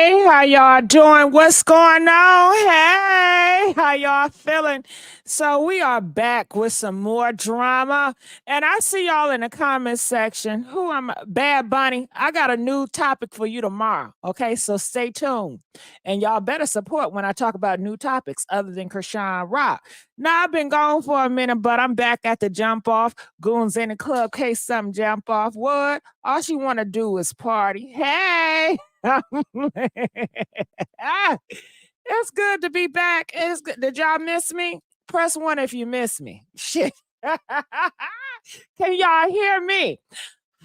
Hey, how y'all doing? What's going on? Hey, how y'all feeling? So we are back with some more drama. And I see y'all in the comment section. Who am I? Bad Bunny. I got a new topic for you tomorrow. Okay, so stay tuned. And y'all better support when I talk about new topics other than Chrisean Rock. Now I've been gone for a minute, but I'm back at the jump off. Goons in the club, case something jump off. What? All she wanna do is party. Hey. It's good to be back. It's good. Did y'all miss me? Press one if you miss me. Shit. Can y'all hear me?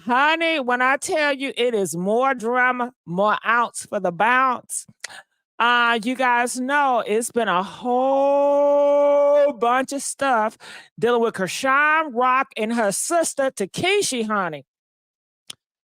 Honey, when I tell you it is more drama, more outs for the bounce. You guys know it's been a whole bunch of stuff dealing with Chrisean Rock and her sister Tesehki, honey.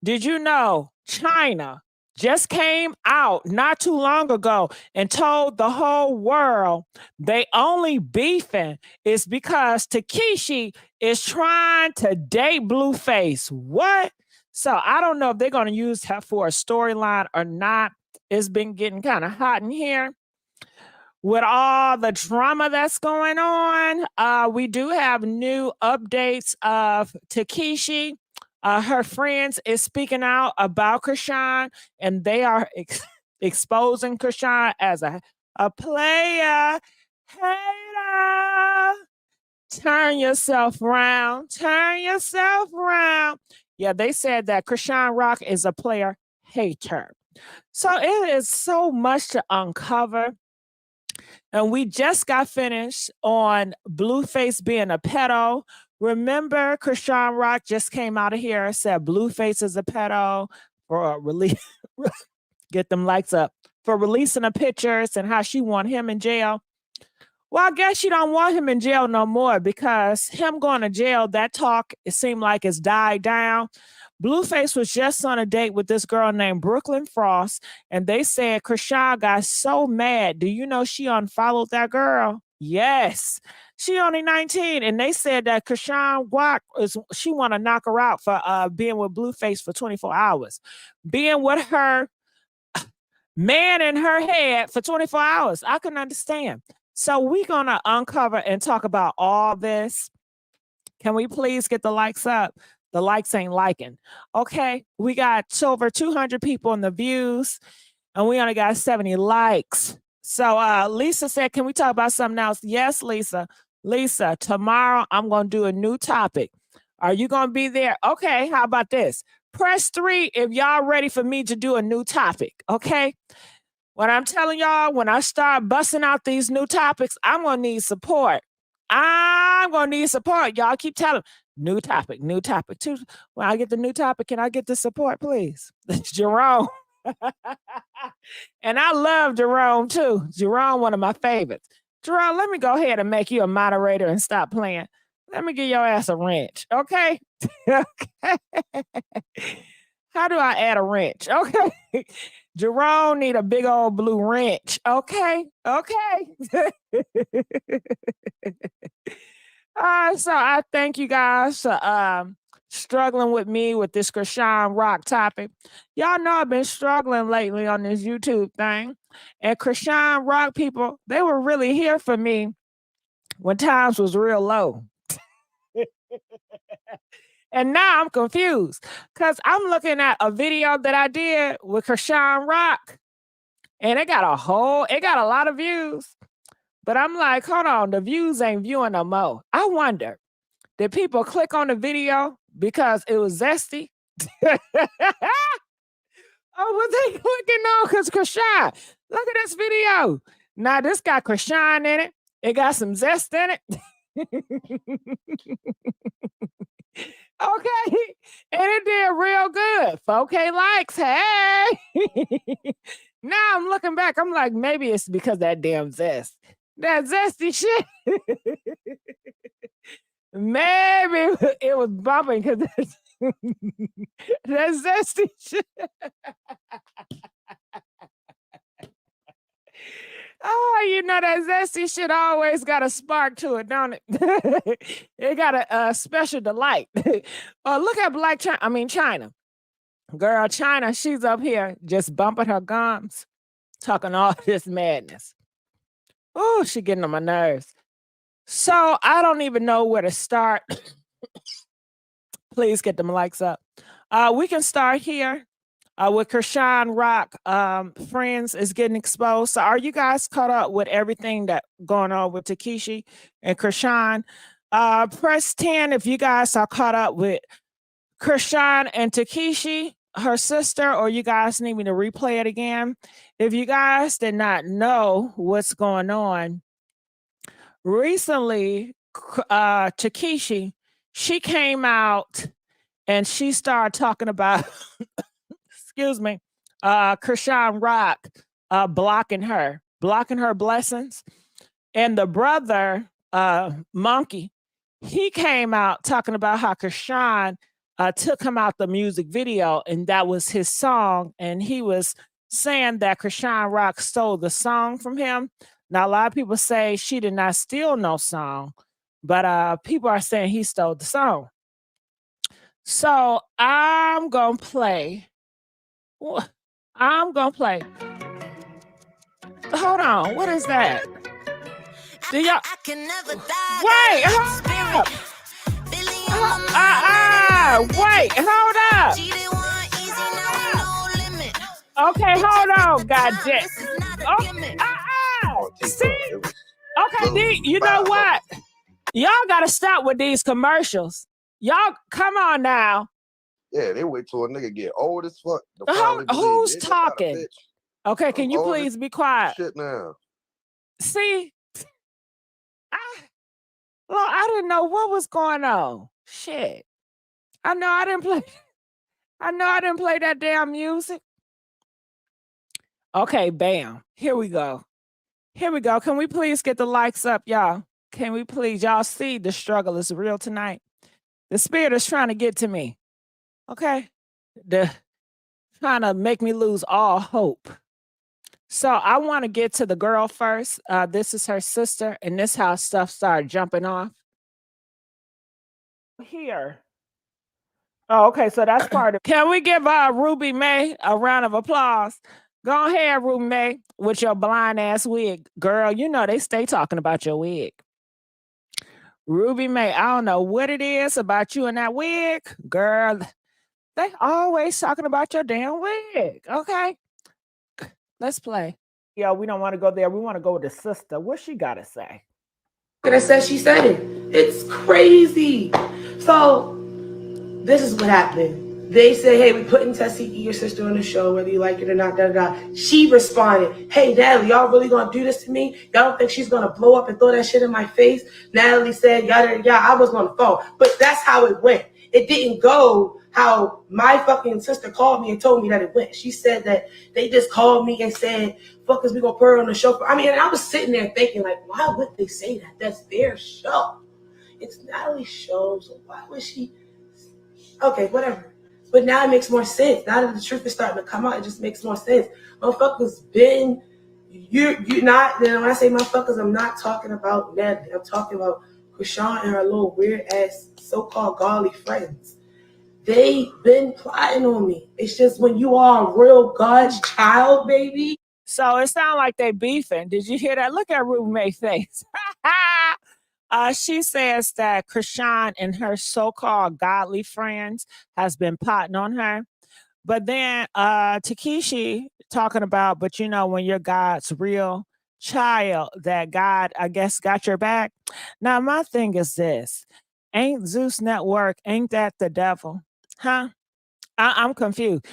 Did you know Chyna just came out not too long ago and told the whole world they only beefing is because Tesehki is trying to date BLUEFACE. What? So I don't know if they're going to use her for a storyline or not. It's been getting kind of hot in here. With all the drama that's going on, we do have new updates of Tesehki. Her friends is speaking out about Chrisean, and they are exposing Chrisean as a player hater. Turn yourself around. Turn yourself around. Yeah, they said that Chrisean Rock is a player hater. So it is so much to uncover. And we just got finished on BLUEFACE being a pedo. Remember, Chrisean Rock just came out of here and said BLUEFACE is a pedo for release. Get them likes up for releasing the pictures and how she want him in jail. Well, I guess she don't want him in jail no more because him going to jail, that talk, it seemed like it's died down. BLUEFACE was just on a date with this girl named Brooklyn Frost, and they said Chrisean got so mad. Do you know she unfollowed that girl? Yes. She only 19, and they said that Chrisean Rock she want to knock her out for being with BLUEFACE for 24 hours. Being with her man in her head for 24 hours. I can understand. So we're going to uncover and talk about all this. Can we please get the likes up? The likes ain't liking. Okay, we got over 200 people in the views, and we only got 70 likes. So Lisa said, can we talk about something else? Yes, Lisa. Lisa, tomorrow I'm going to do a new topic. Are you going to be there? Okay, how about this? Press 3 if y'all ready for me to do a new topic, okay? What I'm telling y'all, when I start busting out these new topics, I'm going to need support. I'm going to need support. Y'all keep telling new topic too. When I get the new topic, can I get the support, please? Jerome. And I love Jerome too. Jerome, one of my favorites. Jerome, let me go ahead and make you a moderator and stop playing. Let me give your ass a wrench, okay? Okay. How do I add a wrench? Okay. Jerome need a big old blue wrench. Okay. Okay. So I thank you guys for struggling with me with this Chrisean Rock topic. Y'all know I've been struggling lately on this YouTube thing. And Chrisean Rock people, they were really here for me when times was real low. And now I'm confused because I'm looking at a video that I did with Chrisean Rock, and it got a lot of views. But I'm like, hold on, the views ain't viewing no more. I wonder, did people click on the video because it was zesty? Oh, was they clicking on because Chrisean? Look at this video. Now this got Chrisean in it. It got some zest in it. Okay. And it did real good. 4K likes. Hey. Now I'm looking back. I'm like, maybe it's because that damn zest. That zesty shit. Maybe it was bumping because that zesty shit. Oh, you know that zesty shit always got a spark to it, don't it? It got a special delight. Look at Chyna. Girl, Chyna, she's up here just bumping her gums. talking all this madness. Oh, she getting on my nerves. So I don't even know where to start. Please get them likes up. We can start here with Chrisean Rock. Friends is getting exposed. So are you guys caught up with everything that going on with Takeshi and Chrisean? Press 10 if you guys are caught up with Chrisean and Takeshi, her sister, or you guys need me to replay it again. If you guys did not know what's going on, recently, Takeshi, she came out and she started talking about, excuse me, Chrisean Rock blocking her blessings. And the brother, Monkey, he came out talking about how Chrisean took him out the music video and that was his song. And he was saying that Chrisean Rock stole the song from him. Now, a lot of people say she did not steal no song, but people are saying he stole the song. So I'm going to play. I'm going to play. Hold on. What is that? Do y'all... Wait, hold up. Wait, hold up. Okay, hold on, goddamn. See? Okay, you know what? Y'all gotta stop with these commercials. Y'all, come on now. Yeah, they wait till a nigga get old as fuck. Who's talking? Okay, can you please be quiet? Shit now. See? I didn't know what was going on. Shit. I know I didn't play that damn music. Okay, bam. Here we go. Can we please get the likes up, y'all? Can we please? Y'all see the struggle is real tonight. The spirit is trying to get to me. Okay? Trying to make me lose all hope. So I want to get to the girl first. This is her sister, and this how stuff started jumping off. Here. Oh, okay, so that's part of. Can we give Rubymae a round of applause? Go ahead, Rubymae, with your blind ass wig. Girl, you know they stay talking about your wig. Rubymae, I don't know what it is about you and that wig. Girl, they always talking about your damn wig. Okay. Let's play. Yeah, we don't want to go there. We want to go with the sister. What she got to say? I said she said it. It's crazy. So this is what happened. They said, hey, we putting Tesehki, your sister, on the show, whether you like it or not, She responded, hey, Natalie, y'all really gonna do this to me? Y'all don't think she's gonna blow up and throw that shit in my face? Natalie said, yeah, I was on the phone. But that's how it went. It didn't go how my fucking sister called me and told me that it went. She said that they just called me and said, fuck us, we gonna put her on the show. I mean, and I was sitting there thinking, like, why would they say that? That's their show. It's Natalie's show, so why would she? Okay, whatever. But now it makes more sense. Now that the truth is starting to come out, it just makes more sense. Motherfuckers been, you're not, then when I say motherfuckers, I'm not talking about Natalie. I'm talking about Chrisean and her little weird ass so-called godly friends. They been plotting on me. It's just when you are a real God's child, baby. So it sounds like they beefing. Did you hear that? Look at Rubymae's face. She says that Chrisean and her so-called godly friends has been plotting on her. But then Takeshi talking about, but you know, when you're God's real child, that God, I guess, got your back. Now, my thing is this. Ain't Zeus Network, ain't that the devil? Huh? I'm confused.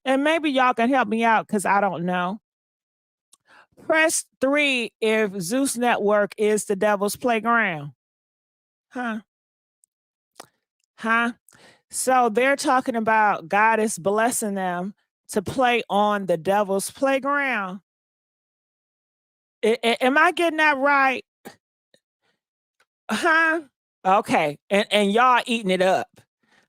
And maybe y'all can help me out because I don't know. Press 3 if Zeus Network is the devil's playground. Huh? So they're talking about God is blessing them to play on the devil's playground. Am I getting that right? Huh? Okay. And y'all eating it up.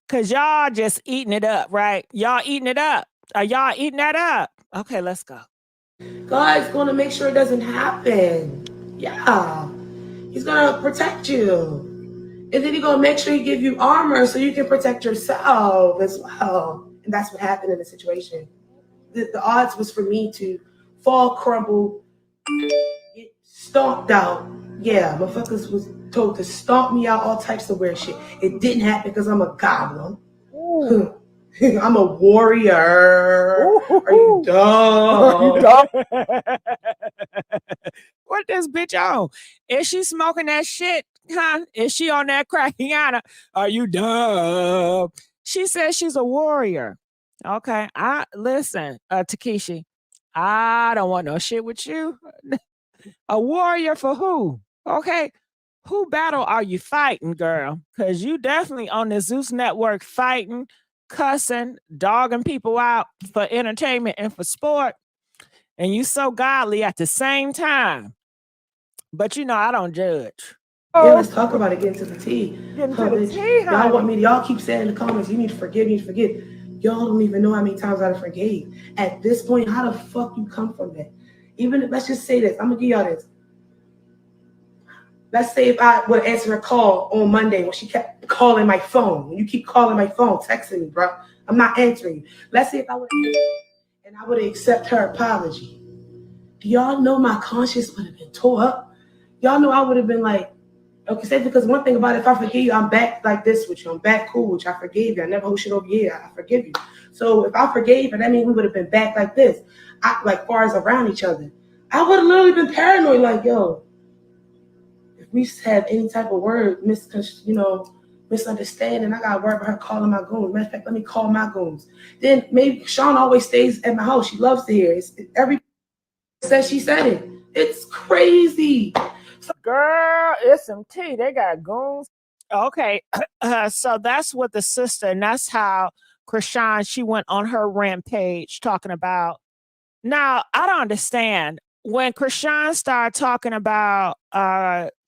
Because y'all just eating it up, right? Y'all eating it up. Are y'all eating that up? Okay, let's go. God's going to make sure it doesn't happen. Yeah. He's going to protect you. And then he's going to make sure he give you armor so you can protect yourself as well. And that's what happened in the situation. The odds was for me to fall, crumble, get stomped out. Yeah, motherfuckers was told to stomp me out, all types of weird shit. It didn't happen because I'm a goblin. I'm a warrior. Are you dumb? What this bitch on? Is she smoking that shit? Huh? Is she on that crack? Chyna, are you dumb? She says she's a warrior. Okay. Listen, Takeshi, I don't want no shit with you. A warrior for who? Okay. Who battle are you fighting, girl? Because you definitely on the Zeus Network fighting, cussing, dogging people out for entertainment and for sport. And you so godly at the same time. But you know, I don't judge. Yeah, let's talk about it. Get into the tea. Get into the tea, Y'all want me to, y'all keep saying in the comments, you need to forgive, you need to forget. Y'all don't even know how many times I forgave. At this point, how the fuck you come from that? Even if, let's just say this, I'm gonna give y'all this. Let's say if I would answer a call on Monday when she kept calling my phone. When you keep calling my phone, texting me, bro, I'm not answering you. Let's say if I would answer and I would accept her apology. Do y'all know my conscience would have been tore up? Y'all know I would have been like, okay, say, because one thing about it, if I forgive you, I'm back like this with you. I'm back cool with you. I forgave you. I never hold shit over here. I forgive you. So if I forgave her, that means we would have been back like this, like far as around each other. I would have literally been paranoid, like, yo, if we have any type of word, misunderstanding, I got to worry about her calling my goons. Matter of fact, let me call my goons. Then maybe Sean always stays at my house. She loves to hear it. Every says she said it. It's crazy. Girl, it's some tea. They got goons. Okay. So that's what the sister, and that's how Chrisean, she went on her rampage talking about. Now, I don't understand. When Chrisean started talking about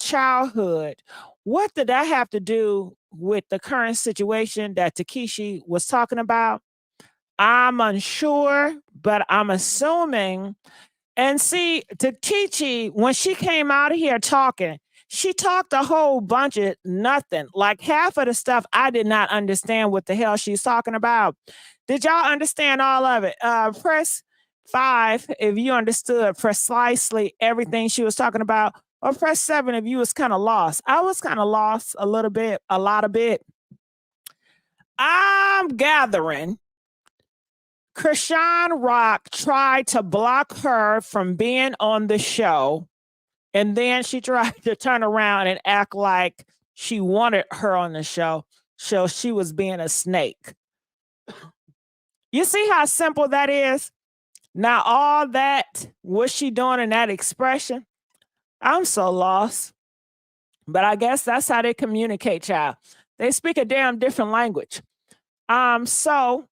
childhood, what did that have to do with the current situation that Takeshi was talking about? I'm unsure, but I'm assuming. And see, Takeshi, when she came out of here talking, she talked a whole bunch of nothing. Like half of the stuff I did not understand what the hell she's talking about. Did y'all understand all of it? Press 5 if you understood precisely everything she was talking about, or press 7 if you was kind of lost. I was kind of lost a little bit, a lot of bit. I'm gathering Chrisean Rock tried to block her from being on the show, and then she tried to turn around and act like she wanted her on the show, so she was being a snake. You see how simple that is? Now, all that, what's she doing in that expression? I'm so lost. But I guess that's how they communicate, child. They speak a damn different language. So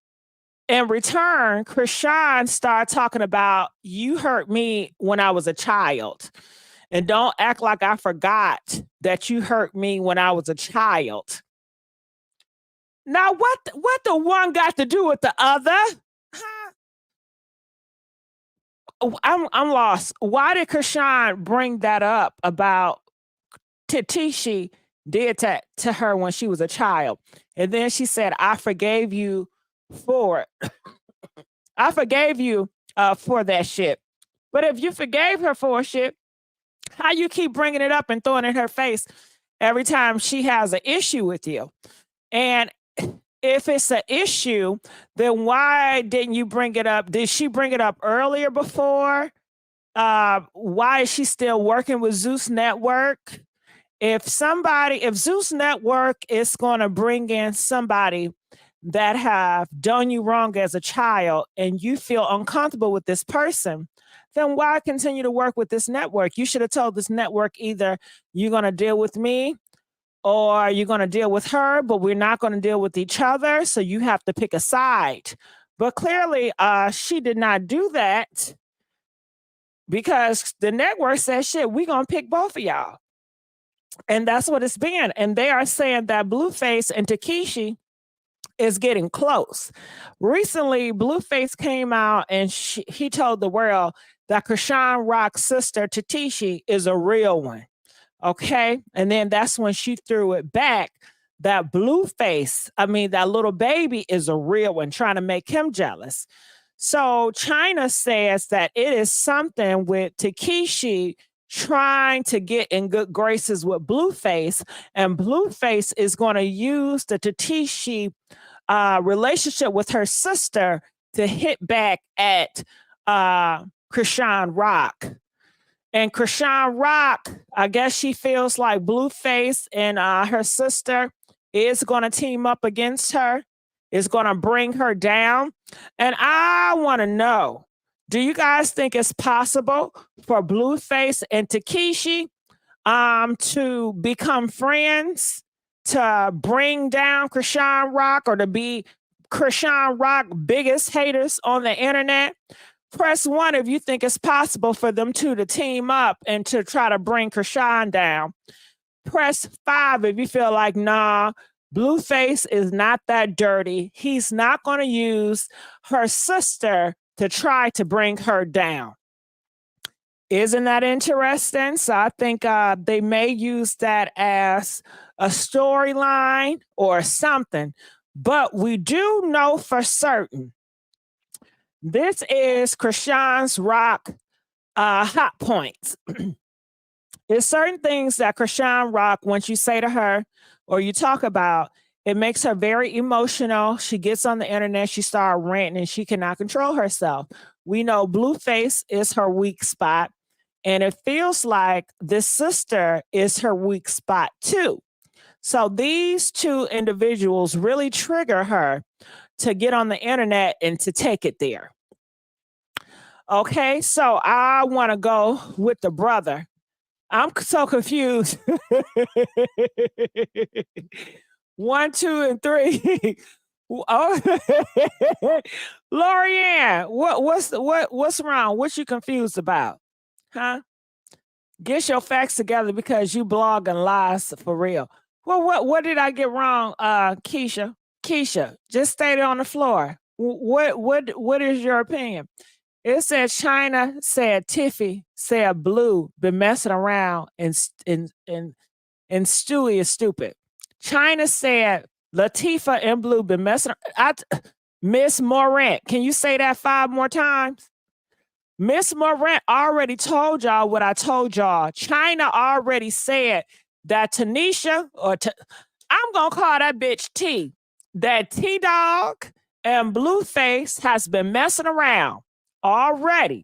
in return, Chrisean started talking about, you hurt me when I was a child. And don't act like I forgot that you hurt me when I was a child. Now, what the one got to do with the other? Huh? I'm lost. Why did Chrisean bring that up about Takeshi did to her when she was a child? And then she said, I forgave you for it. I forgave you for that shit. But if you forgave her for shit, how you keep bringing it up and throwing it in her face every time she has an issue with you? And if it's an issue, then why didn't you bring it up? Did she bring it up earlier before? Why is she still working with Zeus Network? If Zeus Network is going to bring in somebody that have done you wrong as a child and you feel uncomfortable with this person, then why continue to work with this network? You should have told this network either you're going to deal with me or you're going to deal with her, but we're not going to deal with each other. So you have to pick a side. But clearly, she did not do that because the network said, shit, we're going to pick both of y'all. And that's what it's been. And they are saying that Blueface and Takeshi is getting close. Recently, Blueface came out and he told the world that Chrisean Rock's sister, Takeshi, is a real one. Okay? And then that's when she threw it back that Blueface, that little baby is a real one, trying to make him jealous. So Chyna says that it is something with Takeshi trying to get in good graces with Blueface, and Blueface is going to use the Takeshi relationship with her sister to hit back at Chrisean Rock. And Chrisean Rock, I guess she feels like Blueface and her sister is going to team up against her, is going to bring her down. And I want to know, do you guys think it's possible for Blueface and Takeshi to become friends, to bring down Chrisean Rock, or to be Chrisean Rock biggest haters on the internet? Press 1 if you think it's possible for them two to team up and to try to bring Chrisean down. Press 5 if you feel like, nah, Blueface is not that dirty. He's not going to use her sister to try to bring her down. Isn't that interesting? So I think they may use that as a storyline or something. But we do know for certain this is Chrisean's Rock hot points. There's certain things that Chrisean Rock, once you say to her or you talk about, it makes her very emotional. She gets on the internet, she starts ranting, and she cannot control herself. We know Blueface is her weak spot, and it feels like this sister is her weak spot too. So these two individuals really trigger her to get on the internet and to take it there. Okay, so I want to go with the brother. I'm so confused. 1, 2, and 3. Oh, Lorianne, what's wrong? What you confused about? Huh? Get your facts together because you blog and lies for real. Well, what did I get wrong, Keisha? Keisha, just stay there on the floor. What is your opinion? It said Chyna said Tiffy said Blue been messing around and Stewie is stupid. Chyna said Latifah and Blue been messing around. Miss Morant, can you say that 5 more times? Miss Morant already told y'all what I told y'all. Chyna already said that Tanisha, I'm going to call that bitch T, that T-Dog and Blueface has been messing around already.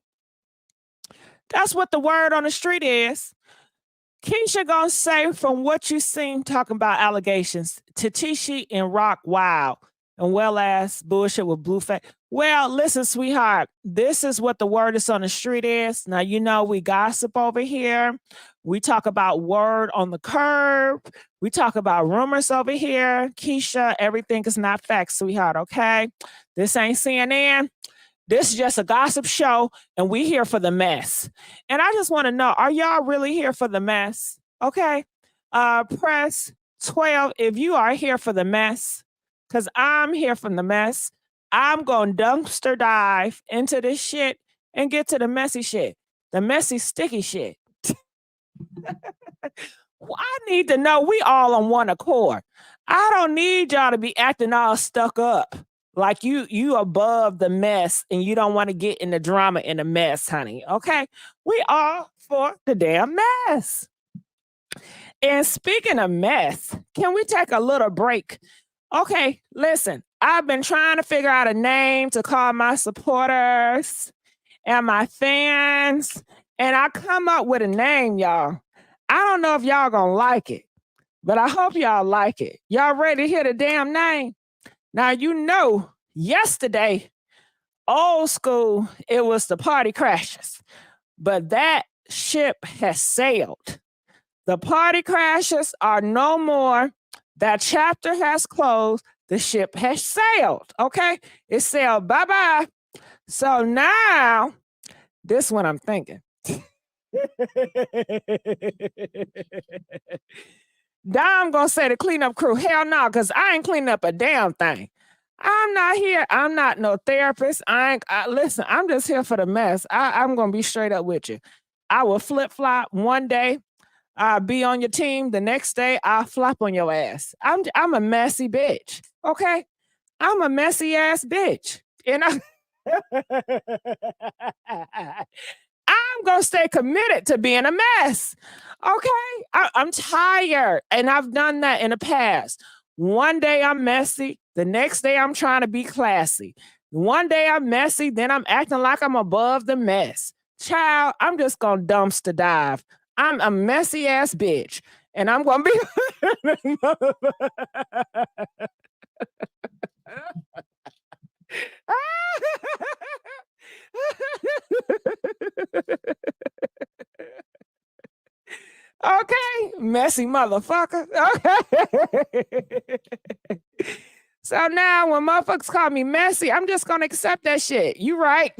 That's what the word on the street is. Keisha gonna say, from what you seen talking about allegations, Takeshi and Rock wild and well ass bullshit with Blueface. Well, listen, sweetheart, this is what the word is on the street is. Now, you know, we gossip over here. We talk about word on the curb. We talk about rumors over here. Keisha, everything is not facts, sweetheart, okay? This ain't CNN. This is just a gossip show, and we here for the mess. And I just want to know, are y'all really here for the mess? Okay. Press 12 if you are here for the mess, because I'm here for the mess. I'm going to dumpster dive into this shit and get to the messy shit, the messy, sticky shit. I need to know we all on one accord. I don't need y'all to be acting all stuck up. Like you above the mess and you don't want to get in the drama in the mess, honey. Okay? We all for the damn mess. And speaking of mess, can we take a little break? Okay, listen, I've been trying to figure out a name to call my supporters and my fans, and I come up with a name, y'all. I don't know if y'all gonna like it, but I hope y'all like it. Y'all ready to hear the damn name? Now, you know, yesterday, old school, it was the Party Crashers, but that ship has sailed. The Party Crashers are no more. That chapter has closed. The ship has sailed, okay? It sailed bye-bye. So now, this is what I'm thinking. Dom gonna say the cleanup crew, hell no, because I ain't cleaning up a damn thing. I'm not here. I'm not no therapist. Listen, I'm just here for the mess. I'm gonna be straight up with you. I will flip-flop one day. I'll be on your team. The next day, I'll flop on your ass. I'm a messy bitch. Okay? I'm a messy ass bitch. You know? I'm going to stay committed to being a mess. Okay? I'm tired. And I've done that in the past. One day I'm messy. The next day I'm trying to be classy. One day I'm messy. Then I'm acting like I'm above the mess. Child, I'm just going to dumpster dive. I'm a messy ass bitch. And I'm going to be. Okay, messy motherfucker. Okay. So now when motherfuckers call me messy, I'm just gonna accept that shit. You right.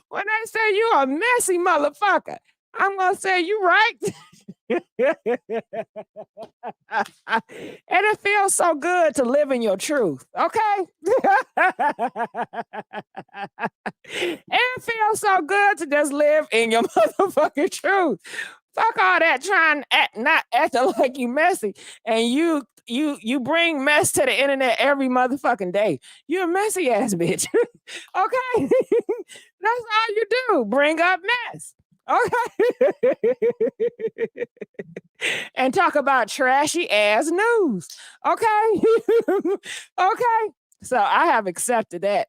When they say you a messy motherfucker, I'm gonna say you right. And it feels so good to live in your truth, okay? It feels so good to just live in your motherfucking truth. Fuck all that trying not acting like you messy, and you bring mess to the internet every motherfucking day. You a messy ass bitch. Okay? That's all you do. Bring up mess. Okay. And talk about trashy ass news. Okay. Okay. So I have accepted that.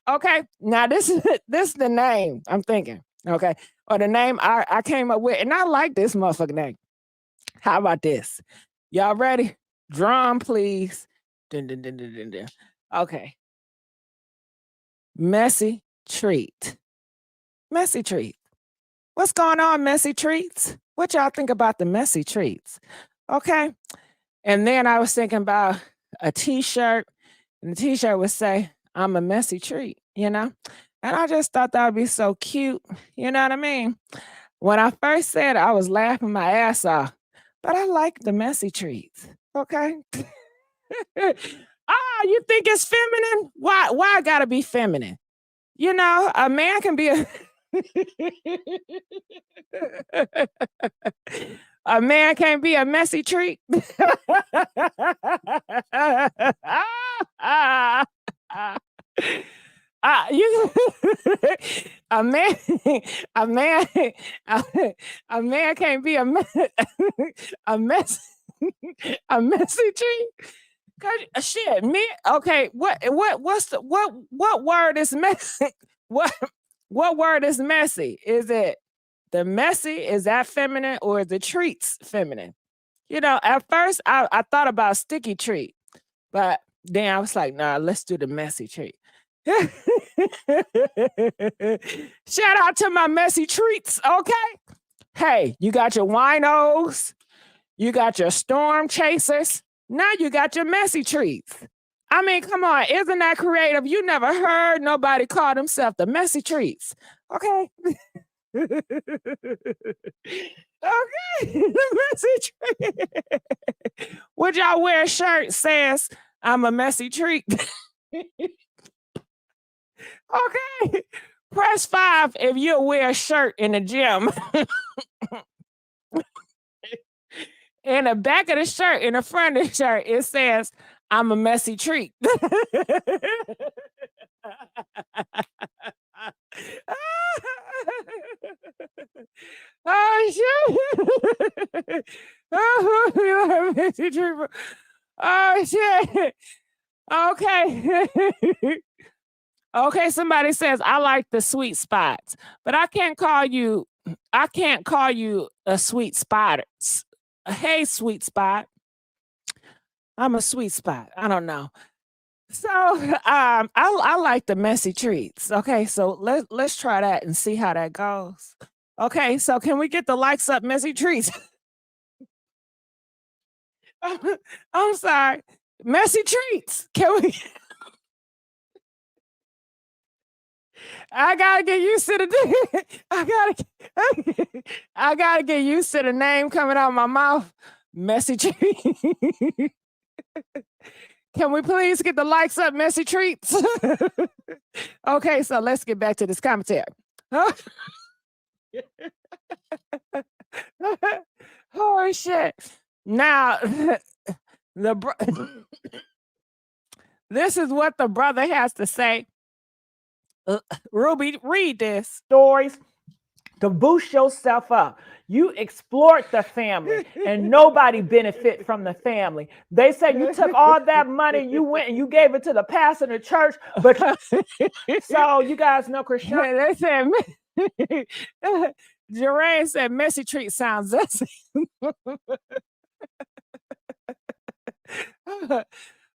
Okay. Now this is the name I'm thinking. Okay. Or the name I came up with. And I like this motherfucking name. How about this? Y'all ready? Drum, please. Dun, dun, dun, dun, dun, dun. Okay. Messy treat. Messy treat. What's going on, messy treats? What y'all think about the messy treats? Okay. And then I was thinking about a t-shirt, and the t-shirt would say, I'm a messy treat, you know? And I just thought that would be so cute. You know what I mean? When I first said it, I was laughing my ass off, but I like the messy treats. Okay. You think it's feminine? Why I gotta be feminine? You know, a man can be a a man can't be a messy treat. You a man a man a man can't be a a mess a messy treat. Shit, me. Okay, what word is messy? What word is messy? Is it the messy? Is that feminine, or is the treats feminine? You know, at first I thought about sticky treat, but then I was like, nah, let's do the messy treat. Shout out to my messy treats, okay? Hey, you got your winos, you got your storm chasers, now you got your messy treats. I mean, come on, isn't that creative? You never heard nobody call themselves the messy treats, okay? Okay, the messy treat. Would y'all wear a shirt says, I'm a messy treat? Okay. Press 5 if you'll wear a shirt in the gym. In the back of the shirt, in the front of the shirt, it says, I'm a messy treat. Oh, shit. Oh, you're a messy treat. Oh, shit. Okay. Okay, somebody says I like the sweet spots, but I can't call you a sweet spot. Hey, sweet spot. I'm a sweet spot. I don't know. So I like the messy treats. Okay, so let's try that and see how that goes. Okay, so can we get the likes up, messy treats? I'm sorry. Messy treats. Can we I gotta get used to the I gotta get used to the name coming out of my mouth. Messy treat. Can we please get the likes up, messy treats? Okay, so let's get back to this commentary. Oh shit. Now the This is what the brother has to say. Ruby, read this. Stories to boost yourself up. You exploit the family and nobody benefit from the family. They say you took all that money, you went and you gave it to the pastor in the church, but so you guys know Chrisean. They said Jermaine said messy treat sounds zesty.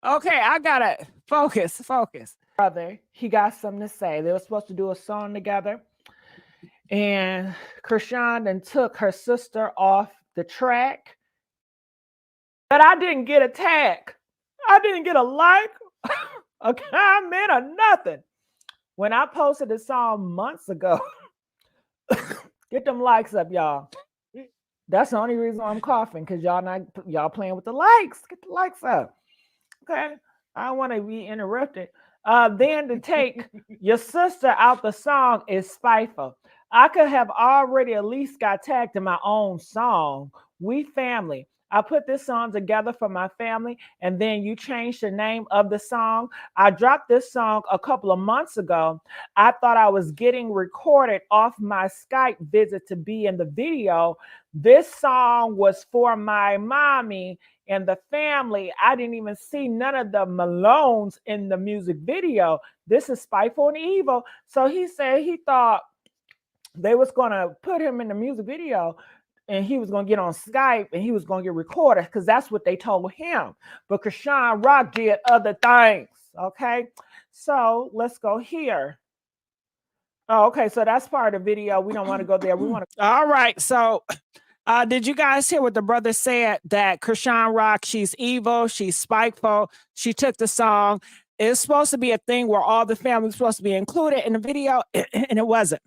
Okay, I gotta focus. Brother, he got something to say. They were supposed to do a song together. And Chrisean then took her sister off the track. But I didn't get a tag. I didn't get a like, a comment, or nothing. When I posted the song months ago, get them likes up, y'all. That's the only reason I'm coughing, because y'all playing with the likes. Get the likes up. Okay. I don't want to be interrupted. Then to take your sister out the song is spiteful. I could have already at least got tagged in my own song. We family. I put this song together for my family, and then you changed the name of the song. I dropped this song a couple of months ago. I thought I was getting recorded off my Skype visit to be in the video. This song was for my mommy and the family. I didn't even see none of the Malones in the music video. This is spiteful and evil. So he said he thought they was going to put him in the music video and he was going to get on Skype and he was going to get recorded, because that's what they told him. But Chrisean Rock did other things. Okay, so let's go here. Oh, okay, so that's part of the video. We don't want to go there. We want to. All right, so did you guys hear what the brother said? That Chrisean Rock, she's evil, she's spiteful. She took the song. It's supposed to be a thing where all the family was supposed to be included in the video, and it wasn't.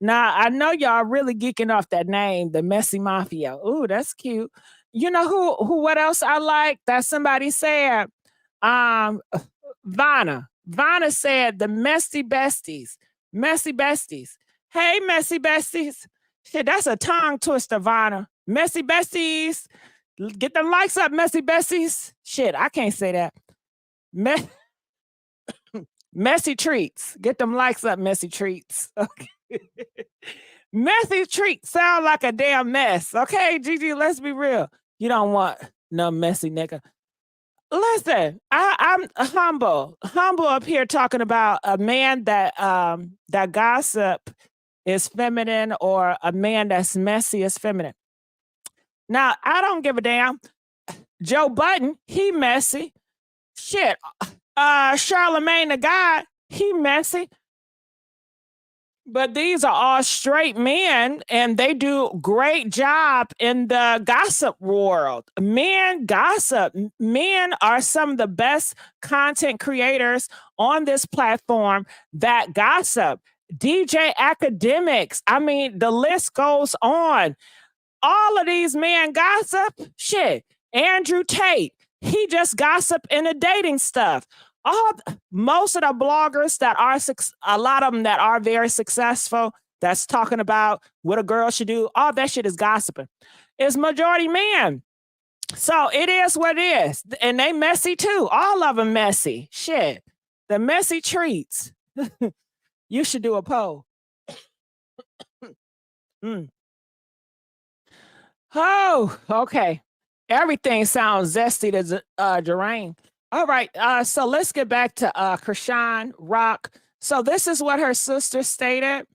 Now, I know y'all really geeking off that name, the Messy Mafia. Ooh, that's cute. You know who what else I like that somebody said? Vanna. Vanna said the Messy Besties. Messy Besties. Hey, Messy Besties. Shit, that's a tongue twister, Vanna. Messy Besties. Get them likes up, Messy Besties. Shit, I can't say that. Messy Treats. Get them likes up, Messy Treats. Okay. Messy treat sound like a damn mess. Okay, Gigi, let's be real. You don't want no messy nigga. Listen, I'm humble up here talking about a man that gossip is feminine, or a man that's messy is feminine. Now, I don't give a damn. Joe Budden, he messy. Shit. Charlemagne the God, he messy. But these are all straight men, and they do great job in the gossip world. Men gossip. Men are some of the best content creators on this platform that gossip. DJ Academics. I mean, the list goes on. All of these men gossip. Shit. Andrew Tate, he just gossip in the dating stuff. Most of the bloggers that are, a lot of them that are very successful, that's talking about what a girl should do, all that shit is gossiping. It's majority men. So it is what it is. And they messy too. All of them messy. Shit. The messy treats. You should do a poll. Oh, okay. Everything sounds zesty to Jeraine. All right, so let's get back to Chrisean Rock. So this is what her sister stated.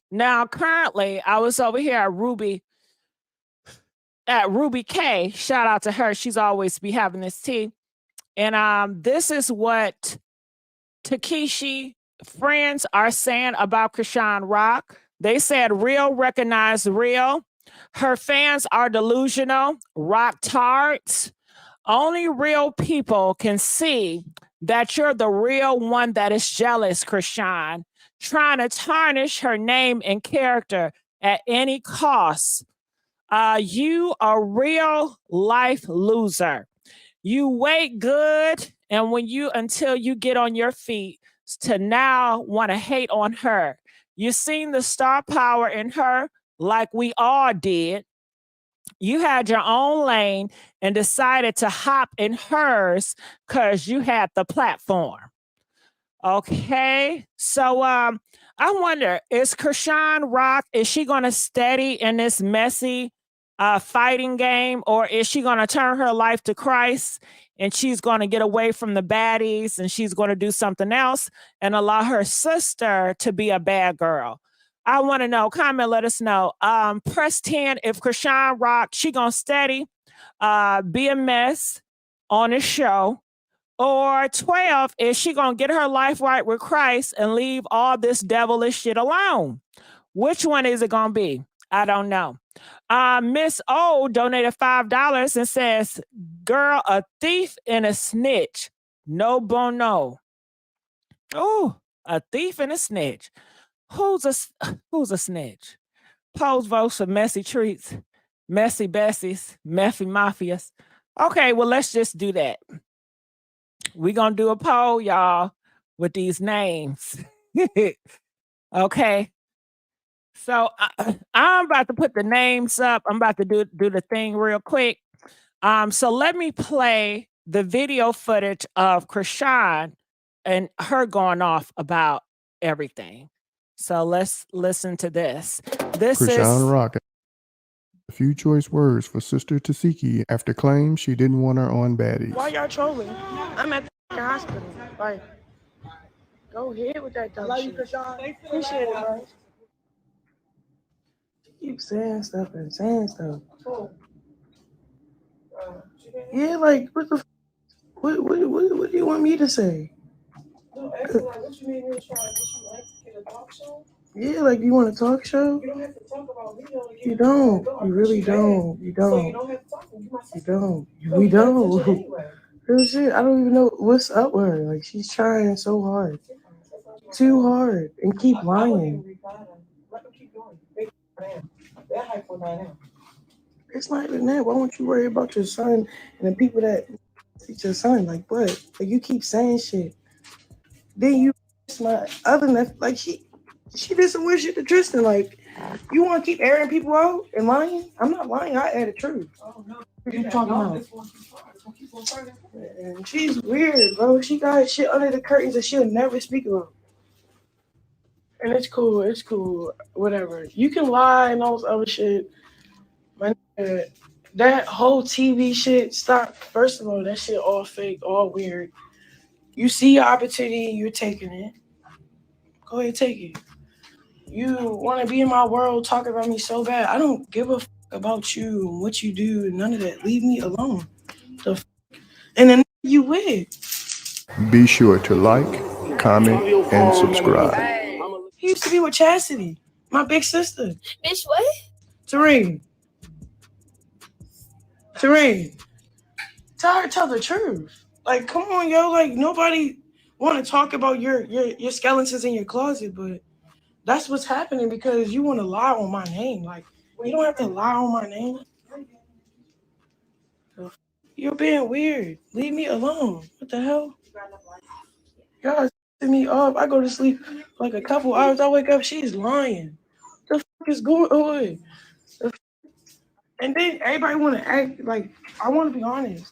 Now, currently, I was over here at Ruby K. Shout out to her. She's always be having this tea. And this is what Tesehki Friends are saying about Chrisean Rock. They said, real recognize real. Her fans are delusional, rock tards. Only real people can see that you're the real one that is jealous, Chrisean, trying to tarnish her name and character at any cost. You a real life loser. You wait good, and until you get on your feet to now want to hate on her. You seen the star power in her like we all did. You had your own lane and decided to hop in hers because you had the platform. Okay. So I wonder, is Chrisean Rock, is she gonna steady in this messy fighting game, or is she gonna turn her life to Christ and she's gonna get away from the baddies and she's gonna do something else and allow her sister to be a bad girl? I want to know. Comment, let us know. Press 10 if Chrisean Rock, she gonna steady be a mess on the show, or 12, is she going to get her life right with Christ and leave all this devilish shit alone? Which one is it going to be? I don't know. Miss O donated $5 and says, girl, a thief and a snitch. No bono. Oh, a thief and a snitch. Who's a snitch? Pose votes for messy treats, messy Bessies, messy mafias. Okay, well, let's just do that. We're going to do a poll, y'all, with these names. Okay. So I'm about to put the names up. I'm about to do the thing real quick. So let me play the video footage of Chrisean and her going off about everything. So let's listen to this. This Chrisean is Rock. A few choice words for Sister Tesehki after claims she didn't want her on baddies. Why y'all trolling? I'm at the hospital. Like, go ahead with that dumb shit. Appreciate it, bro. Keep saying stuff and saying stuff. Yeah, like, what the what do you want me to say? What you mean? Yeah, like, you want a talk show? You don't have to talk about me. You don't. You really don't. You don't. So you don't have to talk to me. You don't. We don't. Real shit. I don't even know what's up with her. Like, she's trying so hard. Too hard. And keep lying. It's not even that. Why don't you worry about your son and the people that teach your son? Like, what? Like, you keep saying shit. Then you my other nephew, like, she did some weird shit to Tristan. Like, you want to keep airing people out and lying? I'm not lying. I add the truth. Oh, no. What you talking about? And she's weird, bro. She got shit under the curtains that she'll never speak about. And it's cool. It's cool. Whatever. You can lie and all this other shit. That whole TV shit, stop. First of all, that shit all fake, all weird. You see your opportunity, you're taking it. Go ahead, take it. You want to be in my world, talk about me so bad. I don't give a fuck about you and what you do, none of that. Leave me alone. And then you with. Be sure to like, comment, and subscribe. He used to be with Chastity, my big sister. Bitch, what? Terene. Tell the truth. Like, come on, yo. Like, nobody want to talk about your skeletons in your closet, but that's what's happening because you want to lie on my name. Like, you don't have to lie on my name. You're being weird. Leave me alone. What the hell? Y'all set me up. I go to sleep like a couple hours. I wake up. She's lying. The fuck is going on? And then everybody want to act like, I want to be honest.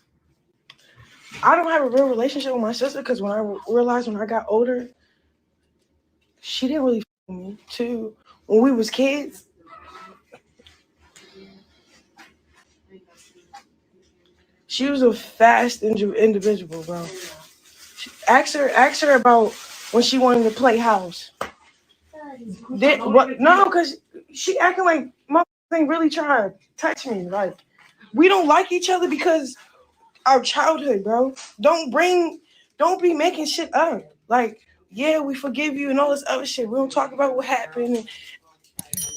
I don't have a real relationship with my sister because when I realized when I got older, she didn't really f me too. When we was kids, she was a fast individual, bro. Ask her about when she wanted to play house. No, because she acting like my thing really trying to touch me. Like, we don't like each other because our childhood, bro. Don't be making shit up. Like, yeah, we forgive you and all this other shit. We don't talk about what happened.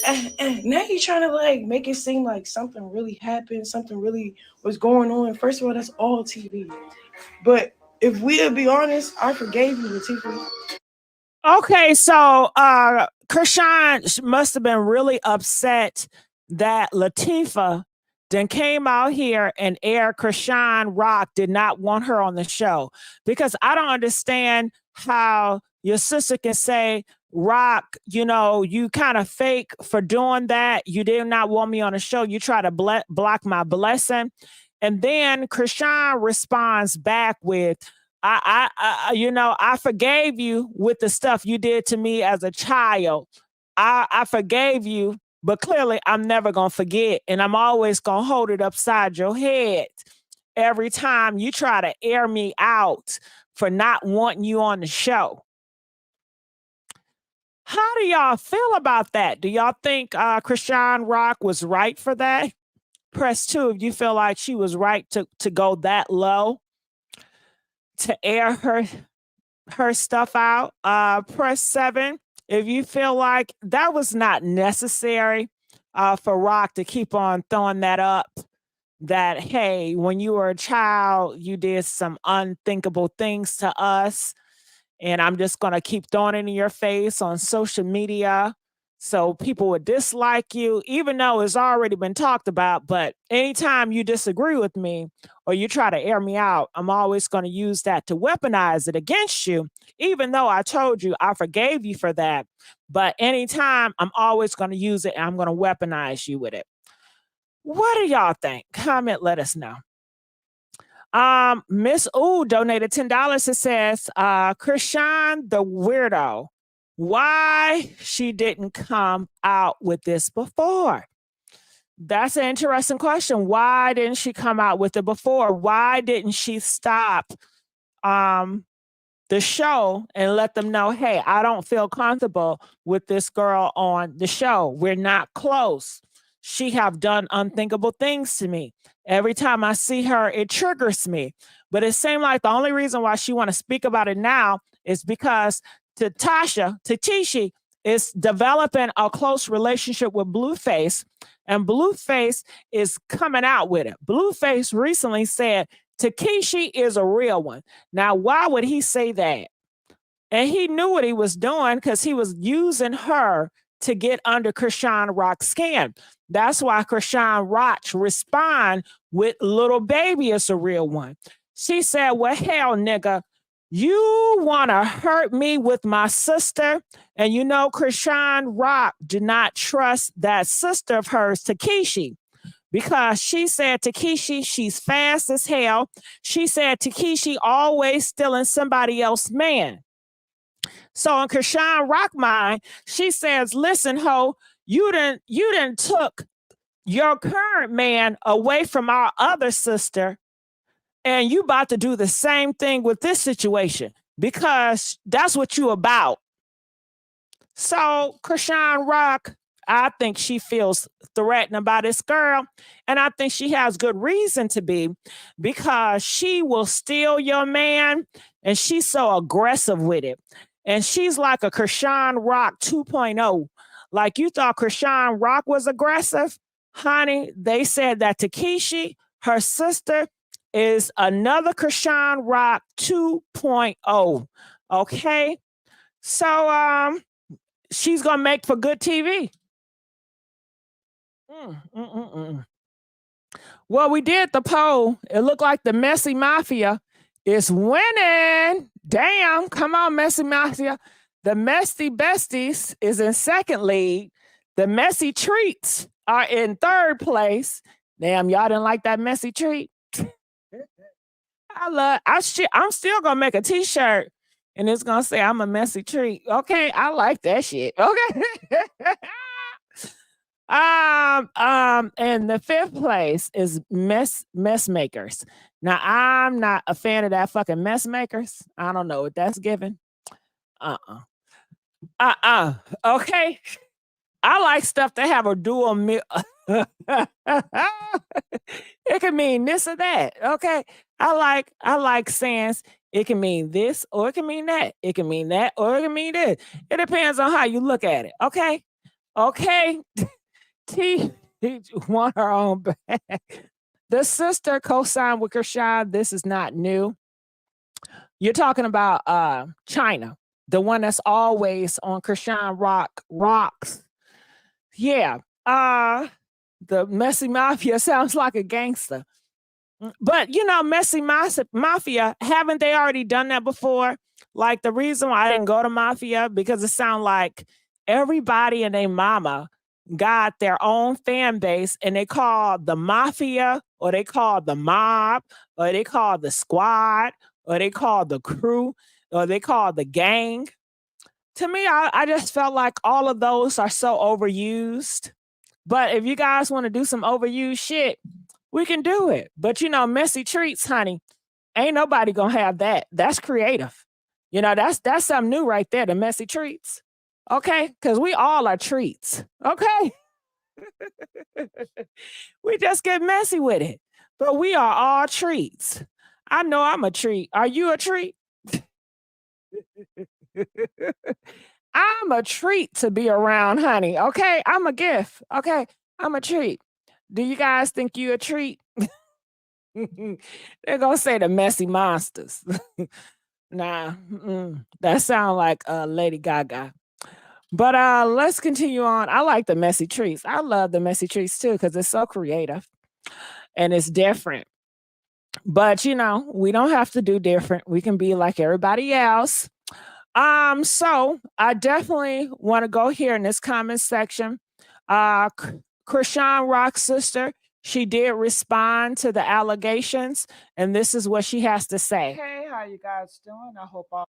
And now you're trying to, like, make it seem like something really happened, something really was going on. First of all, that's all TV. But if we'll be honest, I forgave you, Latifah. Okay, so Chrisean must have been really upset that Latifah then came out here and aired Chrisean Rock did not want her on the show, because I don't understand how your sister can say, Rock, you know, you kind of fake for doing that. You did not want me on the show. You try to block my blessing. And then Chrisean responds back with, you know, I forgave you with the stuff you did to me as a child. I forgave you, but clearly I'm never going to forget. And I'm always going to hold it upside your head every time you try to air me out for not wanting you on the show. How do y'all feel about that? Do y'all think Chrisean Rock was right for that? Press 2 if you feel like she was right to go that low, to air her stuff out. Press 7 if you feel like that was not necessary for Rock to keep on throwing that up, that, hey, when you were a child, you did some unthinkable things to us, and I'm just going to keep throwing it in your face on social media so people would dislike you, even though it's already been talked about. But anytime you disagree with me or you try to air me out, I'm always going to use that to weaponize it against you, even though I told you I forgave you for that. But anytime, I'm always going to use it, and I'm going to weaponize you with it. What do y'all think? Comment, let us know. Miss Ooh donated $10. It says, Chrisean the weirdo. Why she didn't come out with this before? That's an interesting question. Why didn't she come out with it before? Why didn't she stop the show and let them know, hey, I don't feel comfortable with this girl on the show. We're not close. She have done unthinkable things to me. Every time I see her, it triggers me. But it seemed like the only reason why she want to speak about it now is because Tesehki is developing a close relationship with BLUEFACE, and BLUEFACE is coming out with it. BLUEFACE recently said Tesehki is a real one. Now, why would he say that? And he knew what he was doing because he was using her to get under Chrisean Rock's skin. That's why Chrisean Rock respond with little baby is a real one. She said, well, hell, nigga, you want to hurt me with my sister? And you know, Chrisean Rock did not trust that sister of hers, Tesehki, because she said Tesehki, she's fast as hell. She said Tesehki always stealing somebody else's man. So in Chrisean Rock mind, she says, listen, ho, you done took your current man away from our other sister, and you about to do the same thing with this situation because that's what you about. So Chrisean Rock, I think she feels threatened by this girl, and I think she has good reason to be, because she will steal your man, and she's so aggressive with it. And she's like a Chrisean Rock 2.0. Like, you thought Chrisean Rock was aggressive? Honey, they said that Tesehki, her sister, is another Chrisean Rock 2.0. Okay? So she's going to make for good TV. Well, we did the poll. It looked like the Messy Mafia is winning. Damn, come on, Messy Mafia. The Messy Besties is in second lead. The Messy Treats are in third place. Damn, y'all didn't like that messy treat? I'm still gonna make a t-shirt and it's gonna say I'm a messy treat. Okay, I like that shit. Okay. And the fifth place is mess makers. Now, I'm not a fan of that fucking mess makers. I don't know what that's giving. Okay. I like stuff that have a dual it can mean this or that. Okay. I like sayings. It can mean this or it can mean that. It can mean that or it can mean this. It depends on how you look at it. Okay. Okay. T won her own back. The sister co-signed with Chrisean. This is not new. You're talking about Chyna, the one that's always on Chrisean rocks. Yeah. The Messy Mafia sounds like a gangster. But, you know, Messy Mafia, haven't they already done that before? Like the reason why I didn't go to Mafia, because it sounds like everybody and their mama got their own fan base and they call the Mafia, or they call the mob, or they call the squad, or they call the crew, or they call the gang. To me, I just felt like all of those are so overused. But if you guys want to do some overused shit, we can do it. But messy treats, honey, ain't nobody gonna have that. That's creative. That's something new right there, the messy treats. Okay? Because we all are treats. Okay? We just get messy with it. But we are all treats. I know I'm a treat. Are you a treat? I'm a treat to be around, honey. Okay? I'm a gift. Okay? I'm a treat. Do you guys think you a treat? They're gonna say the messy monsters. Nah, that sound like Lady Gaga. But let's continue on. I like the messy treats. I love the messy treats too because it's so creative and it's different. But we don't have to do different. We can be like everybody else. So I definitely want to go here in this comment section. Chrisean Rock's sister, she did respond to the allegations, and this is what she has to say. Hey, how you guys doing? I hope all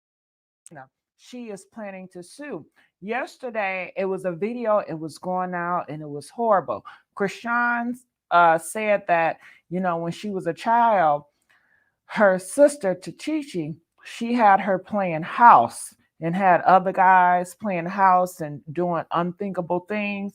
she is planning to sue. Yesterday, it was a video, it was going out, and it was horrible. Chrisean said that, when she was a child, her sister, Tesehki, she had her playing house and had other guys playing house and doing unthinkable things.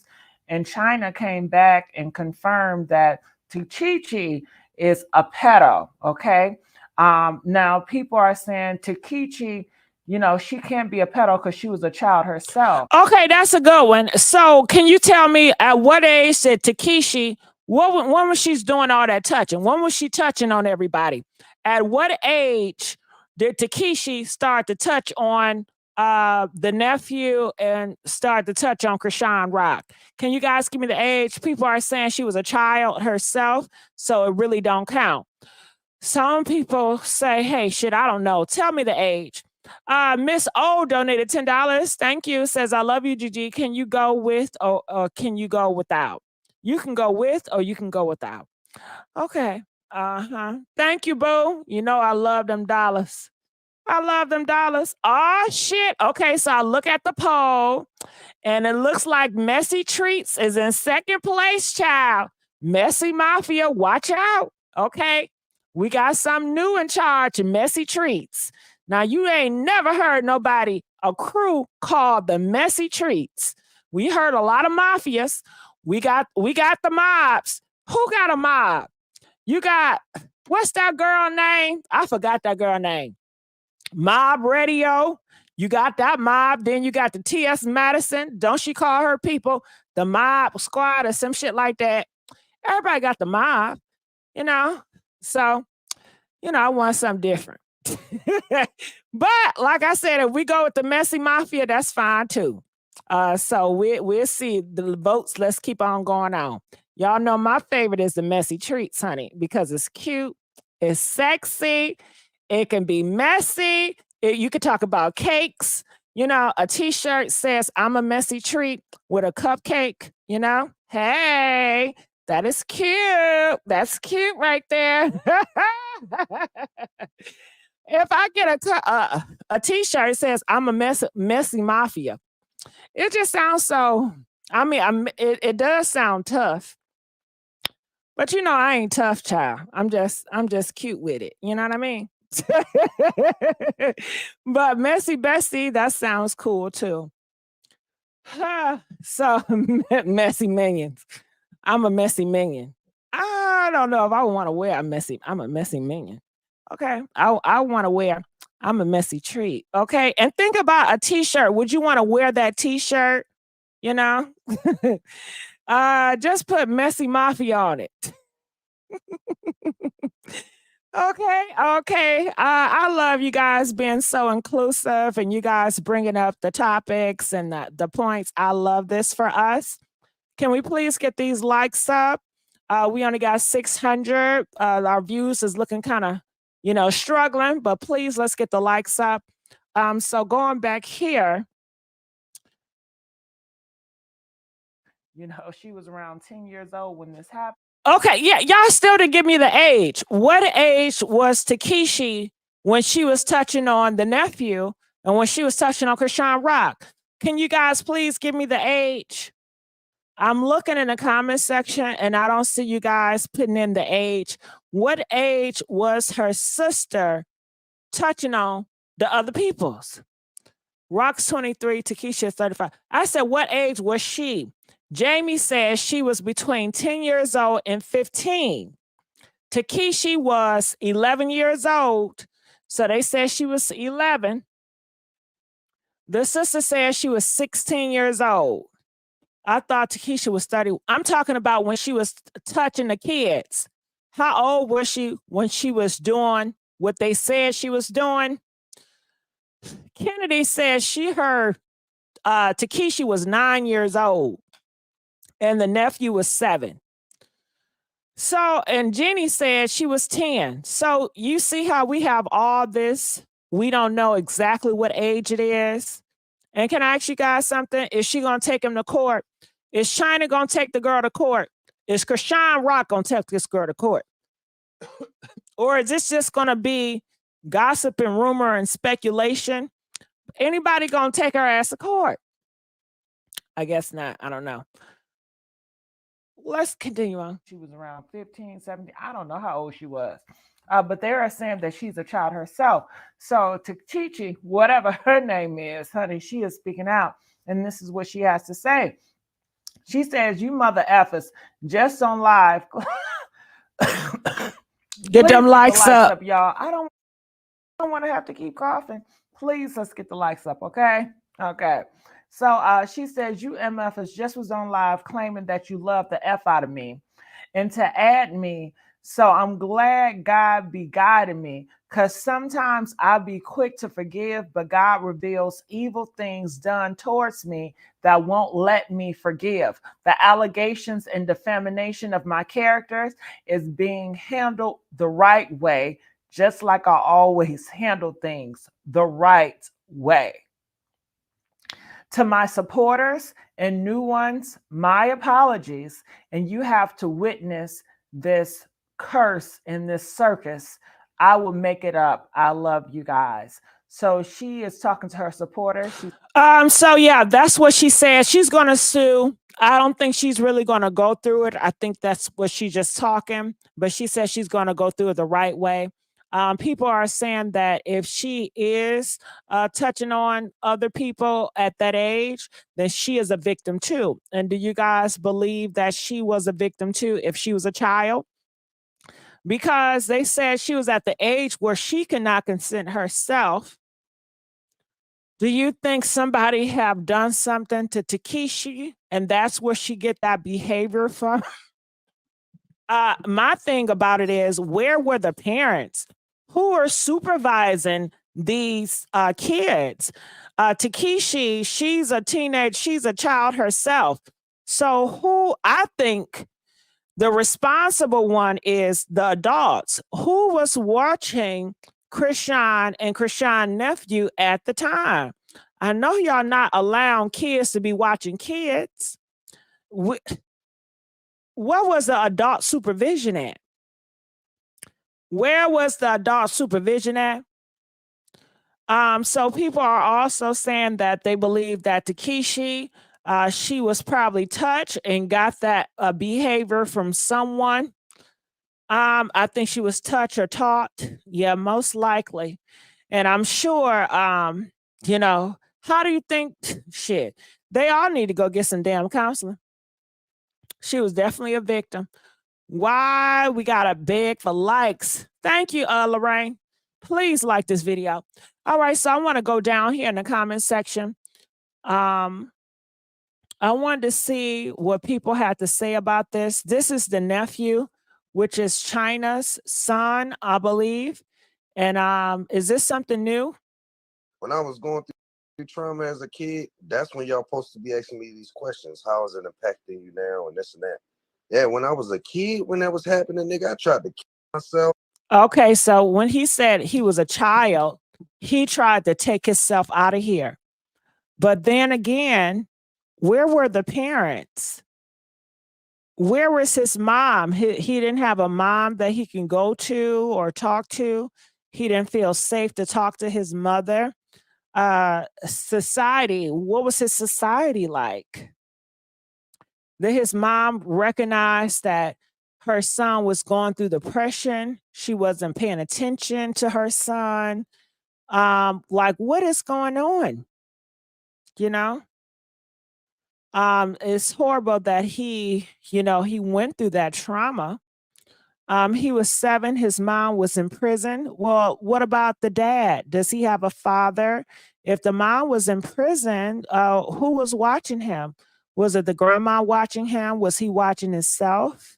And Chyna came back and confirmed that Tesehki is a pedo, okay? Now, people are saying Tesehki, she can't be a pedo because she was a child herself. Okay, that's a good one. So can you tell me at what age did Tesehki, when was she doing all that touching? When was she touching on everybody? At what age did Tesehki start to touch on the nephew and start to touch on Chrisean Rock? Can you guys give me the age? People are saying she was a child herself, so it really don't count. Some people say, hey, shit, I don't know. Tell me the age. Miss O donated $10. Thank you. Says, I love you, Gigi. Can you go with or can you go without? You can go with or you can go without. Okay. Thank you, boo. I love them dollars. I love them dollars. Oh, shit. Okay, so I look at the poll, and it looks like Messy Treats is in second place, child. Messy Mafia, watch out. Okay, we got something new in charge of Messy Treats. Now, you ain't never heard a crew called the Messy Treats. We heard a lot of mafias. We got the mobs. Who got a mob? You got, what's that girl name? I forgot that girl name. Mob Radio. You got that mob. Then you got the T.S. Madison. Don't she call her people the mob squad or some shit like that? Everybody got the mob, So, I want something different. But like I said, if we go with the Messy Mafia, that's fine too. So we'll see the votes. Let's keep on going on. Y'all know my favorite is the Messy Treats, honey, because it's cute, it's sexy, it can be messy. You could talk about cakes. A t-shirt says, I'm a messy treat with a cupcake, Hey, that is cute. That's cute right there. If I get a t-shirt that says, I'm a messy mafia, it just sounds so, it does sound tough. But I ain't tough, child. I'm just cute with it. You know what I mean? But Messy Bestie, that sounds cool too. So messy minions. I'm a messy minion. I don't know if I want to wear I'm a messy minion. Okay. I want to wear I'm a messy treat. Okay. And think about a t-shirt. Would you want to wear that t-shirt? Just put Messy Mafia on it. Okay. I love you guys being so inclusive and you guys bringing up the topics and the points. I love this for us. Can we please get these likes up? We only got 600. Our views is looking kind of, struggling, but please let's get the likes up. So going back here, you know, she was around 10 years old when this happened. Okay, yeah, y'all still didn't give me the age. What age was Takeshi when she was touching on the nephew and when she was touching on Chrisean Rock? Can you guys please give me the age? I'm looking in the comment section and I don't see you guys putting in the age. What age was her sister touching on the other people's? Rock's 23, Takeshi is 35. I said, what age was she? Jamie says she was between 10 years old and 15. Takeshi was 11 years old. So they said she was 11. The sister says she was 16 years old. I thought Takeshi was 30. I'm talking about when she was touching the kids. How old was she when she was doing what they said she was doing? Kennedy says she heard Takeshi was 9 years old and the nephew was 7. So, and Jenny said she was 10. So you see how we have all this. We don't know exactly what age it is. And can I ask you guys something? Is she going to take him to court? Is Chyna going to take the girl to court? Is Chrisean Rock going to take this girl to court? Or is this just going to be gossip and rumor and speculation? Anybody going to take her ass to court? I guess not. I don't know. Let's continue on. She was around 15, 17. I don't know how old she was. But they are saying that she's a child herself. So to Chi-Chi, whatever her name is, honey, she is speaking out. And this is what she has to say. She says, you mother effers, just on live. Get them likes up, y'all. I don't want to have to keep coughing. Please, let's get the likes up, okay? Okay. So she says, you MFers just was on live claiming that you love the F out of me and to add me. So I'm glad God be guiding me, because sometimes I'll be quick to forgive, but God reveals evil things done towards me that won't let me forgive. The allegations and defamation of my characters is being handled the right way, just like I always handle things the right way. To my supporters and new ones, my apologies, and you have to witness this curse in this circus. I will make it up. I love you guys. So she is talking to her supporters. So yeah, that's what she said. She's going to sue. I don't think she's really going to go through it. I think that's what she's just talking, but she says she's going to go through it the right way. People are saying that if she is touching on other people at that age, then she is a victim too. And do you guys believe that she was a victim too if she was a child? Because they said she was at the age where she cannot consent herself. Do you think somebody have done something to Takeshi and that's where she get that behavior from? My thing about it is, where were the parents who are supervising these kids? Takeshi, she's a teenage, she's a child herself. So who, I think the responsible one is the adults. Who was watching Chrisean and Chrisean's nephew at the time? I know y'all not allowing kids to be watching kids. What was the adult supervision at? Where was the adult supervision at? So people are also saying that they believe that Takeshi, she was probably touched and got that behavior from someone. I think she was touched or taught. Yeah, most likely. And I'm sure, you know, how do you think, shit, they all need to go get some damn counseling. She was definitely a victim. Why we gotta beg for likes? Thank you, Lorraine. Please like this video. All right, so I want to go down here in the comment section. I wanted to see what people had to say about this. This is the nephew, which is Chyna's son, I believe. And is this something new? When I was going through trauma as a kid, that's when y'all supposed to be asking me these questions. How is it impacting you now and this and that? Yeah, when I was a kid, when that was happening, nigga, I tried to kill myself. Okay, so when he said he was a child, he tried to take himself out of here. But then again, where were the parents? Where was his mom? He didn't have a mom that he can go to or talk to. He didn't feel safe to talk to his mother. Society, what was his society like? That his mom recognized that her son was going through depression. She wasn't paying attention to her son. Like, what is going on? You know? It's horrible that he went through that trauma. He was 7, his mom was in prison. Well, what about the dad? Does he have a father? If the mom was in prison, who was watching him? Was it the grandma watching him? Was he watching himself?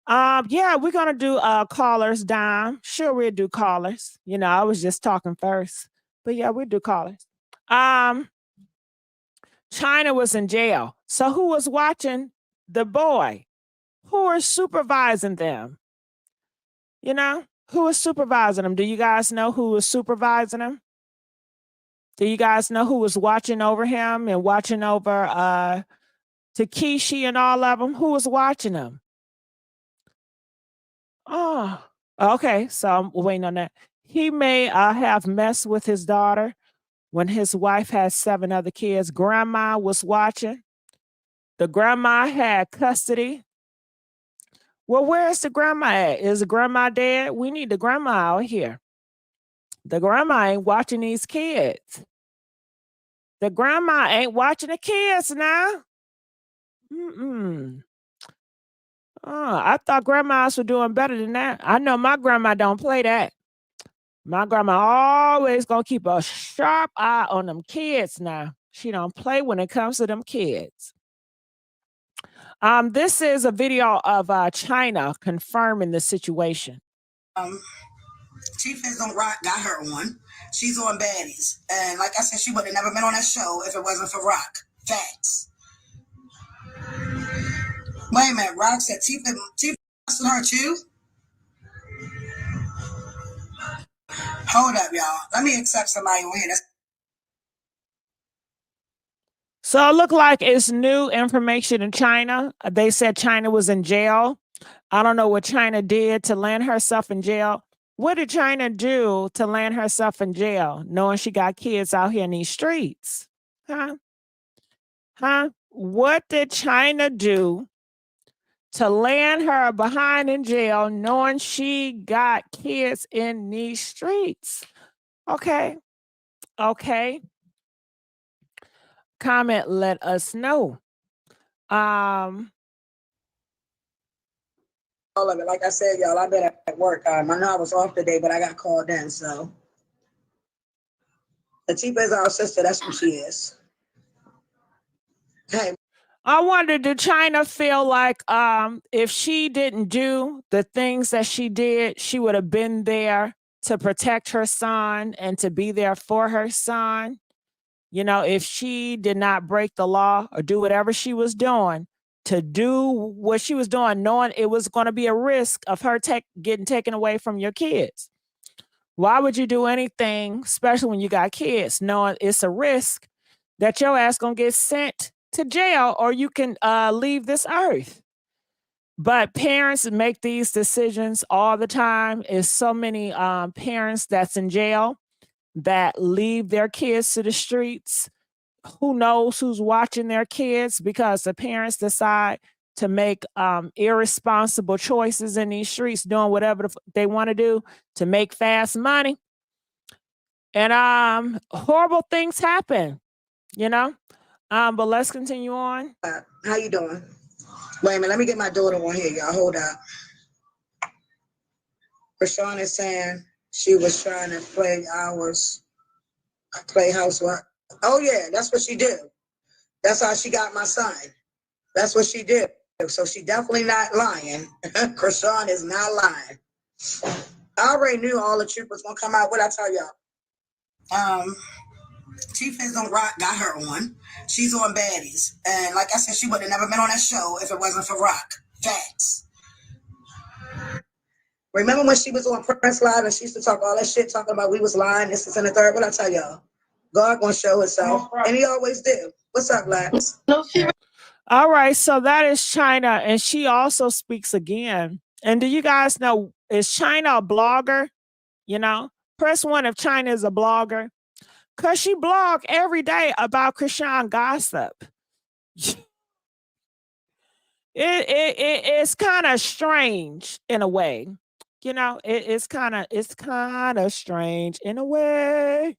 Yeah, we're gonna do callers, Dime. Sure, we'll do callers. I was just talking first. But yeah, we'll do callers. Chyna was in jail. So who was watching the boy? Who was supervising them? Who was supervising them? Do you guys know who was supervising him? Do you guys know who was watching over him and watching over Takeshi and all of them? Who was watching them? Oh, okay. So I'm waiting on that. He may have messed with his daughter when his wife had 7 other kids. Grandma was watching. The grandma had custody. Well, where is the grandma at? Is the grandma dead? We need the grandma out here. The grandma ain't watching these kids. The grandma ain't watching the kids now. I thought grandmas were doing better than that. I know my grandma don't play that. My grandma always gonna keep a sharp eye on them kids now. She don't play when it comes to them kids. This is a video of Chyna confirming the situation. Chief is on Rock got her on. She's on Baddies. And like I said, she would have never been on that show if it wasn't for Rock. Facts. Wait a minute, Rock said Chief on her too? Hold up, y'all. Let me accept somebody on here. So it looked like it's new information in Chyna. They said Chyna was in jail. I don't know what Chyna did to land herself in jail. What did Chyna do to land herself in jail, knowing she got kids out here in these streets? Huh? What did Chyna do to land her behind in jail, knowing she got kids in these streets? Okay. Comment, let us know. All of it. Like I said, y'all, I've been at work. I know I was off today, but I got called in, so. Atiba is our sister. That's who she is. Hey. I wonder, did Chyna feel like if she didn't do the things that she did, she would have been there to protect her son and to be there for her son? If she did not break the law or do whatever she was doing, to do what she was doing, knowing it was going to be a risk of her getting taken away from your kids. Why would you do anything, especially when you got kids, knowing it's a risk that your ass going to get sent to jail or you can leave this earth? But parents make these decisions all the time. There's so many parents that's in jail that leave their kids to the streets. Who knows who's watching their kids, because the parents decide to make irresponsible choices in these streets, doing whatever they want to do to make fast money. And horrible things happen, but let's continue on. How you doing? Wait a minute, let me get my daughter on here, y'all. Hold up. Chrisean is saying she was trying to play housework. Oh yeah, that's what she did. That's how she got my son. That's what she did. So she definitely not lying. Chrisean is not lying. I already knew all the troopers gonna come out. What I tell y'all? Chief is on Rock got her on. She's on Baddies. And like I said, she would have never been on that show if it wasn't for Rock. Facts. Remember when she was on Prince Live and she used to talk all that shit, talking about we was lying, this is and the third? What I tell y'all? God gonna show himself, and he always do. What's up, Lax? All right, so that is Chyna, and she also speaks again. And do you guys know, is Chyna a blogger? You know, press 1 if Chyna is a blogger, because she blog every day about Chrisean gossip. It's kind of strange in a way. You know, it's kind of strange in a way.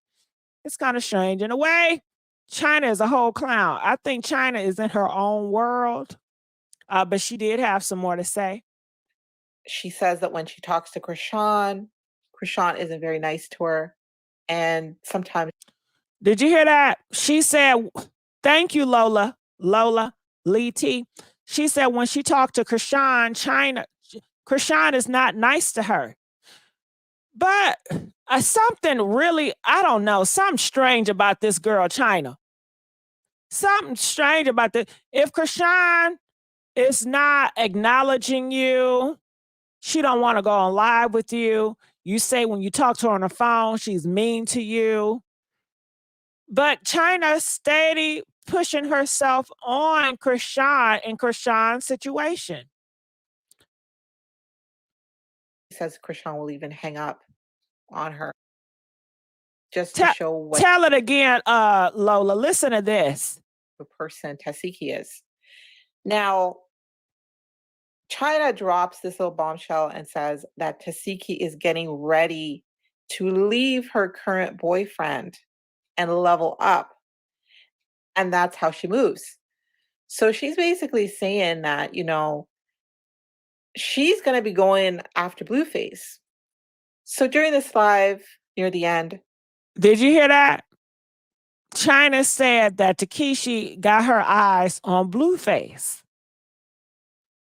It's kind of strange in a way. Chyna is a whole clown. I think Chyna is in her own world, but she did have some more to say. She says that when she talks to Chrisean, Chrisean isn't very nice to her. And sometimes. Did you hear that? She said, thank you, Lola Lee T. She said when she talked to Chrisean, Chrisean is not nice to her. But something really, I don't know, something strange about this girl, Chyna. Something strange about this. If Chrisean is not acknowledging you, she don't want to go on live with you. You say when you talk to her on the phone, she's mean to you. But Chyna steady pushing herself on Chrisean in Chrisean's situation. Says Chrisean will even hang up on her just to show what. Tell it again, Lola. Listen to this. The person Tesehki is. Now, Chyna drops this little bombshell and says that Tesehki is getting ready to leave her current boyfriend and level up. And that's how she moves. So she's basically saying that, you know, she's going to be going after Blueface. So during this live, near the end. Did you hear that? Chyna said that Takeshi got her eyes on Blueface.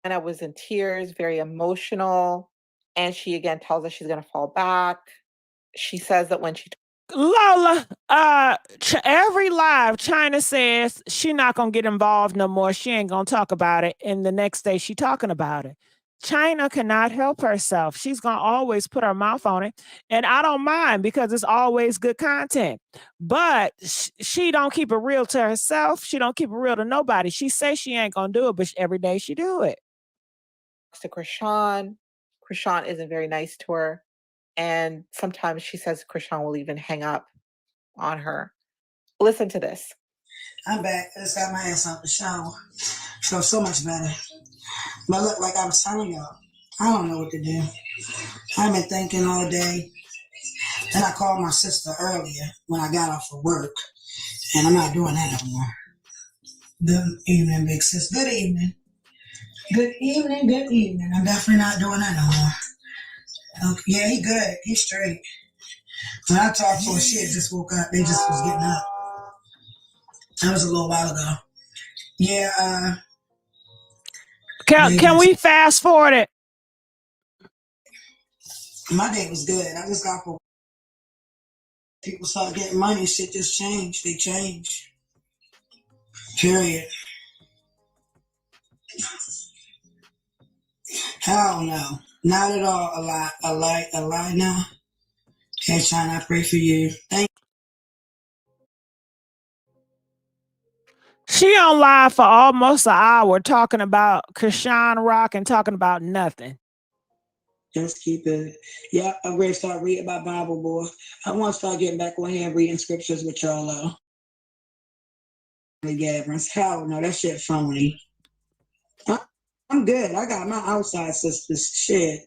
And I was in tears, very emotional. And she again tells us she's going to fall back. She says that when she... Lola, every live, Chyna says she not going to get involved no more. She ain't going to talk about it. And the next day she talking about it. Chyna cannot help herself. She's going to always put her mouth on it. And I don't mind because it's always good content. But she don't keep it real to herself. She don't keep it real to nobody. She says she ain't going to do it, but every day she do it. To Chrisean isn't very nice to her. And sometimes she says Chrisean will even hang up on her. Listen to this. I'm back. I just got my ass out the shower. Feel so much better. But look, like I was telling y'all, I don't know what to do. I've been thinking all day. Then I called my sister earlier when I got off of work. And I'm not doing that no more. Good evening, big sis. Good evening. Good evening, good evening. I'm definitely not doing that no more. Okay. Yeah, he good. He's straight. When I talked to her, she had just woke up. They just was getting up. That was a little while ago. Yeah, Can we fast forward it? My day was good. I just got for people start getting money, shit just changed. They change. Period. Hell no. Not at all a lie now. Hey, Chyna, I pray for you. Thank She on live for almost an hour talking about Chrisean Rock and talking about nothing. Just keep it. Yeah, I'm ready to start reading my Bible, boy. I want to start getting back on here and reading scriptures with y'all, though. Gatherings. Hell no, that shit phony. I'm good. I got my outside sisters. Shit.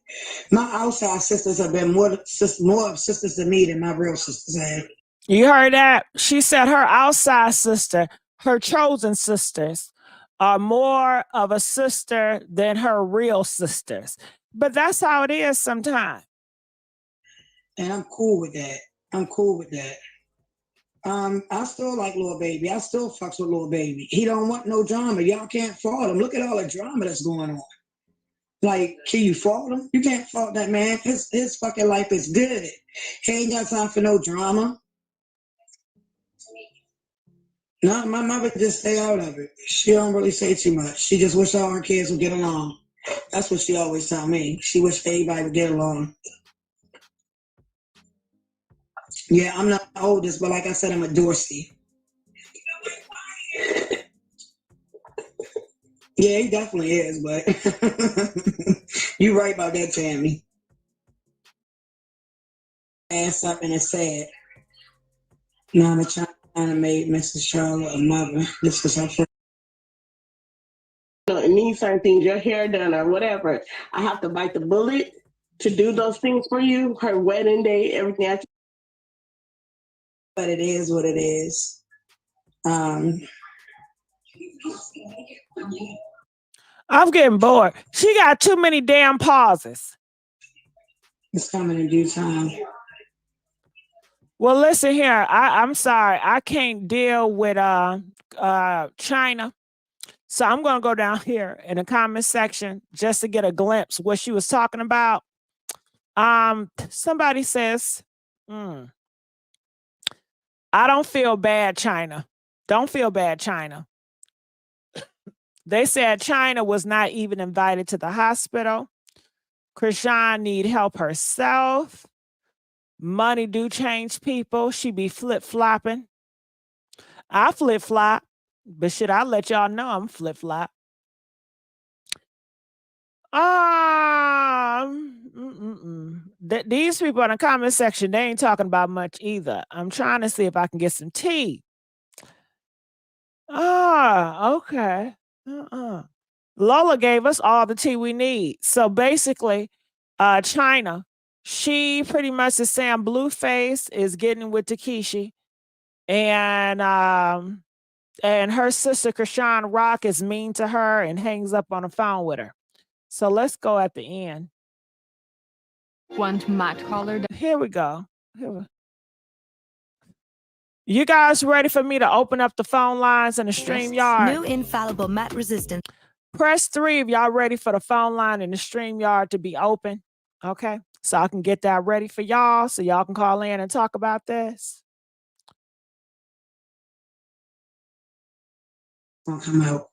My outside sisters have been more sisters to me than my real sisters have. You heard that? She said her outside sister, her chosen sisters, are more of a sister than her real sisters. But that's how it is sometimes. And I'm cool with that. I'm cool with that. I still like Lil Baby. I still fucks with Lil Baby. He don't want no drama. Y'all can't fault him. Look at all the drama that's going on. Like, can you fault him? You can't fault that man. His fucking life is good. He ain't got time for no drama. No, my mother just stay out of it. She don't really say too much. She just wish all her kids would get along. That's what she always tell me. She wish everybody would get along. Yeah, I'm not the oldest, but like I said, I'm a Dorsey. Yeah, he definitely is, but you're right about that, Tammy. Ass up and it's sad. Now the Chyna made Mrs. Charlotte a mother. This is her first. It means certain things, your hair done or whatever. I have to bite the bullet to do those things for you. Her wedding day, everything. But it is what it is. I'm getting bored. She got too many damn pauses. It's coming in due time. Well, listen here. I'm sorry. I can't deal with Chyna. So I'm going to go down here in the comment section just to get a glimpse what she was talking about. Somebody says, I don't feel bad, Chyna. Don't feel bad, Chyna. They said Chyna was not even invited to the hospital. Chrisean need help herself. Money do change people. She be flip-flopping. I flip-flop, but shit, I'll let y'all know I'm flip-flop. These people in the comment section, they ain't talking about much either. I'm trying to see if I can get some tea. Okay. Lola gave us all the tea we need. So basically, Chyna, she pretty much is saying Blueface is getting with Takeshi, and her sister Chrisean Rock is mean to her and hangs up on the phone with her. So let's go at the end. Want matte color? Here we go. You guys ready for me to open up the phone lines and the StreamYard? New infallible matte resistant. Press 3 if y'all ready for the phone line and the StreamYard to be open. Okay, so I can get that ready for y'all so y'all can call in and talk about this. I'll come out.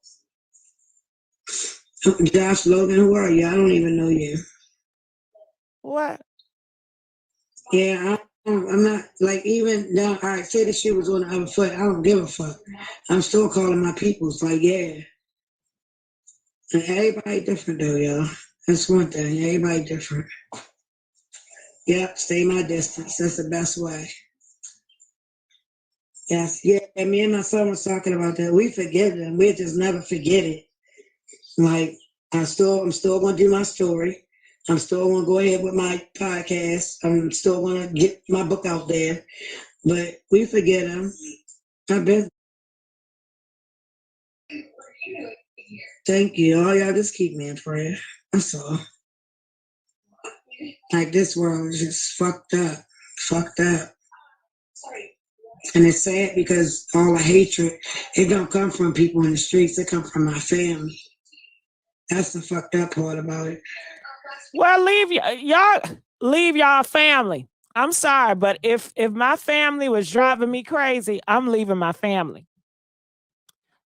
Josh Logan, who are you? I don't even know you. What? Yeah, I'm not, like, even now, all right, say the shit was on the other foot. I don't give a fuck. I'm still calling my peoples, like, yeah. And everybody different, though, y'all. That's one thing. Everybody different. Yep, stay my distance. That's the best way. Yes, yeah, and me and my son was talking about that. We forgive them. We just never forget it. Like, I'm still going to do my story. I'm still going to go ahead with my podcast. I'm still going to get my book out there. But we forget them. I've been. Thank you. All y'all just keep me in prayer. That's all. Like, this world is just fucked up. Fucked up. And it's sad because all the hatred, it don't come from people in the streets. It come from my family. That's the fucked up part about it. Well, leave y'all family. I'm sorry, but if my family was driving me crazy, I'm leaving my family.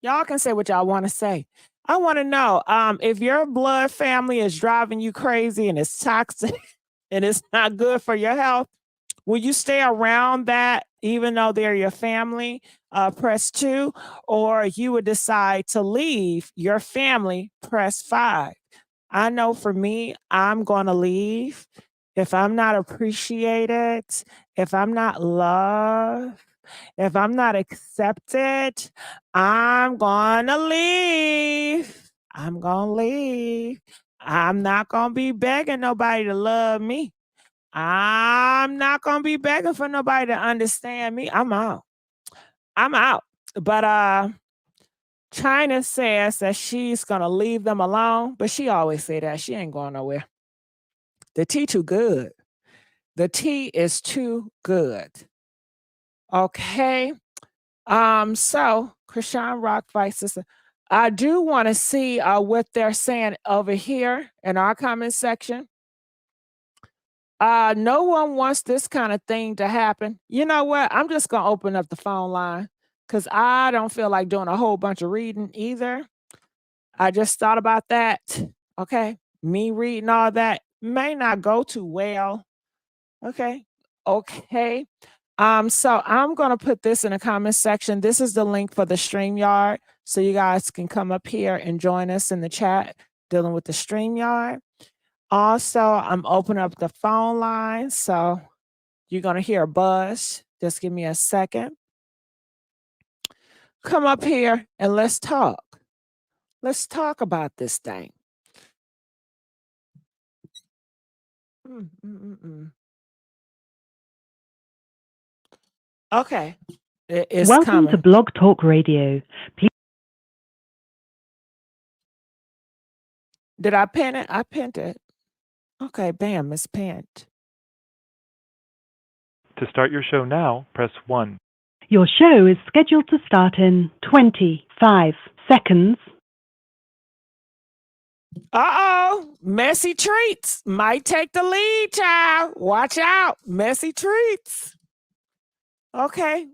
Y'all can say what y'all want to say. I want to know if your blood family is driving you crazy and it's toxic and it's not good for your health, will you stay around that even though they're your family? Press 2, or you would decide to leave your family. Press 5. I know for me, I'm going to leave. If I'm not appreciated, if I'm not loved, if I'm not accepted, I'm going to leave. I'm going to leave. I'm not going to be begging nobody to love me. I'm not going to be begging for nobody to understand me. I'm out. I'm out. But Chyna says that she's going to leave them alone, but she always say that. She ain't going nowhere. The tea too good. The tea is too good. Okay. So Chrisean Rock Vice Sister, I do want to see what they're saying over here in our comment section. No one wants this kind of thing to happen. You know what? I'm just gonna open up the phone line because I don't feel like doing a whole bunch of reading either. I just thought about that. Okay. Me reading all that may not go too well. Okay. Okay. So I'm gonna put this in the comment section. This is the link for the StreamYard. So you guys can come up here and join us in the chat dealing with the StreamYard. Also, I'm opening up the phone line. So you're gonna hear a buzz. Just give me a second. Come up here and let's talk. Let's talk about this thing. Okay. It's Welcome to coming. Blog Talk Radio. Please Did I pin it? I pinned it. Okay, bam, it's pinned. To start your show now, press 1. Your show is scheduled to start in 25 seconds. Uh-oh, Messy Treats might take the lead, child. Watch out, Messy Treats. Okay.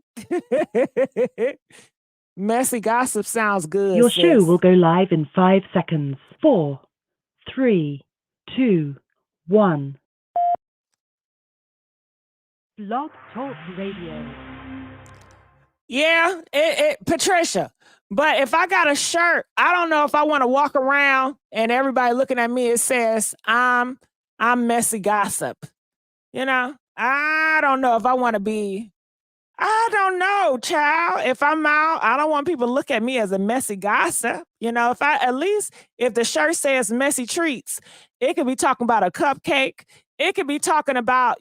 Messy gossip sounds good. Your sis. show will go live in 5 seconds. 4, 3, 2, 1. Blog Talk Radio. Yeah, Patricia. But if I got a shirt, I don't know if I want to walk around and everybody looking at me, it says I'm messy gossip. You know, I don't know if I want to be. I don't know, child. If I'm out, I don't want people to look at me as a messy gossip. You know, if the shirt says messy treats, it could be talking about a cupcake. It could be talking about,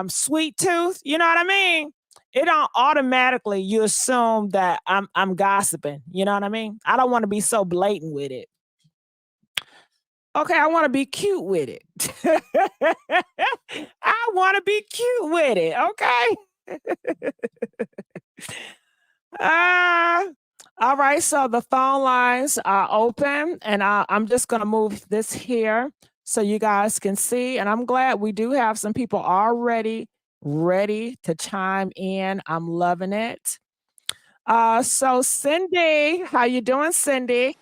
sweet tooth. You know what I mean? It don't automatically you assume that I'm gossiping. You know what I mean? I don't want to be so blatant with it. Okay, I want to be cute with it. I want to be cute with it. Okay. All right, so the phone lines are open, and I'm just going to move this here so you guys can see. And I'm glad we do have some people already ready to chime in. I'm loving it. So Cindy, how you doing, Cindy?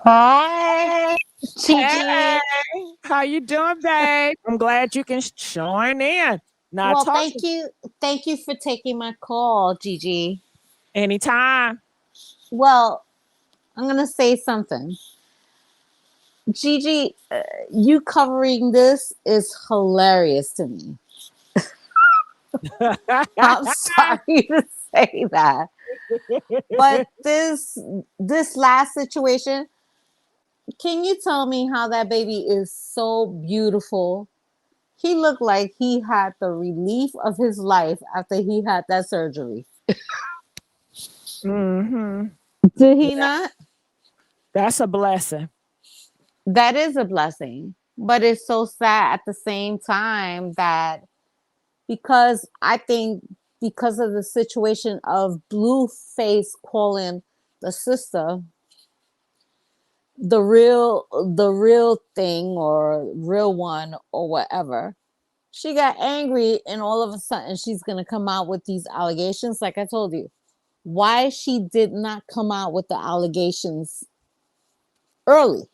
Hi, Gigi. Hey, how you doing, babe? I'm glad you can join in. Now, Well, thank you for taking my call, Gigi. Anytime. Well, I'm gonna say something, Gigi. You covering this is hilarious to me. I'm sorry to say that, but this last situation. Can you tell me how that baby is so beautiful? He looked like he had the relief of his life after he had that surgery. Mm-hmm. Did he not? That's a blessing. That is a blessing. But it's so sad at the same time that because I think because of the situation of BLUEFACE calling the sister the real thing or real one or whatever, she got angry and all of a sudden she's going to come out with these allegations. Like I told you, why she did not come out with the allegations early.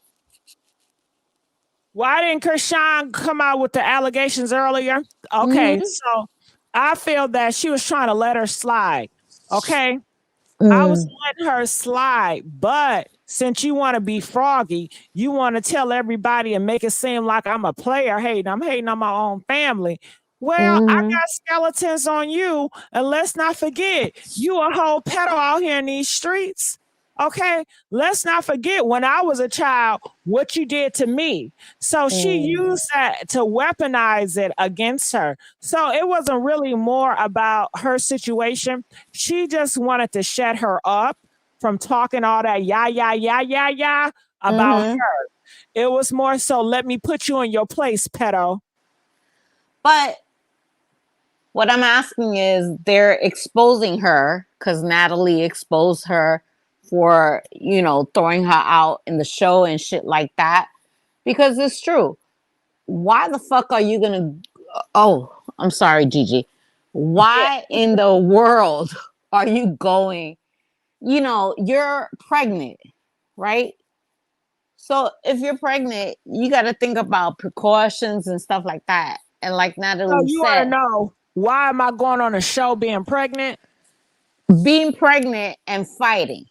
Why didn't Chrisean come out with the allegations earlier? Okay, so I feel that she was trying to let her slide. Okay, I was letting her slide, but since you want to be froggy, you want to tell everybody and make it seem like I'm a player hating. I'm hating on my own family. Well, I got skeletons on you, and let's not forget, you a whole pedo out here in these streets. Okay, let's not forget when I was a child, what you did to me. So she used that to weaponize it against her. So it wasn't really more about her situation. She just wanted to shut her up from talking all that yeah about her. It was more so, let me put you in your place, pedo. But what I'm asking is they're exposing her because Natalie exposed her for, throwing her out in the show and shit like that. Because it's true. Why the fuck are you going to... Oh, I'm sorry, Gigi. Why in the world are you going... you're pregnant, right? So if you're pregnant, you got to think about precautions and stuff like that. And like So Natalie you want to said, know why am I going on a show being pregnant? being pregnant and fighting.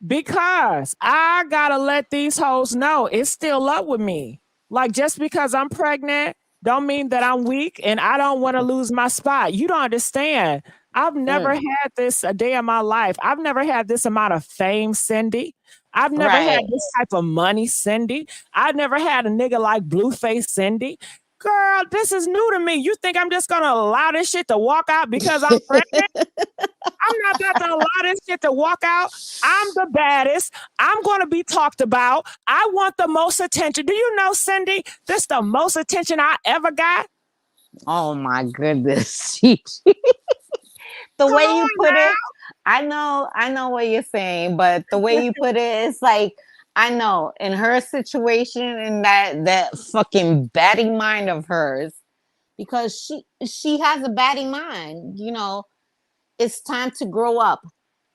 Because I gotta let these hoes know it's still up with me. Like, just because I'm pregnant don't mean that I'm weak and I don't want to lose my spot. You don't understand. I've never had this a day in my life. I've never had this amount of fame, Cindy. I've never had Right. this type of money, Cindy. I've never had a nigga like Blueface, Cindy. Girl, this is new to me. You think I'm just gonna allow this shit to walk out because I'm pregnant? I'm not about to allow this shit to walk out. I'm the baddest. I'm going to be talked about. I want the most attention. Do you know, Cindy, this the most attention I ever got? Oh my goodness. The way you put it, I know what you're saying, but the way you put it, it's like, I know in her situation, in that fucking batty mind of hers, because she has a batty mind, you know, it's time to grow up.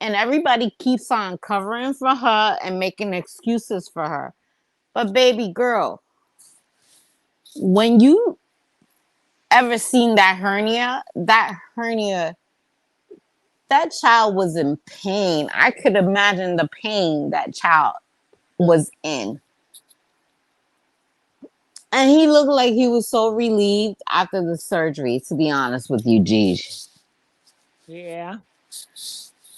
And everybody keeps on covering for her and making excuses for her. But baby girl, when you ever seen that hernia, that child was in pain. I could imagine the pain that child was in. And he looked like he was so relieved after the surgery, to be honest with you, G. Yeah.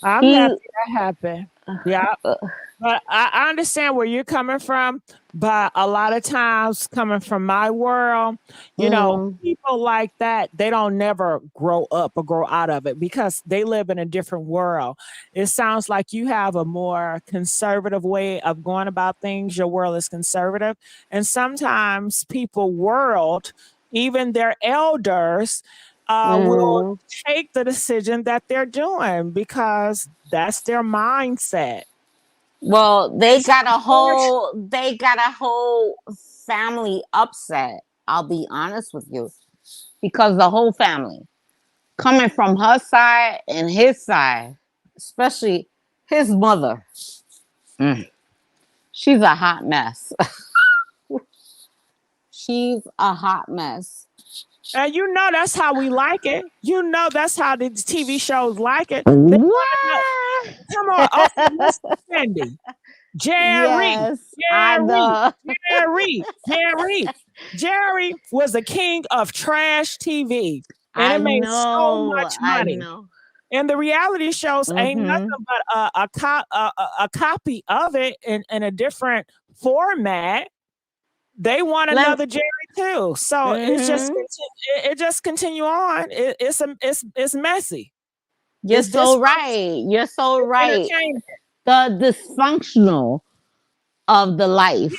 I'm happy that happened. Yeah. But I understand where you're coming from. But a lot of times, coming from my world, you know, people like that, they don't never grow up or grow out of it because they live in a different world. It sounds like you have a more conservative way of going about things. Your world is conservative. And sometimes people world, even their elders, will take the decision that they're doing because that's their mindset. Well, they got a whole family upset. I'll be honest with you, because the whole family, coming from her side and his side, especially his mother, she's a hot mess. She's a hot mess. And you know that's how we like it. You know that's how the TV shows like it. What? Come on, okay, listen, Cindy. Jerry was the king of trash TV, and it made so much money. And the reality shows ain't nothing but a copy of it in a different format. They want another Jerry too, so it just continue on. It's messy. You're so right. You're so right. The dysfunctional of the life.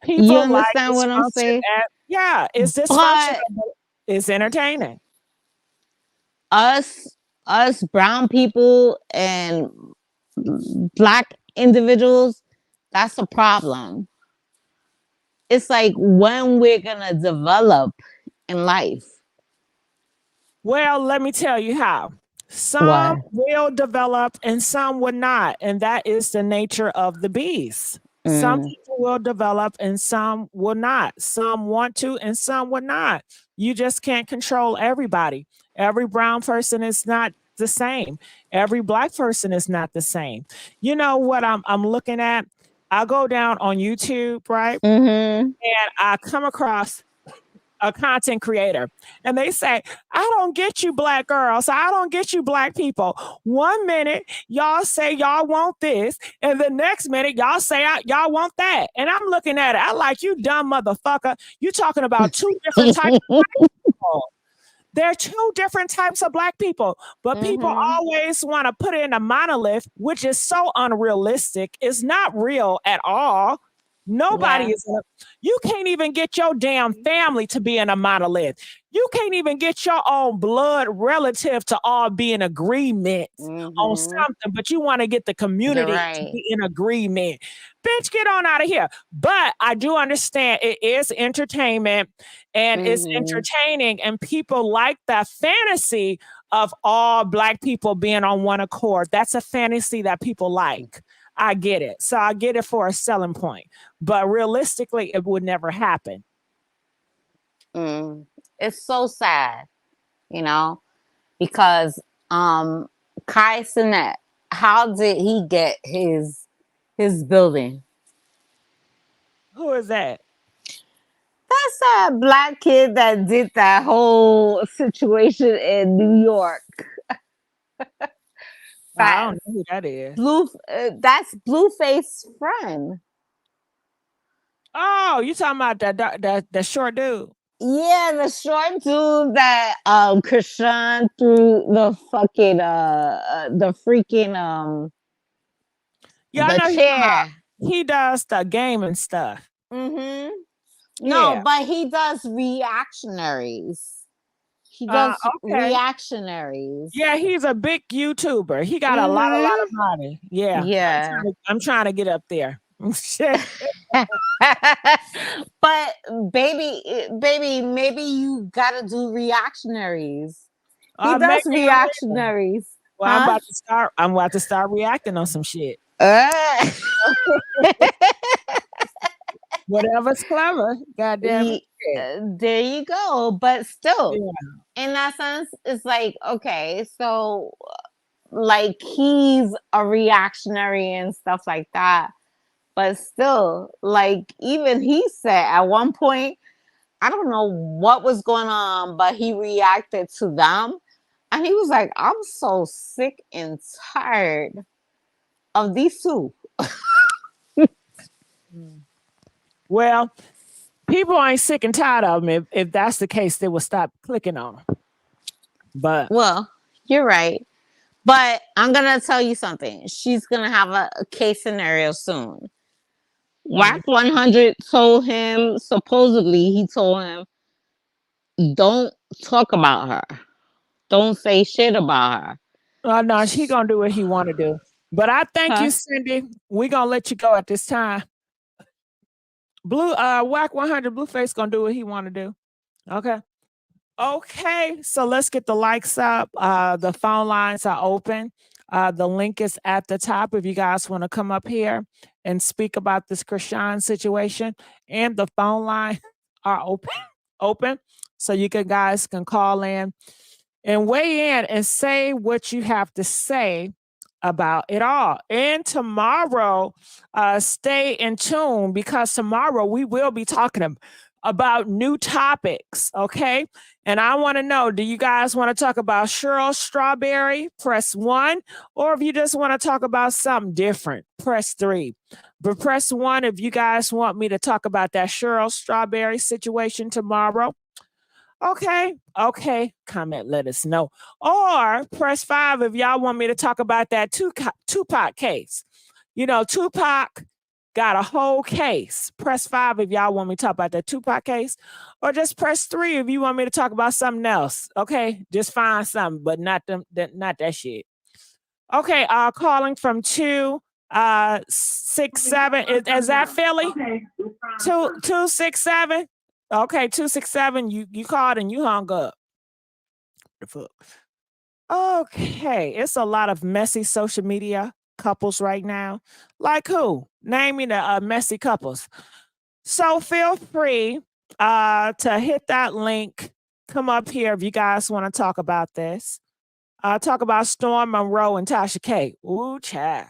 People you understand like what I'm saying? Yeah, it's dysfunctional, but it's entertaining. Us brown people and black individuals, that's a problem. It's like when we're gonna develop in life. Well, let me tell you how. Some will develop and some will not. And that is the nature of the beast. Some people will develop and some will not. Some want to and some will not. You just can't control everybody. Every brown person is not the same. Every black person is not the same. You know what I'm looking at? I go down on YouTube, right? And I come across a content creator and they say, I don't get you black girls. I don't get you black people. 1 minute y'all say y'all want this and the next minute y'all say y'all want that. And I'm looking at it. I like, you dumb motherfucker. You talking about two different types of black people. There are two different types of black people, but people always want to put it in a monolith, which is so unrealistic. It's not real at all. Nobody is. You can't even get your damn family to be in a monolith. You can't even get your own blood relative to all be in agreement on something, but you want to get the community to be in agreement. Bitch, get on out of here. But I do understand it is entertainment and it's entertaining, and people like that fantasy of all black people being on one accord. That's a fantasy that people like. I get it. So I get it for a selling point. But realistically, it would never happen. It's so sad, you know, because Kai Cenat, how did he get his building? Who is that? That's that black kid that did that whole situation in New York. I don't know who that is. That's BLUEFACE Friend. Oh, you talking about that short dude? Yeah, the short dude that Chrisean threw the fucking the freaking Yeah, I the know chair. he does the gaming stuff. No, Yeah. but he does reactionaries. He does reactionaries. Yeah, he's a big YouTuber. He got a lot of money. Yeah. Yeah. I'm trying to get up there. But baby, maybe you gotta do reactionaries. He does reactionaries. Well, I'm about to start reacting on some shit. Whatever's clever. Goddamn it. There you go. But still, in that sense, it's like, okay, so like he's a reactionary and stuff like that. But still, like, even he said at one point, I don't know what was going on, but he reacted to them. And he was like, I'm so sick and tired of these two. Well, people ain't sick and tired of them. If that's the case, they will stop clicking on them. But well, you're right. But I'm gonna tell you something. She's gonna have a case scenario soon. Whack 100 told him, supposedly he told him, don't talk about her. Don't say shit about her. Oh no, he gonna do what he want to do. But I thank you, Cindy. We gonna let you go at this time. Whack 100 BLUEFACE gonna do what he want to do. Okay, so let's get the likes up. The phone lines are open. The link is at the top if you guys want to come up here and speak about this Chrisean situation. And the phone lines are open, so you guys can call in and weigh in and say what you have to say about it all. And tomorrow, stay in tune because tomorrow we will be talking about new topics, okay? And I want to know, do you guys want to talk about Cheryl Strawberry? Press 1. Or if you just want to talk about something different, press 3. But press 1 if you guys want me to talk about that Cheryl Strawberry situation tomorrow. Okay. Comment, let us know. Or press 5 if y'all want me to talk about that Tupac case. You know, Tupac got a whole case. Press 5 if y'all want me to talk about that Tupac case. Or just press 3 if you want me to talk about something else. Okay. Just find something, but not that shit. Okay. Calling from 267. Is that Philly? Okay. 267. Okay, 267. You called and you hung up. The fuck. Okay, it's a lot of messy social media couples right now. Like who? Name me the messy couples. So feel free to hit that link. Come up here if you guys want to talk about this. Talk about Storm Monroe and Tasha K. Ooh, child.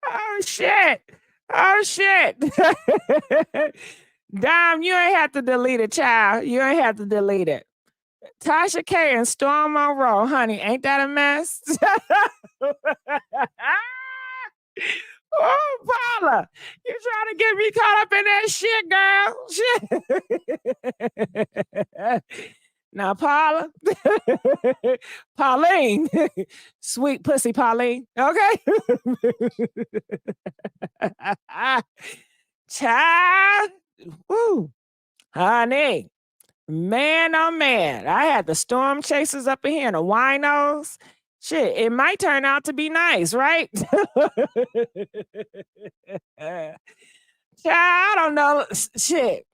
Oh shit. Dime, you ain't have to delete it, child. You ain't have to delete it. Tasha K and Storm Monroe, honey, ain't that a mess? Oh, Paula, you trying to get me caught up in that shit, girl? Now, Paula, Pauline, sweet pussy Pauline, okay? Child, woo, honey, man, oh man, I had the storm chasers up in here and the winos. Shit, it might turn out to be nice, right? Child, I don't know. Shit.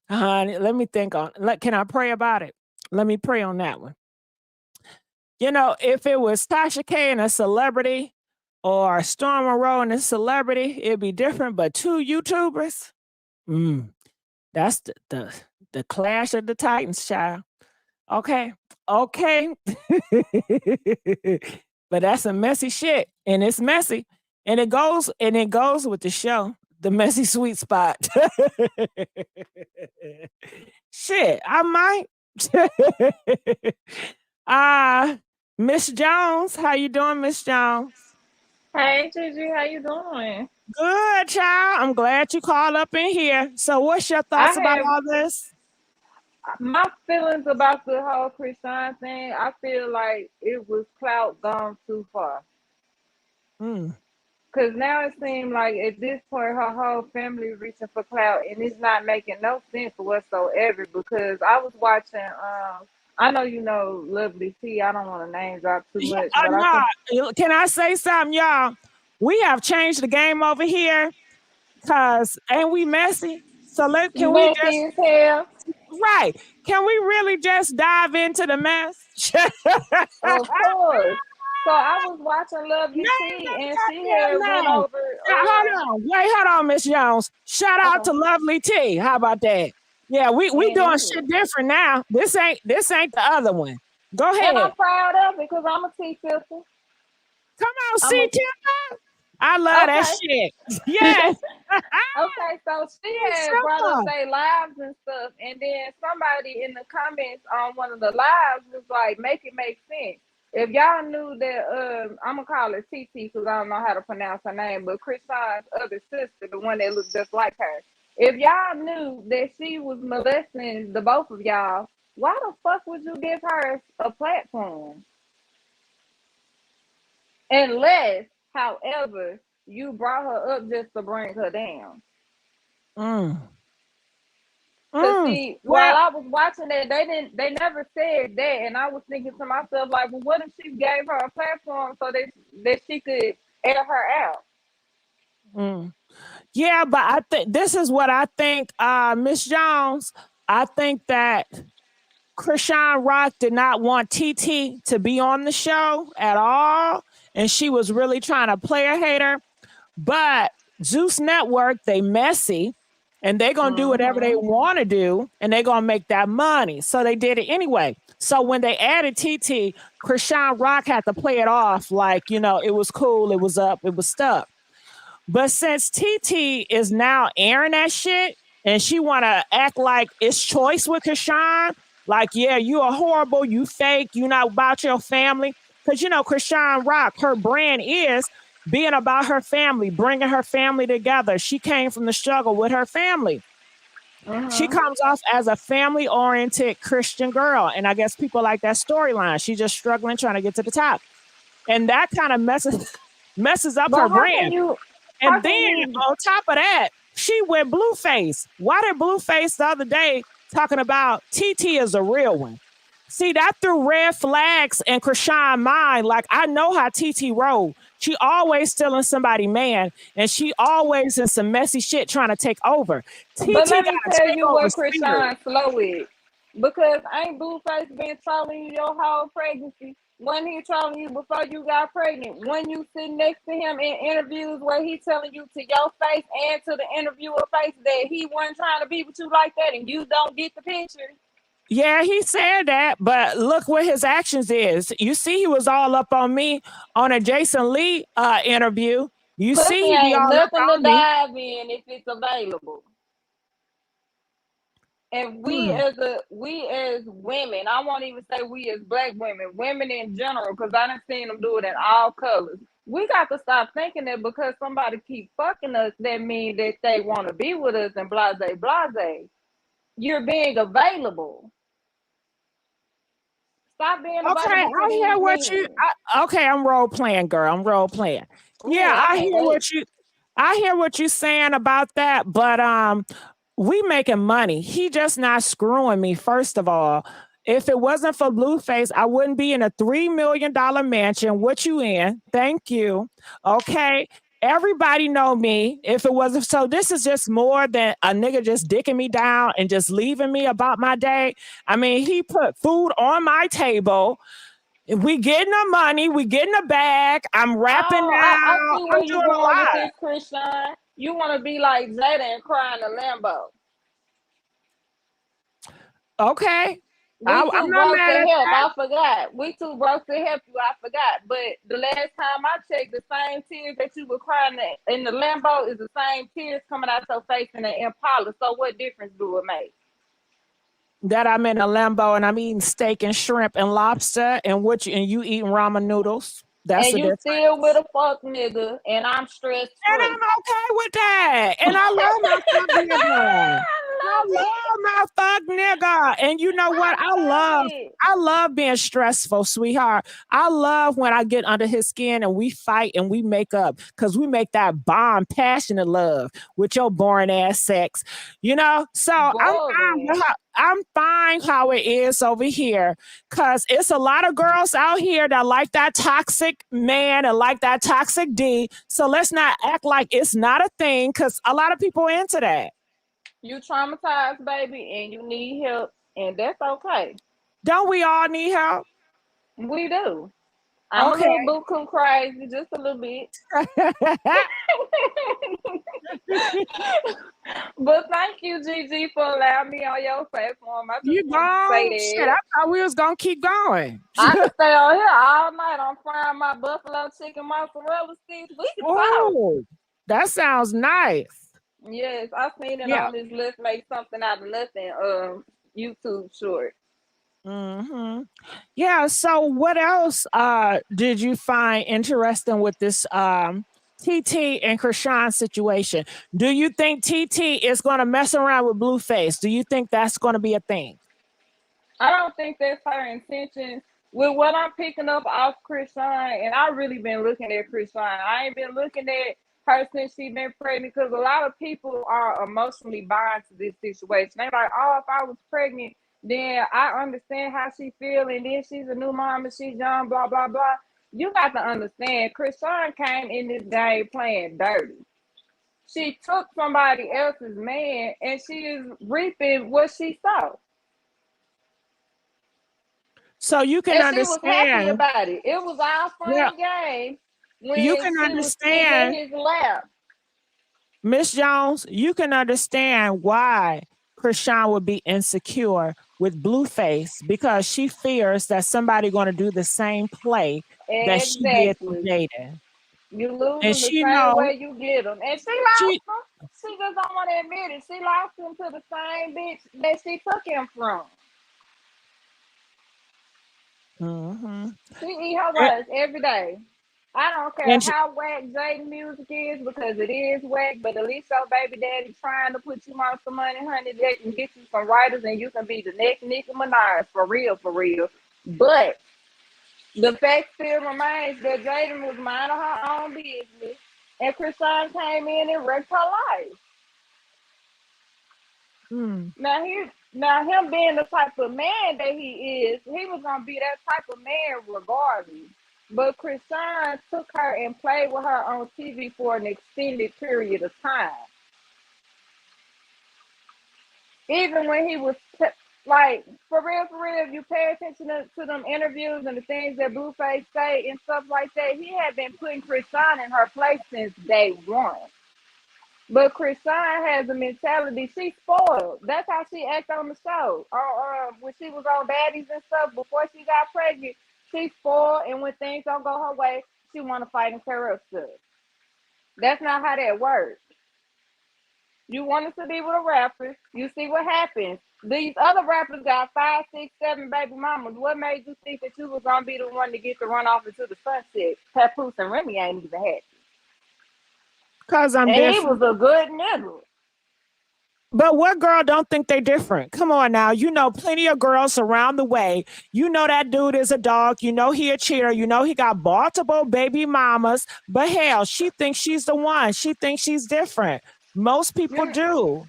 Honey, let me think on. Can I pray about it? Let me pray on that one. You know, if it was Tasha K and a celebrity or Storm Monroe and a celebrity, it'd be different. But two YouTubers, that's the clash of the Titans, child. Okay. Okay. But that's some messy shit. And it's messy. And it goes with the show, the Messy Sweet Spot. Shit, I might. Miss Jones, how you doing, Miss Jones? Hey, Gigi, how you doing? Good, child. I'm glad you called up in here. So what's your thoughts about all this? My feelings about the whole Chrisean thing, I feel like it was clout gone too far. Because now it seems like at this point, her whole family reaching for clout, and it's not making no sense whatsoever. Because I was watching, I know you know Lovely T. I don't want to name drop too much. But can I say something, y'all? We have changed the game over here, cause ain't we messy? So can we just as hell. Right? Can we really just dive into the mess? Of course. So I was watching Lovely T, and she had went over. Hold on, Miss Jones. Shout out to Lovely T. How about that? Yeah, we doing shit different now. This ain't the other one. Go ahead. And I'm proud of it because I'm a T filter. Come on, C Timber. I love that shit. Yes. Okay, so she had brought up their lives and stuff, and then somebody in the comments on one of the lives was like, make it make sense. If y'all knew that, I'm gonna call it TT because I don't know how to pronounce her name, but Chrisean's other sister, the one that looked just like her. If y'all knew that she was molesting the both of y'all, why the fuck would you give her a platform? Unless, however, you brought her up just to bring her down. See, while I was watching that, they never said that, and I was thinking to myself, like, well, what if she gave her a platform so that she could air her out? Yeah, but I think this is what I think, Miss Jones. I think that Chrisean Rock did not want TT to be on the show at all, and she was really trying to play a hater. But Zeus Network, they messy, and they're going to do whatever they want to do, and they're going to make that money. So they did it anyway. So when they added TT, Chrisean Rock had to play it off like, you know, it was cool, it was up, it was stuck. But since TT is now airing that shit, and she want to act like it's choice with Chrisean, like, yeah, you are horrible, you fake, you not about your family. Because, you know, Chrisean Rock, her brand is being about her family, bringing her family together. She came from the struggle with her family. She comes off as a family-oriented Christian girl. And I guess people like that storyline. She's just struggling, trying to get to the top. And that kind of messes up her brand. And then on top of that, she went Blueface. Why did Blueface the other day talking about TT is a real one? See, that threw red flags in Chrisean's mind. Like, I know how TT rolled. She always stealing somebody's man, and she always in some messy shit trying to take over. But let me tell you what Chrisean slow with. Because ain't Blueface been trolling you your whole pregnancy? When he trolling you before you got pregnant, when you sit next to him in interviews where he telling you to your face and to the interviewer face that he wasn't trying to be with you like that and you don't get the picture. Yeah, he said that, but look what his actions is. You see, he was all up on me on a Jason Lee interview. You see, he be all up on me. Dive in if it's available. And we as women, I won't even say we as Black women in general, because I done seen them do it in all colors. We got to stop thinking that because somebody keep fucking us, that means that they want to be with us and blase, blase. You're being available. Stop being available. Okay, I hear what you. I'm role playing, girl. I'm role playing. Yeah, I hear what you saying about that, but we making money. He just not screwing me. First of all, if it wasn't for Blueface, I wouldn't be in a $3 million mansion. What you in? Thank you. Okay. Everybody know me. If it wasn't so, this is just more than a nigga just dicking me down and just leaving me about my day. I mean, he put food on my table. We getting the money. We getting the bag. I'm rapping now. I see where I'm you're doing a going with lot. this, Chrisean. You want to be like Jada and cry in the limbo. Okay. We I'm too not broke mad to at help. that. I forgot. We too broke to help you. I forgot. But the last time I checked, the same tears that you were crying in the limbo is the same tears coming out your face in the Impala. So what difference do it make? That I'm in a limbo and I'm eating steak and shrimp and lobster and you eating ramen noodles. That's And the you difference. still with a fuck nigga, and I'm stress And free. I'm okay with that. And I love my fuck nigga. I love my fuck nigga. And you know what? I love being stressful, sweetheart. I love when I get under his skin and we fight and we make up because we make that bomb passionate love with your boring ass sex. You know? So I'm fine how it is over here because it's a lot of girls out here that like that toxic man and like that toxic D. So let's not act like it's not a thing because a lot of people are into that. You traumatized, baby, and you need help, and that's okay. Don't we all need help? We do. I'm a little buku crazy, just a little bit. But thank you, Gigi, for allowing me on your platform. I just want to say that. Shit, I thought we was gonna keep going. I can stay on here all night. I'm frying my buffalo chicken mozzarella sticks. We can talk. Oh, that sounds nice. Yes, I seen it on this Let's Make Something Out of Nothing YouTube short. Mm-hmm. Yeah, so what else did you find interesting with this TT and Chrisean situation? Do you think TT is going to mess around with Blueface? Do you think that's going to be a thing? I don't think that's her intention. With what I'm picking up off Chrisean, and I really been looking at Chrisean. I ain't been looking at her since she been pregnant because a lot of people are emotionally bound to this situation. They like, oh, if I was pregnant, then I understand how she feel, and then she's a new mom and she's young, blah, blah, blah. You got to understand, Chrisean came in this game playing dirty. She took somebody else's man, and she is reaping what she sowed. So you can understand. She was happy about it. It was our fun game when you can she understand was in his lap. Miss Jones, you can understand why Chrisean would be insecure with Blueface because she fears that somebody going to do the same play that she did to Jaden. You lose and them the she same way you get them. And she lost them. She just don't want to admit it. She lost him to the same bitch that she took him from. Mm-hmm. She eat her words every day. I don't care how whack Jaden music is because it is whack, but at least your baby daddy trying to put you on some money, honey, that can get you some writers and you can be the next Nicki Minaj, for real, for real. But the fact still remains that Jaden was minding her own business and Chrisean came in and wrecked her life. Now him being the type of man that he is, he was gonna be that type of man regardless. But Chrisean took her and played with her on TV for an extended period of time. Even when he was like, for real, if you pay attention to them interviews and the things that Blueface say and stuff like that, he had been putting Chrisean in her place since day one. But Chrisean has a mentality, she's spoiled. That's how she acts on the show. When she was on Baddies and stuff, before she got pregnant, she's spoiled, and when things don't go her way, she want to fight and tear up stuff. That's not how that works. You want us to be with a rapper, you see what happens. These other rappers got 5, 6, 7 baby mamas. What made you think that you was going to be the one to get to run off into the sunset? Papoose and Remy ain't even happy. Because I'm different. He was a good nigga. But what girl don't think they different? Come on now. You know plenty of girls around the way. You know that dude is a dog. You know he a cheater. You know he got multiple baby mamas. But hell, she thinks she's the one. She thinks she's different. Most people do.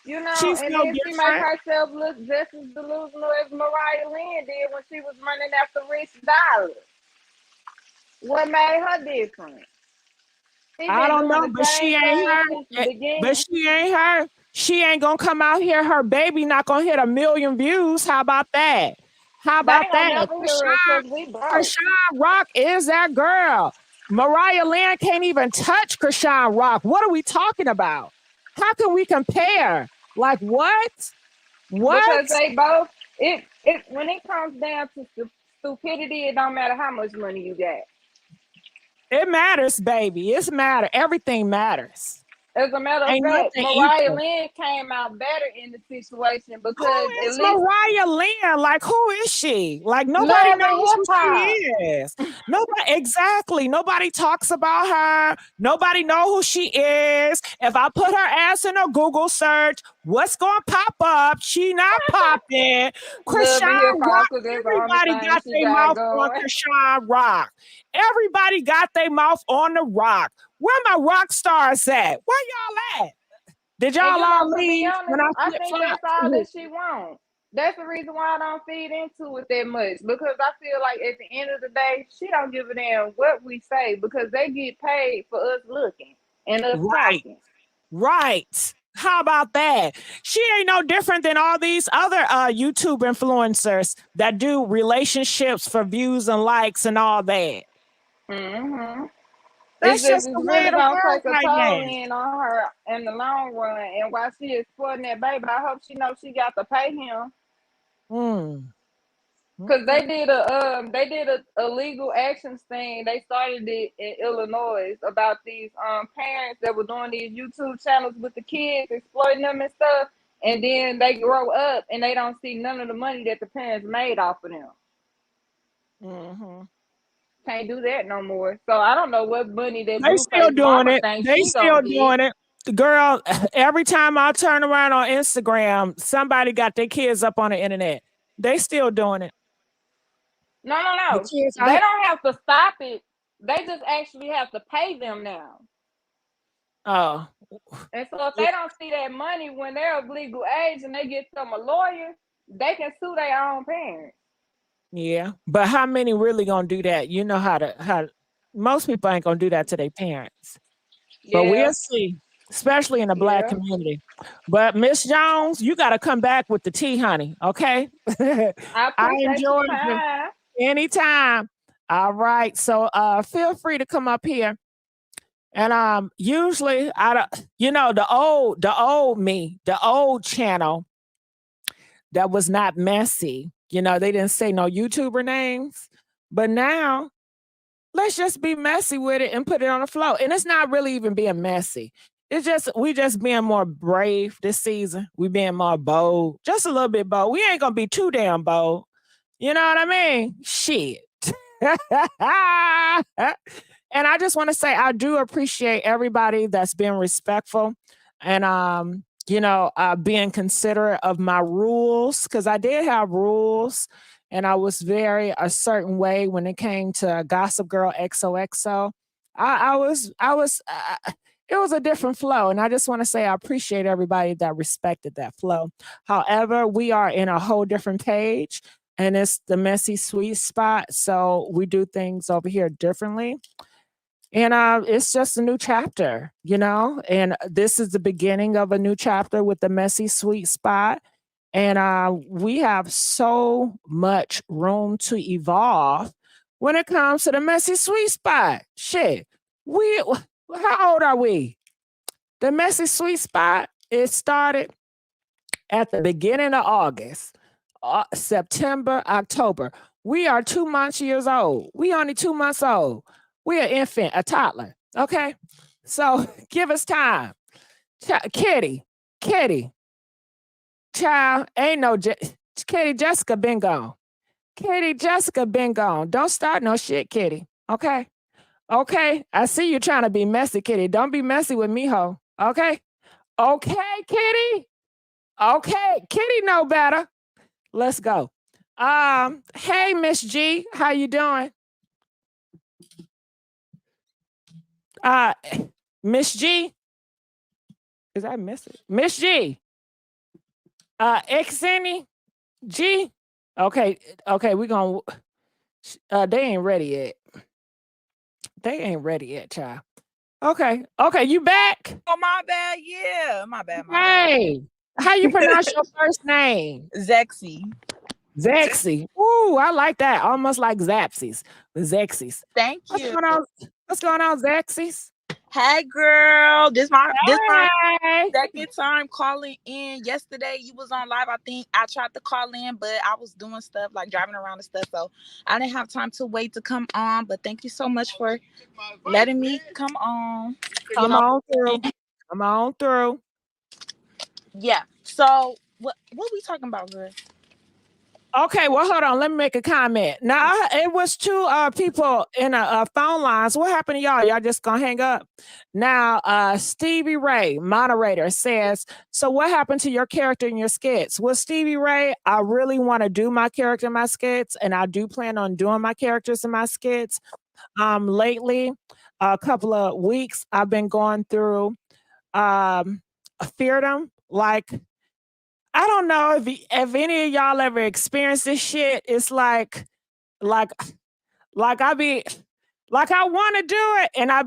You know, she's and no then she different. make herself look just as delusional as Mariah Lynn did when she was running after Rich Dollar. What made her different? I don't know, but she ain't her. But she ain't her. She ain't gonna come out here. Her baby not gonna hit 1 million views. How about that? How They about ain't gonna that? never hear us because we broke. Chrisean Rock is that girl. Mariah Lynn can't even touch Chrisean Rock. What are we talking about? How can we compare? Like what? What? Because they both it when it comes down to stupidity, it don't matter how much money you got. It matters, baby. It's matter. Everything matters. As a matter of Ain't fact, nothing Mariah equal. Lynn came out better in the situation because Who at is least Mariah Lynn? Like, who is she? Like, nobody Love and knows Hip who she Hop. is. Nobody, exactly. Nobody talks about her. Nobody know who she is. If I put her ass in a Google search, what's going to pop up? She not popping. Love and Hip Chrisean Hop, Rock, because that's the only everybody thing got she their got mouth on going. Chrisean Rock. Everybody got their mouth on the rock. Where my rock stars at? Where y'all at? Did And y'all you all know, to be leave when honest, I I flip think that's all that she wants. That's the reason why I don't feed into it that much, because I feel like at the end of the day, she don't give a damn what we say because they get paid for us looking and us Right. talking. Right. How about that? She ain't no different than all these other YouTube influencers that do relationships for views and likes and all that. Mm-hmm. That's just It's the way really of the gonna world take a right toll now. in on her in the long run. And while she exploiting that baby, I hope she knows she got to pay him. Cause they did a legal actions thing. They started it in Illinois about these parents that were doing these YouTube channels with the kids, exploiting them and stuff. And then they grow up and they don't see none of the money that the parents made off of them. Mm-hmm. Can't do that no more. So I don't know what money that They still Blueface doing mama it. thinks They she gonna still get. doing it. Girl, every time I turn around on Instagram, somebody got their kids up on the internet. They still doing it. The No. kids They don't have to stop it. They just actually have to pay them now. Oh. And so if they don't see that money when they're of legal age and they get them a lawyer, they can sue their own parents. Yeah. But how many really gonna do that? You know how most people ain't gonna do that to their parents. But Yeah. we'll see, especially in the Black Yeah. community. But Miss Jones, you got to come back with the tea, honey. Okay. I I appreciate your enjoyed you time. anytime. All right. So feel free to come up here. And usually I don't, the old channel that was not messy. They didn't say no YouTuber names. But now let's just be messy with it and put it on the floor. And it's not really even being messy. It's just we just being more brave this season. We being more bold, just a little bit bold. We ain't gonna be too damn bold. You know what I mean? Shit. And I just want to say I do appreciate everybody that's been respectful and being considerate of my rules, because I did have rules and I was very a certain way when it came to Gossipgirl XOXO. It was a different flow, and I just want to say I appreciate everybody that respected that flow. However, we are in a whole different page, and it's the Messy Sweet Spot, so we do things over here differently. And it's just a new chapter, and this is the beginning of a new chapter with the Messy Sweet Spot. And we have so much room to evolve when it comes to the Messy Sweet Spot. Shit, how old are we? The Messy Sweet Spot, it started at the beginning of August, September, October. We are 2 months years old. We only 2 months old. We're an infant, a toddler. Okay. So give us time. Kitty, child, ain't no Kitty Jessica been gone. Kitty Jessica been gone. Don't start no shit, Kitty. Okay. Okay. I see you trying to be messy, Kitty. Don't be messy with me, ho. Okay. Okay, Kitty. Okay. Kitty know better. Let's go. Hey, Miss G, how you doing? Miss G, is that Miss G? Xeni G. Okay, we're gonna. They ain't ready yet. They ain't ready yet, child. Okay, you back? Oh, my bad. Yeah, my bad. Hey, how you pronounce your first name? Zexy. Zexy. Ooh, I like that. Almost like Zapsies. The Zexies. Thank What's you. going on? What's going on, Zexies? Hey girl, this my Hey. second time calling in. Yesterday you was on live. I think I tried to call in, but I was doing stuff like driving around and stuff, so I didn't have time to wait to come on. But thank you so much for letting me come on. Come on through. Come on through. Yeah. So what we talking about, girl? Okay, well, hold on. Let me make a comment. Now, it was two people in a phone lines. What happened to y'all? Y'all just gonna hang up? Now, Stevie Ray, moderator, says, so what happened to your character in your skits? Well, Stevie Ray, I really want to do my character in my skits, and I do plan on doing my characters in my skits. Lately, a couple of weeks, I've been going through feardom, like, I don't know if any of y'all ever experienced this shit. It's like I be like I want to do it and I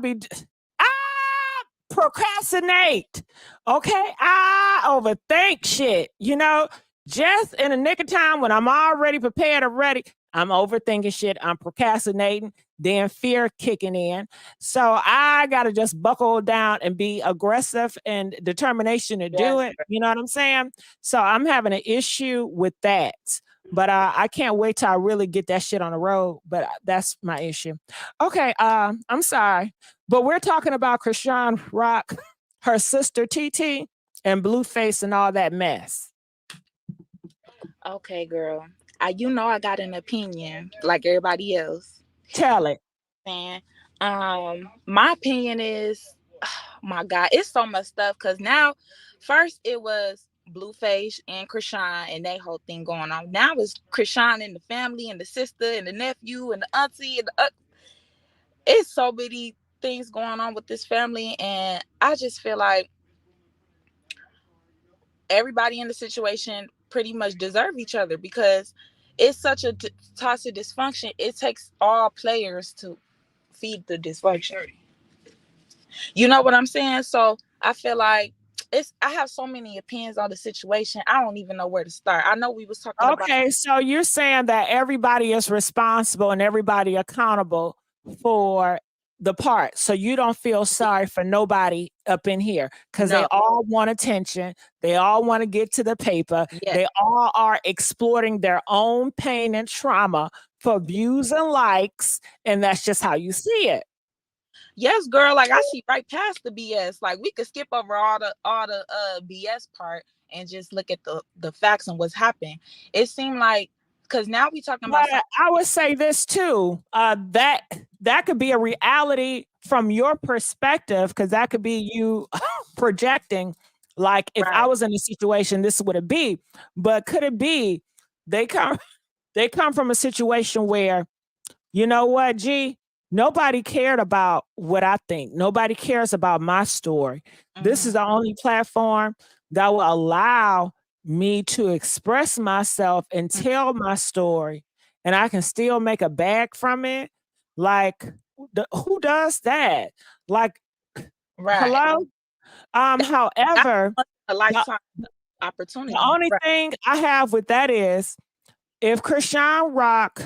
procrastinate. Okay, I overthink shit. Just in the nick of time when I'm already prepared and ready, I'm overthinking shit. I'm procrastinating. Then fear kicking in. So I gotta just buckle down and be aggressive and determination to do it. You know what I'm saying? So I'm having an issue with that. But I can't wait till I really get that shit on the road. But that's my issue. Okay, I'm sorry. But we're talking about Chrisean Rock, her sister TT, and Blueface and all that mess. Okay, girl. I got an opinion like everybody else. Tell it. And my opinion is, oh my God, it's so much stuff. Cause now, first it was Blueface and Chrisean and that whole thing going on. Now it's Chrisean and the family and the sister and the nephew and the auntie and it's so many things going on with this family, and I just feel like everybody in the situation pretty much deserve each other because it's such a toxic dysfunction. It takes all players to feed the dysfunction. You know what I'm saying? So I feel like I have so many opinions on the situation. I don't even know where to start. I know we was talking about. Okay, so you're saying that everybody is responsible and everybody accountable for the part. So you don't feel sorry for nobody up in here because they all want attention. They all want to get to the paper. Yes. They all are exploiting their own pain and trauma for views and likes. And that's just how you see it. Yes, girl. Like I see right past the BS. Like we could skip over all the BS part and just look at the facts and what's happening. It seemed like because now we talking about. But I would say this too. That could be a reality from your perspective because that could be you projecting. Like if I was in a situation, this would it be. But could it be they come from a situation where, you know what, G? Nobody cared about what I think. Nobody cares about my story. Mm-hmm. This is the only platform that will allow me to express myself and tell my story, and I can still make a bag from it. Like, who does that? Like, hello? However, a lifetime opportunity. The only thing I have with that is if Chrisean Rock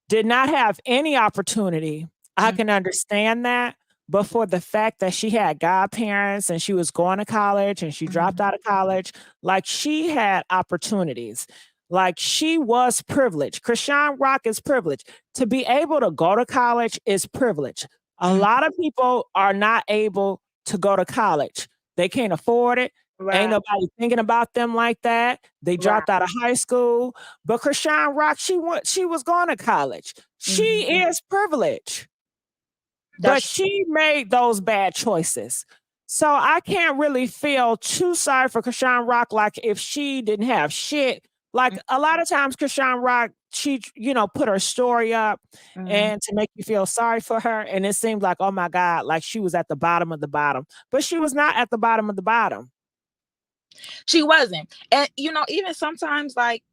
did not have any opportunity, I can understand that. But for the fact that she had godparents and she was going to college and she dropped out of college, like she had opportunities. Like she was privileged. Chrisean Rock is privileged. To be able to go to college is privilege. A lot of people are not able to go to college. They can't afford it. Ain't nobody thinking about them like that. They dropped out of high school. But Chrisean Rock, she was going to college. She is privileged. But she made those bad choices. So I can't really feel too sorry for Chrisean Rock. Like if she didn't have shit, like a lot of times Chrisean Rock, she, put her story up and to make you feel sorry for her. And it seemed like, oh my God, like she was at the bottom of the bottom, but she was not at the bottom of the bottom. She wasn't. And, even sometimes like,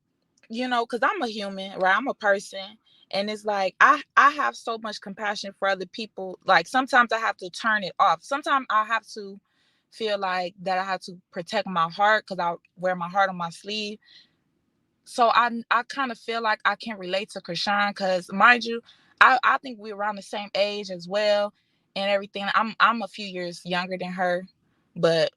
cause I'm a human, right? I'm a person. And it's like, I have so much compassion for other people. Like sometimes I have to turn it off. Sometimes I have to feel like that I have to protect my heart because I wear my heart on my sleeve. so I kind of feel like I can relate to Chrisean because, mind you, I think we're around the same age as well and everything. I'm a few years younger than her, but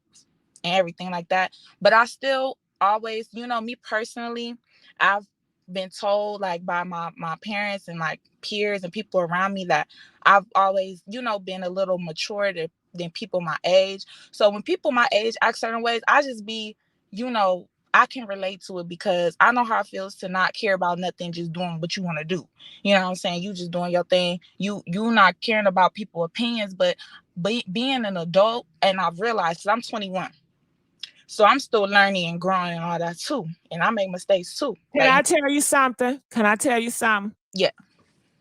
and everything like that. But I still always, me personally, I've been told like by my parents and like peers and people around me that I've always, been a little mature than people my age. So when people my age act certain ways, I just be, I can relate to it because I know how it feels to not care about nothing, just doing what you want to do. You know what I'm saying? You just doing your thing. You not caring about people's opinions, but being an adult, and I've realized, 'cause I'm 21. So I'm still learning and growing and all that too. And I make mistakes too. Can I tell you something? Yeah.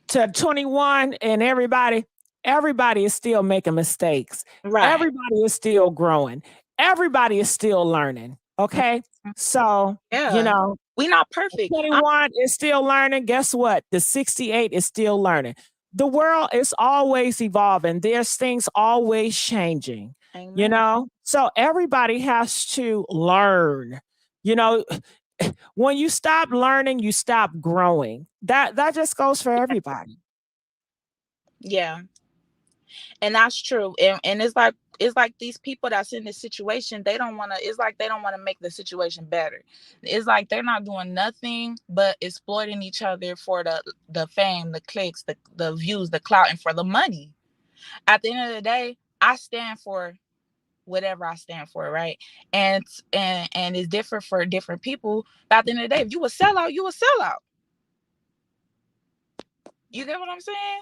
To 21 and everybody is still making mistakes. Right. Everybody is still growing. Everybody is still learning. Okay. So, Yeah. We not perfect. 21 is still learning. Guess what? The 68 is still learning. The world is always evolving. There's things always changing. Amen. So everybody has to learn. When you stop learning, you stop growing. That just goes for everybody. Yeah. And that's true. And it's like these people that's in this situation, they don't want to, it's like they don't want to make the situation better. It's like they're not doing nothing but exploiting each other for the fame, the clicks, the views, the clout, and for the money. At the end of the day, I stand for whatever I stand for, right? And it's different for different people. But at the end of the day, if you a sellout, you a sellout. You get what I'm saying?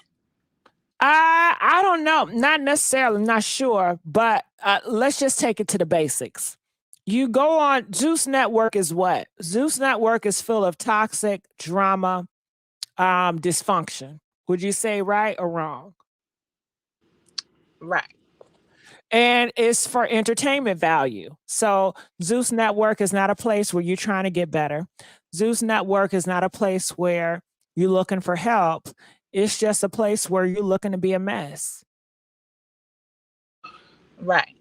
I don't know. Not necessarily, not sure, but let's just take it to the basics. You go on Zeus Network is what? Zeus Network is full of toxic drama, dysfunction. Would you say right or wrong? Right. And it's for entertainment value. So Zeus Network is not a place where you're trying to get better. Zeus Network is not a place where you're looking for help. It's just a place where you're looking to be a mess. Right.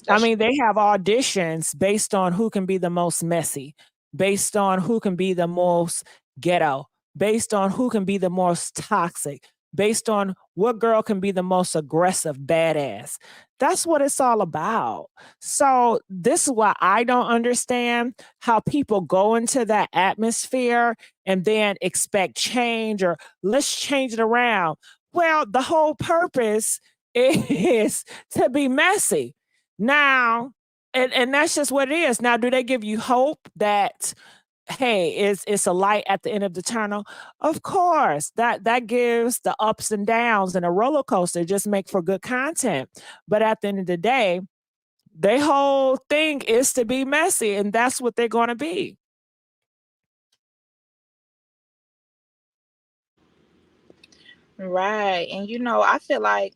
I mean, they have auditions based on who can be the most messy, based on who can be the most ghetto, based on who can be the most toxic, based on what girl can be the most aggressive badass. That's what it's all about. So this is why I don't understand how people go into that atmosphere and then expect change or let's change it around. Well, the whole purpose is to be messy. Now, and that's just what it is. Now, do they give you hope that hey, it's a light at the end of the tunnel? Of course. That gives the ups and downs and a roller coaster just make for good content. But at the end of the day, their whole thing is to be messy, and that's what they're going to be. Right. And I feel like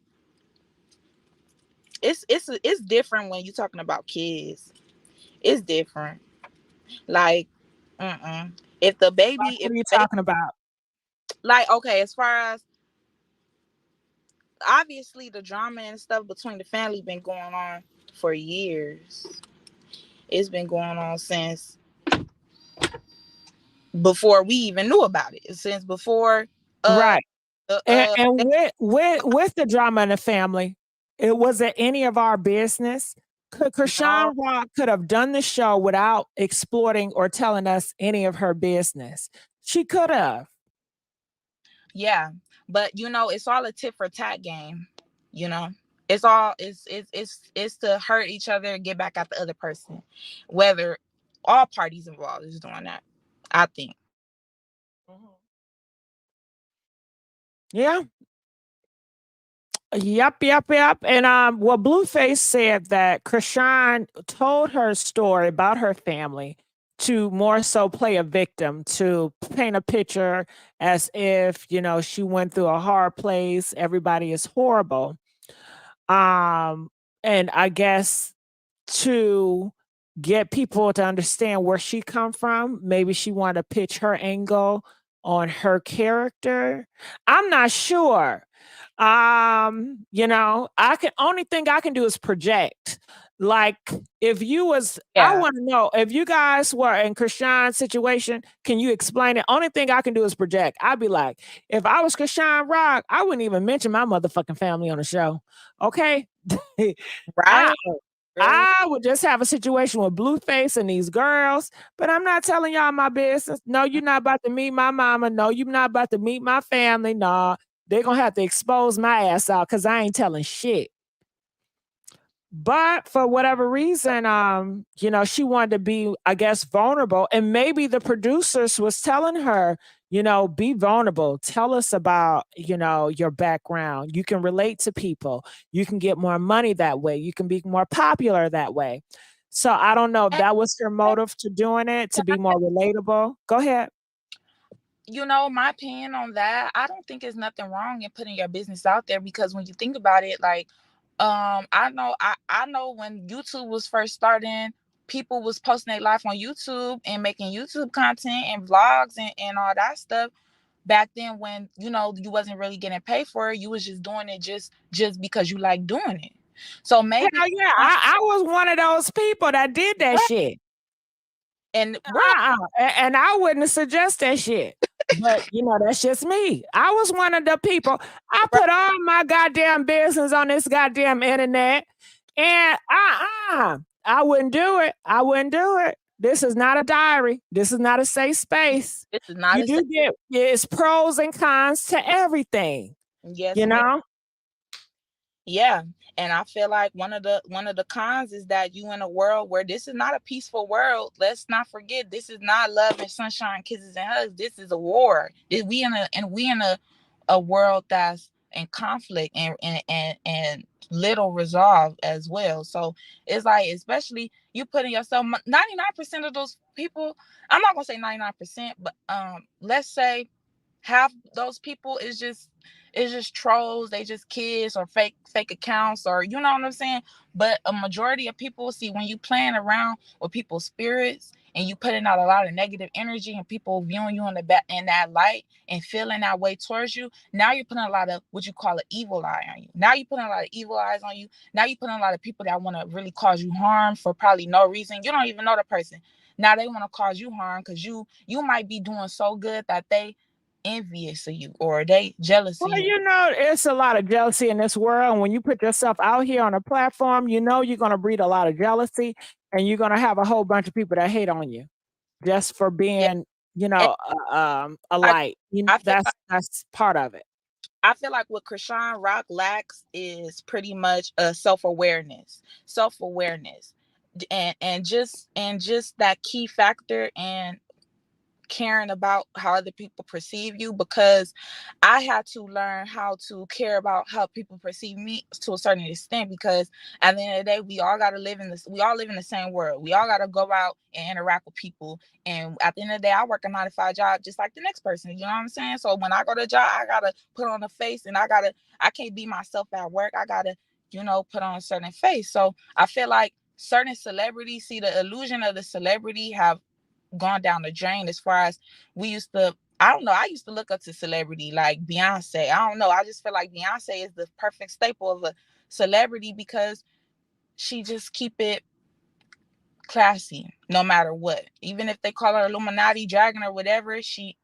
it's different when you're talking about kids. It's different. Like, if the baby, What are you talking about? like, okay, as far as obviously the drama and stuff between the family been going on for years. It's been going on since before we even knew about it. Since before, right. And with the drama in the family, it wasn't any of our business. Chrisean Rock could have done the show without exploiting or telling us any of her business. She could have. Yeah, but it's all a tit for tat game. It's all it's to hurt each other and get back at the other person. Whether all parties involved is doing that, I think. Yeah. Yep. And well, Blueface said that Chrisean told her story about her family to more so play a victim, to paint a picture as if, she went through a hard place, everybody is horrible. And I guess to get people to understand where she come from, maybe she wanted to pitch her angle on her character. I'm not sure. You know, only thing I can do is project. Like if you was, I Yeah. want to know if you guys were in Chrisean's situation, can you explain it? Only thing I can do is project. I'd be like, if I was Chrisean Rock, I wouldn't even mention my motherfucking family on the show. Okay. Right. I would just have a situation with Blueface and these girls, but I'm not telling y'all my business. No, you're not about to meet my mama. No, you're not about to meet my family. No, they're gonna have to expose my ass out because I ain't telling shit. But for whatever reason, you know, she wanted to be, I guess, vulnerable. And maybe the producers was telling her, you know, be vulnerable. Tell us about, you know, your background. You can relate to people. You can get more money that way. You can be more popular that way. So I don't know if that was her motive to doing it, to be more relatable. Go ahead. You know, my opinion on that, I don't think there's nothing wrong in putting your business out there, because when you think about it, like, I know when YouTube was first starting, people was posting their life on YouTube and making YouTube content and vlogs and all that stuff back then, when, you know, you wasn't really getting paid for it. You was just doing it just because you like doing it. So maybe Hell yeah, I was one of those people that did that shit. And and I wouldn't suggest that shit. But you know, that's just me. I was one of the people. I put all my goddamn business on this goddamn internet, and I wouldn't do it. I wouldn't do it. This is not a diary. This is not a safe space. This is not You a do get, it's pros and cons to everything. Yes, You ma'am. know? Yeah. And I feel like one of the cons is that you in a world where this is not a peaceful world. Let's not forget, this is not love and sunshine, kisses and hugs. This is a war. We in a world that's in conflict and little resolve as well. So it's like, especially you putting yourself, 99% of those people, I'm not gonna say 99%, but let's say half those people is just trolls. They just kids or fake accounts, or you know what I'm saying. But a majority of people, see, when you playing around with people's spirits and you putting out a lot of negative energy and people viewing you in that light and feeling that way towards you, now you're putting a lot of what you call an evil eye on you. Now you're putting a lot of evil eyes on you. Now you're putting a lot of people that want to really cause you harm for probably no reason. You don't even know the person. Now they want to cause you harm because you might be doing so good that they envious of you or they jealous of Well, you. you know, it's a lot of jealousy in this world. And when you put yourself out here on a platform, you know you're going to breed a lot of jealousy, and you're going to have a whole bunch of people that hate on you just for Yeah. being, you And know, a light. I feel like, That's part of it. I feel like what Chrisean Rock lacks is pretty much a self-awareness, and just that key factor and caring about how other people perceive you, because I had to learn how to care about how people perceive me to a certain extent, because at the end of the day, we all live in the same world. We all got to go out and interact with people, and at the end of the day, I work a 9-to-5 job just like the next person. You know what I'm saying? So when I go to a job, I gotta put on a face, and I can't be myself at work. I gotta, you know, put on a certain face. So I feel like certain celebrities, see, the illusion of the celebrity have gone down the drain, as far as we used to. I don't know. I used to look up to celebrity like Beyonce. I don't know. I just feel like Beyonce is the perfect staple of a celebrity, because she just keep it classy no matter what. Even if they call her Illuminati dragon or whatever, she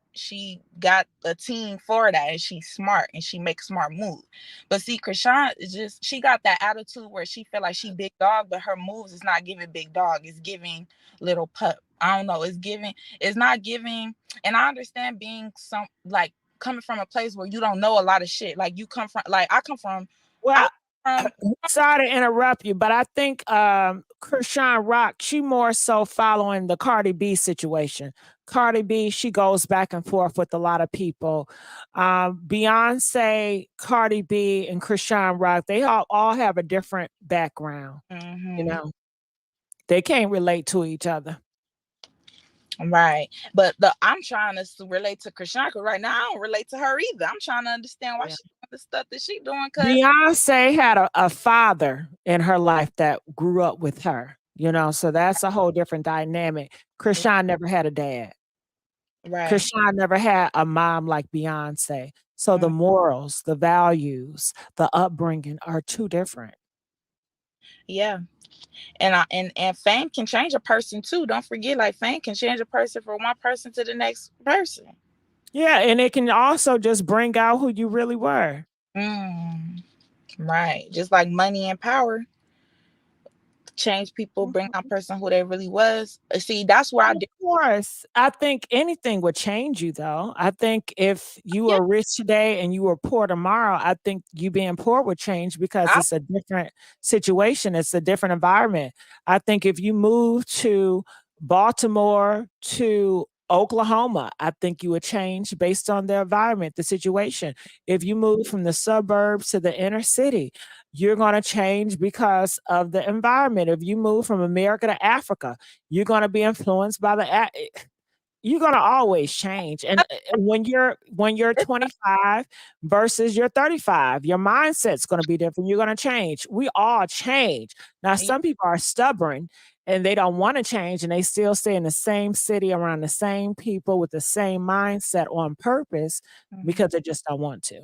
got a team for that, and she's smart and she makes smart moves. But see, Chrisean is just, she got that attitude where she feel like she big dog, but her moves is not giving big dog, it's giving little pup. I don't know, it's not giving. And I understand being some, like, coming from a place where you don't know a lot of shit. Like you come from, like I come from, Well, sorry to interrupt you, but I think Chrisean Rock, she more so following the Cardi B situation. Cardi B, she goes back and forth with a lot of people. Beyonce, Cardi B, and Chrisean Rock, they all have a different background. You know, they can't relate to each other. Right. But I'm trying to relate to Chrisean, because right now I don't relate to her either. I'm trying to understand why she doing the stuff that she doing. Beyonce had a father in her life that grew up with her, you know, so that's a whole different dynamic. Chrisean never had a dad. Right. Chrisean never had a mom like Beyonce. So the morals, the values, the upbringing are too different. Yeah. And fame can change a person too. Don't forget, like fame can change a person from one person to the next person. Yeah, and it can also just bring out who you really were. Right. Just like money and power change people, bring out person who they really was. See, that's where Of course. I think anything would change you though. I think if you Yeah. were rich today and you were poor tomorrow, I think you being poor would change because it's a different situation. It's a different environment. I think if you move to Baltimore to Oklahoma, I think you would change based on the environment, the situation. If you move from the suburbs to the inner city, you're going to change because of the environment. If you move from America to Africa, you're going to be influenced by you're going to always change. And when you're 25 versus you're 35, your mindset's going to be different. You're going to change. We all change. Now, some people are stubborn and they don't want to change and they still stay in the same city around the same people with the same mindset on purpose because they just don't want to.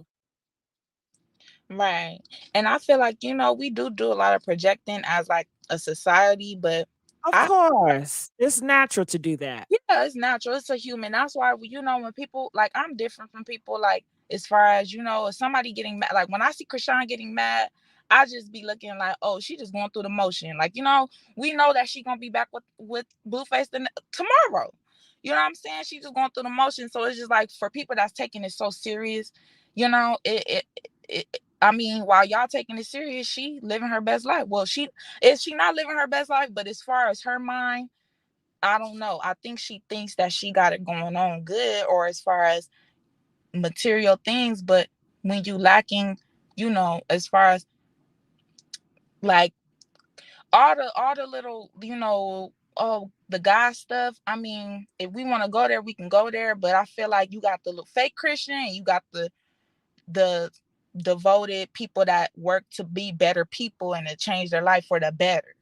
Right. And I feel like, we do a lot of projecting as like a society, but Of course. It's natural to do that. yeah, it's natural. It's a human. That's why, when people, like, I'm different from people, like, as far as, if somebody getting mad, like, when I see Chrisean getting mad, I just be looking like, oh, she just going through the motion. Like, we know that she gonna be back with Blueface tomorrow. You know what I'm saying? She just going through the motion. So it's just like, for people that's taking it so serious, I mean, while y'all taking it serious, she living her best life. Well, she not living her best life, but as far as her mind, I don't know. I think she thinks that she got it going on good, or as far as material things, but when you lacking, as far as like all the little, the guy stuff. I mean, if we want to go there, we can go there. But I feel like you got the little fake Christian, and you got the devoted people that work to be better people and to change their life for the better.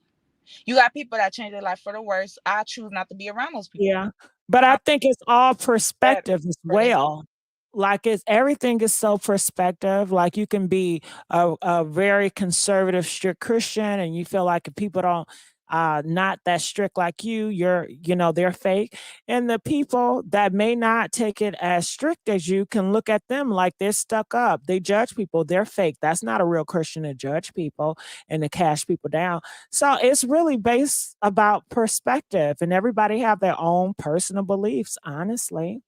You got people that change their life for the worse. I choose not to be around those people. Yeah. But I think it's all perspective as well. Like everything is so perspective. Like you can be a very conservative, strict Christian and you feel like if people don't not that strict like they're fake. And the people that may not take it as strict as you can look at them like they're stuck up. They judge people, they're fake. That's not a real Christian to judge people and to cash people down. So it's really based about perspective and everybody have their own personal beliefs, honestly.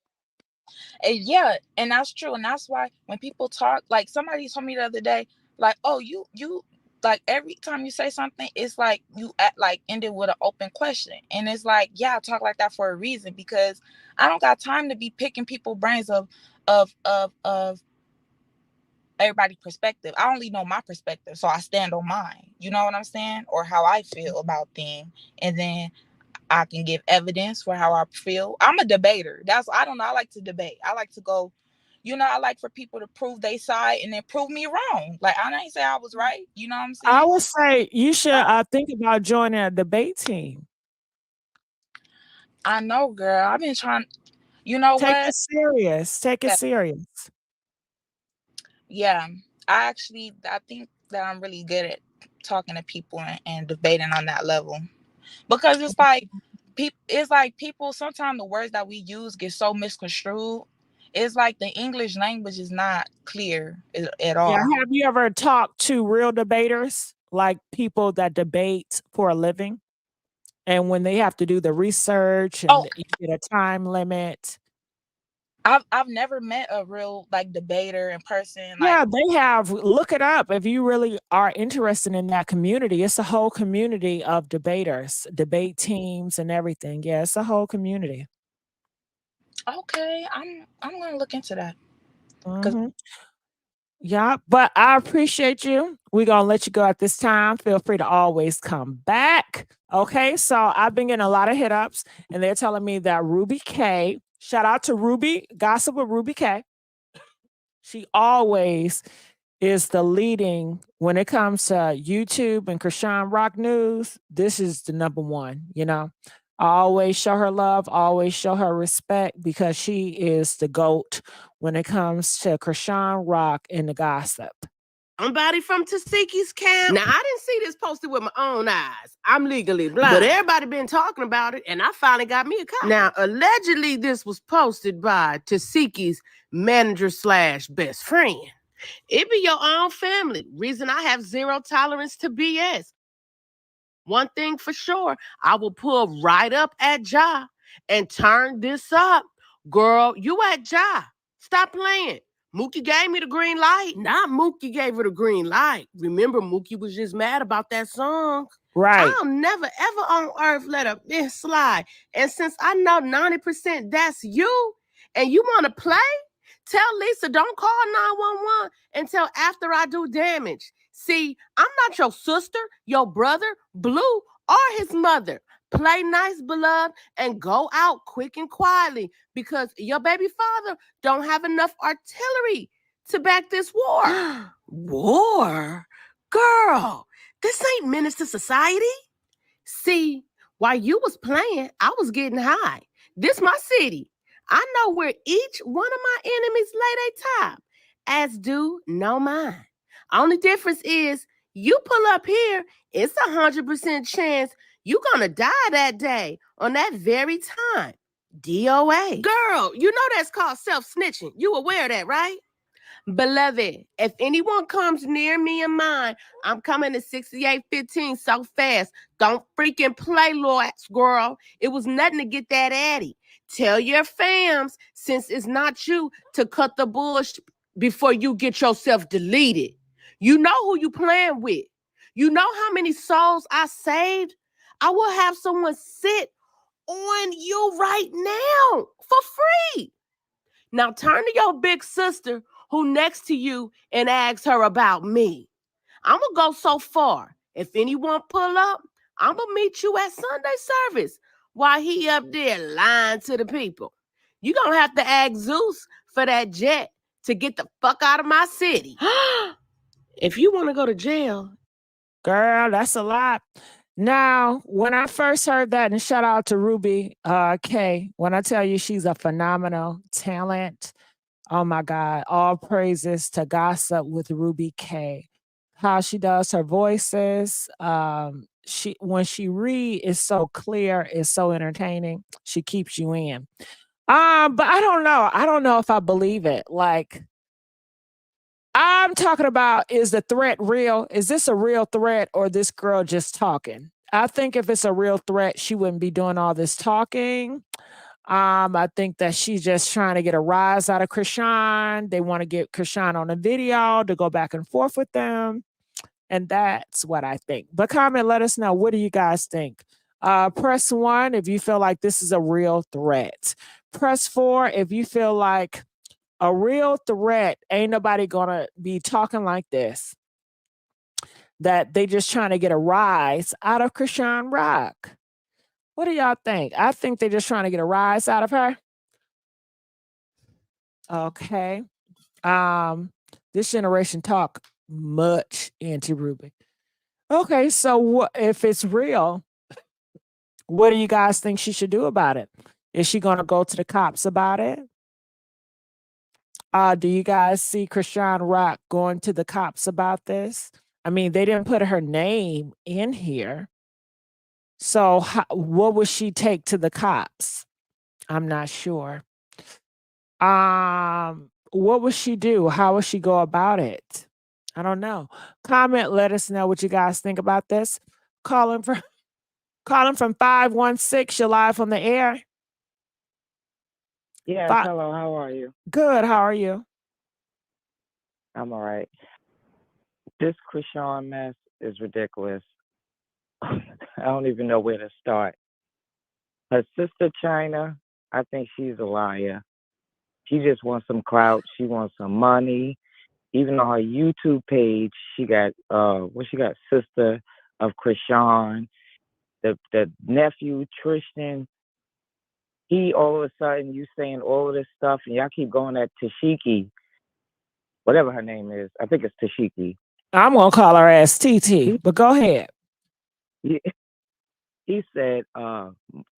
Yeah, and that's true. And that's why when people talk, like somebody told me the other day, like, oh, you like every time you say something, it's like you ended with an open question. And it's like, yeah, I talk like that for a reason, because I don't got time to be picking people's brains of everybody's perspective. I only know my perspective, so I stand on mine. You know what I'm saying? Or how I feel about things. And then I can give evidence for how I feel. I'm a debater. I don't know. I like to debate. I like to go, I like for people to prove their side and then prove me wrong. Like, I didn't say I was right. You know what I'm saying? I would say you should think about joining a debate team. I know, girl. I've been trying. You know Take what? it serious. Take it serious. Yeah. I think that I'm really good at talking to people and debating on that level. Because it's like people, sometimes the words that we use get so misconstrued. It's like the English language is not clear at all. Yeah. Have you ever talked to real debaters, like people that debate for a living? And when they have to do the research and you get a time limit. I've never met a real debater in person. Yeah, they have. Look it up if you really are interested in that community. It's a whole community of debaters, debate teams and everything. Yeah, it's a whole community. Okay, I'm gonna look into that. Yeah, but I appreciate you. We're gonna let you go at this time. Feel free to always come back. Okay, so I've been getting a lot of hit ups, and they're telling me that Ruby K, shout out to Ruby, Gossip with Ruby K. She always is the leading when it comes to YouTube and Chrisean Rock News. This is the number one, Always show her love, always show her respect because she is the GOAT when it comes to Chrisean Rock and the gossip. Somebody from Tesehki's camp. Now, I didn't see this posted with my own eyes. I'm legally blind. But everybody been talking about it, and I finally got me a copy. Now, allegedly, this was posted by Tesehki's manager/best friend. It be your own family. Reason I have zero tolerance to BS. One thing for sure, I will pull right up at Ja and turn this up. Girl, you at Ja. Stop playing. Mookie gave me the green light. Not Mookie gave her the green light. Remember, Mookie was just mad about that song. Right. I'll never, ever on earth let a bitch slide. And since I know 90% that's you, and you want to play, tell Lisa don't call 911 until after I do damage. See, I'm not your sister, your brother, Blue, or his mother. Play nice, beloved, and go out quick and quietly because your baby father don't have enough artillery to back this war. War? Girl, this ain't menace to society. See, while you was playing, I was getting high. This my city. I know where each one of my enemies lay their top, as do no mine. Only difference is you pull up here, it's 100% chance you gonna die that day on that very time. DOA. Girl, you know that's called self-snitching. You aware of that, right? Beloved, if anyone comes near me and mine, I'm coming to 6815 so fast. Don't freaking play, Loax, girl. It was nothing to get that addy. Tell your fams, since it's not you, to cut the bullshit before you get yourself deleted. You know who you playing with. You know how many souls I saved? I will have someone sit on you right now for free. Now turn to your big sister who next to you and ask her about me. I'm going to go so far. If anyone pull up, I'm going to meet you at Sunday service while he up there lying to the people. You're going to have to ask Zeus for that jet to get the fuck out of my city. If you want to go to jail. Girl, that's a lot. Now, when I first heard that, and shout out to Ruby K, when I tell you she's a phenomenal talent, oh my God, all praises to Gossip with Ruby K. How she does her voices, when she read is so clear, it's so entertaining. She keeps you in. But I don't know. I don't know if I believe it. Like, I'm talking about, is the threat real? Is this a real threat or this girl just talking? I think if it's a real threat, she wouldn't be doing all this talking. I think that she's just trying to get a rise out of Chrisean. They want to get Chrisean on a video to go back and forth with them. And that's what I think. But comment, let us know. What do you guys think? Press 1 if you feel like this is a real threat. Press 4 if you feel like a real threat, ain't nobody gonna be talking like this. That they just trying to get a rise out of Chrisean Rock. What do y'all think? I think they're just trying to get a rise out of her. Okay. This generation talk much anti-Ruby. Okay, so what if it's real? What do you guys think she should do about it? Is she gonna go to the cops about it? Do you guys see Chrisean Rock going to the cops about this? I mean, they didn't put her name in here. So what would she take to the cops? I'm not sure. What would she do? How would she go about it? I don't know. Comment, let us know what you guys think about this. Calling from 516. You're live on the air. Yes, hello, how are you? Good, how are you? I'm all right. This Chrisean mess is ridiculous. I don't even know where to start. Her sister Chyna, I think she's a liar. She just wants some clout. She wants some money. Even on her YouTube page, she got sister of Chrisean, the nephew Tristan. He all of a sudden you saying all of this stuff, and y'all keep going at Tesehki, whatever her name is. I think it's Tesehki. I'm gonna call her ass TT, but go ahead. He said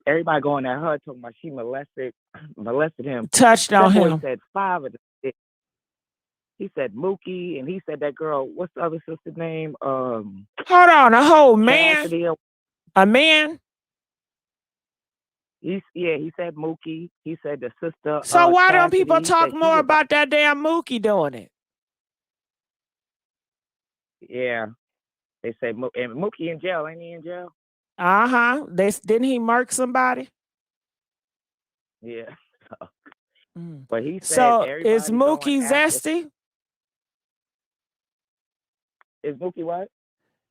everybody going at her talking about she molested him. Touched on That boy him. said 5 of them. He said Mookie, and he said that girl. What's the other sister's name? Hold on, a whole man. Cassidy. A man. He said Mookie. He said the sister. So why Cassidy, don't people talk she more was about that damn Mookie doing it? Yeah, they say and Mookie in jail. Ain't he in jail? Didn't he murk somebody? Yeah. But he said So everybody is Mookie going after- zesty? Is Mookie what?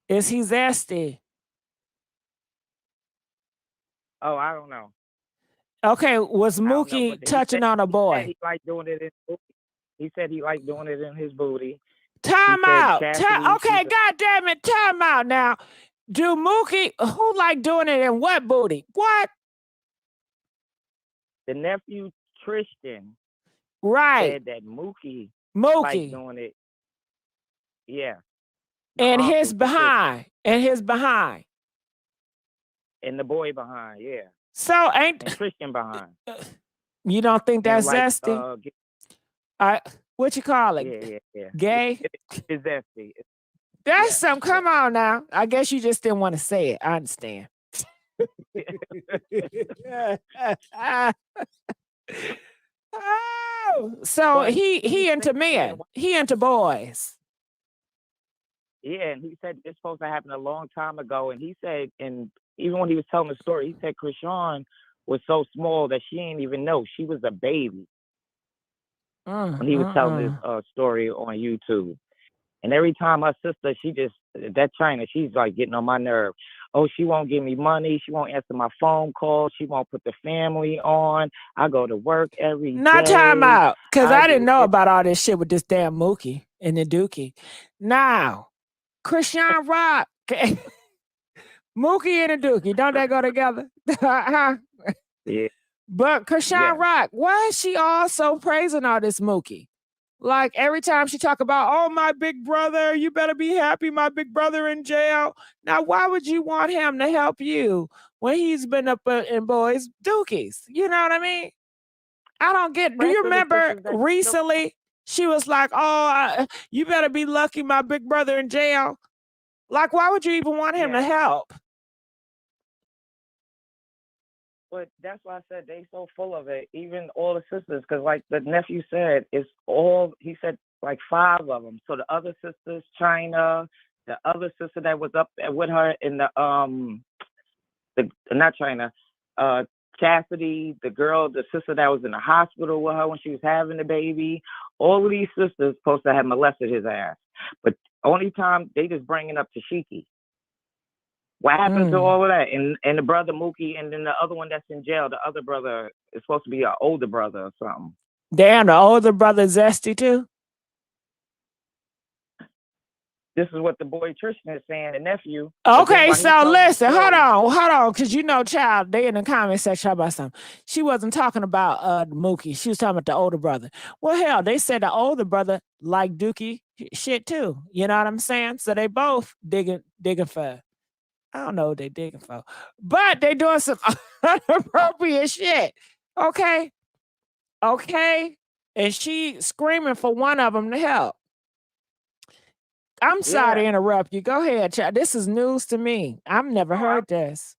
Is he zesty? Oh, I don't know. Okay, was Mookie touching on a boy? He liked doing it in booty. He said he liked doing it in his booty. Time out. Chastity, Okay, God damn it, time out now. Do Mookie, who like doing it in what booty? What? The nephew Tristan Right. said that Mookie liked doing it. Yeah. And his behind. And his behind. And the boy behind, yeah. So and Chrisean behind. You don't think that's like, zesty? What you call it? Yeah. Gay? It's zesty. That's some. Come on now. I guess you just didn't want to say it. I understand. Oh, so he into men. He into boys. Yeah, and he said it's supposed to happen a long time ago. And he said, and even when he was telling the story, he said Chrisean was so small that she didn't even know she was a baby. When he was telling his story on YouTube. And every time her sister, that Chyna, she's like getting on my nerve. Oh, she won't give me money. She won't answer my phone calls. She won't put the family on. I go to work every day. Not time out. Because I didn't know about all this shit with this damn Mookie and the Dookie. Now, Chrisean Rock. Mookie and a Dookie. Don't they go together? Yeah. But Chrisean Rock, why is she also praising all this Mookie? Like every time she talk about, oh, my big brother, you better be happy, my big brother in jail. Now, why would you want him to help you when he's been up in boys' dookies? You know what I mean? I don't get. Do you remember recently she was like, oh, you better be lucky, my big brother in jail. Like, why would you even want him to help? But that's why I said they so full of it, even all the sisters, because like the nephew said, it's all, he said like 5 of them. So the other sisters, Chyna, the other sister that was up with her in the not Chyna, Cassidy, the sister that was in the hospital with her when she was having the baby, all of these sisters supposed to have molested his ass. But only time they just bringing up Tesehki. What happened to all of that? And the brother Mookie, and then the other one that's in jail, the other brother is supposed to be an older brother or something. Damn, the older brother zesty too? This is what the boy Tristan is saying, the nephew. Okay, so listen, hold on, because you know, child, they in the comment section about something. She wasn't talking about Mookie. She was talking about the older brother. Well, hell, they said the older brother like Dookie shit too. You know what I'm saying? So they both digging for. I don't know what they digging for, but they doing some inappropriate shit. Okay, and she screaming for one of them to help. I'm sorry to interrupt you. Go ahead, child. This is news to me. I've never heard this.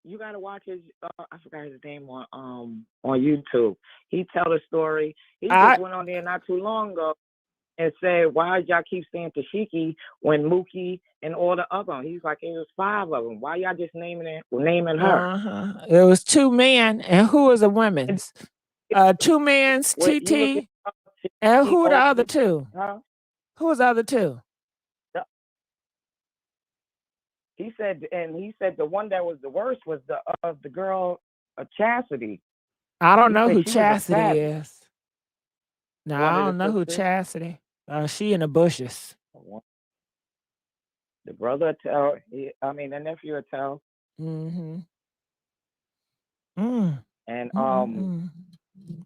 You gotta watch his. I forgot his name on YouTube. He tell the story. He just went on there not too long ago and said, why y'all keep saying Tesehki when Mookie and all the other them? He's like, it was 5 of them. Why y'all just naming her? It was 2 men, and who was the women's? 2 men's, TT, and who were the other 2? Who was the other 2? He said the one that was the worst was the girl Chastity. I don't know who Chastity is. No, I don't know who Chastity. She in the bushes. The brother tell. The nephew will tell. And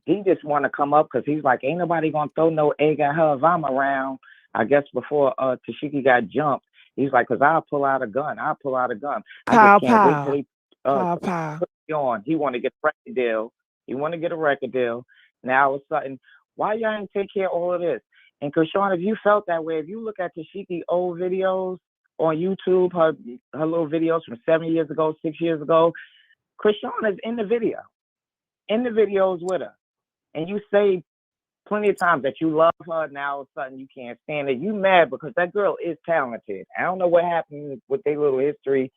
he just want to come up because he's like, ain't nobody gonna throw no egg at her if I'm around. I guess before Tesehki got jumped, he's like, cause I'll pull out a gun. I just can't wait till Papa. on. He want to get a record deal. He want to get a record deal. Now all of a sudden, why y'all ain't take care of all of this? And Chrisean, if you felt that way, if you look at Tesehki old videos on YouTube, her little videos from 7 years ago, 6 years ago, Chrisean is in the videos with her. And you say plenty of times that you love her. Now all of a sudden you can't stand it. You mad because that girl is talented. I don't know what happened with their little history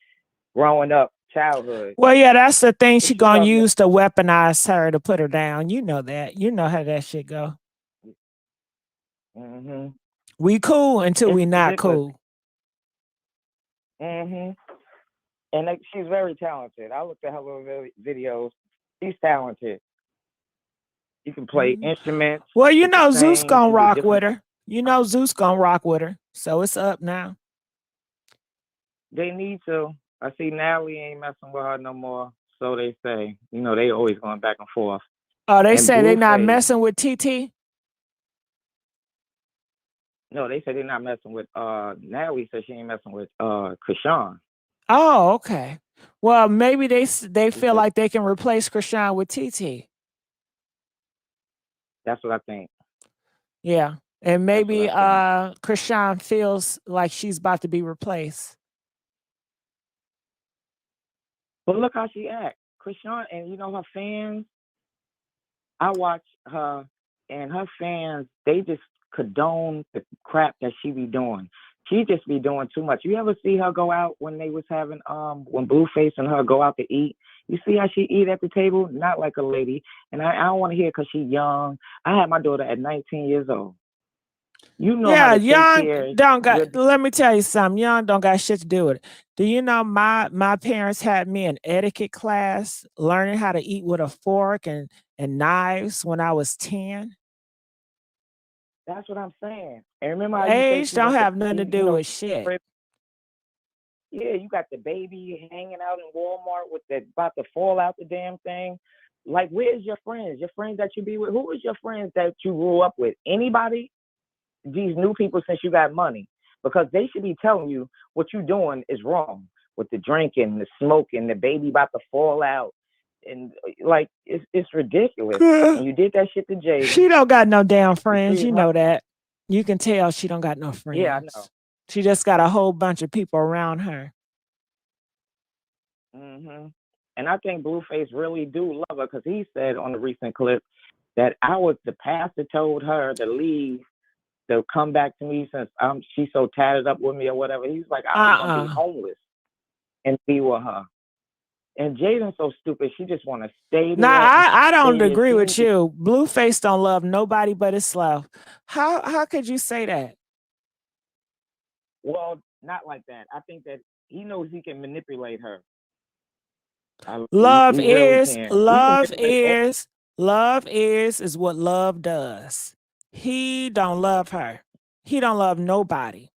growing up, childhood. Well, yeah, that's the thing. She gonna use to weaponize her to put her down. You know that. You know how that shit go. Mm-hmm. We cool until we not ridiculous. cool. Mm-hmm. And she's very talented. I looked at her little videos. She's talented. You can play instruments. Well, you know Zeus sing, gonna she do rock different- with her. You know Zeus gonna rock with her. So it's up now. They need to. I see Natalie ain't messing with her no more. So they say. You know, they always going back and forth. Oh, they And say they not BLUEFACE- messing with TT? No, they say they're not messing with Natalie said she ain't messing with Chrisean. Oh, okay. Well, maybe they feel like they can replace Chrisean with TT. That's what I think. Yeah. And maybe Chrisean feels like she's about to be replaced. But look how she act. Chrisean, and you know her fans, I watch her and her fans, they just condone the crap that she be doing. She just be doing too much. You ever see her go out when they was having when BLUEFACE and her go out to eat? You see how she eat at the table? Not like a lady. And I don't want to hear because she's young. I had my daughter at 19 years old. You know how to take care. Young don't got. Let me tell you something. Young don't got shit to do with it. Do you know my parents had me in etiquette class, learning how to eat with a fork and knives when I was 10. That's what I'm saying. And remember how you Age say she don't got have nothing to do with shit. Yeah, you got the baby hanging out in Walmart with that about to fall out the damn thing. Like, where's your friends? Your friends that you be with? Who is your friends that you grew up with? Anybody? These new people since you got money, because they should be telling you what you're doing is wrong with the drinking, the smoking, the baby about to fall out, and like it's ridiculous. And you did that shit to Jada. She don't got no damn friends. You know that. You can tell she don't got no friends. Yeah, I know. She just got a whole bunch of people around her. Mm-hmm. And I think BLUEFACE really do love her because he said on the recent clip that the pastor told her to leave. They'll come back to me since she's so tatted up with me or whatever. He's like, I'm gonna be homeless and be with her. And Jaden's so stupid. She just want to stay there. Nah, I don't agree with you. BLUEFACE don't love nobody but himself. How could you say that? Well, not like that. I think that he knows he can manipulate her. Love he really is can. love is what love does. He don't love her. He don't love nobody.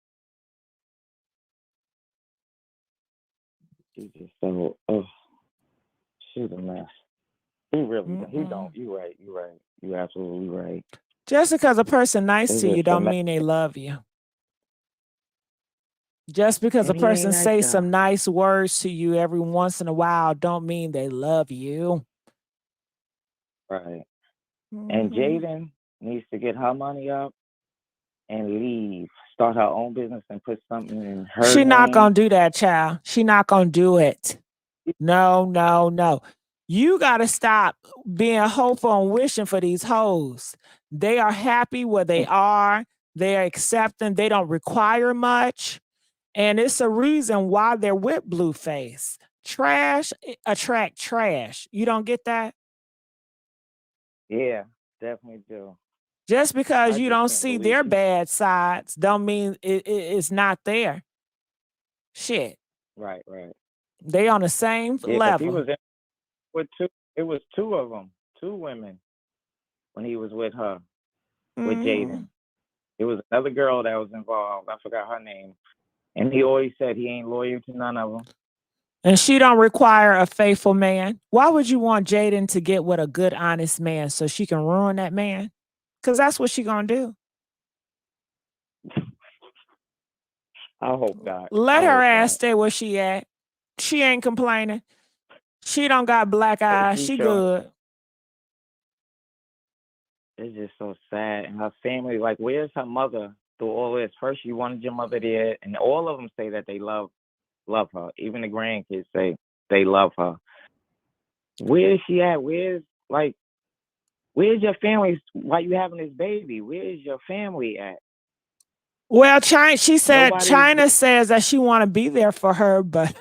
She's just so she's a mess. He really he don't. You right. You absolutely right. Just because a person nice to you don't mean they love you. Just because a person say some nice words to you every once in a while don't mean they love you. Right. And Jaden needs to get her money up and leave. Start her own business and put something in her She name. not gonna do that, child. She not gonna do it. No. You gotta stop being hopeful and wishing for these hoes. They are happy where they are. They are accepting. They don't require much. And it's a reason why they're with BLUEFACE. Trash attract trash. You don't get that? Yeah, definitely do. Just because you don't see their bad sides don't mean it's not there. Shit. Right. They on the same level. He was in with two. It was two of them, two women, when he was with her, with Jaden. It was another girl that was involved. I forgot her name. And he always said he ain't loyal to none of them. And she don't require a faithful man. Why would you want Jaden to get with a good, honest man so she can ruin that man? Because that's what she gonna do. I hope not. Let her ass stay where she at. She ain't complaining. She don't got black eyes. She's She showing. good. It's just so sad. And her family, like, where's her mother through all this? First, you wanted your mother there, and all of them say that they love her. Even the grandkids say they love her. Where is she at? Where's your family while you having this baby? Where is your family at? Well, she said Nobody's Chyna says that she want to be there for her, but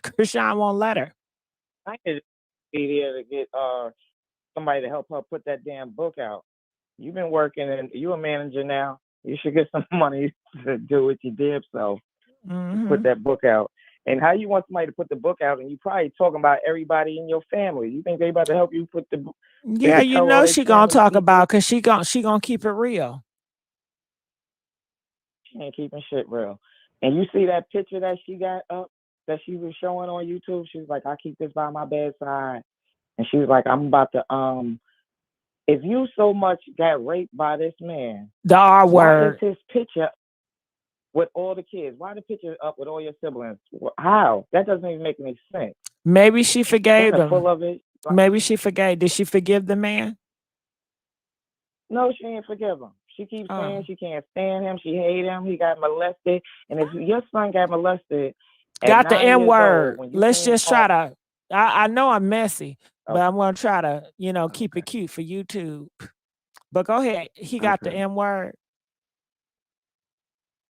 Chrisean won't let her. trying to be there to get somebody to help her put that damn book out. You've been working and you a manager now. You should get some money to do what you did so put that book out. And how you want somebody to put the book out and you probably talking about everybody in your family. You think they about to help you put the book? Yeah, you know she gonna talk about because she gonna keep it real. She ain't keeping shit real. And you see that picture that she got up that she was showing on YouTube? She was like, I keep this by my bedside. And she was like, I'm about to if you so much got raped by this man, the R word. Why is his picture with all the kids? Why the picture up with all your siblings? How? That doesn't even make any sense. Maybe she forgave him. Full of it. Maybe she forgave. Did she forgive the man? No, she ain't forgive him. She keeps saying she can't stand him. She hate him. He got molested. And if your son got molested, got the N word. Old, let's just try to. I know I'm messy, but I'm gonna try to, keep it cute for YouTube. But go ahead. He got the N word.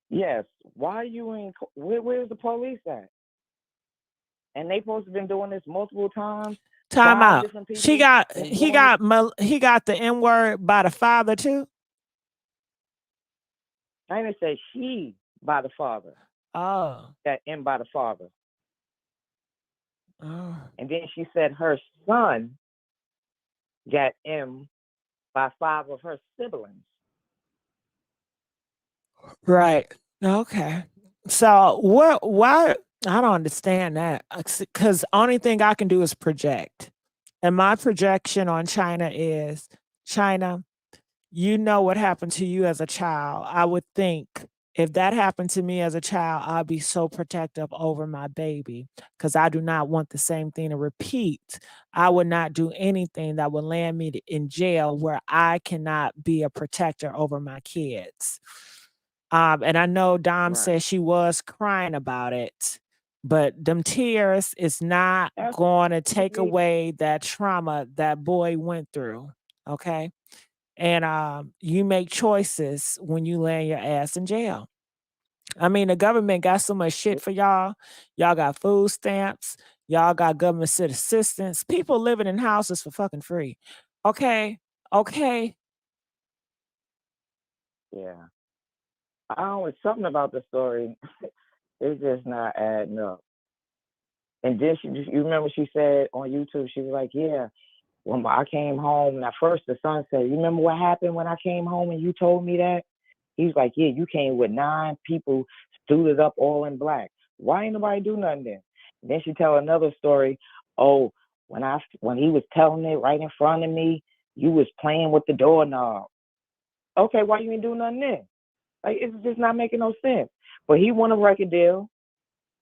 Yes. Why are you in? Where's the police at? And they supposed to have been doing this multiple times. Time out. He got the N word by the father too. I didn't say she by the father. Oh. That M by the father. Oh. And then she said her son got M by 5 of her siblings. Right. Okay. So why I don't understand that. Because only thing I can do is project. And my projection on Chyna is, Chyna, you know what happened to you as a child. I would think if that happened to me as a child, I'd be so protective over my baby because I do not want the same thing to repeat. I would not do anything that would land me in jail where I cannot be a protector over my kids. And I know Dom said she was crying about it, but them tears is not going to take away that trauma that boy went through. Okay. And you make choices when you land your ass in jail. I mean, the government got so much shit for y'all. Y'all got food stamps. Y'all got government assistance. People living in houses for fucking free. Okay. Okay. Yeah. I don't know, something about the story. It's just not adding up. And then you remember she said on YouTube, she was like, yeah, when I came home, and at first the son said, you remember what happened when I came home and you told me that? He was like, yeah, you came with 9 people suited up all in black. Why ain't nobody do nothing then? And then she tell another story. Oh, when he was telling it right in front of me, you was playing with the doorknob. Okay, why you ain't do nothing then? Like, it's just not making no sense. But he want a record deal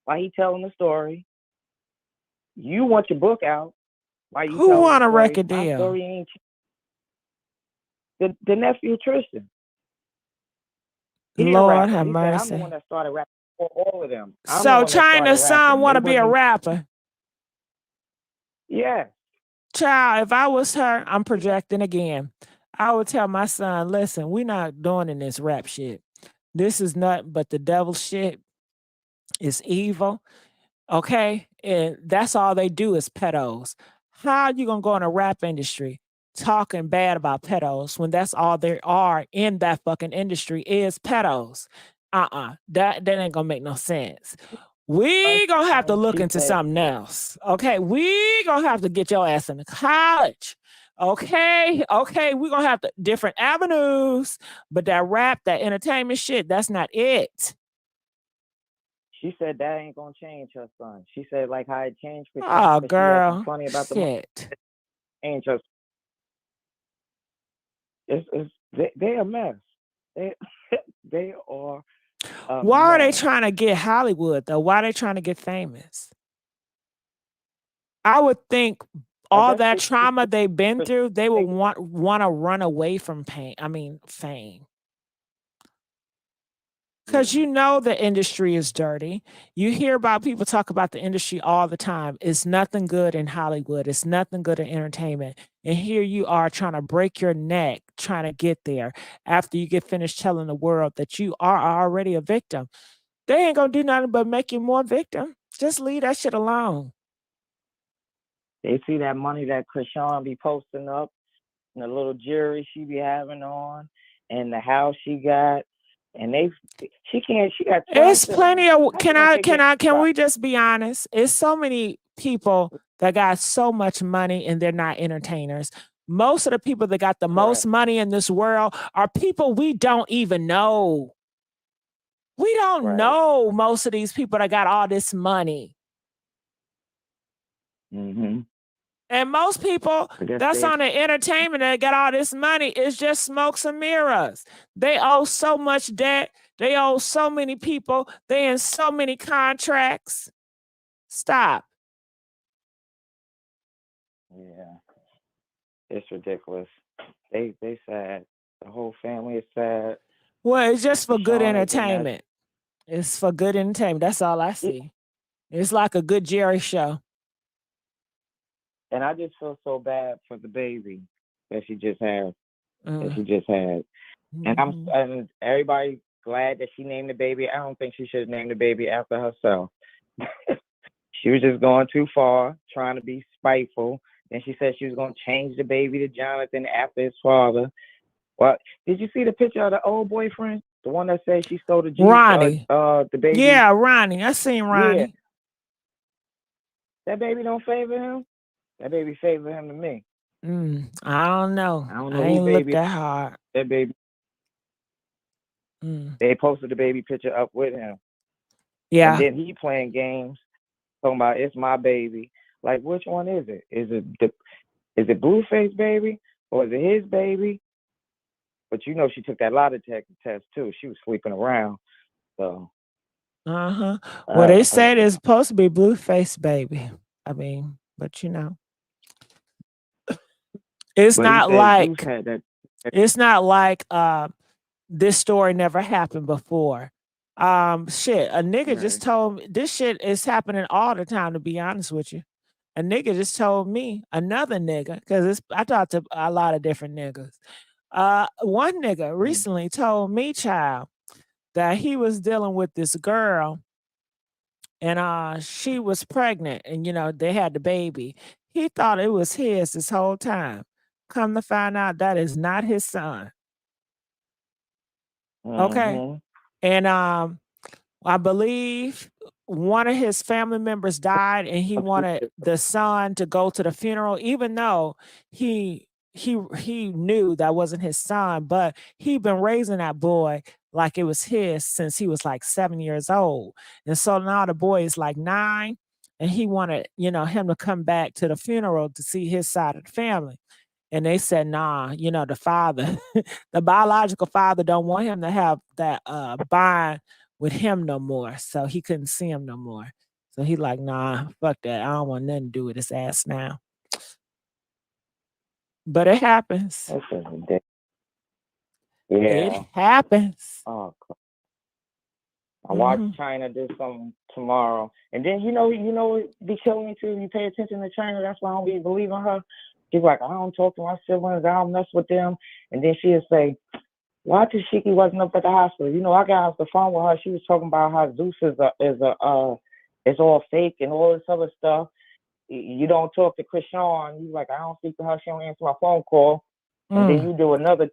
while he telling the story. You want your book out while you Who telling want the a story. record My deal? story ain't the nephew Tristan. He a Lord rapper. have He said, I'm the mercy. one that started rapping for all of them. I'm the So one that started Chyna's son rapping. want to They be a wasn't- rapper. Yeah. Child, if I was her, I'm projecting again. I would tell my son, listen, we're not doing in this rap shit. This is nothing but the devil shit. It's evil. Okay? And that's all they do is pedos. How you gonna go in a rap industry talking bad about pedos when that's all there are in that fucking industry is pedos? That ain't gonna make no sense. We gonna have to look into something else. Okay, we gonna have to get your ass into college. Okay, we gonna have to different avenues, but that rap, that entertainment shit, that's not it. She said that ain't gonna change her son. She said like how it changed for Oh, because she had girl, some funny about shit. the change her. They're a mess. They are. Why are they mess. trying to get Hollywood though? Why are they trying to get famous? I would think I all bet that you trauma they've been Chris- through, they will want to run away from fame. Because you know the industry is dirty. You hear about people talk about the industry all the time. It's nothing good in Hollywood. It's nothing good in entertainment. And here you are trying to break your neck, trying to get there after you get finished telling the world that you are already a victim. They ain't gonna do nothing but make you more victim. Just leave that shit alone. They see that money that Chrisean be posting up, and the little jewelry she be having on, and the house she got, and she got 12 It's plenty siblings. of How she gonna take care can of we just be honest? It's so many people that got so much money and they're not entertainers. Most of the people that got the most money in this world are people we don't even know. We don't know most of these people that got all this money. Mm-hmm. And most people that's on the entertainment that got all this money is just smokes and mirrors. They owe so much debt. They owe so many people. They in so many contracts. Stop. Yeah, it's ridiculous. They sad. The whole family is sad. Well, it's just for good Chrisean is a mess. entertainment. It's for good entertainment. That's all I see. It's like a good Jerry show. And I just feel so bad for the baby that she just had. And everybody glad that she named the baby. I don't think she should have named the baby after herself. She was just going too far, trying to be spiteful. Then she said she was going to change the baby to Jonathan after his father. Well, did you see the picture of the old boyfriend? The one that said she stole the Ronnie. the baby? Yeah, Ronnie. I seen Ronnie. Yeah. That baby don't favor him? That baby favor him to me. I don't know. I don't know I who ain't looked baby that hard. that baby. They posted the baby picture up with him. Yeah. And then he playing games, talking about it's my baby. Like, which one is it? Is it Blueface baby or is it his baby? But you know she took that lie detector test too. She was sleeping around. So Well, they said it's supposed to be Blueface baby. I mean, but you know. It's not like this story never happened before. Shit, a nigga just told me this shit is happening all the time, to be honest with you. A nigga just told me, another nigga, because I talked to a lot of different niggas. One nigga recently told me, child, that he was dealing with this girl and she was pregnant and, you know, they had the baby. He thought it was his this whole time. Come to find out that is not his son. Okay. And I believe one of his family members died and he wanted the son to go to the funeral, even though he knew that wasn't his son, but he'd been raising that boy like it was his since he was like 7 years old. And so now the boy is like 9 and he wanted, you know, him to come back to the funeral to see his side of the family. And they said, nah, you know, the father, the biological father don't want him to have that bond with him no more. So he couldn't see him no more. So he like, nah, fuck that. I don't want nothing to do with his ass now. But it happens. It happens. Oh, I watch Chyna do something tomorrow. And then you know what be killing me too? You pay attention to Chyna, that's why I don't be believing her. She's like, I don't talk to my siblings, I don't mess with them. And then she'll say, why Tesehki wasn't up at the hospital? You know, I got off the phone with her. She was talking about how Zeus is all fake and all this other stuff. You don't talk to Chrisean. You like, I don't speak to her. She don't answer my phone call. And then you do another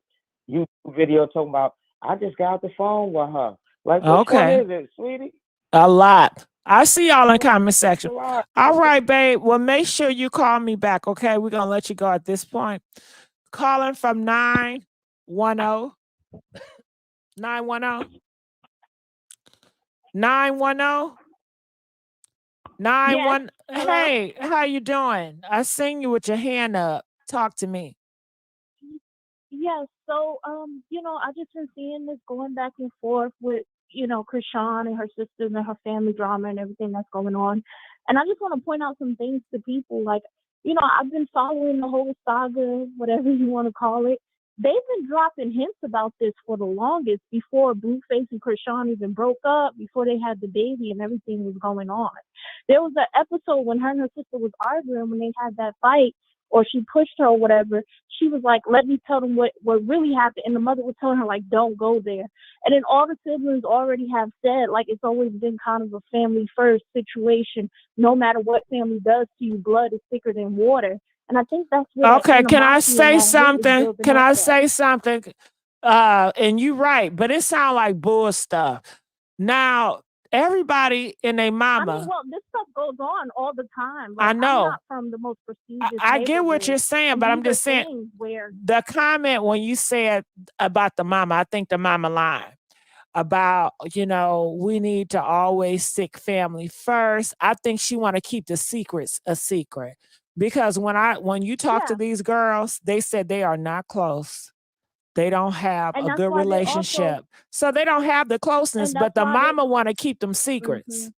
YouTube video talking about, I just got off the phone with her. Like, which one is it, sweetie? A lot. I see y'all in the comment section. All right, babe. Well, make sure you call me back, okay? We're going to let you go at this point. Calling from 910. 910. 910. 91. Hey, how you doing? I seen you with your hand up. Talk to me. Yes, so you know, I just been seeing this going back and forth with, you know, Chrisean and her sisters and her family drama and everything that's going on. And I just want to point out some things to people. Like, you know, I've been following the whole saga, whatever you want to call it. They've been dropping hints about this for the longest, before Blueface and Chrisean even broke up, before they had the baby and everything was going on. There was an episode when her and her sister was arguing, when they had that fight, or she pushed her or whatever. She was like, let me tell them what really happened. And the mother was telling her, like, don't go there. And then all the siblings already have said, like, it's always been kind of a family first situation. No matter what family does to you, blood is thicker than water. And I think that's where Okay, can I say is something? building Can up I at. say something? And you right, but it sounds like bull stuff. Now, everybody and their I mean, mama, well, this stuff goes on all the time. I Like, I'm know. not from the most prestigious I get what you're neighborhood, saying, and but these I'm are just saying things where, the comment when you said about the mama, I think the mama line about, you know, we need to always seek family first. I think she want to keep the secrets a secret, because when you talk to yeah, these girls, they said they are not close. They don't have and a that's good why they also, relationship. So they don't have the closeness, and that's but the why they, mama want to keep them secrets.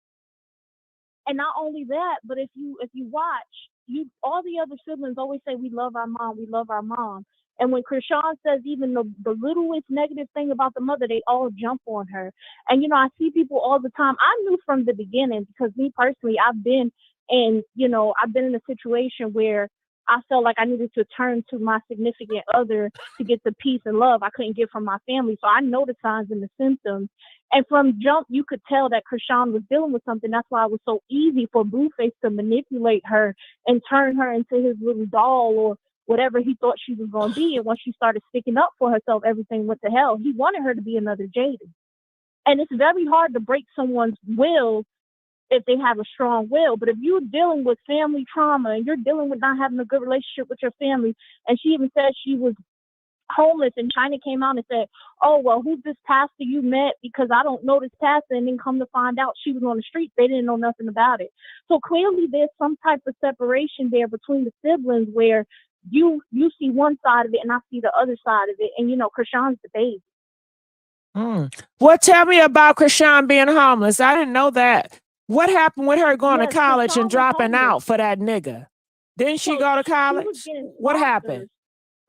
and not only that, but if you watch, you all the other siblings always say we love our mom, we love our mom. And when Chrisean says even the littlest negative thing about the mother, they all jump on her. And you know, I see people all the time. I knew from the beginning, because me personally, I've been in a situation where I felt like I needed to turn to my significant other to get the peace and love I couldn't get from my family. So I know the signs and the symptoms. And from jump, you could tell that Chrisean was dealing with something. That's why it was so easy for Blueface to manipulate her and turn her into his little doll or whatever he thought she was going to be. And once she started sticking up for herself, everything went to hell. He wanted her to be another Jada. And it's very hard to break someone's will if they have a strong will. But if you're dealing with family trauma and you're dealing with not having a good relationship with your family, and she even said she was homeless, and Chyna came out and said, oh, well, who's this pastor you met? Because I don't know this pastor. And then come to find out she was on the street. They didn't know nothing about it. So clearly there's some type of separation there between the siblings, where you see one side of it and I see the other side of it. And, you know, Chrisean's the baby. Well, tell me about Chrisean being homeless. I didn't know that. What happened with her going to Yes, college and Chrisean was dropping homeless. out for that nigga? Didn't she So go to she was college? getting What happened?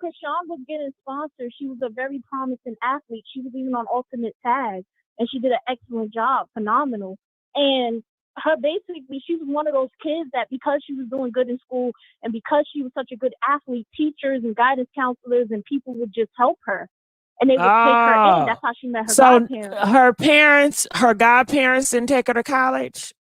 sponsors. Chrisean was getting sponsored. She was a very promising athlete. She was even on Ultimate Tag, and she did an excellent job, phenomenal. And her basically, she was one of those kids that because she was doing good in school and because she was such a good athlete, teachers and guidance counselors and people would just help her, and they would take her in. Oh, That's how she met her so godparents. her godparents didn't take her to college?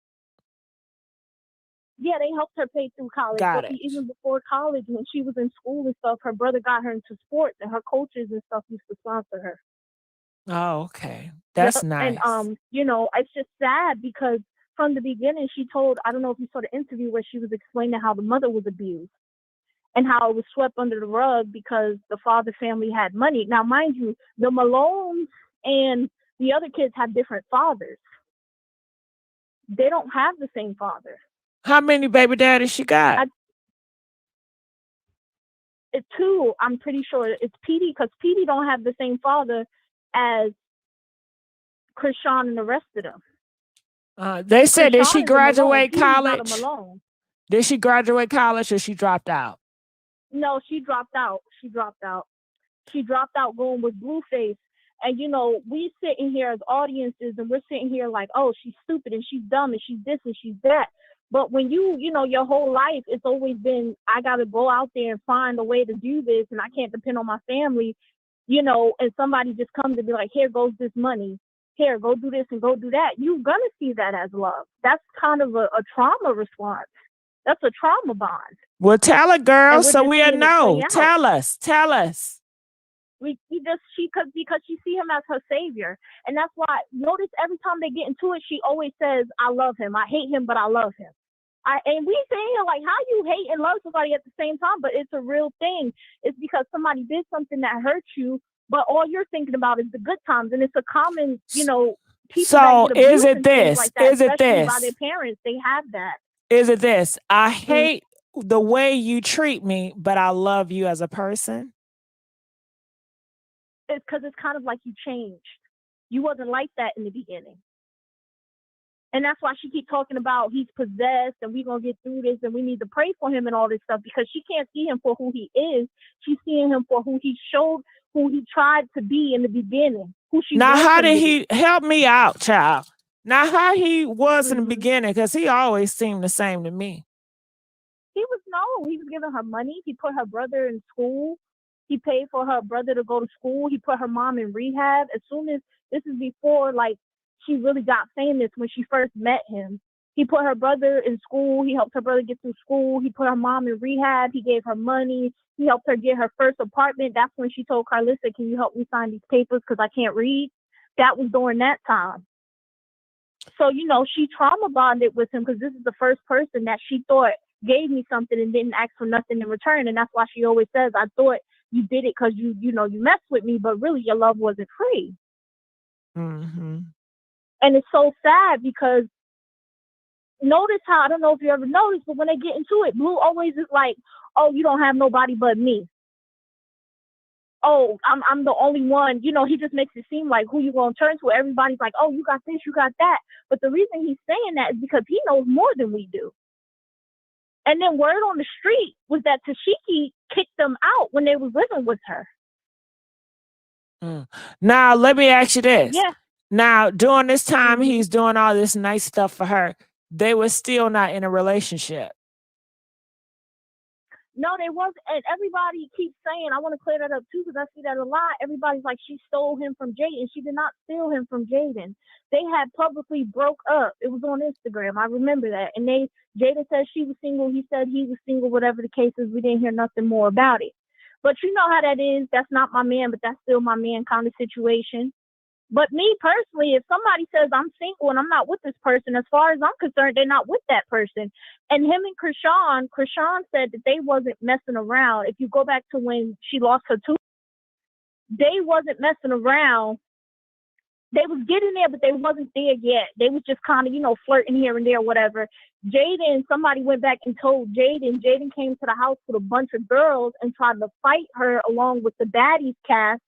Yeah, they helped her pay through college. Got But it. even before college, when she was in school and stuff, her brother got her into sports, and her coaches and stuff used to sponsor her. Oh, okay. Yep. That's And nice. you know, it's just sad because from the beginning she told, I don't know if you saw the interview where she was explaining how the mother was abused and how it was swept under the rug because the father family had money. Now, mind you, the Malones and the other kids have different fathers. They don't have the same father. How many baby daddies she got? It's two, I'm pretty sure. It's Petey, because Petey don't have the same father as Chrisean and the rest of them. They said, did Chrisean she is a Malone. graduate Petey's not a college? Malone. Did she graduate college or she dropped out? No, she dropped out. She dropped out going with Blueface. And, you know, we sitting here as audiences and we're sitting here like, oh, she's stupid and she's dumb and she's this and she's that. But when you know, your whole life, it's always been, I got to go out there and find a way to do this and I can't depend on my family, you know, and somebody just comes to be like, here goes this money. Here, go do this and go do that. You're going to see that as love. That's kind of a trauma response. That's a trauma bond. Well, tell her, girl, And we're so just we'll seeing it play know. out. Tell us. Because she see him as her savior. And that's why, notice every time they get into it, she always says, I love him. I hate him, but I love him. And we saying, like, how you hate and love somebody at the same time? But it's a real thing. It's because somebody did something that hurt you, but all you're thinking about is the good times. And it's a common, you know, people So that get abused is it and things this? like that, Is it especially by this? their parents, they have that. Is it this? I hate the way you treat me, but I love you as a person. It's because it's kind of like you changed. You wasn't like that in the beginning. And that's why she keep talking about he's possessed and we're going to get through this and we need to pray for him and all this stuff, because she can't see him for who he is. She's seeing him for who he showed, who he tried to be in the beginning, who she Now, wants how him did to he be. help me out, child? Now, how he was in the Mhm. beginning, because he always seemed the same to me. He was giving her money. He put her brother in school. He paid for her brother to go to school. He put her mom in rehab. As soon as, this is before like she really got famous, when she first met him. He put her brother in school. He helped her brother get through school. He put her mom in rehab. He gave her money. He helped her get her first apartment. That's when she told Carlissa, can you help me sign these papers because I can't read? That was during that time. So, you know, she trauma bonded with him because this is the first person that she thought gave me something and didn't ask for nothing in return. And that's why she always says, I thought you did it because you messed with me, but really your love wasn't free. Mm-hmm. And it's so sad because notice how, I don't know if you ever noticed, but when they get into it, Blue always is like, oh, you don't have nobody but me. Oh, I'm the only one. You know, he just makes it seem like who you gonna turn to. Everybody's like, oh, you got this, you got that. But the reason he's saying that is because he knows more than we do. And then word on the street was that Tesehki kicked them out when they was living with her. Now, let me ask you this. Yeah. Now, during this time, Mhm. he's doing all this nice stuff for her. They were still not in a relationship. No, they wasn't. And everybody keeps saying, I want to clear that up too, because I see that a lot. Everybody's like, she stole him from Jaden. She did not steal him from Jaden. They had publicly broke up. It was on Instagram. I remember that. And Jaden said she was single. He said he was single, whatever the case is. We didn't hear nothing more about it. But you know how that is. That's not my man, but that's still my man kind of situation. But me personally, if somebody says I'm single and I'm not with this person, as far as I'm concerned, they're not with that person. And him and Chrisean said that they wasn't messing around. If you go back to when she lost her tooth, they wasn't messing around. They was getting there, but they wasn't there yet. They was just kind of, flirting here and there, whatever. Somebody went back and told Jaden. Jaden came to the house with a bunch of girls and tried to fight her along with the baddies cast.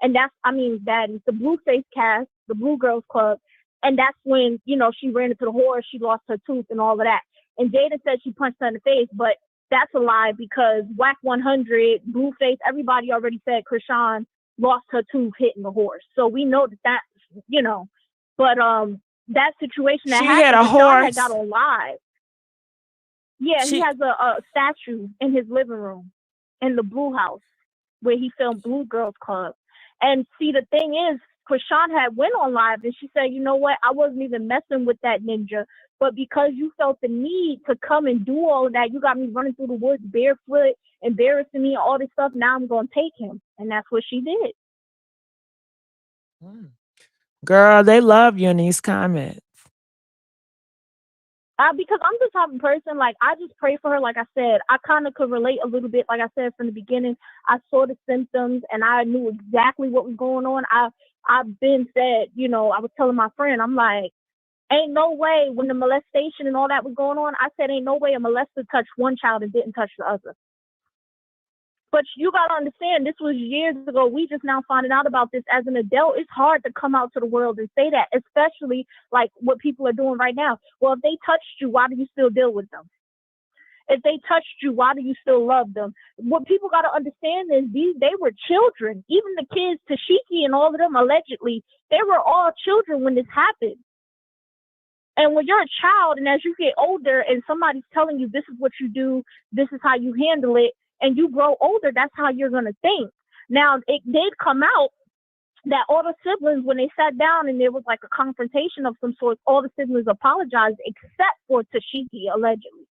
And baddies, the Blueface cast, the Blue Girls Club. And that's when, she ran into the horror, she lost her tooth and all of that. And Jada said she punched her in the face, but that's a lie because Whack 100, Blueface, everybody already said Chrisean lost her tooth hitting the horse. So we know that, but that situation that She happened, hit a Chrisean had horse. got on live. Yeah, he has a statue in his living room in the Blue House where he filmed Blue Girls Club. And see, the thing is, Chrisean had went on live and she said, you know what? I wasn't even messing with that ninja. But because you felt the need to come and do all of that, you got me running through the woods barefoot, embarrassing me, all this stuff. Now I'm going to take him. And that's what she did. Girl, they love you in these comments. Because I'm the type of person, like, I just pray for her. Like I said, I kind of could relate a little bit. Like I said, from the beginning, I saw the symptoms and I knew exactly what was going on. I've been said, I was telling my friend, I'm like, ain't no way when the molestation and all that was going on, I said, ain't no way a molester touched one child and didn't touch the other. But you got to understand, this was years ago. We just now finding out about this as an adult. It's hard to come out to the world and say that, especially like what people are doing right now. Well, if they touched you, why do you still deal with them? If they touched you, why do you still love them? What people got to understand is they were children. Even the kids, Tesehki and all of them, allegedly, they were all children when this happened. And when you're a child and as you get older and somebody's telling you this is what you do, this is how you handle it, and you grow older, that's how you're going to think. Now, it did come out that all the siblings, when they sat down and there was like a confrontation of some sort, all the siblings apologized except for Tesehki, allegedly.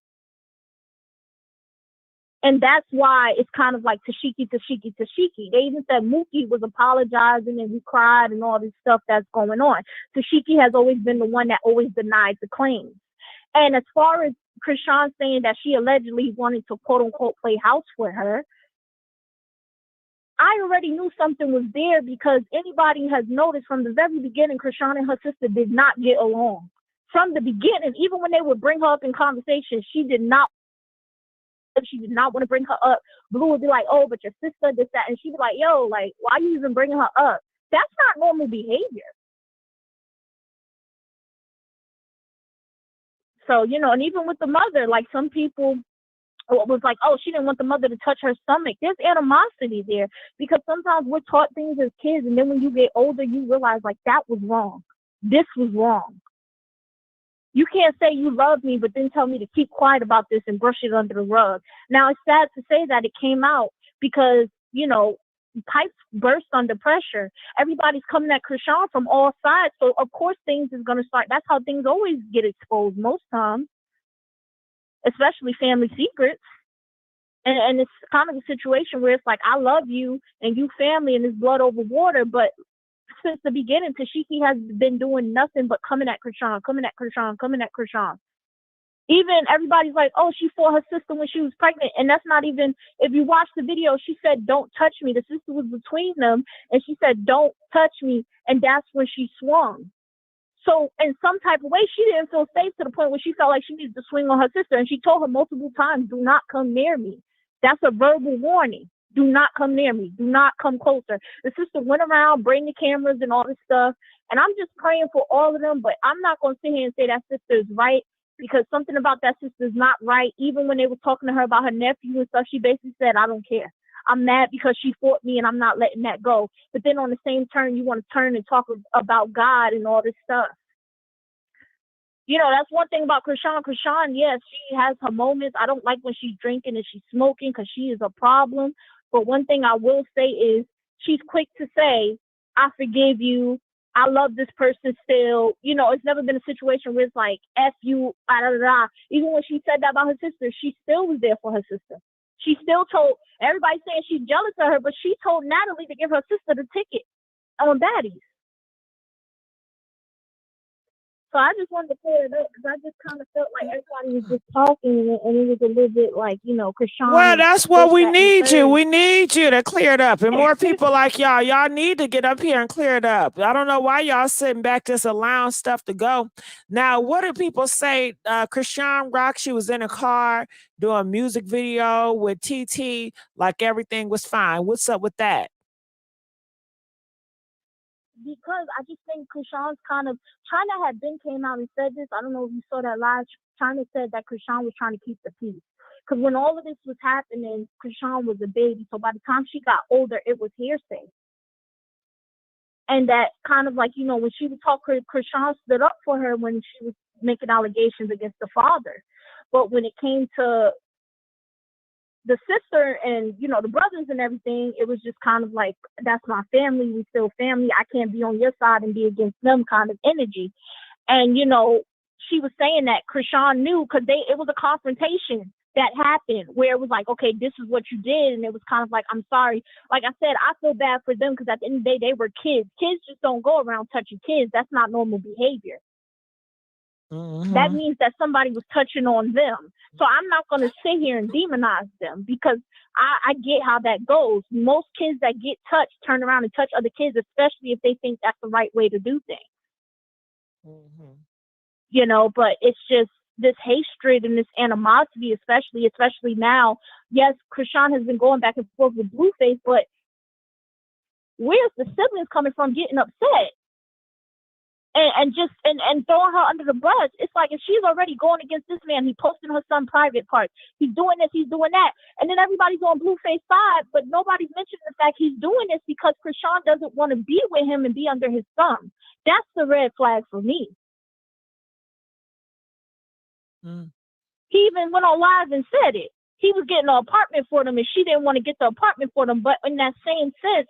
And that's why it's kind of like Tesehki. They even said Mookie was apologizing and he cried and all this stuff that's going on. Tesehki has always been the one that always denied the claims. And as far as Chrisean saying that she allegedly wanted to quote unquote play house with her, I already knew something was there because anybody has noticed from the very beginning, Chrisean and her sister did not get along. From the beginning, even when they would bring her up in conversation, she did not want to bring her up. Blue would be like, oh, but your sister, this, that. And she'd be like, yo, like, why are you even bringing her up? That's not normal behavior. So, and even with the mother, like some people was like, oh, she didn't want the mother to touch her stomach. There's animosity there because sometimes we're taught things as kids, and then when you get older, you realize like that was wrong. This was wrong. You can't say you love me, but then tell me to keep quiet about this and brush it under the rug. Now, it's sad to say that it came out because, pipes burst under pressure. Everybody's coming at Chrisean from all sides. So, of course, things is going to start. That's how things always get exposed most times, especially family secrets. And it's kind of a situation where it's like, I love you and you family and it's blood over water. But since the beginning, Tesehki has been doing nothing but coming at Chrisean. Even everybody's like, oh, she fought her sister when she was pregnant. And that's not even, if you watch the video, she said, don't touch me. The sister was between them. And she said, don't touch me. And that's when she swung. So in some type of way, she didn't feel safe to the point where she felt like she needed to swing on her sister. And she told her multiple times, do not come near me. That's a verbal warning. Do not come near me. Do not come closer. The sister went around, bring the cameras and all this stuff. And I'm just praying for all of them. But I'm not going to sit here and say that sister is right, because something about that sister is not right. Even when they were talking to her about her nephew and stuff, she basically said, I don't care. I'm mad because she fought me and I'm not letting that go. But then on the same turn, you want to turn and talk about God and all this stuff. That's one thing about Chrisean. Chrisean, yes, she has her moments. I don't like when she's drinking and she's smoking because she is a problem. But one thing I will say is she's quick to say, I forgive you. I love this person still. It's never been a situation where it's like, F you, da, da, da. Even when she said that about her sister, she still was there for her sister. She still told, everybody saying she's jealous of her, but she told Natalie to give her sister the ticket on Baddies. So I just wanted to clear it up because I just kind of felt like everybody was just talking and it was a little bit like, Chrisean. Well, that's what we need you. We need you to clear it up. And more people like y'all need to get up here and clear it up. I don't know why y'all sitting back just allowing stuff to go. Now, what do people say? Chrisean Rock, she was in a car doing a music video with TT, like everything was fine. What's up with that? Because I just think Chrisean's Chyna had been came out and said this. I don't know if you saw that live. Chyna said that Chrisean was trying to keep the peace. Because when all of this was happening, Chrisean was a baby. So by the time she got older, it was hearsay. And that kind of like, when she would talk, Chrisean stood up for her when she was making allegations against the father. But when it came to the sister and, the brothers and everything, it was just kind of like, that's my family. We still family. I can't be on your side and be against them kind of energy. And, she was saying that Chrisean knew because it was a confrontation that happened where it was like, okay, this is what you did. And it was kind of like, I'm sorry. Like I said, I feel bad for them because at the end of the day, they were kids. Kids just don't go around touching kids. That's not normal behavior. Mm-hmm. That means that somebody was touching on them. So I'm not going to sit here and demonize them because I get how that goes. Most kids that get touched turn around and touch other kids, especially if they think that's the right way to do things. Mm-hmm. But it's just this hatred and this animosity, especially now. Yes, Chrisean has been going back and forth with BLUEFACE, but where's the siblings coming from getting upset? And throwing her under the bus. It's like if she's already going against this man, he posted her son private parts. He's doing this, he's doing that. And then everybody's on BLUEFACE side, but nobody's mentioning the fact he's doing this because Chrisean doesn't want to be with him and be under his thumb. That's the red flag for me. Mm. He even went on live and said it. He was getting an apartment for them and she didn't want to get the apartment for them. But in that same sense,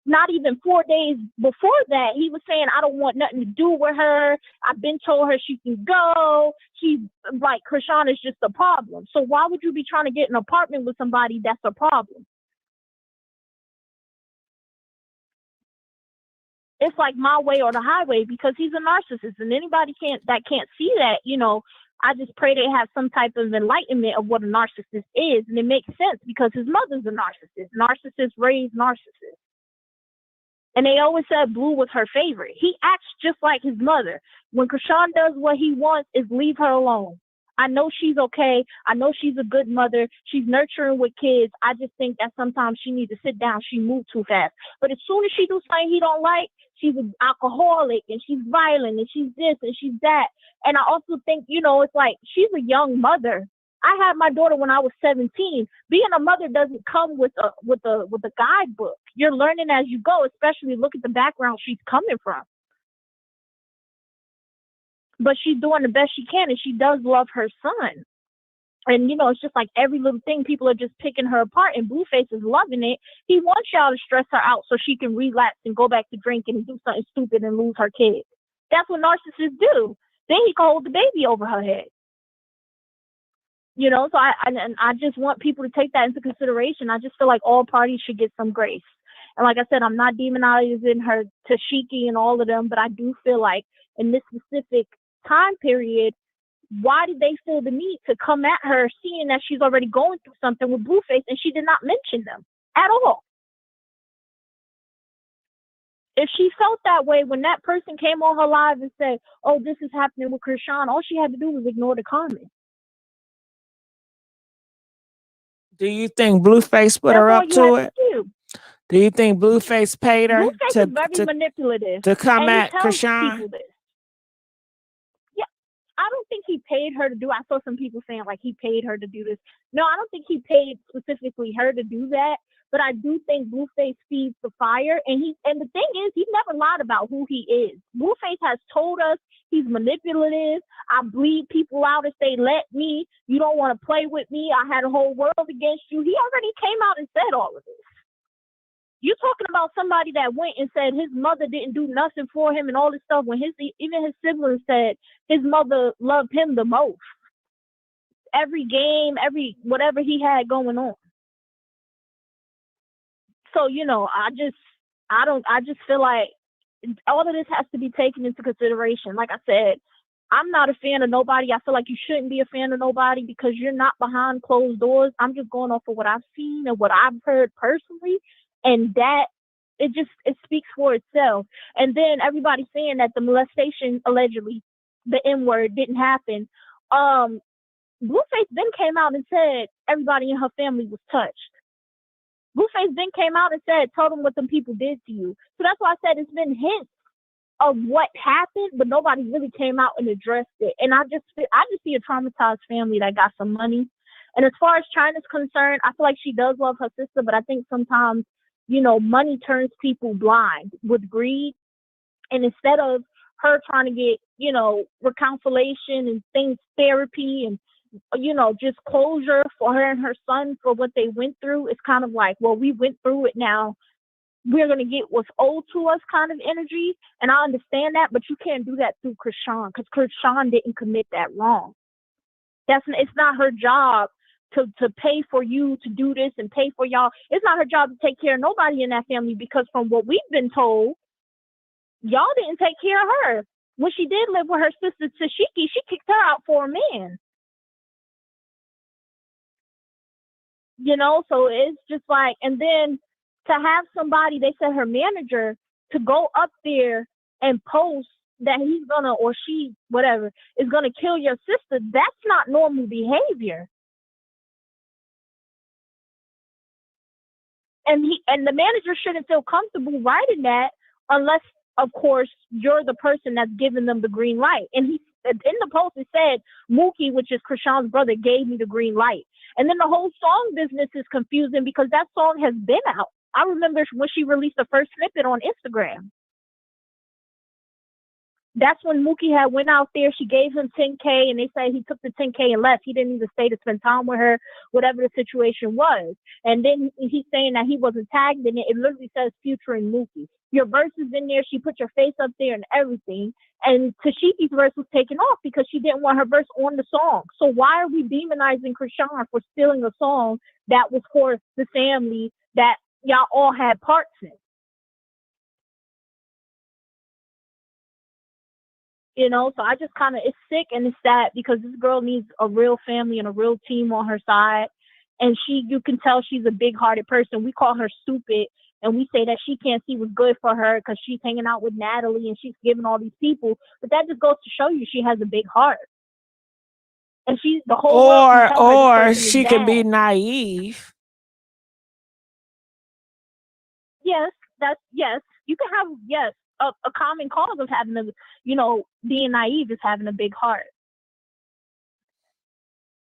not even 4 days before that, he was saying, I don't want nothing to do with her. I've been told her she can go. She's like, Chrisean is just a problem. So why would you be trying to get an apartment with somebody that's a problem? It's like my way or the highway because he's a narcissist and anybody that can't see that, I just pray they have some type of enlightenment of what a narcissist is. And it makes sense because his mother's a narcissist. Narcissists raise narcissists. And they always said Blue was her favorite. He acts just like his mother. When Chrisean does what he wants is leave her alone. I know she's okay. I know she's a good mother. She's nurturing with kids. I just think that sometimes she needs to sit down. She moved too fast. But as soon as she do something he don't like, she's an alcoholic and she's violent and she's this and she's that. And I also think, it's like she's a young mother. I had my daughter when I was 17. Being a mother doesn't come with a guidebook. You're learning as you go, especially look at the background she's coming from. But she's doing the best she can, and she does love her son. And, it's just like every little thing, people are just picking her apart, and Blueface is loving it. He wants y'all to stress her out so she can relapse and go back to drinking and do something stupid and lose her kid. That's what narcissists do. Then he can hold the baby over her head. So I just want people to take that into consideration. I just feel like all parties should get some grace. And like I said, I'm not demonizing her, Tesehki and all of them, but I do feel like in this specific time period, why did they feel the need to come at her seeing that she's already going through something with Blueface and she did not mention them at all? If she felt that way when that person came on her live and said, oh, this is happening with Chrisean, all she had to do was ignore the comment. Do you think Blueface put her up to it? Do you think Blueface paid her Blueface is very manipulative to come and at he tells Chrisean? people this. Yeah, I don't think he paid her to do. I saw some people saying like he paid her to do this. No, I don't think he paid specifically her to do that. But I do think Blueface feeds the fire, and the thing is, he never lied about who he is. Blueface has told us he's manipulative. I bleed people out if they let me. You don't want to play with me. I had a whole world against you. He already came out and said all of this. You're talking about somebody that went and said his mother didn't do nothing for him and all this stuff when even his siblings said his mother loved him the most. Every game, whatever he had going on. So, I just feel like all of this has to be taken into consideration. Like I said, I'm not a fan of nobody. I feel like you shouldn't be a fan of nobody because you're not behind closed doors. I'm just going off of what I've seen and what I've heard personally. And that, it speaks for itself. And then everybody saying that the molestation, allegedly, the N-word didn't happen. Blueface then came out and said everybody in her family was touched. Blueface then came out and told them what them people did to you. So that's why I said it's been hints of what happened, but nobody really came out and addressed it. And I just see a traumatized family that got some money. And as far as Chyna's concerned, I feel like she does love her sister, but I think sometimes, money turns people blind with greed. And instead of her trying to get, reconciliation and things, therapy and just closure for her and her son for what they went through, it's kind of like, well, we went through it now. We're going to get what's owed to us kind of energy. And I understand that, but you can't do that through Chrisean because Chrisean didn't commit that wrong. It's not her job to pay for you to do this and pay for y'all. It's not her job to take care of nobody in that family because from what we've been told, y'all didn't take care of her. When she did live with her sister Tesehki, she kicked her out for a man. So it's just like, and then to have somebody, they said her manager, to go up there and post that he's gonna, or she, whatever, is gonna kill your sister, that's not normal behavior. And the manager shouldn't feel comfortable writing that unless, of course, you're the person that's giving them the green light. And he, in the post, it said, Mookie, which is Chrisean's brother, gave me the green light. And then the whole song business is confusing because that song has been out. I remember when she released the first snippet on Instagram. That's when Mookie had went out there. She gave him $10K and they said he took the $10K and left. He didn't even stay to spend time with her, whatever the situation was. And then he's saying that he wasn't tagged in it. It literally says featuring Mookie. Your verse is in there. She put your face up there and everything. And Tesehki's verse was taken off because she didn't want her verse on the song. So why are we demonizing Chrisean for stealing a song that was for the family that y'all all had parts in? So I just kind of, it's sick and it's sad because this girl needs a real family and a real team on her side. And you can tell she's a big-hearted person. We call her stupid and we say that she can't see what's good for her because she's hanging out with Natalie and she's giving all these people. But that just goes to show you she has a big heart. And she's the whole world can tell her this person is she can be bad. naive. Yes, you can have, yes. a common cause of having a, being naive is having a big heart.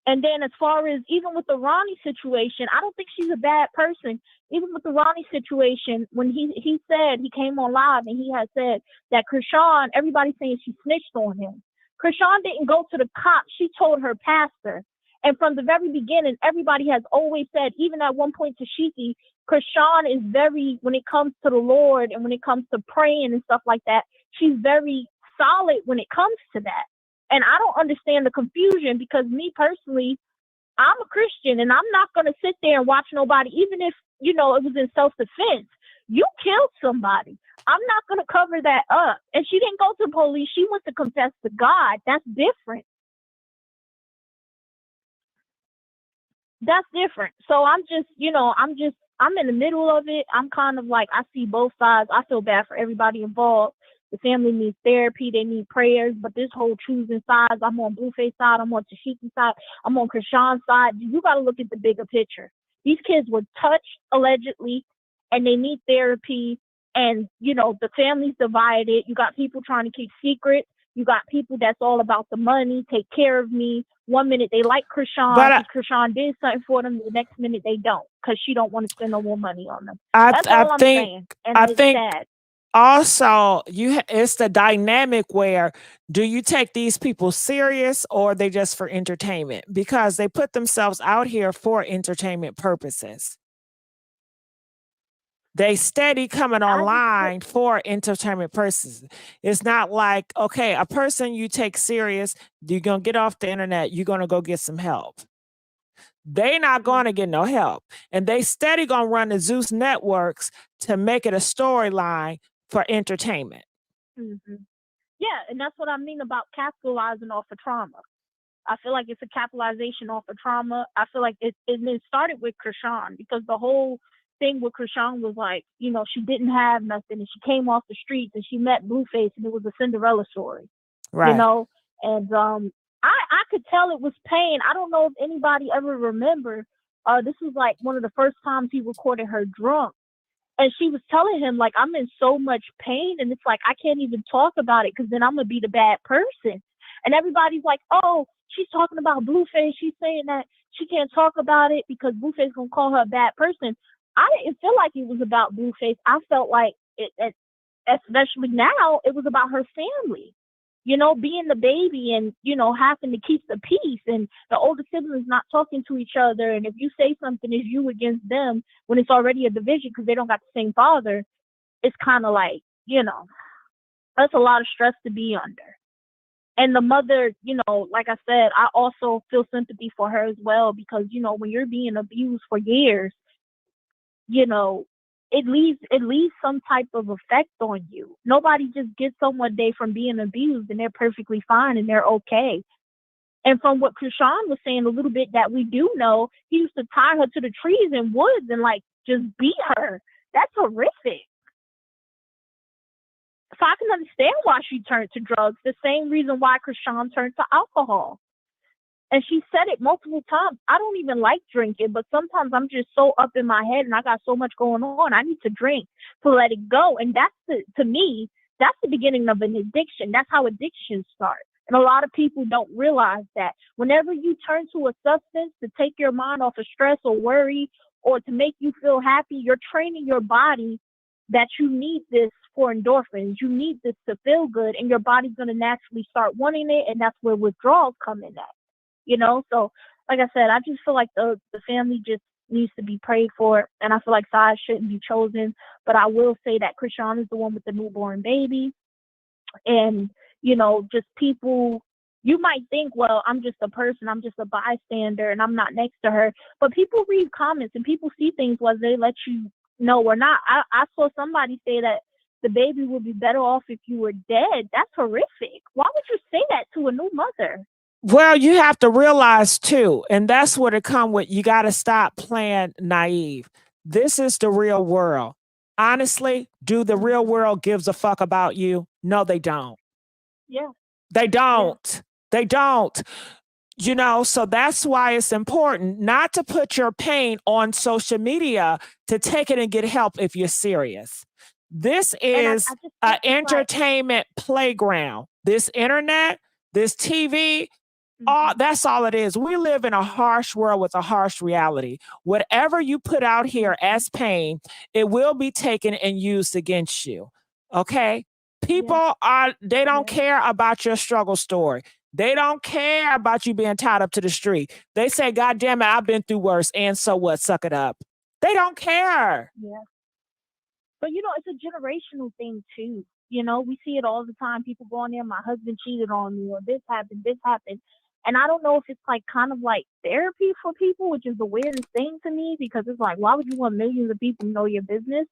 And then as far as even with the Ronnie situation, I don't think she's a bad person. Even with the Ronnie situation, when he said, he came on live and he had said that Chrisean, everybody's saying she snitched on him. Chrisean didn't go to the cops. She told her pastor. And from the very beginning, everybody has always said, even at one point to Shiki, Chrisean is very, when it comes to the Lord and when it comes to praying and stuff like that, she's very solid when it comes to that. And I don't understand the confusion, because me personally, I'm a Christian and I'm not going to sit there and watch nobody, even if, it was in self-defense. You killed somebody. I'm not going to cover that up. And she didn't go to the police. She went to confess to God. That's different. That's different. So I'm just, I'm in the middle of it. I'm kind of like, I see both sides. I feel bad for everybody involved. The family needs therapy. They need prayers. But this whole choosing sides, I'm on Blueface side. I'm on Tesehki side. I'm on Chrisean's side. You got to look at the bigger picture. These kids were touched allegedly, and they need therapy. And, the family's divided. You got people trying to keep secrets. You got people that's all about the money, take care of me. One minute they like Chrisean because Chrisean did something for them. The next minute they don't, because she don't want to spend no more money on them. That's all I'm saying. And I it's think sad. also it's the dynamic where, do you take these people serious or are they just for entertainment? Because they put themselves out here for entertainment purposes. They steady coming online for entertainment purposes. It's not like, okay, a person you take serious, you're going to get off the internet, you're going to go get some help. They not going to get no help. And they steady going to run the Zeus networks to make it a storyline for entertainment. Mm-hmm. Yeah, and that's what I mean about capitalizing off of trauma. I feel like it's a capitalization off of trauma. I feel like it started with Chrisean, because the whole thing with Chrisean was like, she didn't have nothing and she came off the streets and she met Blueface and it was a Cinderella story. Right. And I could tell it was pain. I don't know if anybody ever remember. This was like one of the first times he recorded her drunk. And she was telling him, like, I'm in so much pain. And it's like, I can't even talk about it because then I'm going to be the bad person. And everybody's like, oh, she's talking about Blueface. She's saying that she can't talk about it because Blueface going to call her a bad person. I didn't feel like it was about Blueface. I felt like, especially now, it was about her family. Being the baby and, having to keep the peace, and the older siblings not talking to each other. And if you say something, it's you against them when it's already a division because they don't got the same father. It's kind of like, that's a lot of stress to be under. And the mother, like I said, I also feel sympathy for her as well, because, when you're being abused for years, it leaves some type of effect on you. Nobody just gets home one day from being abused and they're perfectly fine and they're okay. And from what Chrisean was saying, a little bit that we do know, he used to tie her to the trees and woods and like just beat her. That's horrific. So I can understand why she turned to drugs. The same reason why Chrisean turned to alcohol. And she said it multiple times. I don't even like drinking, but sometimes I'm just so up in my head and I got so much going on. I need to drink to let it go. And to me, that's the beginning of an addiction. That's how addictions start. And a lot of people don't realize that whenever you turn to a substance to take your mind off of stress or worry or to make you feel happy, you're training your body that you need this for endorphins. You need this to feel good, and your body's going to naturally start wanting it. And that's where withdrawals come in at. So like I said, I just feel like the family just needs to be prayed for, and I feel like sides shouldn't be chosen. But I will say that Chrisean is the one with the newborn baby, and just people, you might think, well, I'm just a person, I'm just a bystander, and I'm not next to her. But people read comments and people see things whether they let you know or not. I saw somebody say that the baby would be better off if you were dead. That's horrific. Why would you say that to a new mother? Well, you have to realize too, and that's what it come with. You got to stop playing naive. This is the real world. Honestly, do the real world gives a fuck about you? No, they don't. Yeah. They don't. Yeah. They don't. So that's why it's important not to put your pain on social media, to take it and get help if you're serious. This And I is just an think it's like, entertainment playground. This internet, this TV, that's all it is. We live in a harsh world with a harsh reality. Whatever you put out here as pain, it will be taken and used against you. Okay? People they don't care about your struggle story. They don't care about you being tied up to the street. They say, God damn it, I've been through worse. And so what? Suck it up. They don't care. Yeah. But you know, it's a generational thing too. You know, we see it all the time. People go on there, my husband cheated on me, or this happened, this happened. And I don't know if it's like kind of like therapy for people, which is the weirdest thing to me, because it's like, why would you want millions of people to know your business?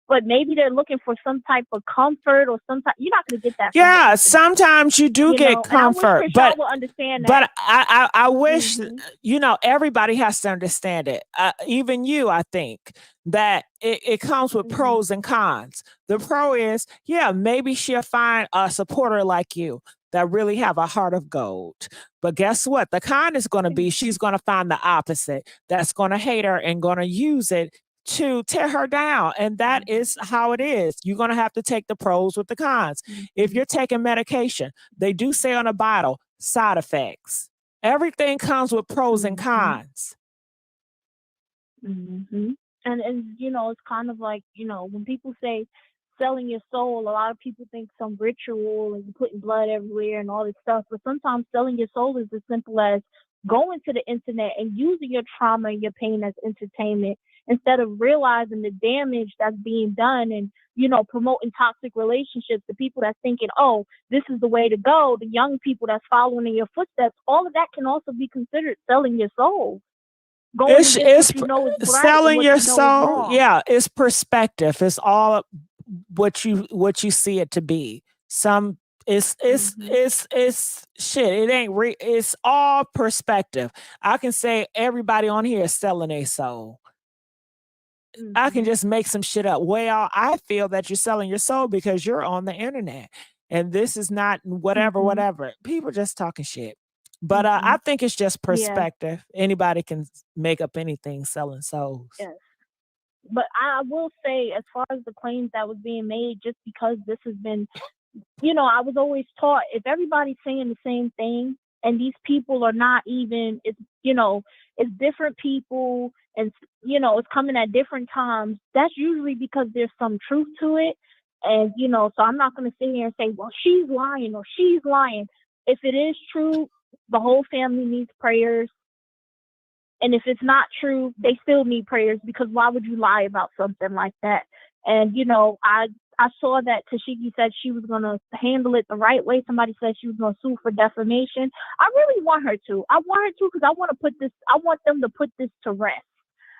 But maybe they're looking for some type of comfort or some type. You're not going to get that. From the Yeah, internet, sometimes you do you get know? And I wish comfort, Chrisean but would understand but that. I wish you know, everybody has to understand it. Even you, I think that it comes with pros and cons. The pro is, yeah, maybe she'll find a supporter like you that really have a heart of gold. But guess what? The con is going to be she's going to find the opposite that's going to hate her and going to use it to tear her down. And that is how it is. You're going to have to take the pros with the cons. If you're taking medication, they do say on a bottle, side effects. Everything comes with pros and cons. And you know, it's kind of like, you know, when people say selling your soul, a lot of people think some ritual and putting blood everywhere and all this stuff. But sometimes selling your soul is as simple as going to the internet and using your trauma and your pain as entertainment, instead of realizing the damage that's being done and, you know, promoting toxic relationships. The people that's thinking, oh, this is the way to go, the young people that's following in your footsteps, all of that can also be considered selling your soul. Going against what you know is right selling and what your you know is soul. wrong. Yeah, it's perspective. It's all what you see it to be. Some it's shit. It ain't it's all perspective. I can say everybody on here is selling their soul. I can just make some shit up. Well, I feel that you're selling your soul because you're on the internet and this is not whatever. People just talking shit. But I think it's just perspective. Anybody can make up anything selling souls. Yes. But I will say, as far as the claims that was being made, just because this has been, you know, I was always taught, if everybody's saying the same thing and these people are not even, it's, you know, it's different people and, you know, it's coming at different times, that's usually because there's some truth to it. And, you know, so I'm not going to sit here and say, well, she's lying or she's lying. If it is true, the whole family needs prayers. And if it's not true, they still need prayers, because why would you lie about something like that? And, you know, I saw that Tesehki said she was going to handle it the right way. Somebody said she was going to sue for defamation. I really want her to. I want her to, because I want them to put this to rest.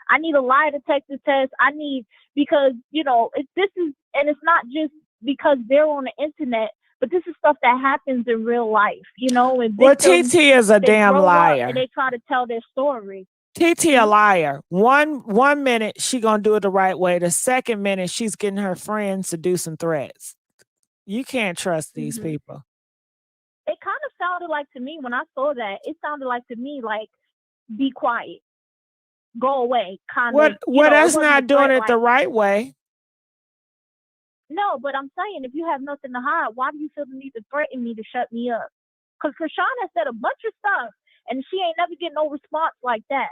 I need a lie detector test. Because, you know, it's not just because they're on the internet, but this is stuff that happens in real life, you know. And Well, TT is a damn liar. And they try to tell their story. TT a liar. One minute she gonna do it the right way. The second minute she's getting her friends to do some threats. You can't trust these people. It kind of sounded like to me when I saw that. It sounded like to me like, be quiet, go away, kind of. Well, that's not doing it the right way. No, but I'm saying, if you have nothing to hide, why do you feel the need to threaten me to shut me up? Because Chrisean has said a bunch of stuff, and she ain't never get no response like that.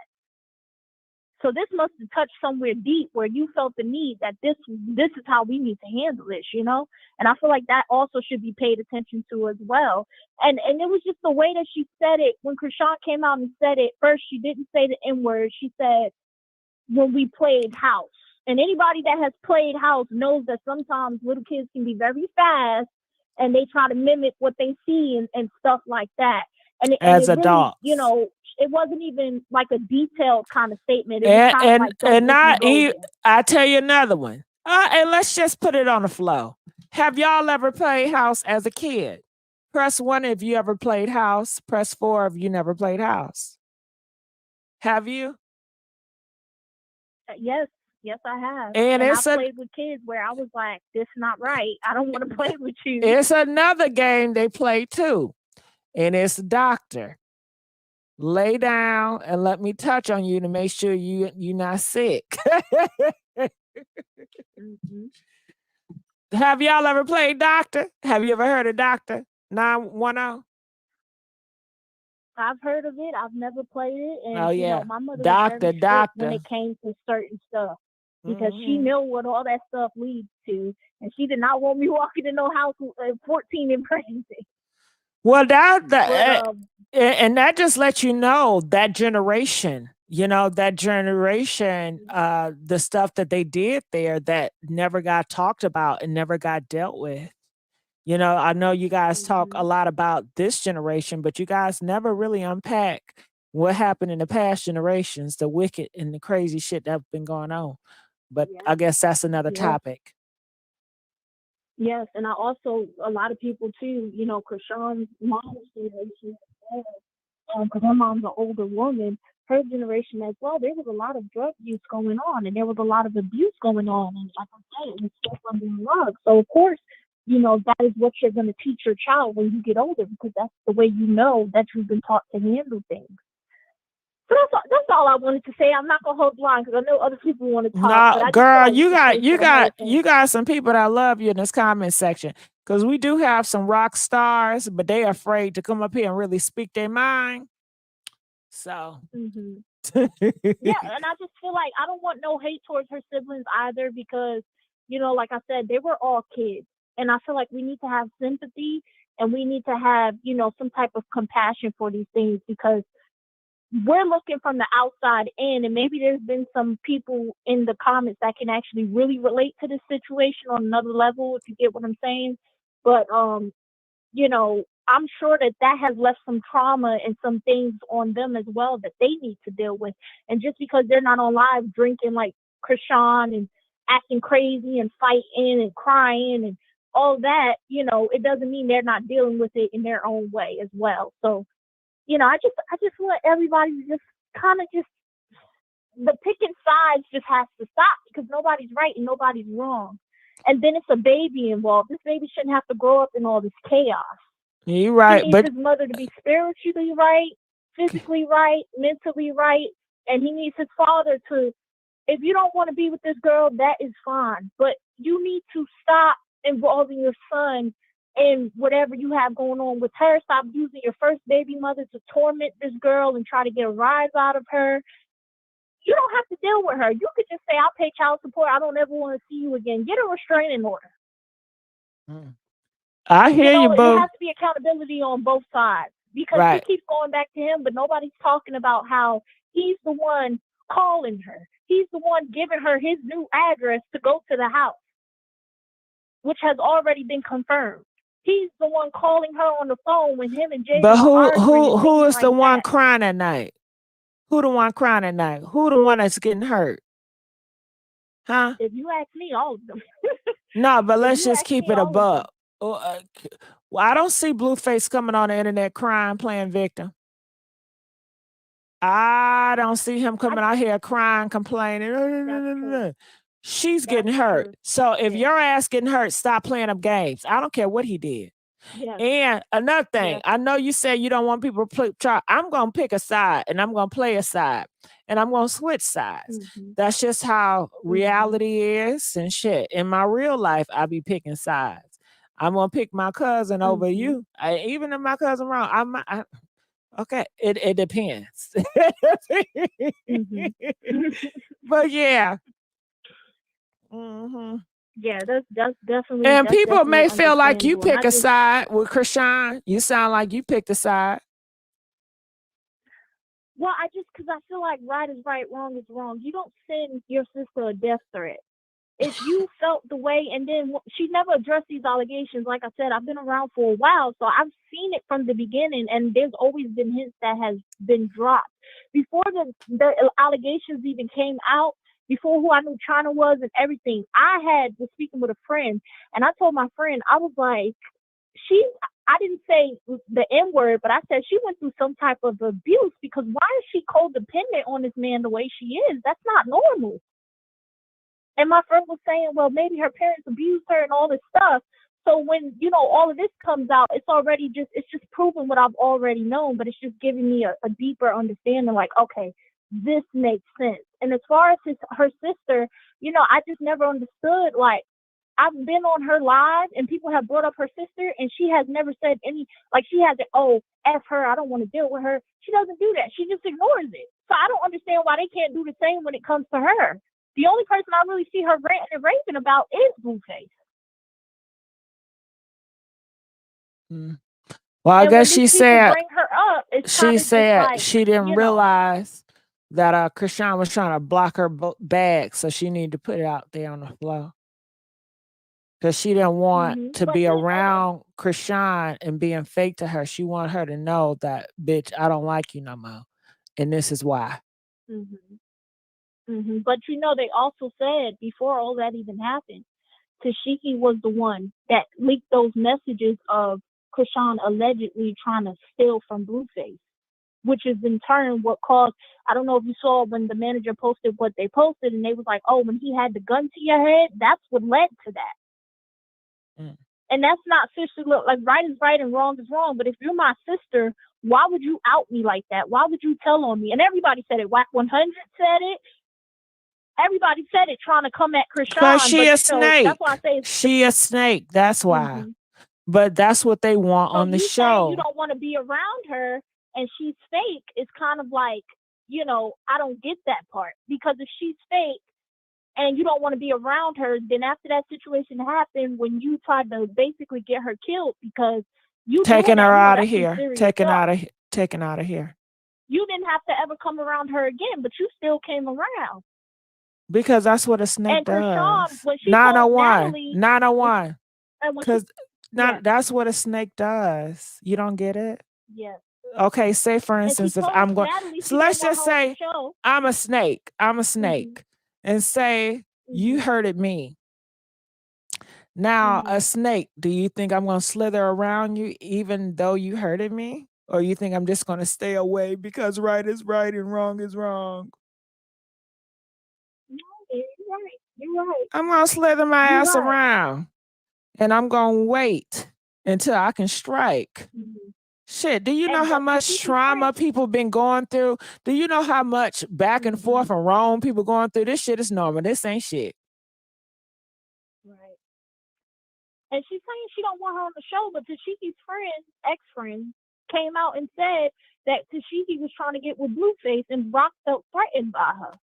So this must have touched somewhere deep where you felt the need that this is how we need to handle this, you know? And I feel like that also should be paid attention to as well. And it was just the way that she said it. When Chrisean came out and said it, first she didn't say the N-word. She said, when we played house. And anybody that has played house knows that sometimes little kids can be very fast and they try to mimic what they see and stuff like that. And as it adults, really, you know, it wasn't even like a detailed kind of statement. It was kind of like, and not even, I tell you another one. And let's just put it on the flow. Have y'all ever played house as a kid? Press 1 if you ever played house. Press 4 if you never played house. Have you? Yes. Yes, I have. And I played with kids where I was like, this is not right. I don't want to play with you. It's another game they play too. And it's doctor. Lay down and let me touch on you to make sure you're not sick. Have y'all ever played Doctor? Have you ever heard of Doctor 910? I've heard of it. I've never played it, Oh and yeah, my mother was Doctor, very strict when Doctor. it came to certain stuff because she Mhm. knew what all that stuff leads to, and she did not want me walking in no house at 14 and pregnancy. Well, But and that just lets you know that generation, that generation, the stuff that they did there that never got talked about and never got dealt with. I know you guys talk a lot about this generation, but you guys never really unpack what happened in the past generations, the wicked and the crazy shit that's been going on. But I guess that's another yeah. topic. Yes, and I also a lot of people too. Chrisean's mom's generation, because her mom's an older woman. Her generation as well. There was a lot of drug use going on, and there was a lot of abuse going on, and like I said, it was swept under the rug. So of course, that is what you're going to teach your child when you get older, because that's the way that you've been taught to handle things. So that's all I wanted to say. I'm not gonna hold the line because I know other people want to talk. But No, I just feel girl, like you we should got pay you for the whole got thing. you got some people that love you in this comment section because we do have some rock stars, but they afraid to come up here and really speak their mind. So Yeah, and I just feel like I don't want no hate towards her siblings either because, like I said, they were all kids. And I feel like we need to have sympathy and we need to have, some type of compassion for these things because we're looking from the outside in, and maybe there's been some people in the comments that can actually really relate to this situation on another level, if you get what I'm saying. But I'm sure that has left some trauma and some things on them as well that they need to deal with. And just because they're not on live drinking like Chrisean and acting crazy and fighting and crying and all that, it doesn't mean they're not dealing with it in their own way as well. So, I just want everybody to just kind of the picking sides just has to stop because nobody's right and nobody's wrong. And then it's a baby involved. This baby shouldn't have to grow up in all this chaos. You're right, He needs but his mother to be spiritually right, physically right, mentally right, and he needs his father to. If you don't want to be with this girl, that is fine, but you need to stop involving your son in whatever you have going on with her. Stop using your first baby mother to torment this girl and try to get a rise out of her. You don't have to deal with her. You could just say, I'll pay child support. I don't ever want to see you again. Get a restraining order. I hear you, It boo. has to be accountability on both sides because Right. she keeps going back to him, but nobody's talking about how he's the one calling her. He's the one giving her his new address to go to the house, which has already been confirmed. He's the one calling her on the phone when him and Jay But are arguing. who is like the one that. crying at night? Who the one crying at night? Who the one that's getting hurt? Huh? If you ask me, all of them. No, but If let's you just ask keep me, it all of them. above. Well, I don't see Blueface coming on the internet crying, playing victim. I don't see him coming out here crying, complaining. She's getting hurt. So if your ass getting hurt, stop playing up games. I don't care what he did. Yes. And another thing, I know you said you don't want people to try. I'm going to pick a side and I'm going to play a side and I'm going to switch sides. That's just how reality is and shit. In my real life, I be picking sides. I'm going to pick my cousin over you. Even if my cousin wrong, okay, it depends. But yeah. Yeah, that's definitely. And that's people may definitely feel like you understandable. And pick a side with Chrisean. You sound like you picked a side. Well, because I feel like right is right, wrong is wrong. You don't send your sister a death threat. If you felt the way, and then she never addressed these allegations. Like I said, I've been around for a while, so I've seen it from the beginning, and there's always been hints that has been dropped. Before the allegations even came out, before who I knew Chyna was and everything, I was speaking with a friend, and I told my friend, I was like, I didn't say the N word, but I said she went through some type of abuse because why is she codependent on this man the way she is? That's not normal. And my friend was saying, well, maybe her parents abused her and all this stuff. So when, all of this comes out, it's just proving what I've already known, but it's just giving me a deeper understanding, like, okay, this makes sense. And as far as her sister, I just never understood, like, I've been on her live and people have brought up her sister and she has never said any, like she hasn't, oh, F her, I don't want to deal with her. She doesn't do that. She just ignores it. So I don't understand why they can't do the same when it comes to her. The only person I really see her ranting and raving about is Blueface. Well, I And guess when she these people said bring her up, it's she kind of just said like, she didn't you know, realize that Chrisean was trying to block her bag, so she needed to put it out there on the floor. Because she didn't want to But be then, around Chrisean and being fake to her. She wanted her to know that, bitch, I don't like you no more. And this is why. But you know, they also said before all that even happened, Tesehki was the one that leaked those messages of Chrisean allegedly trying to steal from Blueface, which is in turn what caused, I don't know if you saw when the manager posted what they posted and they was like, oh, when he had the gun to your head, that's what led to that. And that's not sister, look, like right is right and wrong is wrong. But if you're my sister, why would you out me like that? Why would you tell on me? And everybody said it. Whack 100 said it. Everybody said it trying to come at Chrisean. Because she a but snake. that's why I say She a snake. That's why. But that's what they want so on the you saying you show. don't want to be around her and she's fake is kind of like, you know, I don't get that part. Because if she's fake and you don't want to be around her, then after that situation happened, when you tried to basically get her killed because you Taking doing that, her you know, out of that's some here. serious Taking stuff. out of here. You didn't have to ever come around her again, but you still came around. Because that's what a snake And Chrisean, does. when she told Natalie, 901. and when Because yes, that's what a snake does. You don't get it? yes. Okay, say for And she instance, if told I'm going, Natalie so she let's didn't want just her on the say show. I'm a snake. I'm a snake. And say you hurted me. Now, a snake, do you think I'm going to slither around you even though you hurted me? Or you think I'm just going to stay away because right is right and wrong is wrong? No, you're right. You're right. I'm going to slither my You're ass right. around. And I'm going to wait until I can strike. Shit, do you know how much trauma people been going through? Do you know how much back and forth and wrong people going through? This shit is normal. This ain't shit. Right. And she's saying she don't want her on the show, but Tesehki's friend, ex-friend, came out and said that Tesehki was trying to get with Blueface and Rock felt threatened by her.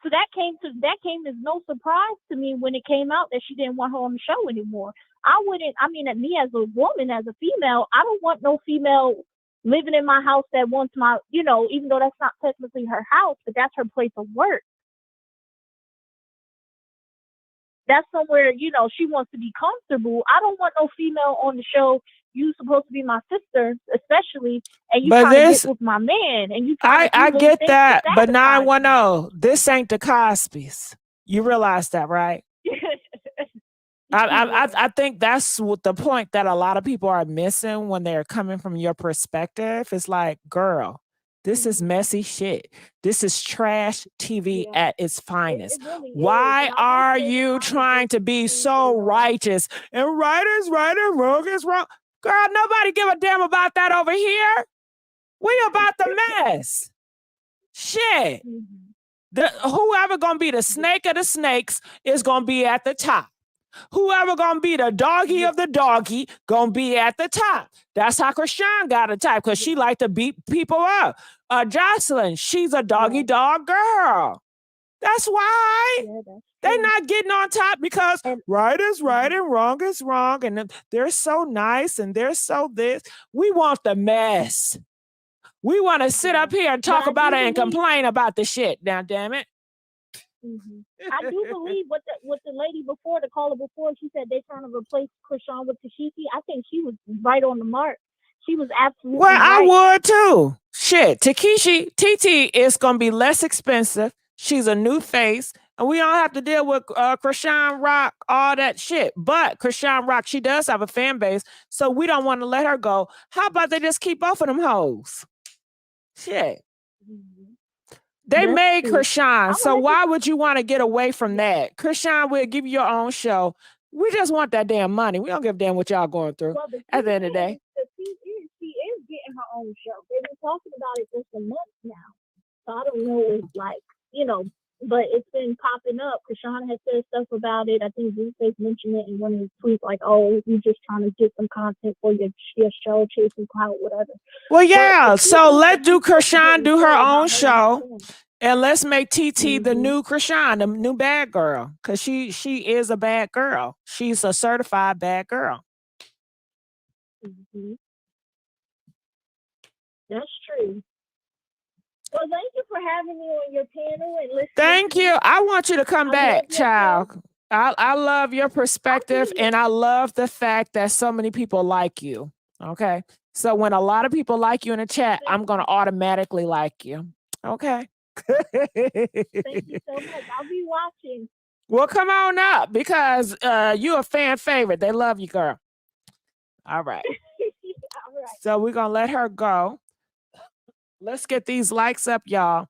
So that came as no surprise to me when it came out that she didn't want her on the show anymore. I mean, me as a woman, as a female, I don't want no female living in my house that wants my, you know, even though that's not technically her house, but that's her place of work. That's somewhere, you know, she wants to be comfortable. I don't want no female on the show. You supposed to be my sister, especially, and you trying to get with my man, and you trying to do I little get things that, to but sabotage 910, this ain't the Cosby's. You realize that, right? I think that's what the point that a lot of people are missing when they're coming from your perspective. It's like, girl, this is messy shit. This is trash TV at its finest. Why are you trying to be so righteous? And right is right and wrong is wrong. Girl, nobody give a damn about that over here. We about the mess. Shit. Whoever gonna be the snake of the snakes is gonna be at the top. Whoever gonna be the doggy of the doggy gonna be at the top. That's how Chrisean got a type, because she like to beat people up. Jocelyn, she's a doggy dog girl. That's why. They're not getting on top because right is right and wrong is wrong. And they're so nice and they're so this. We want the mess. We want to sit up here and talk about it and complain about the shit. Now, damn it. I do believe what the lady before, the caller before, she said they're trying to replace Chrisean with Tesehki. I think she was right on the mark. She was absolutely right. I would too. Shit, TT is gonna be less expensive. She's a new face, and we don't have to deal with Chrisean Rock, all that shit. But Chrisean Rock, she does have a fan base, so we don't want to let her go. How about they just keep both of them hoes? Shit. They made Chrisean, so why would you want to get away from that? Chrisean will give you your own show. We just want that damn money. We don't give a damn what y'all going through at the end of the day. She is getting her own show. They've been talking about it for some months now. So I don't know if, like, you know, but it's been popping up. Chrisean has said stuff about it. I think Blueface mentioned it in one of his tweets, like, "Oh, you just trying to get some content for your show, chasing clout, whatever." Well, But yeah. the So people that let do he's supposed to Chrisean get do her into own about her and show, his and let's make TT the family. new Chrisean, the new bad girl, because she is a bad girl. She's a certified bad girl. Mm-hmm. That's true. Well, thank you for having me on your panel and listening. Thank you. I want you to come back, child. I love your perspective, and I love the fact that so many people like you. Okay. So when a lot of people like you in the chat, I'm going to automatically like you. Okay. Thank you so much. I'll be watching. Well, come on up because you're a fan favorite. They love you, girl. All right. All right. So we're going to let her go. Let's get these likes up, y'all.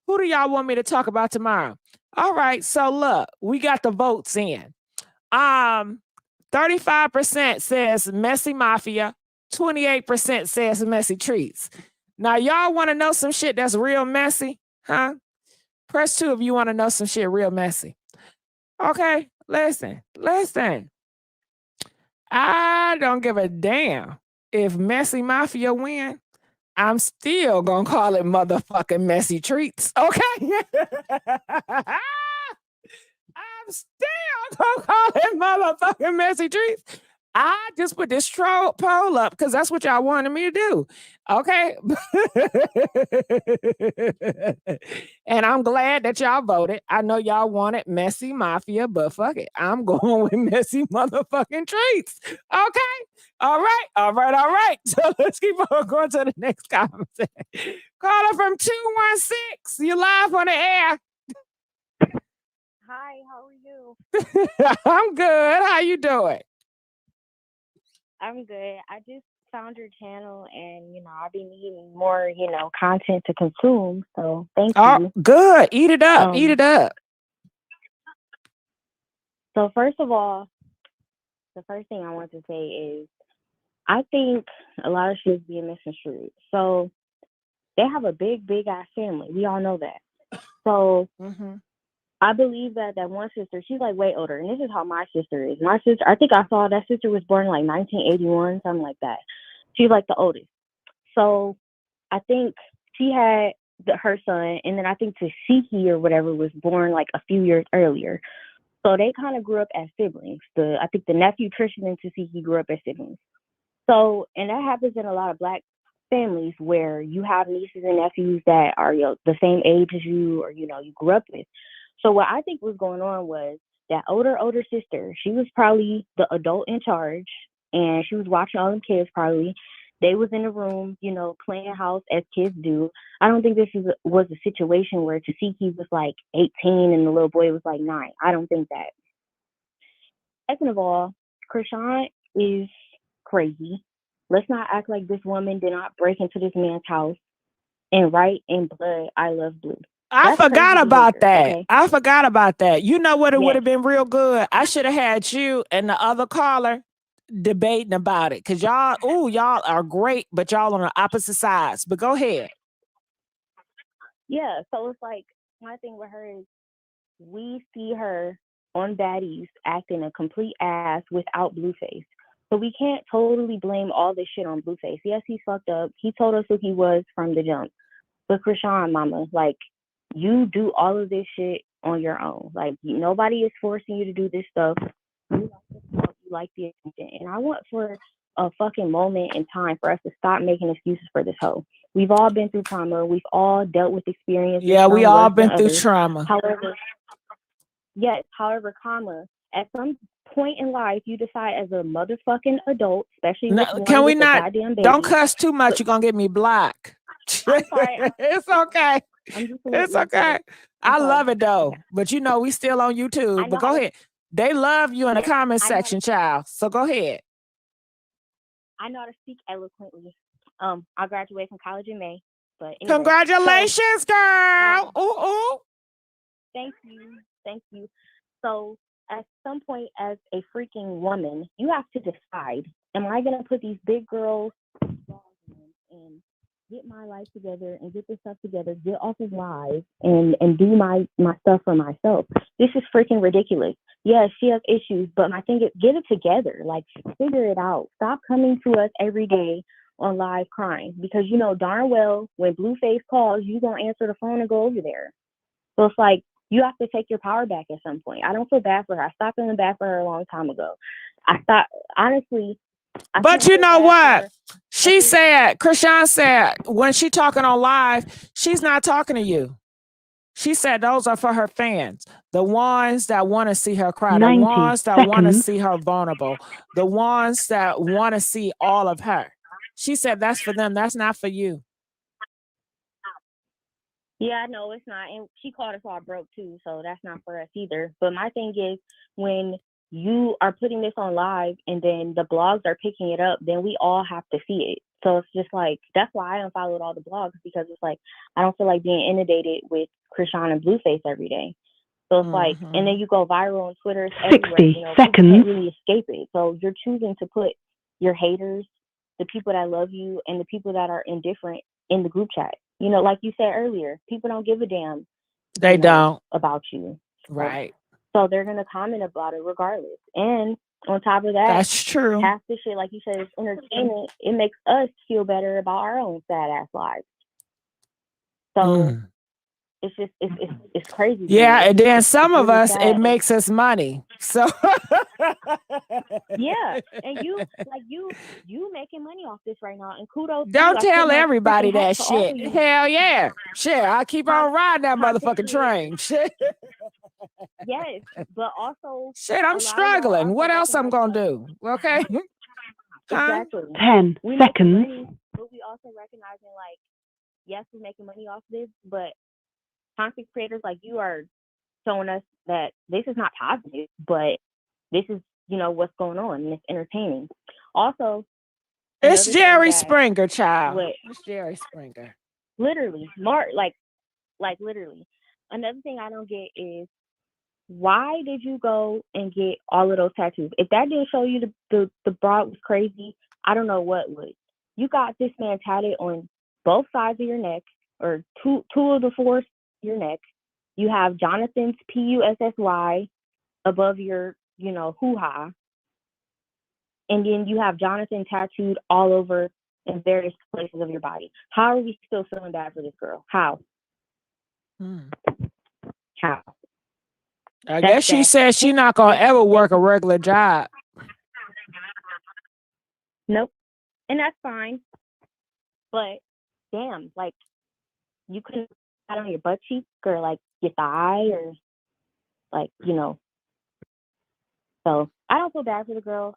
Who do y'all want me to talk about tomorrow? All right. So look, we got the votes in. 35% says Messy Mafia. 28% says Messy Treats. Now, y'all want to know some shit that's real messy? Huh? Press 2 if you want to know some shit real messy. Okay, listen. I don't give a damn if Messy Mafia win. I'm still gonna call it motherfucking Messy Treats. Okay. I'm still gonna call it motherfucking Messy Treats. I just put this poll up because that's what y'all wanted me to do. Okay. And I'm glad that y'all voted. I know y'all wanted Messy Mafia, but fuck it. I'm going with Messy motherfucking Treats. Okay. All right. So let's keep on going to the next comment. Caller from 216. You live on the air. Hi, how are you? I'm good. How you doing? I'm good. I just found your channel and, I've been needing more, content to consume. So thank you. Good. Eat it up. Eat it up. So first of all, the first thing I want to say is I think a lot of shit is being misconstrued. So they have a big ass family. We all know that. So I believe that one sister, she's like way older, and this is how my sister is. My sister, I think I saw that sister was born in like 1981, something like that. She's like the oldest. So I think she had her son, and then I think Tesehki or whatever was born like a few years earlier. So they kind of grew up as siblings. I think the nephew Chrisean and Tesehki grew up as siblings. So, and that happens in a lot of Black families where you have nieces and nephews that are the same age as you, or you grew up with. So what I think was going on was that older sister, she was probably the adult in charge, and she was watching all them kids probably. They was in the room, playing house as kids do. I don't think this was a situation where Tesehki was like 18 and the little boy was like 9. I don't think that. Second of all, Chrisean is crazy. Let's not act like this woman did not break into this man's house and write in blood, "I love Blue." I forgot about that. Okay? I forgot about that. You know what? It would have been real good. I should have had you and the other caller debating about it because y'all are great, but y'all on the opposite sides. But go ahead. Yeah, so it's like my thing with her is we see her on Baddies acting a complete ass without Blueface. So we can't totally blame all this shit on Blueface. Yes, he's fucked up. He told us who he was from the jump. But Chrisean, mama, like, you do all of this shit on your own. Like, nobody is forcing you to do this stuff. You like the attention. And I want for a fucking moment in time for us to stop making excuses for this hoe. We've all been through trauma. We've all dealt with experiences. Yeah, we all been through others. trauma. However, at some point in life, you decide as a motherfucking adult, especially this one Can we with a not? goddamn baby. Don't cuss too much. You're gonna get me blocked. I'm sorry. It's okay. It's okay. I love it though. Okay. But we still on YouTube. But go ahead. They love you in the comment section, child. So go ahead. I know how to speak eloquently. I graduated from college in May. But anyway, congratulations, girl. Ooh. Thank you. So at some point as a freaking woman, you have to decide, am I gonna put these big girls and get my life together and get this stuff together, get off of live and do my stuff for myself. This is freaking ridiculous. Yes, she has issues, but my thing is get it together. Like, figure it out. Stop coming to us every day on live crying, because you know darn well when Blueface calls, you gonna answer the phone and go over there. So it's like you have to take your power back at some point. I don't feel bad for her. I stopped feeling bad for her a long time ago. I stopped, honestly. But you know what? She said, Chrisean said, when she talking on live, she's not talking to you. She said those are for her fans. The ones that want to see her cry. The ones that want to see her vulnerable. The ones that want to see all of her. She said that's for them. That's not for you. Yeah, no, it's not. And she called us all broke too, so that's not for us either. But my thing is, when you are putting this on live and then the blogs are picking it up, then we all have to see it. So it's just like, that's why I unfollowed all the blogs, because it's like, I don't feel like being inundated with Chrisean and Blueface every day. So it's like, and then you go viral on Twitter, it's everywhere. You know, people can't really escape it. So you're choosing to put your haters, the people that love you, and the people that are indifferent in the group chat. You know, like you said earlier, people don't give a damn. They don't about you. Right. So they're gonna comment about it regardless. And on top of that, that's true. Half the shit, like you said, is entertainment. It makes us feel better about our own sad ass lives. So it's just it's crazy. Yeah, and then some of us, it makes us money. So yeah, and you making money off this right now, and kudos. Don't tell everybody that shit. Hell yeah, shit. I keep on riding that motherfucking train. Shit. Yes, but also shit. I'm struggling. What else I'm gonna do? Okay. Exactly. 10 seconds. Money, but we also recognizing, like, yes, we're making money off this, but content creators like you are showing us that this is not positive, but this is, you know, what's going on, and it's entertaining. Also, it's Jerry Springer, child. It's Jerry Springer. Literally, like literally. Another thing I don't get is, why did you go and get all of those tattoos? If that didn't show you the broad was crazy, I don't know what would. You got this man tatted on both sides of your neck, or two of the four of your neck. You have Jonathan's PUSSY above your, you know, hoo-ha. And then you have Jonathan tattooed all over in various places of your body. How are we still feeling bad for this girl? How? How? I guess she said she's not gonna ever work a regular job. Nope. And that's fine. But damn, like, you couldn't put on your butt cheek or like your thigh, or like, you know. So I don't feel bad for the girl.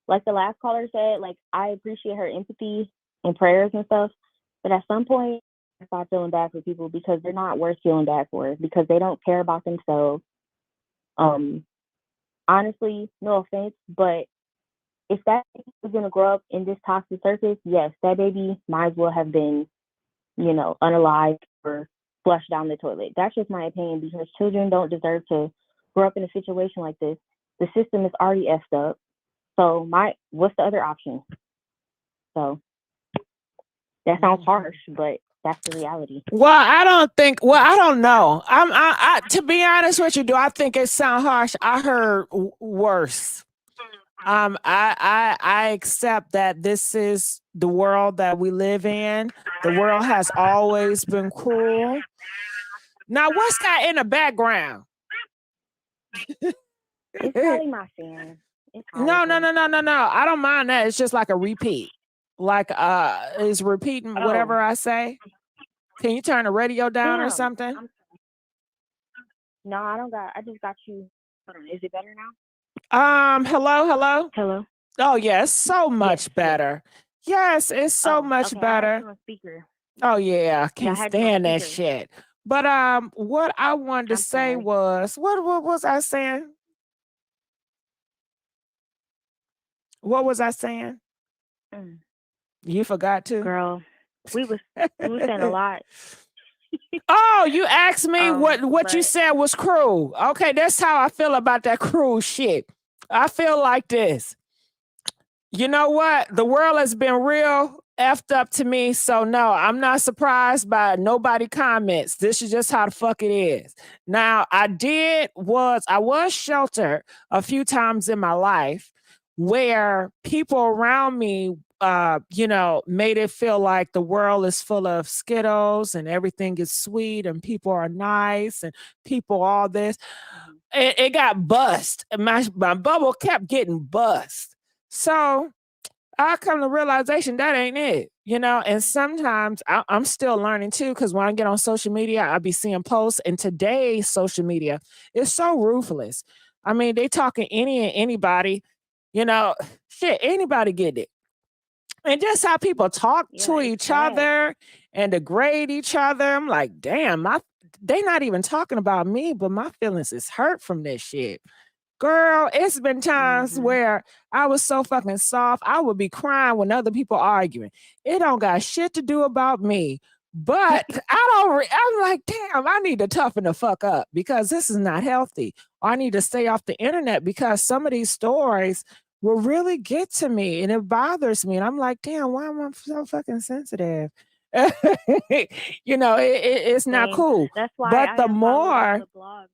Like the last caller said, like, I appreciate her empathy and prayers and stuff, but at some point I start feeling bad for people, because they're not worth feeling bad for, because they don't care about themselves. Honestly, no offense, but if that is going to grow up in this toxic surface, yes, that baby might as well have been, you know, unalived or flushed down the toilet. That's just my opinion, because children don't deserve to grow up in a situation like this. The system is already effed up. So what's the other option? So that sounds harsh, but that's the reality. Well, I don't know. I to be honest with you, do I think it sound harsh? I heard worse. I accept that this is the world that we live in. The world has always been cruel. Now, what's that in the background? It's probably my fan. No. I don't mind that. It's just like a repeat. Like is repeating whatever I say. Can you turn the radio down or something? No, I don't got. I just got you. Hold on. Is it better now? Hello. Oh yeah, it's so much better. Yes, it's so much better. I had you on speaker. Oh yeah, I can't stand that shit. But what I wanted to say was, what was I saying? What was I saying? You forgot to? Girl, we was saying a lot. Oh, you asked me what you said was cruel. Okay, that's how I feel about that cruel shit. I feel like this. You know what? The world has been real effed up to me. So no, I'm not surprised by nobody comments. This is just how the fuck it is. Now, I was sheltered a few times in my life where people around me made it feel like the world is full of Skittles and everything is sweet and people are nice and people all this. It got bust. My bubble kept getting bust. So I come to realization that ain't it, and sometimes I'm still learning too, because when I get on social media, I be seeing posts, and today's social media is so ruthless. I mean, they talking any and anybody, shit, anybody get it. And just how people talk to each other and degrade each other. I'm like, damn, they not even talking about me, but my feelings is hurt from this shit. Girl, it's been times where I was so fucking soft, I would be crying when other people arguing. It don't got shit to do about me. But I'm like, damn, I need to toughen the fuck up because this is not healthy. I need to stay off the internet because some of these stories will really get to me and it bothers me. And I'm like, damn, why am I so fucking sensitive? It's not Same. Cool. That's why But I the unfollowed all more the blogs.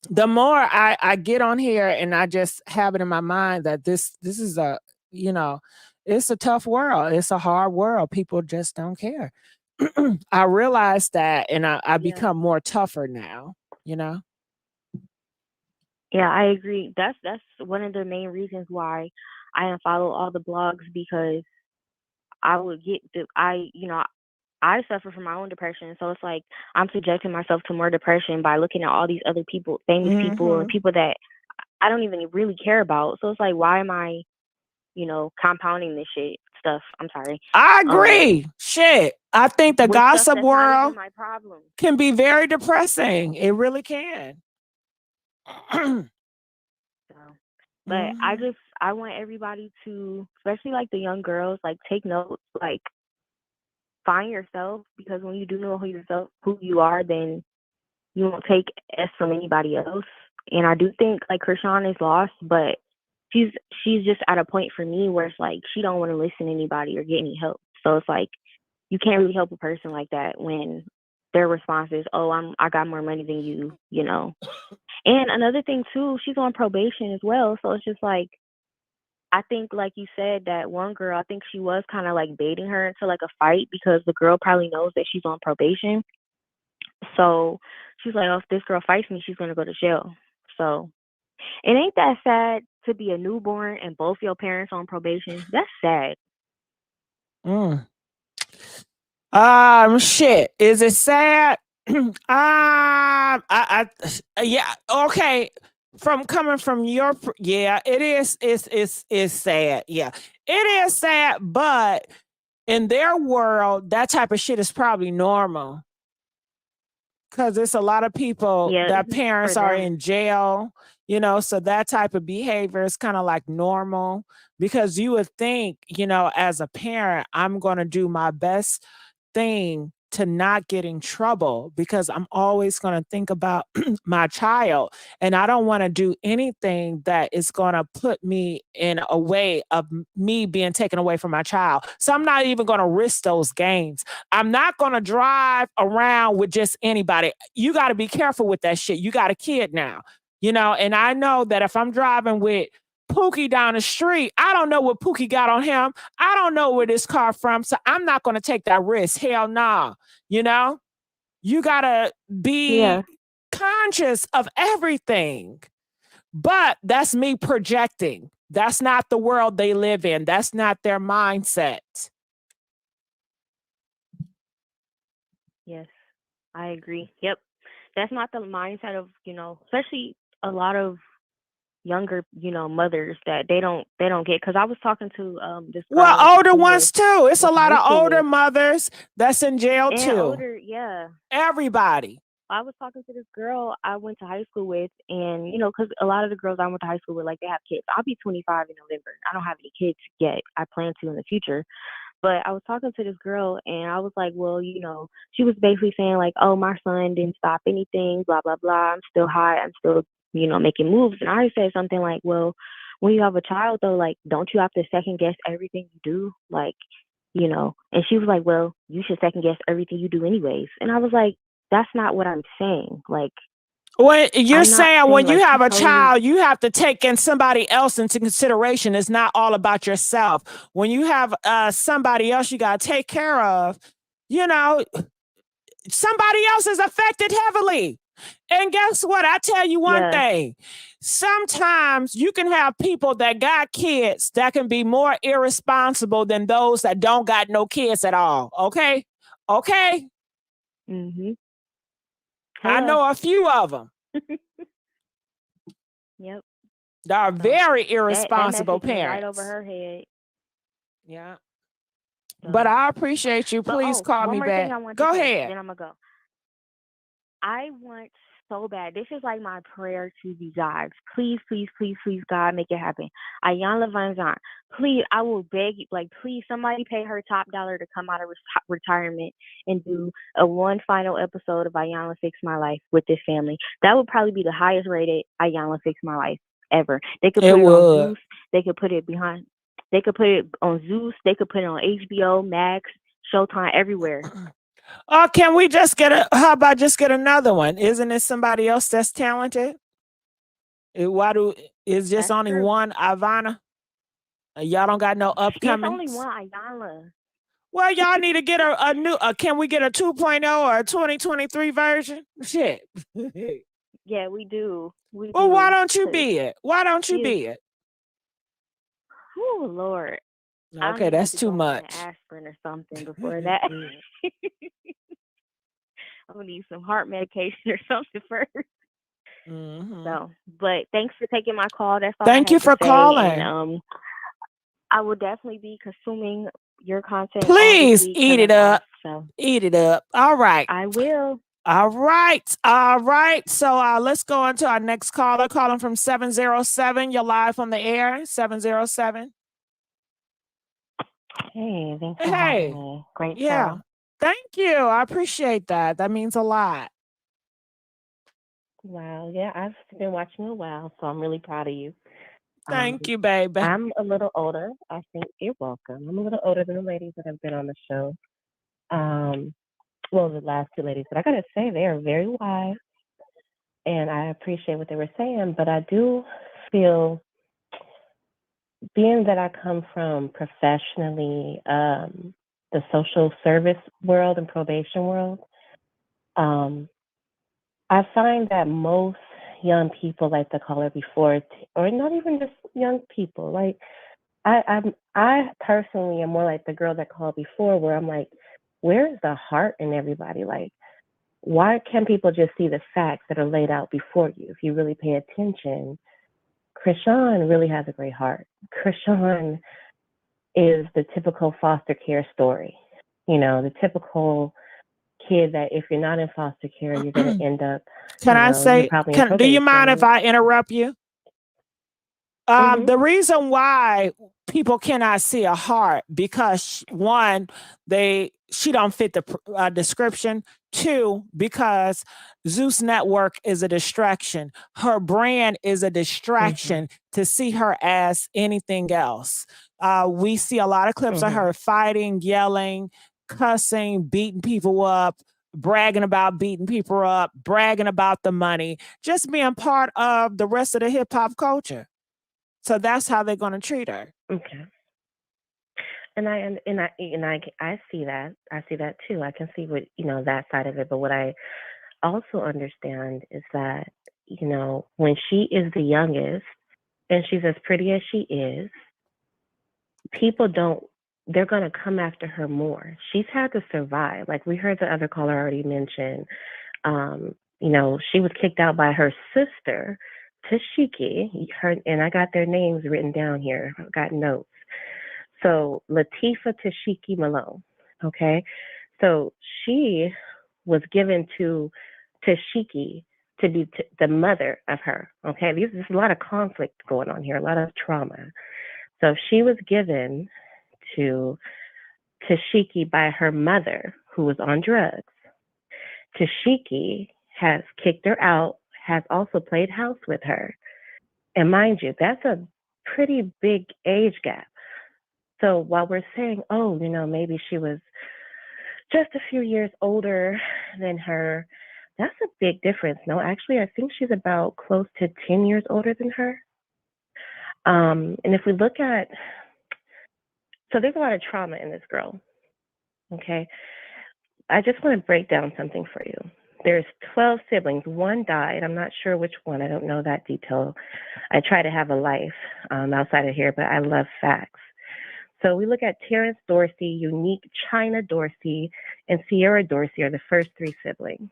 the more I get on here and I just have it in my mind that this is it's a tough world. It's a hard world. People just don't care. I realize that and I become more tougher now, Yeah, I agree. That's one of the main reasons why I unfollow all the blogs, because I would get I suffer from my own depression, so it's like I'm subjecting myself to more depression by looking at all these other people, famous people, or people that I don't even really care about. So it's like, why am I, compounding this stuff? I'm sorry. I agree. Shit. I think the With stuff gossip that's not world even my problem. can be very depressing. It really can. But I want everybody to, especially like the young girls, like take notes, like find yourself, because when you do know who you are, then you won't take S from anybody else. And I do think like Chrisean is lost, but she's just at a point for me where it's like she don't want to listen to anybody or get any help. So it's like you can't really help a person like that when their response is, "Oh, I got more money than you," And another thing too, she's on probation as well. So it's just like, I think, like you said, that one girl, I think she was kind of like baiting her into like a fight, because the girl probably knows that she's on probation. So she's like, oh, if this girl fights me, she's going to go to jail. So it ain't that sad to be a newborn and both your parents on probation. That's sad. Shit. Is it sad? Yeah. Okay. Coming from your, it is. It's sad. Yeah, it is sad. But in their world, that type of shit is probably normal. Because it's a lot of people that parents are in jail, so that type of behavior is kind of like normal, because you would think, as a parent, I'm going to do my best thing to not get in trouble, because I'm always going to think about my child, and I don't want to do anything that is going to put me in a way of me being taken away from my child. So I'm not even going to risk those games. I'm not going to drive around with just anybody. You got to be careful with that shit. You got a kid now, and I know that if I'm driving with Pookie down the street, I don't know what Pookie got on him. I don't know where this car from, so I'm not going to take that risk. Hell nah. You got to be conscious of everything. But that's me projecting. That's not the world they live in. That's not their mindset. Yes, I agree. Yep. That's not the mindset of, especially a lot of younger, mothers that they don't get. Because I was talking to this girl. Well, older ones too. It's a lot of older mothers that's in jail too. Older, everybody. I was talking to this girl I went to high school with, and because a lot of the girls I went to high school with, like, they have kids. I'll be 25 in November. I don't have any kids yet. I plan to in the future. But I was talking to this girl, and I was like, well, she was basically saying like, oh, my son didn't stop anything, blah, blah, blah. I'm still high. I'm still, making moves. And I said something like, well, when you have a child, though, like, don't you have to second guess everything you do? Like, you know. And she was like, well, you should second guess everything you do anyways. And I was like, that's not what I'm saying. Like, Well, you're saying when you like, have she a totally, child, you have to take in somebody else into consideration. It's not all about yourself. When you have somebody else you got to take care of, you know, somebody else is affected heavily. And guess what? I tell you one yeah, thing. Sometimes you can have people that got kids that can be more irresponsible than those that don't got no kids at all. Okay? Okay? mm-hmm. I Hello. know a few of them. Yep. They are So very that irresponsible message went right over parents. her head. Yeah. But So, I appreciate you. but Please oh, call one me more thing back. I want to Go say, ahead. then I'm gonna go. I want so bad. This is like my prayer to these guys. Please, please, please, please, God, make it happen. Ayanna Van Zant, please, I will beg you, like, please, somebody pay her top dollar to come out of retirement and do a one final episode of Ayanna Fix My Life with this family. That would probably be the highest rated Ayanna Fix My Life ever. They could It put it on would. Zeus. They could put it behind. They could put it on Zeus. They could put it on HBO, Max, Showtime, everywhere. Oh, can we just get how about just get another one? Isn't it somebody else that's talented? Is just That's only true. one Ivana? Y'all don't got no There's only upcomings? one Ayanna. Well, y'all need to get a new, can we get a 2.0 or a 2023 version? Shit. Yeah, we do. We Well, why do. don't you 'Cause be it? Why don't she you is. be it? Oh Lord, I Okay, need that's to too go on an much. aspirin or something before that. I'm gonna need some heart medication or something first. Mhm. So, but thanks for taking my call. That's all Thank I you had to for say. calling. And I will definitely be consuming your content all this Please week eat 'cause it I'm up. off. So Eat it up. All right. I will. All right. All right. So let's go on to our next caller. Calling from 707. You're live on the air. 707. Hey, thanks for having me. Great Yeah. show. Thank you. I appreciate that. That means a lot. Wow, yeah, I've been watching you a while, so I'm really proud of you. Thank you, baby. I'm a little older. I think you're welcome. I'm a little older than the ladies that have been on the show. Well, the last two ladies, but I gotta say they are very wise, and I appreciate what they were saying. But I do feel, being that I come from professionally, the social service world and probation world, I find that most young people, like the caller before, or not even just young people, like I personally am more like the girl that called before, where I'm like, where's the heart in everybody? Like, why can't people just see the facts that are laid out before you? If you really pay attention, Chrisean really has a great heart. Chrisean is the typical foster care story. You know, the typical kid that if you're not in foster care, you're going to end up, Can I you're say, probably in do you mind if probation. I interrupt you? The reason why people cannot see a heart, because one, she don't fit the description. Two, because Zeus Network is a distraction. Her brand is a distraction to see her as anything else. We see a lot of clips of her fighting, yelling, cussing, beating people up, bragging about beating people up, bragging about the money, just being part of the rest of the hip hop culture. So that's how they're going to treat her. Okay. And I see that. I see that too. I can see what, that side of it. But what I also understand is that, when she is the youngest and she's as pretty as she is, they're going to come after her more. She's had to survive. Like we heard the other caller already mention, she was kicked out by her sister, Tesehki, and I got their names written down here. I got notes. So Latifah Tesehki Malone, okay? So she was given to Tesehki to be the mother of her, okay? There's a lot of conflict going on here, a lot of trauma. So she was given to Tesehki by her mother, who was on drugs. Tesehki has kicked her out, has also played house with her. And mind you, that's a pretty big age gap. So while we're saying, oh, maybe she was just a few years older than her, that's a big difference. No, actually, I think she's about close to 10 years older than her. And if we look at, so there's a lot of trauma in this girl, okay? I just want to break down something for you. There's 12 siblings. One died. I'm not sure which one. I don't know that detail. I try to have a life outside of here, but I love facts. So we look at Terrence Dorsey, Unique, Chyna Dorsey, and Sierra Dorsey are the first three siblings.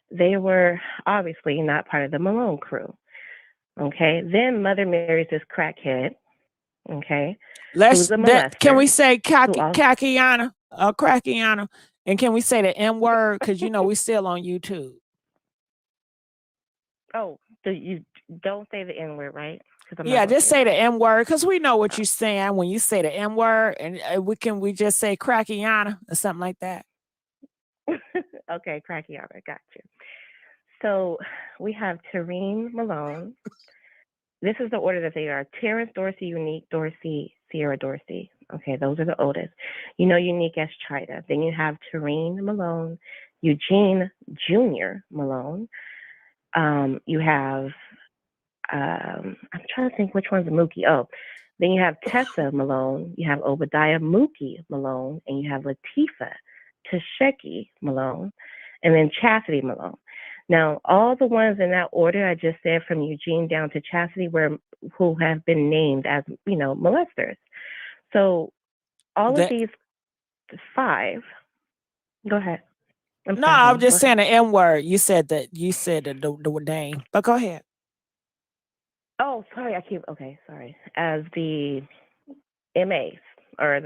They were obviously not part of the Malone crew. Okay. Then Mother marries this crackhead. Okay. Who's a molester. Can we say Kakiana? Crakiana? And can we say the M word? Because we still on YouTube. Oh, so you don't say the N word, right? Yeah, just say the M word because we know what you're saying when you say the M word, and we just say Crakiana or something like that. Okay, Crakiana, got you. So we have Tareen Malone. This is the order that they are: Terrence Dorsey, Unique Dorsey, Sierra Dorsey. Okay, those are the oldest. Unique as Chyna. Then you have Tareen Malone, Eugene Jr. Malone. You have I'm trying to think which one's Mookie. Oh, then you have Tessa Malone, you have Obadiah Mookie Malone, and you have Latifah Tesehki Malone, and then Chastity Malone. Now, all the ones in that order I just said from Eugene down to Chastity who have been named as, molesters. So all of these 5, go ahead. I was just saying the M word. You said the name, but go ahead. Oh, sorry. Sorry. As the MAs or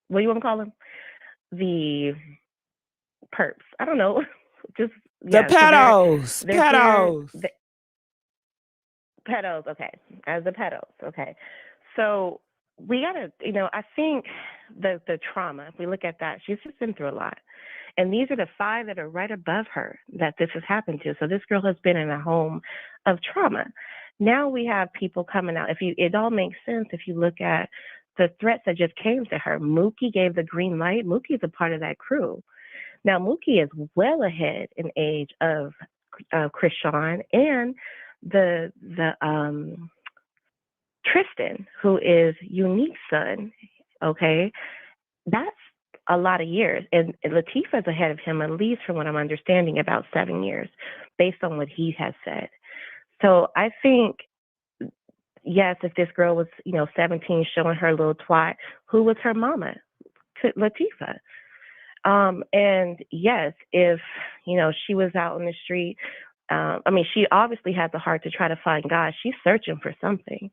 what do you want to call them? The perps. I don't know. Just the pedos. Pedos. Okay. As the pedos. Okay. So we gotta, I think the trauma. If we look at that, she's just been through a lot. And these are the 5 that are right above her that this has happened to. So this girl has been in a home of trauma. Now we have people coming out. It all makes sense if you look at the threats that just came to her. Mookie gave the green light. Mookie is a part of that crew. Now Mookie is well ahead in age of Chrisean and the Tristan, who is Unique's son. Okay, that's a lot of years. And Latifah's ahead of him, at least from what I'm understanding, about 7 years, based on what he has said. So I think, yes, if this girl was, 17, showing her little twat, who was her mama? Latifah. And yes, if, she was out on the street, she obviously has the heart to try to find God. She's searching for something.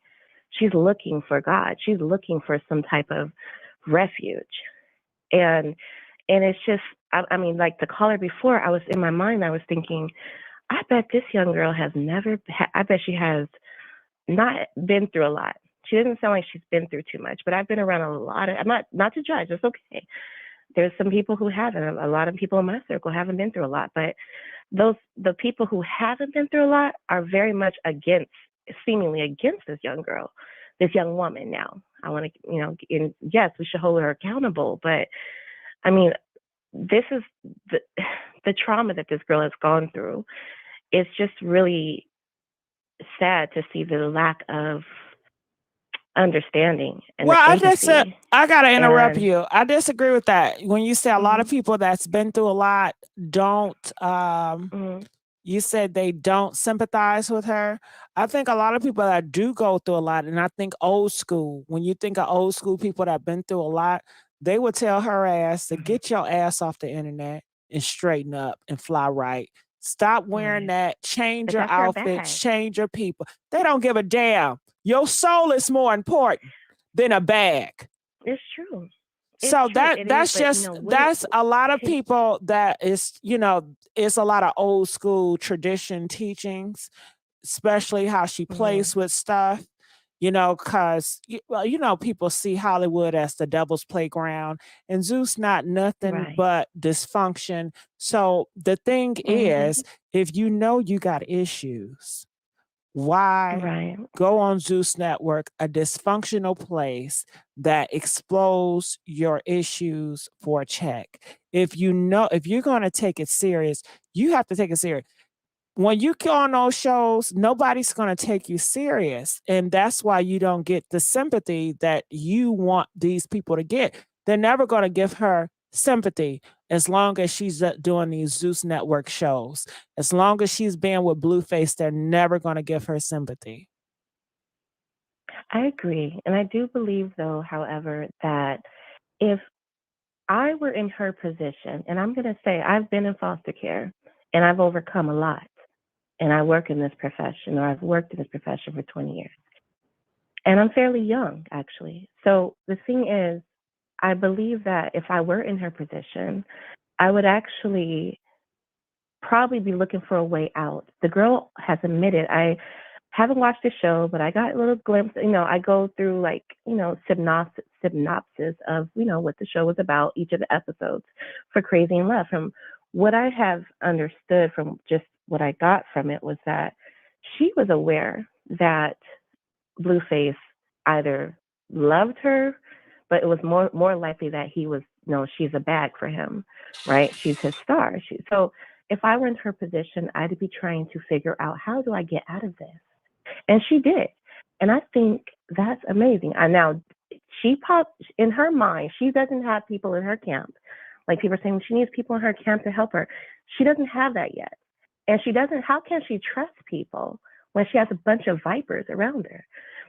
She's looking for God. She's looking for some type of refuge. And it's just, like the caller before, I was in my mind, I was thinking, I bet this young girl has I bet she has not been through a lot. She doesn't sound like she's been through too much, but I've been around a lot I'm not to judge, it's okay. There's some people who haven't. A lot of people in my circle haven't been through a lot, but the people who haven't been through a lot are very much seemingly against this young girl, this young woman now. I want to, yes, we should hold her accountable, but this is the trauma that this girl has gone through. It's just really sad to see the lack of understanding and empathy. I gotta interrupt you. I disagree with that. When you say a lot of people that's been through a lot don't you said they don't sympathize with her. I think a lot of people that do go through a lot, and I think old school, when you think of old school people that have been through a lot, they would tell her ass to get your ass off the internet and straighten up and fly right. Stop wearing that, change your outfits, change your people. They don't give a damn. Your soul is more important than a bag. It's true. So that's a lot of people that is, it's a lot of old school tradition teachings, especially how she plays with stuff, because, people see Hollywood as the devil's playground, and Zeus not nothing but dysfunction. So the thing is, if you got issues, Why Right. go on Zeus Network, a dysfunctional place that explodes your issues for a check? If you're going to take it serious, you have to take it serious. When you go on those shows, nobody's going to take you serious. And that's why you don't get the sympathy that you want these people to get. They're never going to give her sympathy as long as she's doing these Zeus Network shows. As long as she's being with Blueface, they're never going to give her sympathy. I agree. And I do believe, though, however, that if I were in her position, and I'm going to say I've been in foster care and I've overcome a lot, and I work in this profession, or I've worked in this profession for 20 years. And I'm fairly young, actually. So the thing is, I believe that if I were in her position, I would actually probably be looking for a way out. The girl has admitted, I haven't watched the show, but I got a little glimpse. I go through synopsis of, what the show was about, each of the episodes for Crazy in Love. From what I have understood from just what I got from it was that she was aware that Blueface either loved her, but it was more likely that he was, she's a bag for him, right? She's his star. So if I were in her position, I'd be trying to figure out, how do I get out of this? And she did. And I think that's amazing. Now, she popped in her mind, she doesn't have people in her camp. Like people are saying, she needs people in her camp to help her. She doesn't have that yet. And how can she trust people when she has a bunch of vipers around her?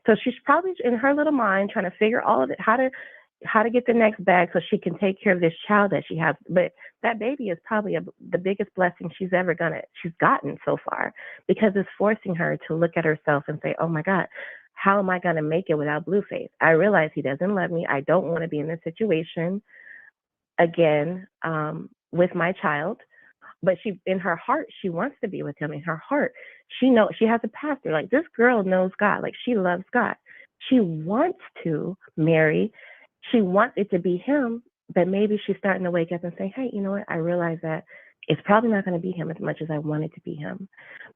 So she's probably in her little mind trying to figure all of it, how to get the next bag so she can take care of this child that she has. But that baby is probably the biggest blessing she's gotten so far, because it's forcing her to look at herself and say, oh my God, how am I going to make it without Blueface? I realize he doesn't love me. I don't want to be in this situation again with my child. But in her heart, she wants to be with him. In her heart, she has a pastor. Like, this girl knows God. Like, she loves God. She wants to marry. She wants it to be him, but maybe she's starting to wake up and say, hey, you know what? I realize that it's probably not going to be him as much as I want it to be him.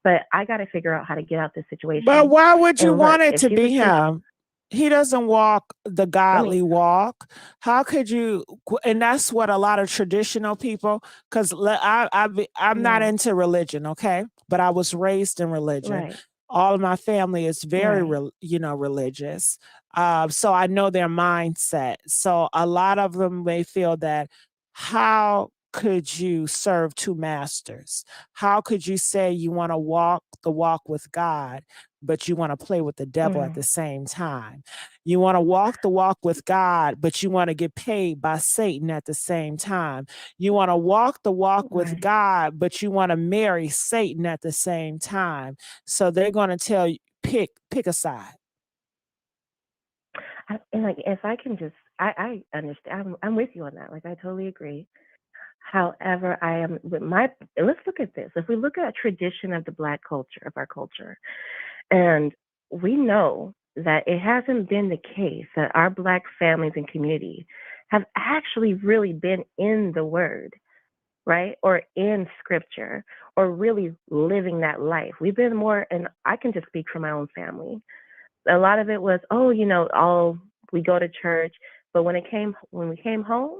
But I got to figure out how to get out this situation. But why would you want it to be him? He doesn't walk the godly walk. How could you? And that's what a lot of traditional people, because I'm not into religion, okay? But I was raised in religion. Right. All of my family is very, religious. So I know their mindset. So a lot of them may feel that, how could you serve two masters? How could you say you want to walk the walk with God, but you want to play with the devil at the same time? You want to walk the walk with God, but you want to get paid by Satan at the same time. You want to walk the walk with God, but you want to marry Satan at the same time. So they're going to tell you, pick a side. And like, if I can just, I understand. I'm with you on that. Like, I totally agree. However, I am let's look at this. If we look at a tradition of the Black culture, of our culture, and we know that it hasn't been the case that our Black families and community have actually really been in the Word, right? Or in scripture, or really living that life. We've been more, and I can just speak for my own family. A lot of it was, we go to church, but when we came home,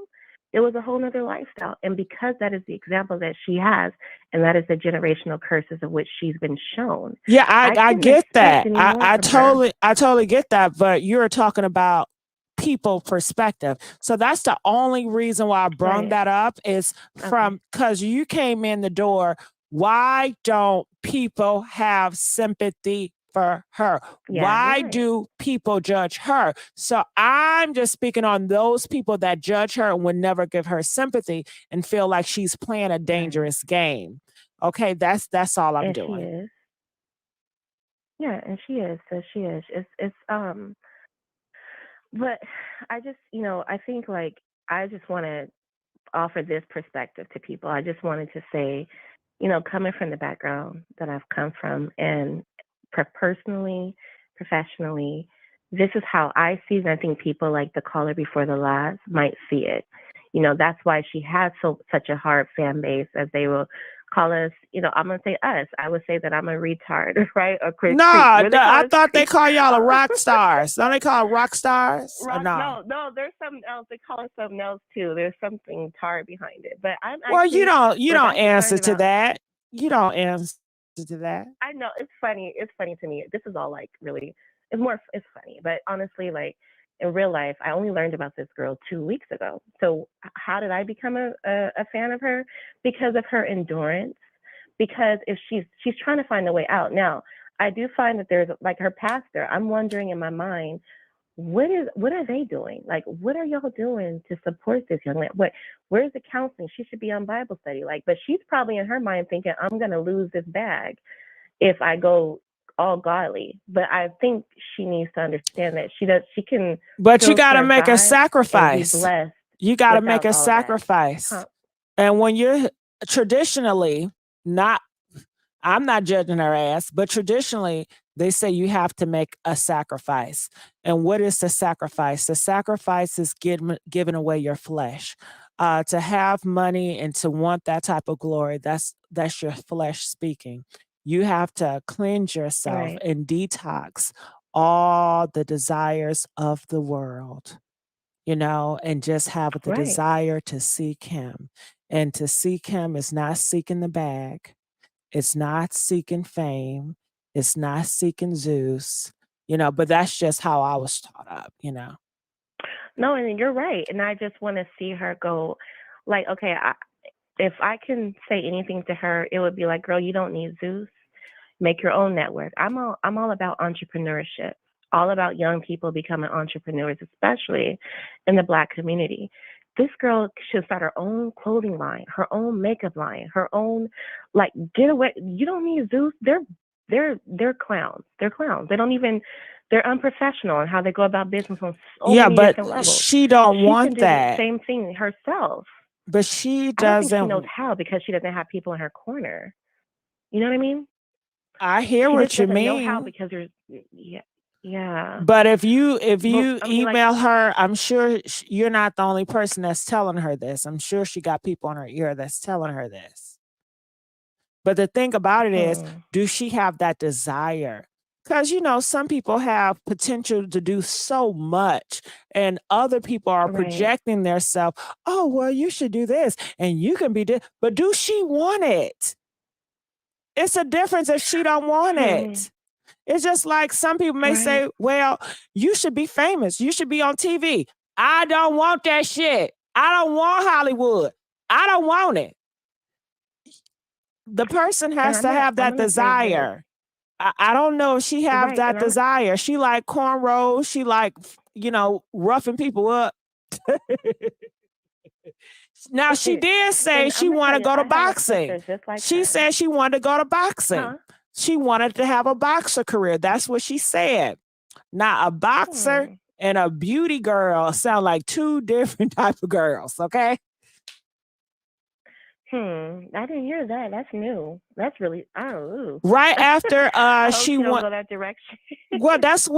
it was a whole nother lifestyle. And because that is the example that she has, and that is the generational curses of which she's been shown. Yeah, I get that. I totally get that. But you're talking about people perspective. So that's the only reason why I brought that up, is because you came in the door. Why don't people have sympathy for her? Why do people judge her? So I'm just speaking on those people that judge her and would never give her sympathy and feel like she's playing a dangerous game. Okay, that's all I'm doing. She is. Yeah, and she is. So she is. It's but I just, I think, like, I just want to offer this perspective to people. I just wanted to say, coming from the background that I've come from, and personally, professionally, this is how I see it. I think people like the caller before the last might see it. That's why she has such a hard fan base, as they will call us, I'm gonna say us. I would say that I'm a retard, right? Or No, I thought they call y'all a rock stars. Don't they call rock stars? No, there's something else. They call it something else too. There's something tar behind it. But I'm Well, actually, you don't answer to that. You don't answer to that. I know it's funny. It's funny to me. This is all like really. It's funny, but honestly, like in real life, I only learned about this girl 2 weeks ago. So how did I become a fan of her? Because of her endurance. Because if she's trying to find a way out. Now, I do find that there's like her pastor. I'm wondering in my mind, what are they doing? Like, what are y'all doing to support this young man? Where's the counseling? She should be on Bible study. Like, but she's probably in her mind thinking, I'm gonna lose this bag if I go all godly. But I think she needs to understand that she can. But you gotta make a sacrifice. You gotta make a sacrifice. And when you're traditionally I'm not judging her ass, but traditionally they say you have to make a sacrifice. And what is the sacrifice? The sacrifice is giving away your flesh. To have money and to want that type of glory, that's your flesh speaking. You have to cleanse yourself and detox all the desires of the world, and just have the desire to seek him. And to seek him is not seeking the bag. It's not seeking fame. It's not seeking Zeus, but that's just how I was taught up, No, and you're right. And I just want to see her go like, okay, if I can say anything to her, it would be like, girl, you don't need Zeus. Make your own network. I'm all about entrepreneurship, all about young people becoming entrepreneurs, especially in the Black community. This girl should start her own clothing line, her own makeup line, her own, like, get away. You don't need Zeus. They're clowns. They're clowns. They're unprofessional in how they go about business on so many different levels. She don't want can that. Do the same thing herself. But she doesn't. I don't think she knows how because she doesn't have people in her corner. You know what I mean? I hear what you mean. Know how because there's yeah. But if you email her, I'm sure you're not the only person that's telling her this. I'm sure she got people in her ear that's telling her this. But the thing about it is, do she have that desire? Because, some people have potential to do so much and other people are projecting themselves. Oh, well, you should do this and you can be this. But do she want it? It's a difference if she don't want it. It's just like some people may say, well, you should be famous. You should be on TV. I don't want that shit. I don't want Hollywood. I don't want it. The person has to have that desire. I don't know if she has that desire. She like cornrows. She like, roughing people up. Now, she did say she wanted to go to boxing. She said she wanted to go to boxing. She wanted to have a boxer career. That's what she said. Now, a boxer and a beauty girl sound like two different type of girls, okay? I didn't hear that. That's new. That's really right after she went go that direction. Well, that's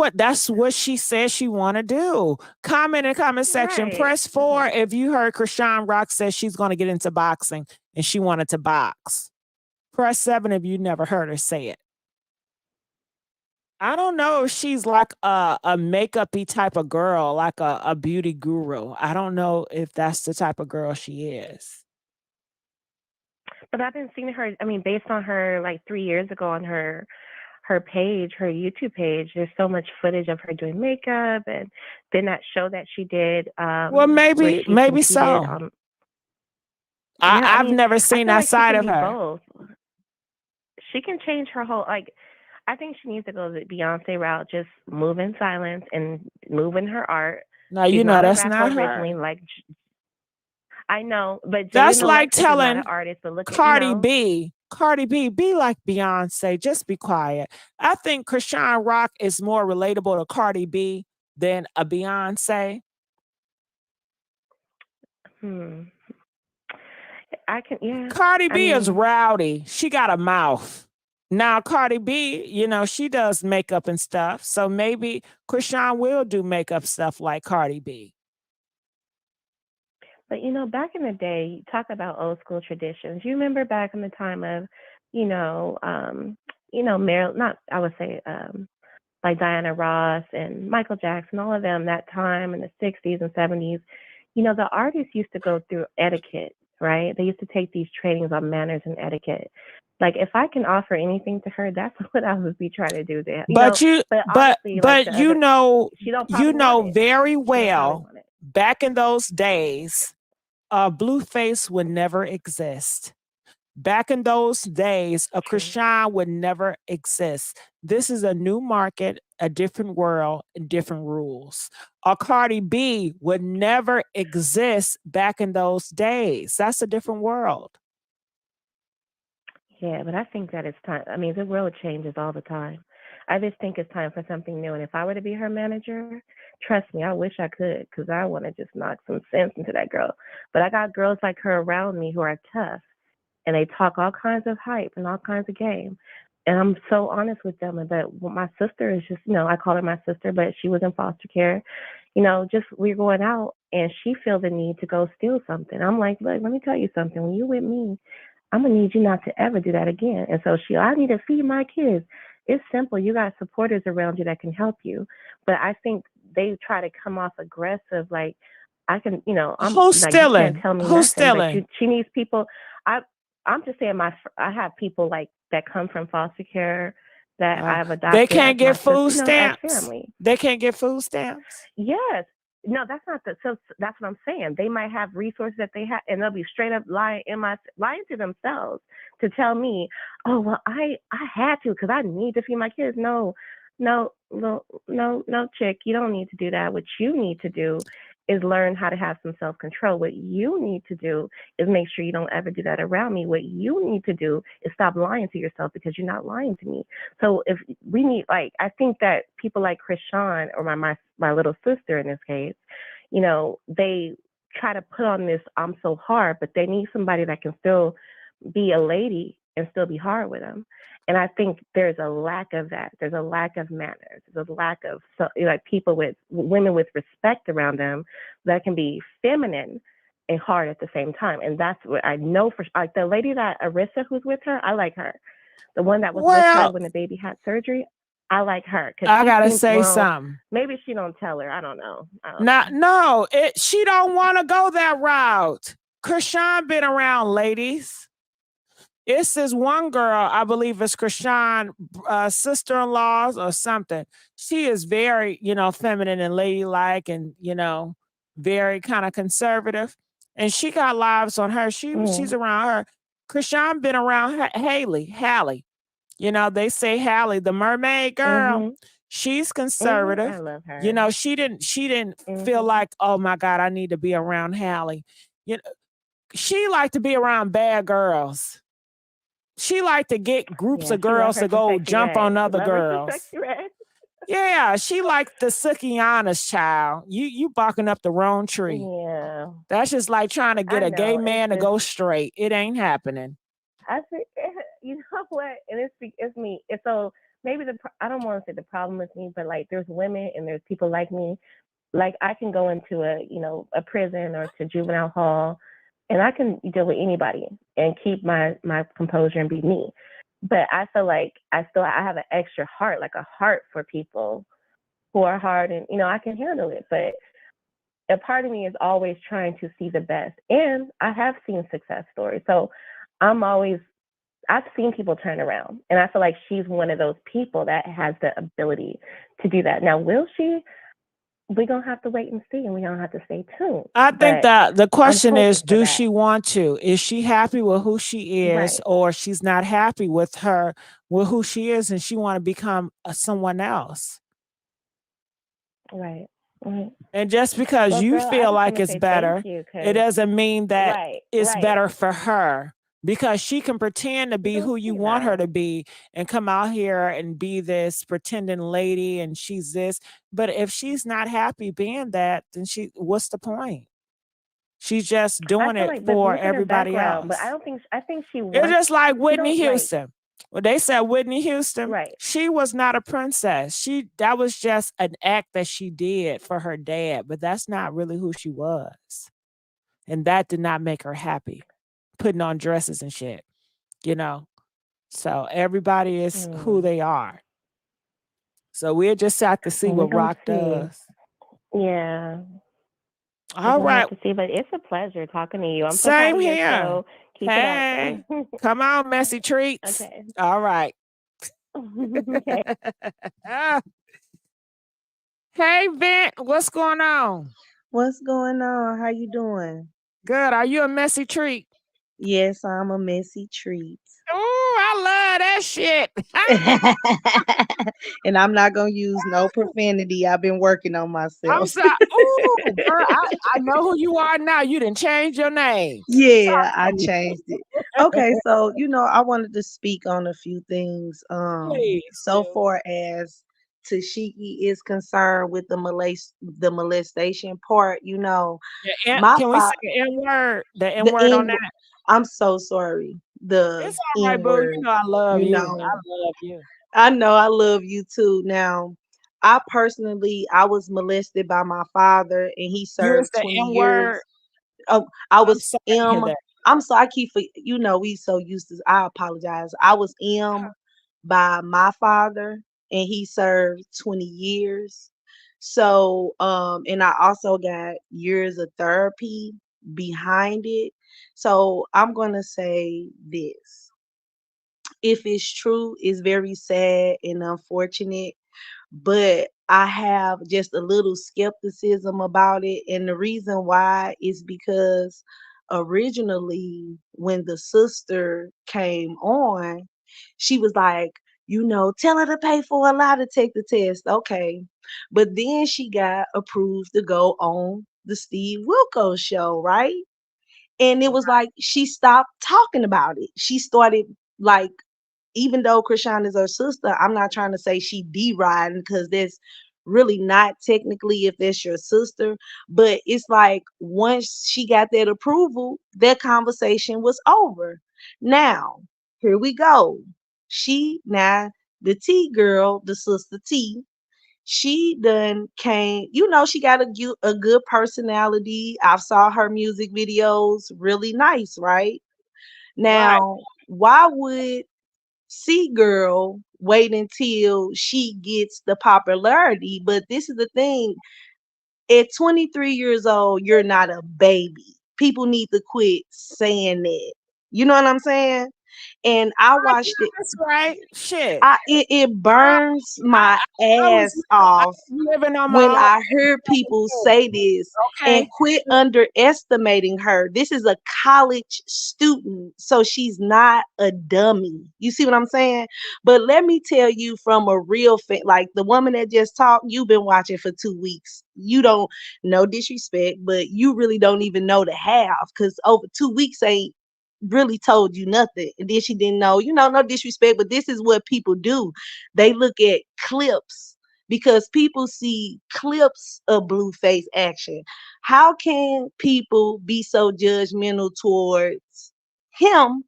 what she said she want to do. Comment in the comment section. Press 4 if you heard Chrisean Rock says she's going to get into boxing and she wanted to box. Press 7 if you never heard her say it. I don't know if she's like a makeup-y type of girl, like a beauty guru. I don't know if that's the type of girl she is. But I've been seeing her, based on her like 3 years ago on her page, her YouTube page, there's so much footage of her doing makeup and then that show that she did. Well, maybe so. I've never seen that side of her. Both. She can change her whole, I think she needs to go the Beyonce route, just move in silence and move in her art. No, that's not her. I know, but that's like telling artist, but look Cardi B, be like Beyonce, just be quiet. I think Chrisean Rock is more relatable to Cardi B than a Beyonce. Cardi B is rowdy. She got a mouth. Now, Cardi B, she does makeup and stuff. So maybe Chrisean will do makeup stuff like Cardi B. But back in the day, you talk about old school traditions. You remember back in the time of, Meryl, not I would say like Diana Ross and Michael Jackson, all of them that time in the 60s and 70s, the artists used to go through etiquette, right? They used to take these trainings on manners and etiquette. Like if I can offer anything to her, that's what I would be trying to do there. But But honestly, like the you other, know she don't probably want it. very She don't probably well want it. back in those days, Blueface would never exist. Back in those days, a Chrisean would never exist. This is a new market, a different world, and different rules. A Cardi B would never exist back in those days. That's a different world. Yeah, but I think that it's time. I mean, the world changes all the time. I just think it's time for something new. And if I were to be her manager, trust me, I wish I could, because I want to just knock some sense into that girl. But I got girls like her around me who are tough, and they talk all kinds of hype and all kinds of game. And I'm so honest with them. But my sister is just, I call her my sister, but she was in foster care. Just we're going out, and she feels the need to go steal something. I'm like, look, let me tell you something. When you're with me, I'm gonna need you not to ever do that again. And so I need to feed my kids. It's simple. You got supporters around you that can help you. But I think they try to come off aggressive, like I can, I'm Who's like, you can't stealing? tell me Who's nothing. stealing? But she needs people. I'm just saying I have people like that come from foster care that I've adopted. They can't get food sister, stamps. as family. They can't get food stamps. Yes. No, that's not so that's what I'm saying. They might have resources that they have, and they'll be straight up lying to themselves to tell me, oh well, I had to because I need to feed my kids. No, chick, you don't need to do that. What you need to do is learn how to have some self-control. What you need to do is make sure you don't ever do that around me. What you need to do is stop lying to yourself, because you're not lying to me. So if we need, like, I think that people like Chrisean or my little sister in this case, they try to put on this I'm so hard, but they need somebody that can still be a lady and still be hard with them. And I think there's a lack of that. There's a lack of manners. There's a lack of women with respect around them that can be feminine and hard at the same time. And that's what I know for like the lady that Arissa who's with her. I like her. The one that was with her when the baby had surgery. I like her. I gotta say something. Maybe she don't tell her. I don't know. No, she don't want to go that route. Chrisean been around ladies. It's this one girl, I believe it's Chrisean, sister-in-law or something. She is very, feminine and ladylike and, very kind of conservative. And she got lives on her. She's around her. Chrisean been around Hallie. They say Hallie, the mermaid girl. She's conservative. I love her. She didn't feel like, oh my God, I need to be around Hallie. She liked to be around bad girls. She liked to get groups of girls to go jump on other girls. Yeah, she liked the Sukiana's child. You barking up the wrong tree. Yeah. That's just like trying to get a gay man to go straight. It ain't happening. I think, you know what? And it's me. And so maybe I don't want to say the problem with me, but like there's women and there's people like me. Like I can go into a prison or to juvenile hall, and I can deal with anybody and keep my composure and be me. But I feel like I have an extra heart, like a heart for people who are hard, and I can handle it. But a part of me is always trying to see the best, and I have seen success stories. So I've seen people turn around, and I feel like she's one of those people that has the ability to do that. Now, will she? We're going to have to wait and see, and we're going to have to stay tuned. I think that the question is, does she want to? Is she happy with who she is, or she's not happy with who she is, and she want to become someone else? Right. And just because you feel like it's better, it doesn't mean that it's better for her. Because she can pretend to be who you want her to be and come out here and be this pretending lady and she's this. But if she's not happy being that, then what's the point? She's just doing it for everybody else. But I think she wants. It's just like Whitney Houston. Well, they said Whitney Houston, she was not a princess. That was just an act that she did for her dad, but that's not really who she was. And that did not make her happy, putting on dresses and shit, So everybody is who they are. So we'll just have to see what Rock does. Yeah. All We'll right. have to see, but it's a pleasure talking to you. I'm so Same proud of your here. show. Keep Hey, it up. come on, Messy Treats. Okay. All right. Okay. Hey, Vent, what's going on? What's going on? How you doing? Good. Are you a messy treat? Yes, I'm a messy treat. Oh, I love that shit. And I'm not gonna use no profanity. I've been working on I'm myself. sorry. Oh, girl, I know who you are now. You didn't change your name. Yeah, I changed it. Okay, so I wanted to speak on a few things. Please So do. far as Tesehki is concerned with the molestation part, my Can we say the N word? The N word on that? I'm so sorry. The It's all right, N boo. word. I love you. know, I love you. I know I love you too. Now, I was molested by my father, and he You was served the 20 N years. word. Oh, I I'm was sorry to hear M. that. I'm so I keep we so used to. I apologize. I was M by my father, and he served 20 years. So, and I also got years of therapy behind it. So I'm gonna say this: if it's true, it's very sad and unfortunate, but I have just a little skepticism about it. And the reason why is because originally, when the sister came on, she was like, tell her to pay for a lie to take the test. Okay. But then she got approved to go on the Steve Wilkos show, right? And it was like she stopped talking about it. She started like, even though Chrisean is her sister, I'm not trying to say she deriding, because that's really not technically if that's your sister. But it's like once she got that approval, that conversation was over. Now, here we go. The T girl, the sister T, she done came, she got a good personality. I saw her music videos, really nice, right? Now, why would C girl wait until she gets the popularity? But this is the thing. At 23 years old, you're not a baby. People need to quit saying that. You know what I'm saying? And I watched it. That's right. Shit. It burns my ass off living on when my own. I hear people say this, and quit underestimating her. This is a college student, so she's not a dummy. You see what I'm saying? But let me tell you from a real fan, like the woman that just talked, you've been watching for 2 weeks. You don't, no disrespect, but you really don't even know the half, because over 2 weeks ain't really told you nothing. And then she didn't know, no disrespect, but this is what people do. They look at clips, because people see clips of Blueface action. How can people be so judgmental towards him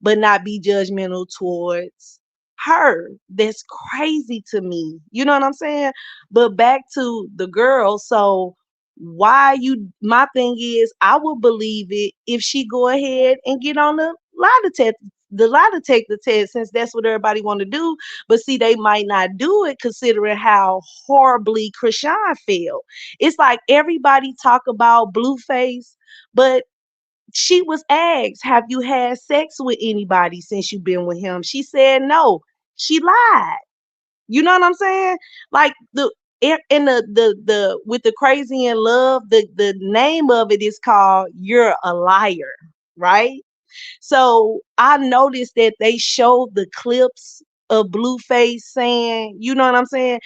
but not be judgmental towards her? That's crazy to me. You know what I'm saying? But back to the girl. So my thing is, I would believe it if she go ahead and get on the lie detector test, since that's what everybody want to do. But see, they might not do it considering how horribly Chrisean felt. It's like everybody talk about Blueface, but she was asked, have you had sex with anybody since you've been with him? She said no. She lied. You know what I'm saying? Like the with the Crazy in Love, the name of it is called You're a Liar, right? So I noticed that they showed the clips of Blueface saying, you know what I'm saying?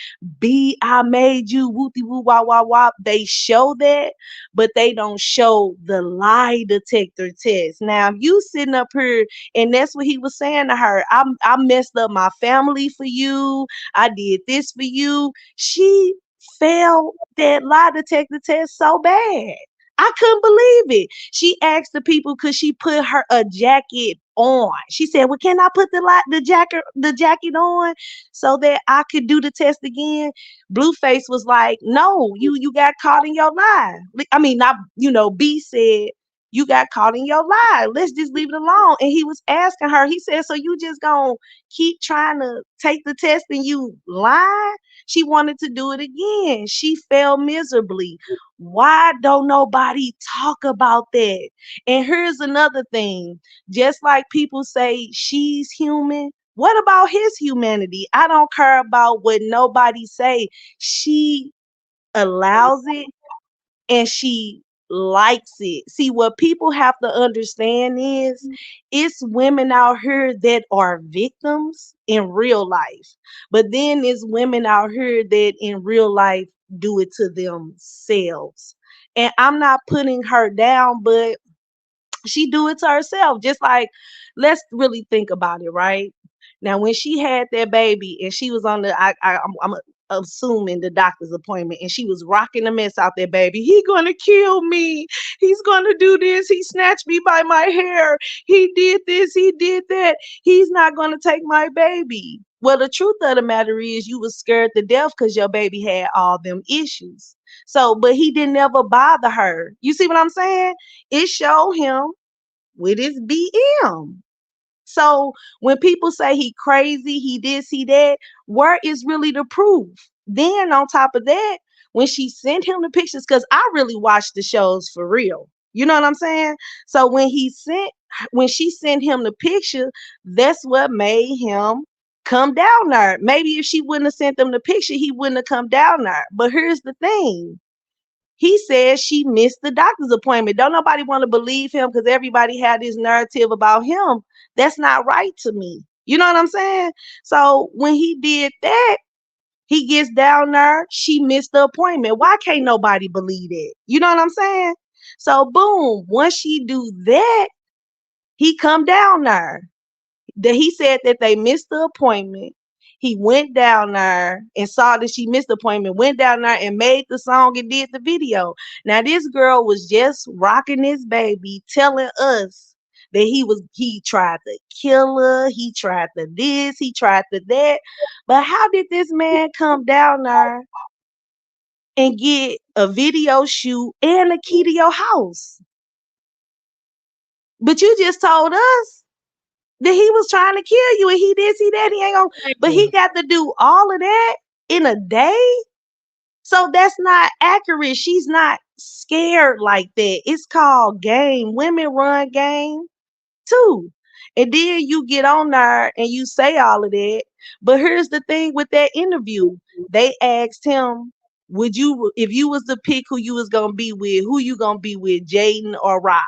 I made you wooty woo wah wah wah. They show that, but they don't show the lie detector test. Now, if you sitting up here and that's what he was saying to her, I messed up my family for you. I did this for you. She failed that lie detector test so bad. I couldn't believe it. She asked the people, could she put a jacket on? She said, well, can I put the jacket on so that I could do the test again? Blueface was like, no, you got caught in your lie. I mean, not, B said, You got caught in your lie. Let's just leave it alone. And he was asking her, he said, so you just gonna keep trying to take the test and you lie? She wanted to do it again. She failed miserably. Why don't nobody talk about that? And here's another thing. Just like people say she's human, what about his humanity? I don't care about what nobody say. She allows it and she likes it. See, what people have to understand is it's women out here that are victims in real life. But then it's women out here that in real life do it to themselves. And I'm not putting her down, but she do it to herself. Just like, let's really think about it, right? Now, when she had that baby and she was on the, I'm assuming the doctor's appointment, and she was rocking the mess out that baby. He gonna kill me. He's gonna do this. He snatched me by my hair. He did this. He did that. He's not gonna take my baby. Well, the truth of the matter is you was scared to death because your baby had all them issues. So, but he didn't ever bother her. You see what I'm saying? It showed him with his BM. So when people say he crazy, he this, he that, where is really the proof? Then on top of that, when she sent him the pictures, because I really watched the shows for real. You know what I'm saying? So when she sent him the picture, that's what made him come down there. Maybe if she wouldn't have sent them the picture, he wouldn't have come down there. But here's the thing. He says she missed the doctor's appointment. Don't nobody want to believe him because everybody had this narrative about him. That's not right to me. You know what I'm saying? So when he did that, he gets down there, she missed the appointment. Why can't nobody believe it? You know what I'm saying? So boom, once she do that, he come down there. He said that they missed the appointment. He went down there and saw that she missed the appointment, went down there and made the song and did the video. Now, this girl was just rocking this baby, telling us that he tried to kill her, he tried to this, he tried to that. But how did this man come down there and get a video shoot and a key to your house? But you just told us that he was trying to kill you and he this, he that, he ain't gonna, but he got to do all of that in a day. So that's not accurate. She's not scared like that. It's called game. Women run game too. And then you get on there and you say all of that. But here's the thing with that interview. They asked him, if you was to pick who you was gonna be with, who you gonna be with, Jaden or Rock?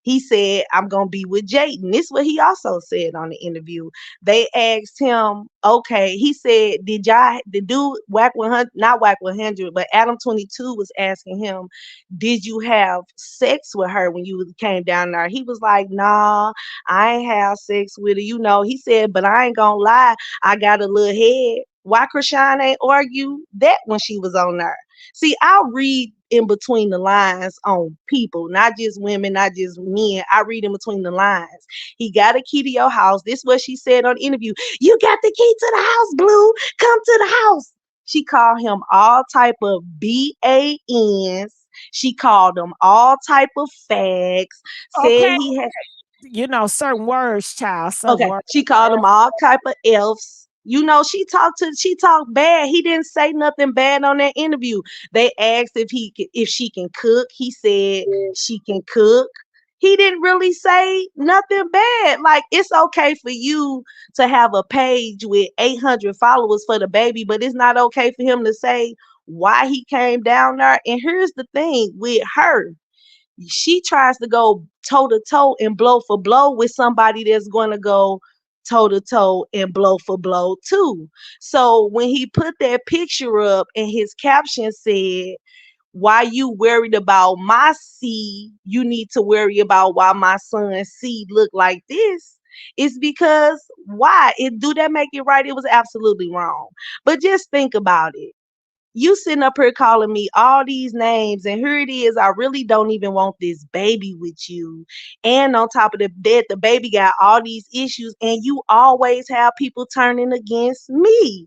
He said, I'm going to be with Jayden. This is what he also said on the interview. They asked him, okay, he said, the dude, Whack 100, not Whack 100, but Adam 22 was asking him, did you have sex with her when you came down there? He was like, nah, I ain't have sex with her. You know, he said, but I ain't going to lie, I got a little head. Why Chrisean ain't argue that when she was on there? See, I'll read in between the lines on people, not just women, not just men. I read in between the lines. He got a key to your house. This is what she said on the interview. You got the key to the house, Blue. Come to the house. She called him all type of BANs. She called him all type of fags. Said Okay. he had, You know, certain words, child. Certain okay. words. She called him all type of elves. You know, she talked bad. He didn't say nothing bad on that interview. They asked if she can cook. He said she can cook. He didn't really say nothing bad. Like, it's okay for you to have a page with 800 followers for the baby, but it's not okay for him to say why he came down there. And here's the thing with her. She tries to go toe to toe and blow for blow with somebody that's going to go toe to toe and blow for blow too. So when he put that picture up and his caption said, why you worried about my seed, you need to worry about why my son's seed look like this. It's because why? Do that make it right? It was absolutely wrong. But just think about it. You sitting up here calling me all these names, and here it is. I really don't even want this baby with you. And on top of that, the baby got all these issues, and you always have people turning against me.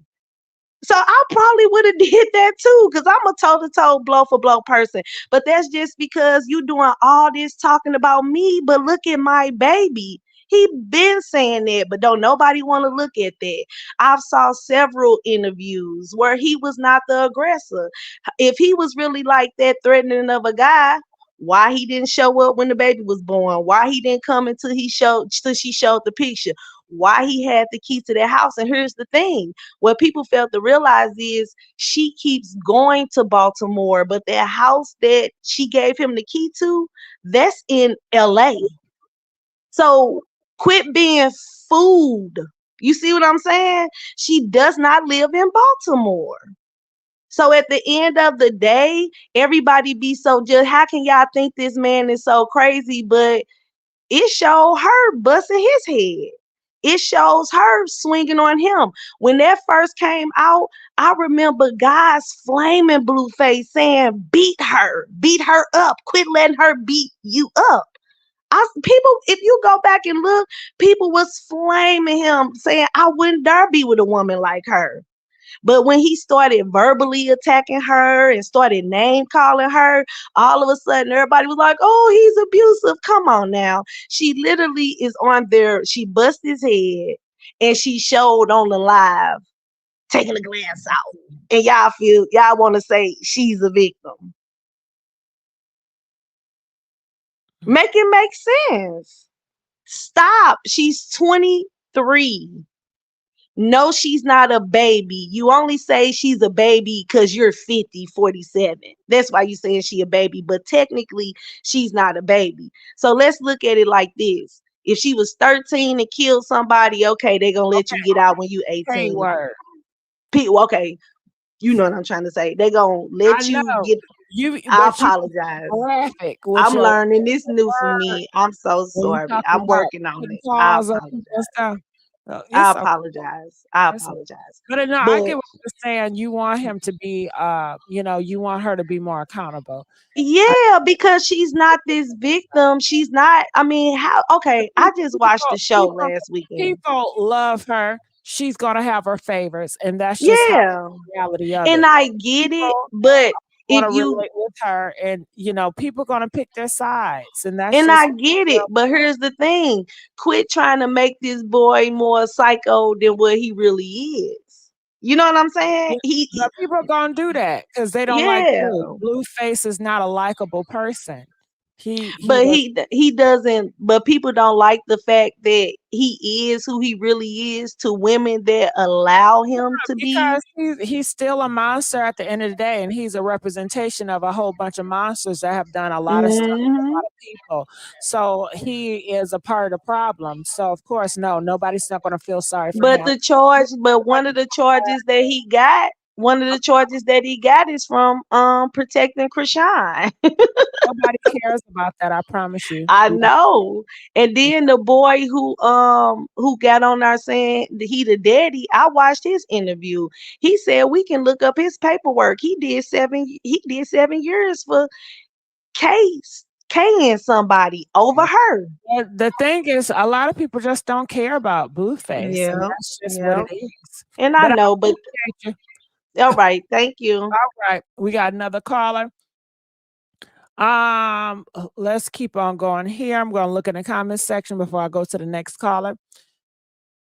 So I probably would have did that too, because I'm a toe-to-toe, blow-for-blow person. But that's just because you doing all this talking about me, but look at my baby. He been saying that, but don't nobody want to look at that. I've saw several interviews where he was not the aggressor. If he was really like that threatening of a guy, why he didn't show up when the baby was born? Why he didn't come until she showed the picture? Why he had the key to their house? And here's the thing: what people failed to realize is she keeps going to Baltimore, but that house that she gave him the key to, that's in LA. So quit being fooled. You see what I'm saying? She does not live in Baltimore. So at the end of the day, everybody be so just, how can y'all think this man is so crazy? But it showed her busting his head. It shows her swinging on him. When that first came out, I remember guys flaming Blueface saying, beat her up, quit letting her beat you up. People, if you go back and look, people was flaming him, saying, I wouldn't dare be with a woman like her. But when he started verbally attacking her and started name calling her, all of a sudden everybody was like, oh, he's abusive. Come on now. She literally is on there. She bust his head and she showed on the live taking the glass out. And y'all want to say she's a victim. Make it make sense. Stop. She's 23. No, she's not a baby. You only say she's a baby because you're 50, 47. That's why you saying she a baby. But technically, she's not a baby. So let's look at it like this. If she was 13 and killed somebody, okay, they're going to let you get out when you 18. Word. Okay, you know what I'm trying to say. They're going to let you get... I apologize. Graphic. I'm learning this new for me. I'm so sorry. I'm working on it. I apologize. I apologize. But no, I get what you're saying. You want him to be, you want her to be more accountable. Yeah, because she's not this victim. She's not. I mean, how? Okay, I just watched the show last weekend. People love her. She's gonna have her favorites, and that's just how the reality of it. And I get it, but if you relate with her, and people gonna pick their sides, and that's. And I get it, but here's the thing: quit trying to make this boy more psycho than what he really is. You know what I'm saying? But people are gonna do that because they don't like Blue. Blueface is not a likable person. He doesn't. But people don't like the fact that he is who he really is to women that allow him to be. Because he's still a monster at the end of the day, and he's a representation of a whole bunch of monsters that have done a lot of stuff to a lot of people. So he is a part of the problem. So of course, nobody's not going to feel sorry for him. One of the charges that he got. One of the charges that he got is from protecting Chrisean. Nobody cares about that, I promise you. I know. And then the boy who got on there saying he the daddy, I watched his interview. He said we can look up his paperwork. He did 7 years for Kaying somebody over her. The thing is, a lot of people just don't care about Blueface. Yeah, and that's just what it is. And I know, but all right, thank you. All right, we got another caller. Let's keep on going here. I'm going to look in the comments section before I go to the next caller.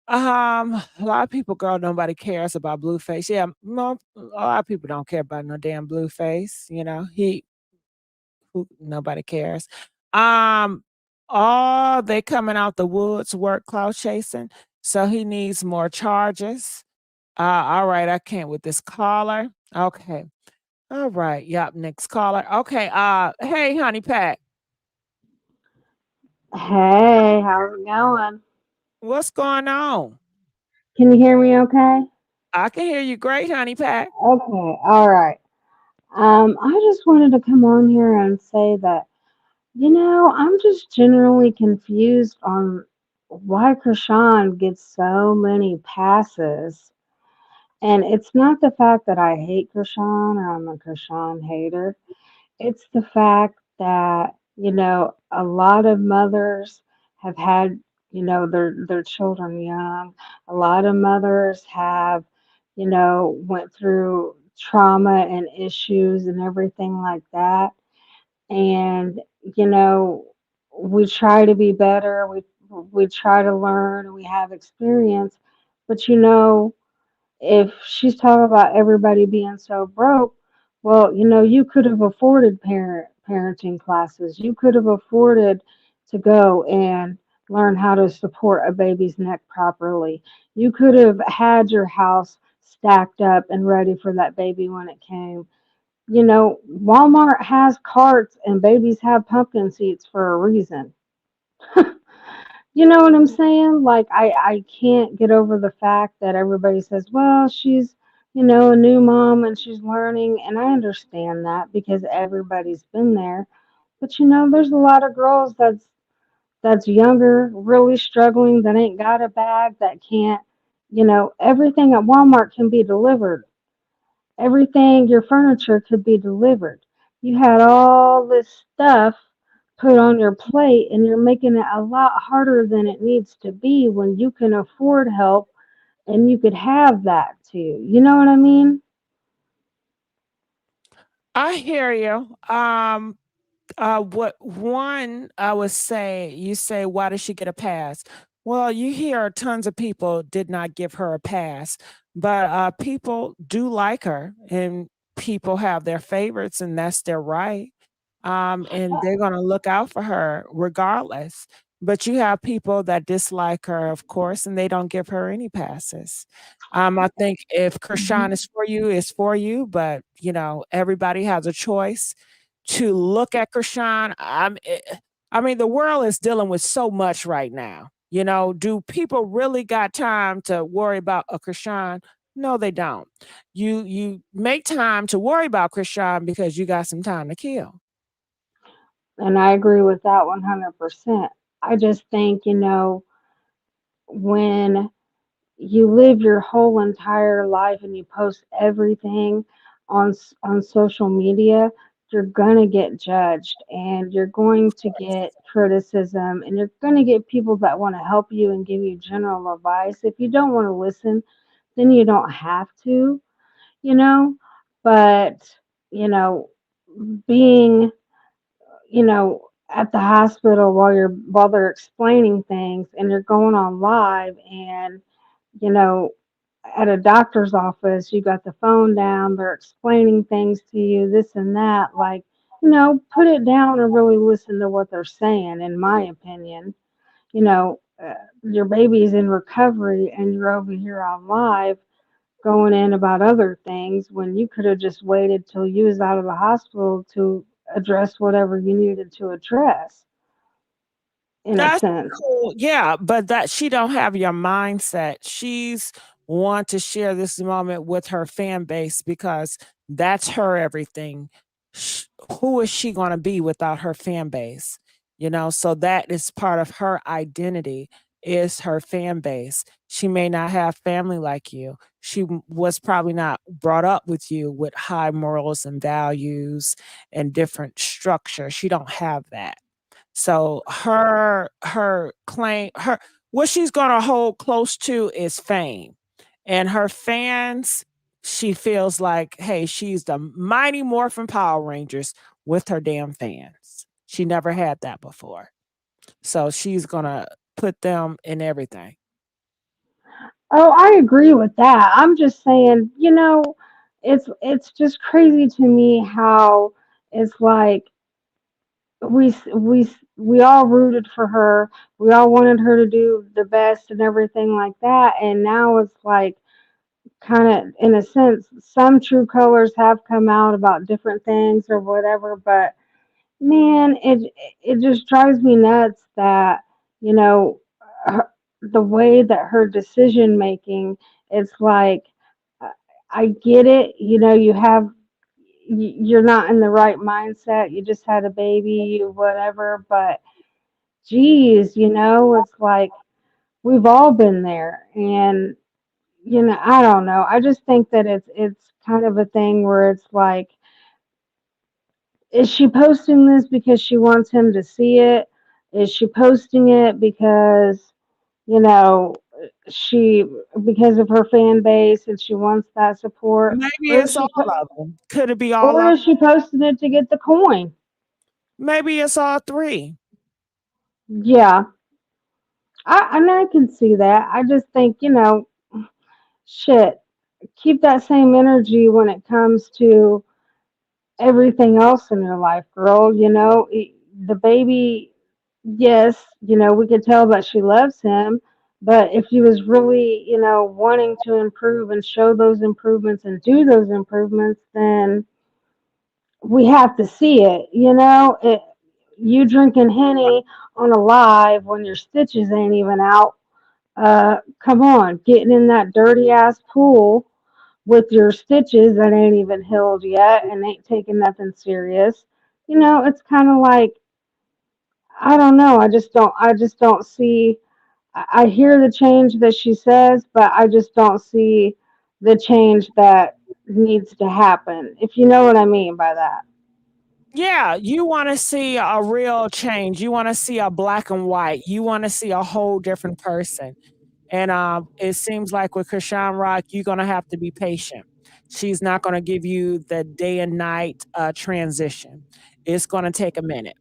A lot of people, girl, nobody cares about Blueface. Yeah, a lot of people don't care about no damn Blueface. Nobody cares. They coming out the woods, work clout chasing. So he needs more charges. All right, I can't with this caller. Okay. All right. Yep. Next caller. Okay. Hey, honey Pat. Hey, how's it going? What's going on? Can you hear me okay? I can hear you great, honey Pat. Okay. All right. I just wanted to come on here and say that, I'm just generally confused on why Chrisean gets so many passes. And it's not the fact that I hate Chrisean or I'm a Chrisean hater. It's the fact that, a lot of mothers have had, their children young. A lot of mothers have, went through trauma and issues and everything like that. And, you know, we try to be better, we try to learn, and we have experience. But if she's talking about everybody being so broke, well, you could have afforded parenting classes. You could have afforded to go and learn how to support a baby's neck properly. You could have had your house stacked up and ready for that baby when it came. Walmart has carts and babies have pumpkin seats for a reason. You know what I'm saying? Like I can't get over the fact that everybody says, well, she's, a new mom and she's learning, and I understand that because everybody's been there. But there's a lot of girls that's younger, really struggling, that ain't got a bag, that can't, everything at Walmart can be delivered. Everything, your furniture could be delivered. You had all this stuff put on your plate, and you're making it a lot harder than it needs to be when you can afford help and you could have that too. You know what I mean? I hear you. What one I would say, you say, why does she get a pass? Well, you hear tons of people did not give her a pass, but people do like her, and people have their favorites, and that's their right. And they're going to look out for her regardless. But you have people that dislike her, of course, and they don't give her any passes. I think if Chrisean is for you, it's for you, but everybody has a choice to look at Chrisean. I mean, the world is dealing with so much right now. Do people really got time to worry about a Chrisean? No, they don't. You make time to worry about Chrisean because you got some time to kill. And I agree with that 100%. I just think, when you live your whole entire life and you post everything on social media, you're going to get judged, and you're going to get criticism, and you're going to get people that want to help you and give you general advice. If you don't want to listen, then you don't have to, you know but you know being at the hospital while they're explaining things, and you're going on live, and you know at a doctor's office, you got the phone down, they're explaining things to you, this and that. Like, put it down and really listen to what they're saying, in my opinion. Your baby's in recovery, and you're over here on live going in about other things when you could have just waited till you was out of the hospital to address whatever you needed to address, in a That's sense. cool. Yeah, but that she don't have your mindset. She's want to share this moment with her fan base because that's her everything. Who is she going to be without her fan base? So that is part of her identity, is her fan base. She may not have family like you. She was probably not brought up with you with high morals and values and different structure. She don't have that. So her claim, her what she's gonna hold close to is fame. And her fans, she feels like, hey, she's the Mighty Morphin Power Rangers with her damn fans. She never had that before. So she's gonna put them in everything. Oh, I agree with that. I'm just saying, it's just crazy to me how it's like we all rooted for her. We all wanted her to do the best and everything like that. And now it's like, kind of, in a sense, some true colors have come out about different things or whatever. But man, it just drives me nuts that you know the way that her decision making. It's like, uh, I get it. You're not in the right mindset. You just had a baby, you whatever. But geez, it's like we've all been there. And I don't know. I just think that it's kind of a thing where it's like, is she posting this because she wants him to see it? Is she posting it because, you know, she, because of her fan base and she wants that support, Maybe or is it's she all po- of them. Could it be all or of is she posting it to get the coin? Maybe it's all three. Yeah, I can see that. I just think, shit, keep that same energy when it comes to everything else in your life, girl. The baby, yes, we could tell that she loves him, but if she was really, wanting to improve and show those improvements and do those improvements, then we have to see it. You drinking Henny on a live when your stitches ain't even out. Come on, getting in that dirty ass pool with your stitches that ain't even healed yet and ain't taking nothing serious. It's kind of like, I don't know. I just don't see. I hear the change that she says, but I just don't see the change that needs to happen. If you know what I mean by that. Yeah, you want to see a real change. You want to see a black and white. You want to see a whole different person. And it seems like with Chrisean Rock, you're gonna have to be patient. She's not gonna give you the day and night transition. It's gonna take a minute.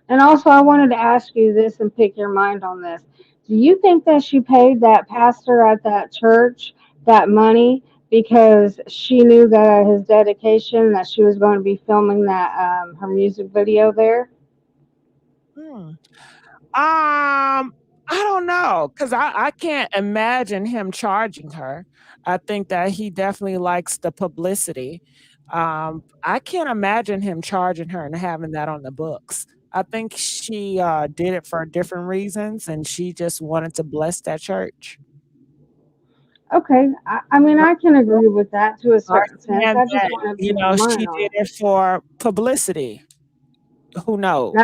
And also, I wanted to ask you this and pick your mind on this. Do you think that she paid that pastor at that church that money because she knew that at his dedication that she was going to be filming that her music video there? Hmm. I don't know, cause I can't imagine him charging her. I think that he definitely likes the publicity. I can't imagine him charging her and having that on the books. I think she did it for different reasons, and she just wanted to bless that church. Okay, I mean, I can agree with that to a Or certain sense. saying I just that, want to pick your she mind did on it. it for publicity. Who Now, knows?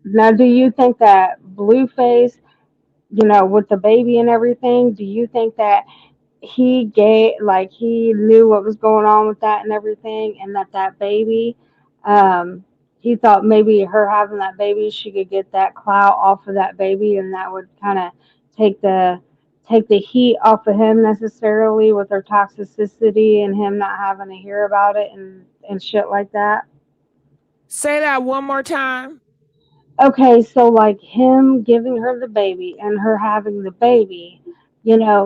now, do you think that Blueface, with the baby and everything, do you think that he knew what was going on with that and everything, and that baby, um he thought maybe her having that baby, she could get that clout off of that baby, and that would kind of take the take the heat off of him necessarily with her toxicity and him not having to hear about it and shit like that. Say that one more time. Okay, so like him giving her the baby and her having the baby,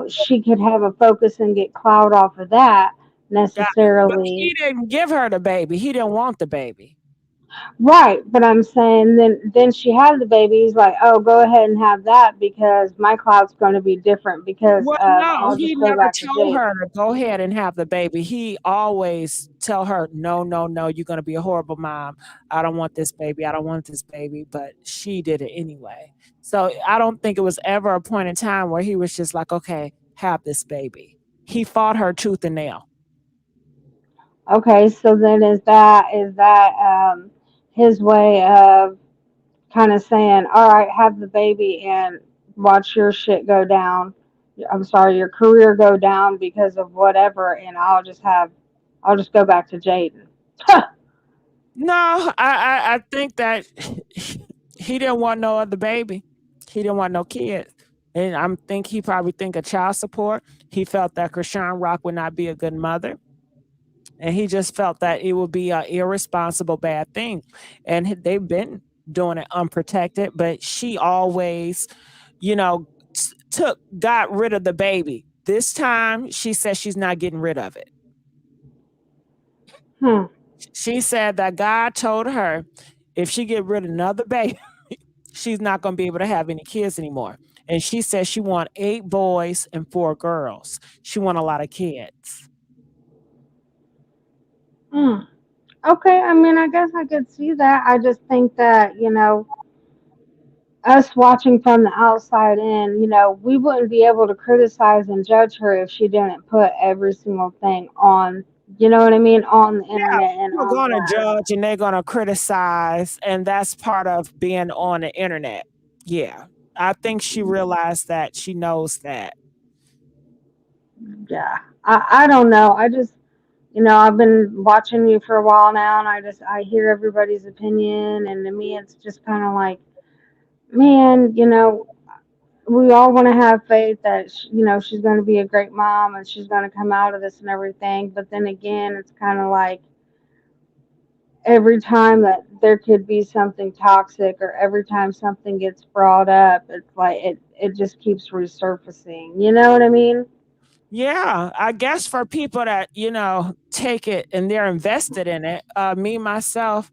she could have a focus and get clout off of that Yeah, but necessarily. he didn't give her the baby. He didn't want the baby. Right, but I'm saying then she had the baby. He's like, oh, go ahead and have that because my clout's going to be different because Well, of no, I'll he just go never back to told Jade. her to go ahead and have the baby. He always tell her, "No, no, no, you're gonna be a horrible mom. I don't want this baby. I don't want this baby." But she did it anyway. So I don't think it was ever a point in time where he was just like, "Okay, have this baby." He fought her tooth and nail. Okay, so then is that his way of kind of saying, all right, have the baby and watch your shit go down. I'm sorry, your career go down because of whatever, and I'll just go back to Jaden. No, I think that he didn't want no other baby. He didn't want no kids. And think he probably think of child support. He felt that Chrisean Rock would not be a good mother. And he just felt that it would be an irresponsible bad thing. And they've been doing it unprotected, but she always, you know, got rid of the baby. This time she says she's not getting rid of it. Hmm. She said that God told her if she get rid of another baby, she's not going to be able to have any kids anymore. And she said she want 8 boys and 4 girls. She want a lot of kids. Hmm. Okay, I mean, I guess I could see that. I just think that, us watching from the outside in, we wouldn't be able to criticize and judge her if she didn't put every single thing on, you know what I mean, on the Yeah, internet and people are going to online. judge and they're going to criticize, and that's part of being on the internet. Yeah, I think she realized that. She knows that. Yeah, I don't know. I just, I've been watching you for a while now, and I hear everybody's opinion, and to me, it's just kind of like, man, we all want to have faith that she's going to be a great mom and she's going to come out of this and everything. But then again, it's kind of like every time that there could be something toxic or every time something gets brought up, it's like it just keeps resurfacing. You know what I mean? Yeah, I guess for people that, take it and they're invested in it, me, myself,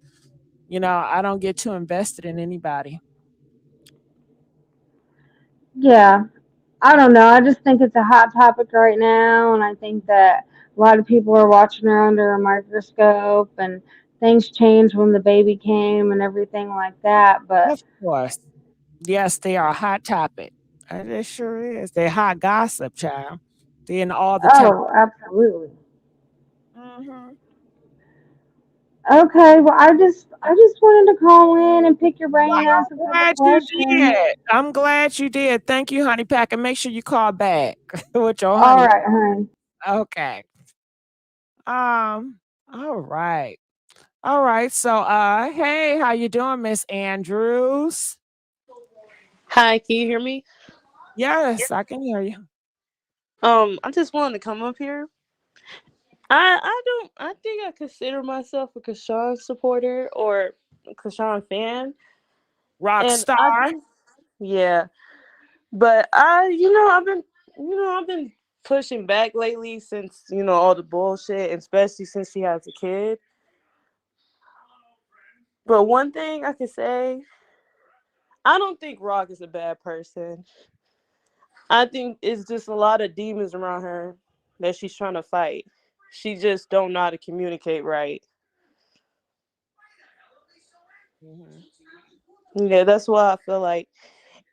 I don't get too invested in anybody. Yeah. I don't know. I just think it's a hot topic right now, and I think that a lot of people are watching her under a microscope, and things changed when the baby came and everything like that. But Of course. Yes, they are a hot topic. It sure is. They're hot gossip, child. They're in all the time. oh, absolutely. Hmm. Okay, well, I just wanted to call in and pick your brain Well, and ask a I'm couple glad you questions. did. I'm glad you did. Thank you, honey pack, and make sure you call back with your All honey. right, honey. Okay. Um. All right. All right. So, hey, how you doing, Miss Andrews? Hi, can you hear me? Yes, I can hear you. I just wanted to come up here. I think I consider myself a Chrisean supporter or a Chrisean fan. Rock And I star. just yeah. But I've been pushing back lately since, all the bullshit, and especially since she has a kid. But one thing I can say, I don't think Rock is a bad person. I think it's just a lot of demons around her that she's trying to fight. She just don't know how to communicate right. Mhm. Yeah, that's what I feel like.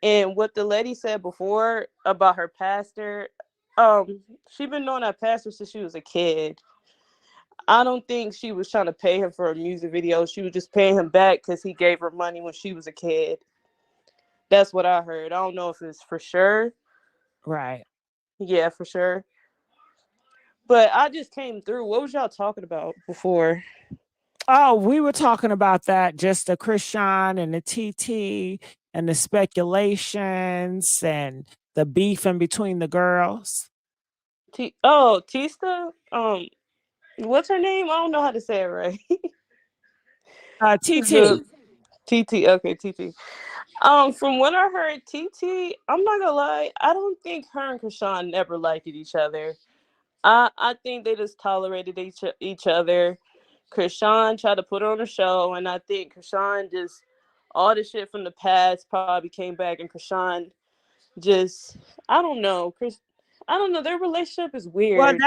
And what the lady said before about her pastor, she been knowing that pastor since she was a kid. I don't think she was trying to pay him for a music video. She was just paying him back because he gave her money when she was a kid. That's what I heard. I don't know if it's for sure. Right. Yeah, for sure. But I just came through. What was y'all talking about before? Oh, we were talking about that, just the Chrisean and the TT and the speculations and the beef in between the girls. Tista? What's her name? I don't know how to say it right. TT. TT. Okay, TT. From what I heard, TT, I'm not gonna lie, I don't think her and Chrisean never liked each other. I think they just tolerated each other. Chrisean tried to put on a show, and I think Chrisean just all the shit from the past probably came back, and Chrisean just I don't know, I don't know. Their relationship is Well, weird.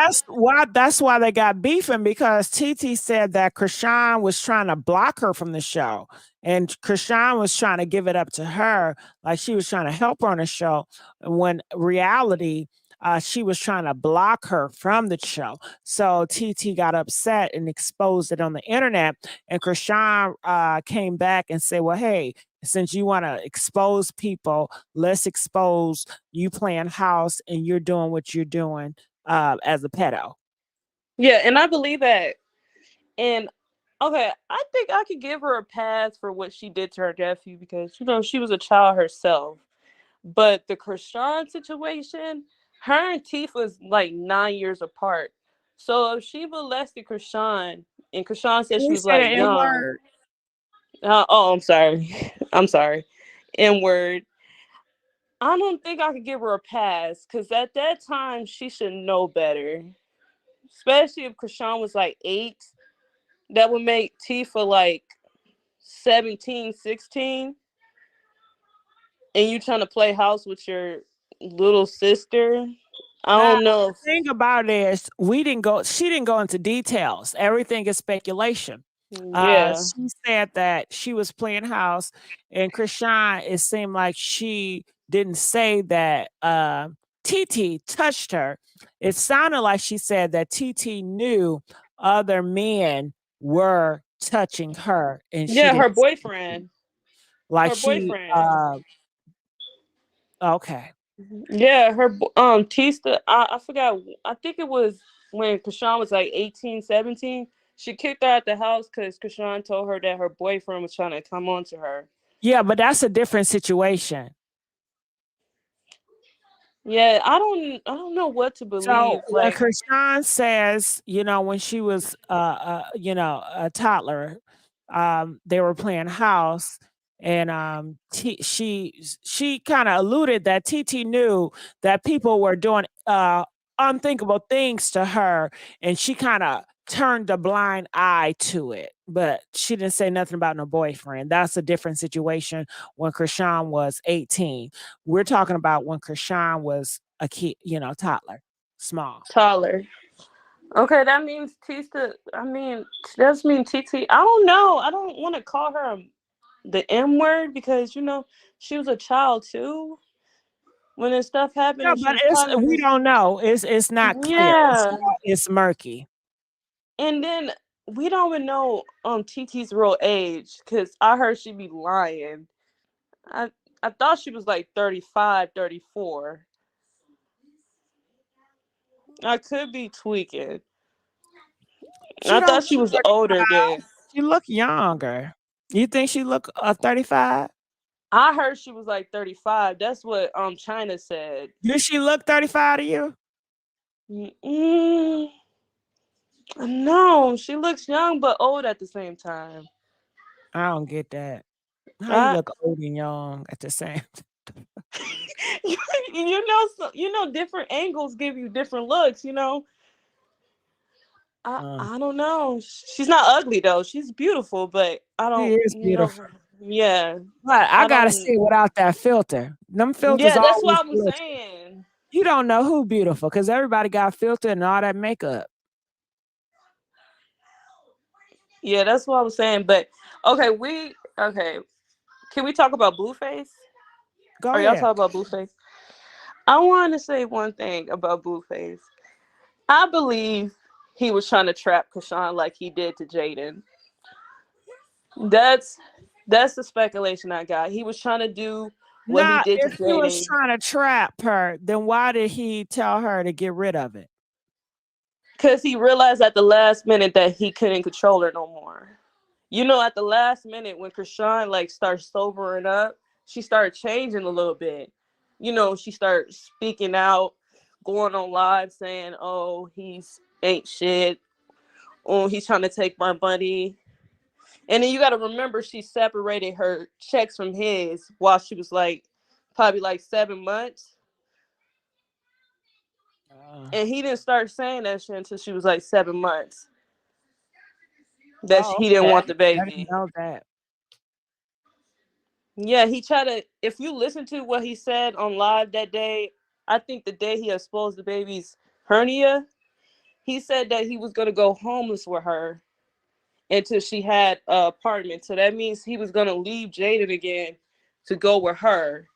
that's why they got beefing, because TT said that Chrisean was trying to block her from the show. And Chrisean was trying to give it up to her, like she was trying to help her on the show. When reality, she was trying to block her from the show. So TT got upset and exposed it on the internet. And Chrisean came back and said, well, hey, since you want to expose people, let's expose you playing house and you're doing what you're doing as a pedo. Yeah, and I believe that. And okay, I think I could give her a pass for what she did to her nephew because she was a child herself. But the Chrisean situation, her and Teeth was like 9 years apart. So if she molested Chrisean and Chrisean said Can she you was say the like N young, word? I'm sorry, I'm sorry, N word. I don't think I could give her a pass because at that time she should know better. Especially if Chrisean was like 8, that would make Tifa like 17, 16, and you trying to play house with your little sister. I Now, don't know. the thing about it is, she didn't go into details. Everything is speculation. Yeah. She said that she was playing house, and Chrisean, it seemed like she didn't say that TT touched her. It sounded like she said that TT knew other men were touching her, and she Yeah, her didn't. boyfriend. Like Her she, boyfriend. okay. Yeah, Tista, I forgot. I think it was when Chrisean was like 18, 17. She kicked her out the house because Chrisean told her that her boyfriend was trying to come on to her. Yeah, but that's a different situation. Yeah, I don't know what to So believe. when Like, Chrisean says, when she was a toddler, they were playing house, and she kind of alluded that TT knew that people were doing unthinkable things to her, and she kind of turned a blind eye to it. But she didn't say nothing about no boyfriend. That's a different situation when Chrisean was 18. We're talking about when Chrisean was a kid, toddler. Small. taller. Okay, that means Tista. I mean, does mean TT. I don't know. I don't want to call her the M word because she was a child too. When this stuff happened, Yeah, and she but was it's kind of we just don't know. It's not clear. yeah. It's murky. And then we don't even know TT's real age because I heard she be lying. I I thought she was like 35, 34. I could be tweaking. She I don't thought look she was 35. older than. She look younger. You think she look 35? I heard she was like 35. That's what Chyna said. Does she look 35 to you? No, she looks young but old at the same time. I don't get that. How you I look old and young at the same time? different angles give you different looks. I don't know. She's not ugly though. She's beautiful, but I She don't is know beautiful. her. Yeah. But I I gotta don't see it without that filter. Them filters Yeah, that's always what I was glitch. saying. You don't know who beautiful because everybody got filter and all that makeup. Yeah, that's what I was saying. But okay. Can we talk about Blueface? Go Are y'all ahead. talking about Blueface? I want to say one thing about Blueface. I believe he was trying to trap Chrisean like he did to Jaden. That's the speculation I got. He was trying to do what he Now, did to if he was Jaden trying to trap her, then why did he tell her to get rid of it? because he realized at the last minute that he couldn't control her no more. At the last minute when Chrisean like starts sobering up, she started changing a little bit. She started speaking out, going on live saying, "Oh, he's ain't shit. Oh, he's trying to take my money." And then you got to remember she separated her checks from his while she was probably 7 months. And he didn't start saying that shit until she was 7 months. That Oh, he didn't okay. want the I didn't baby. know that. Yeah, he tried to. If you listen to what he said on live that day, I think the day he exposed the baby's hernia, he said that he was gonna go homeless with her until she had an apartment. So that means he was gonna leave Jaden again to go with her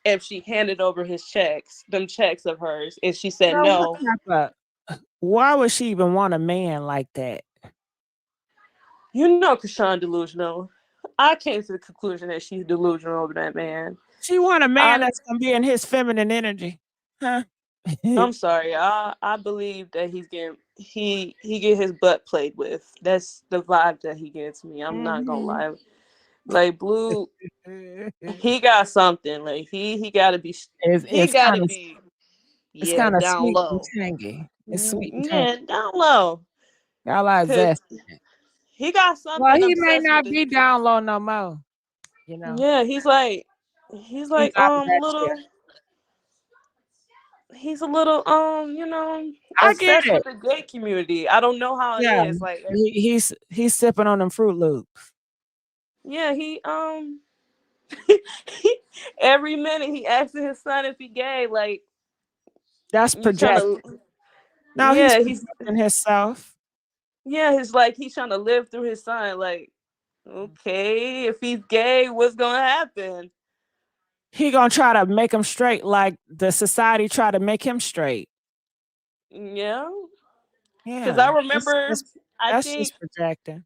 if she handed over them checks of hers, and she said Girl, what no. type of why would she even want a man like that? Chrisean delusional. I came to the conclusion that she's delusional over that man. She want a man I that's gonna be in his feminine energy. Huh? I'm sorry. I believe that he get his butt played with. That's the vibe that he gives me. I'm not gonna Mhm. lie. Like Blue, he got something. Like he gotta be. He It's gotta kind of be. it's Yeah, kind of down sweet and low. tangy. It's sweet and tangy. Yeah, down low. Y'all like Cause zest. he got Well, something he may obsessed with not his. be down low no more. Yeah, he's like He's out of that little. chair. He's a little I get obsessed it. with the gay community. I don't know how it Yeah, is. Like he's sipping on them Fruit Loops. yeah, he every minute he asking his son if he gay. Like That's you trying to projecting. No, he's yeah, he's projecting himself. yeah, he's trying to live through his son. Like, okay, if he's gay, what's gonna happen? He gonna try to make him straight like the society try to make him straight. Yeah. Because I Yeah, remember I that's just think projecting.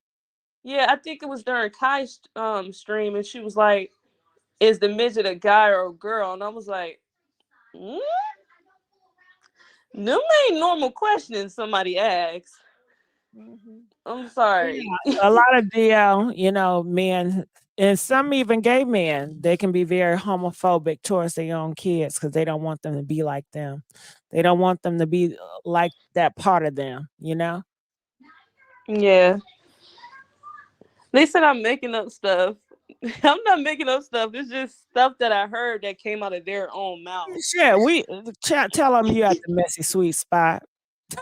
yeah, I think it was during Kai's stream and she was like, is the midget a guy or a girl? And I was like, them ain't normal questions somebody asks. I'm sorry. Yeah, a lot of DL, men And some even gay men, they can be very homophobic towards their own kids because they don't want them to be like them. They don't want them to be like that part of them, you know? Yeah. They said I'm making up stuff. I'm not making up stuff. It's just stuff that I heard that came out of their own mouth. Shit, we tell them you at the Messy Sweet Spot.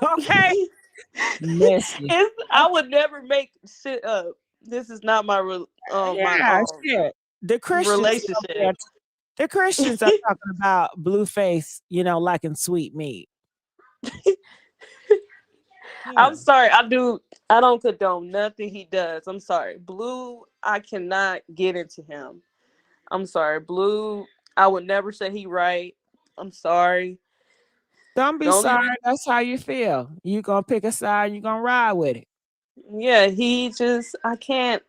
Okay? Messy. I would never make shit up. This is not my Yeah, shit. The Christians over there, relationship. the Christians are talking about Blueface, liking sweet meat. I'm sorry. I don't condone nothing he does. I'm sorry. Blue, I cannot get into him. I'm sorry. Blue, I would never say he right. I'm sorry. Don't be The only sorry. That's how you feel. You gonna pick a side. You gonna ride with it. Yeah, I can't.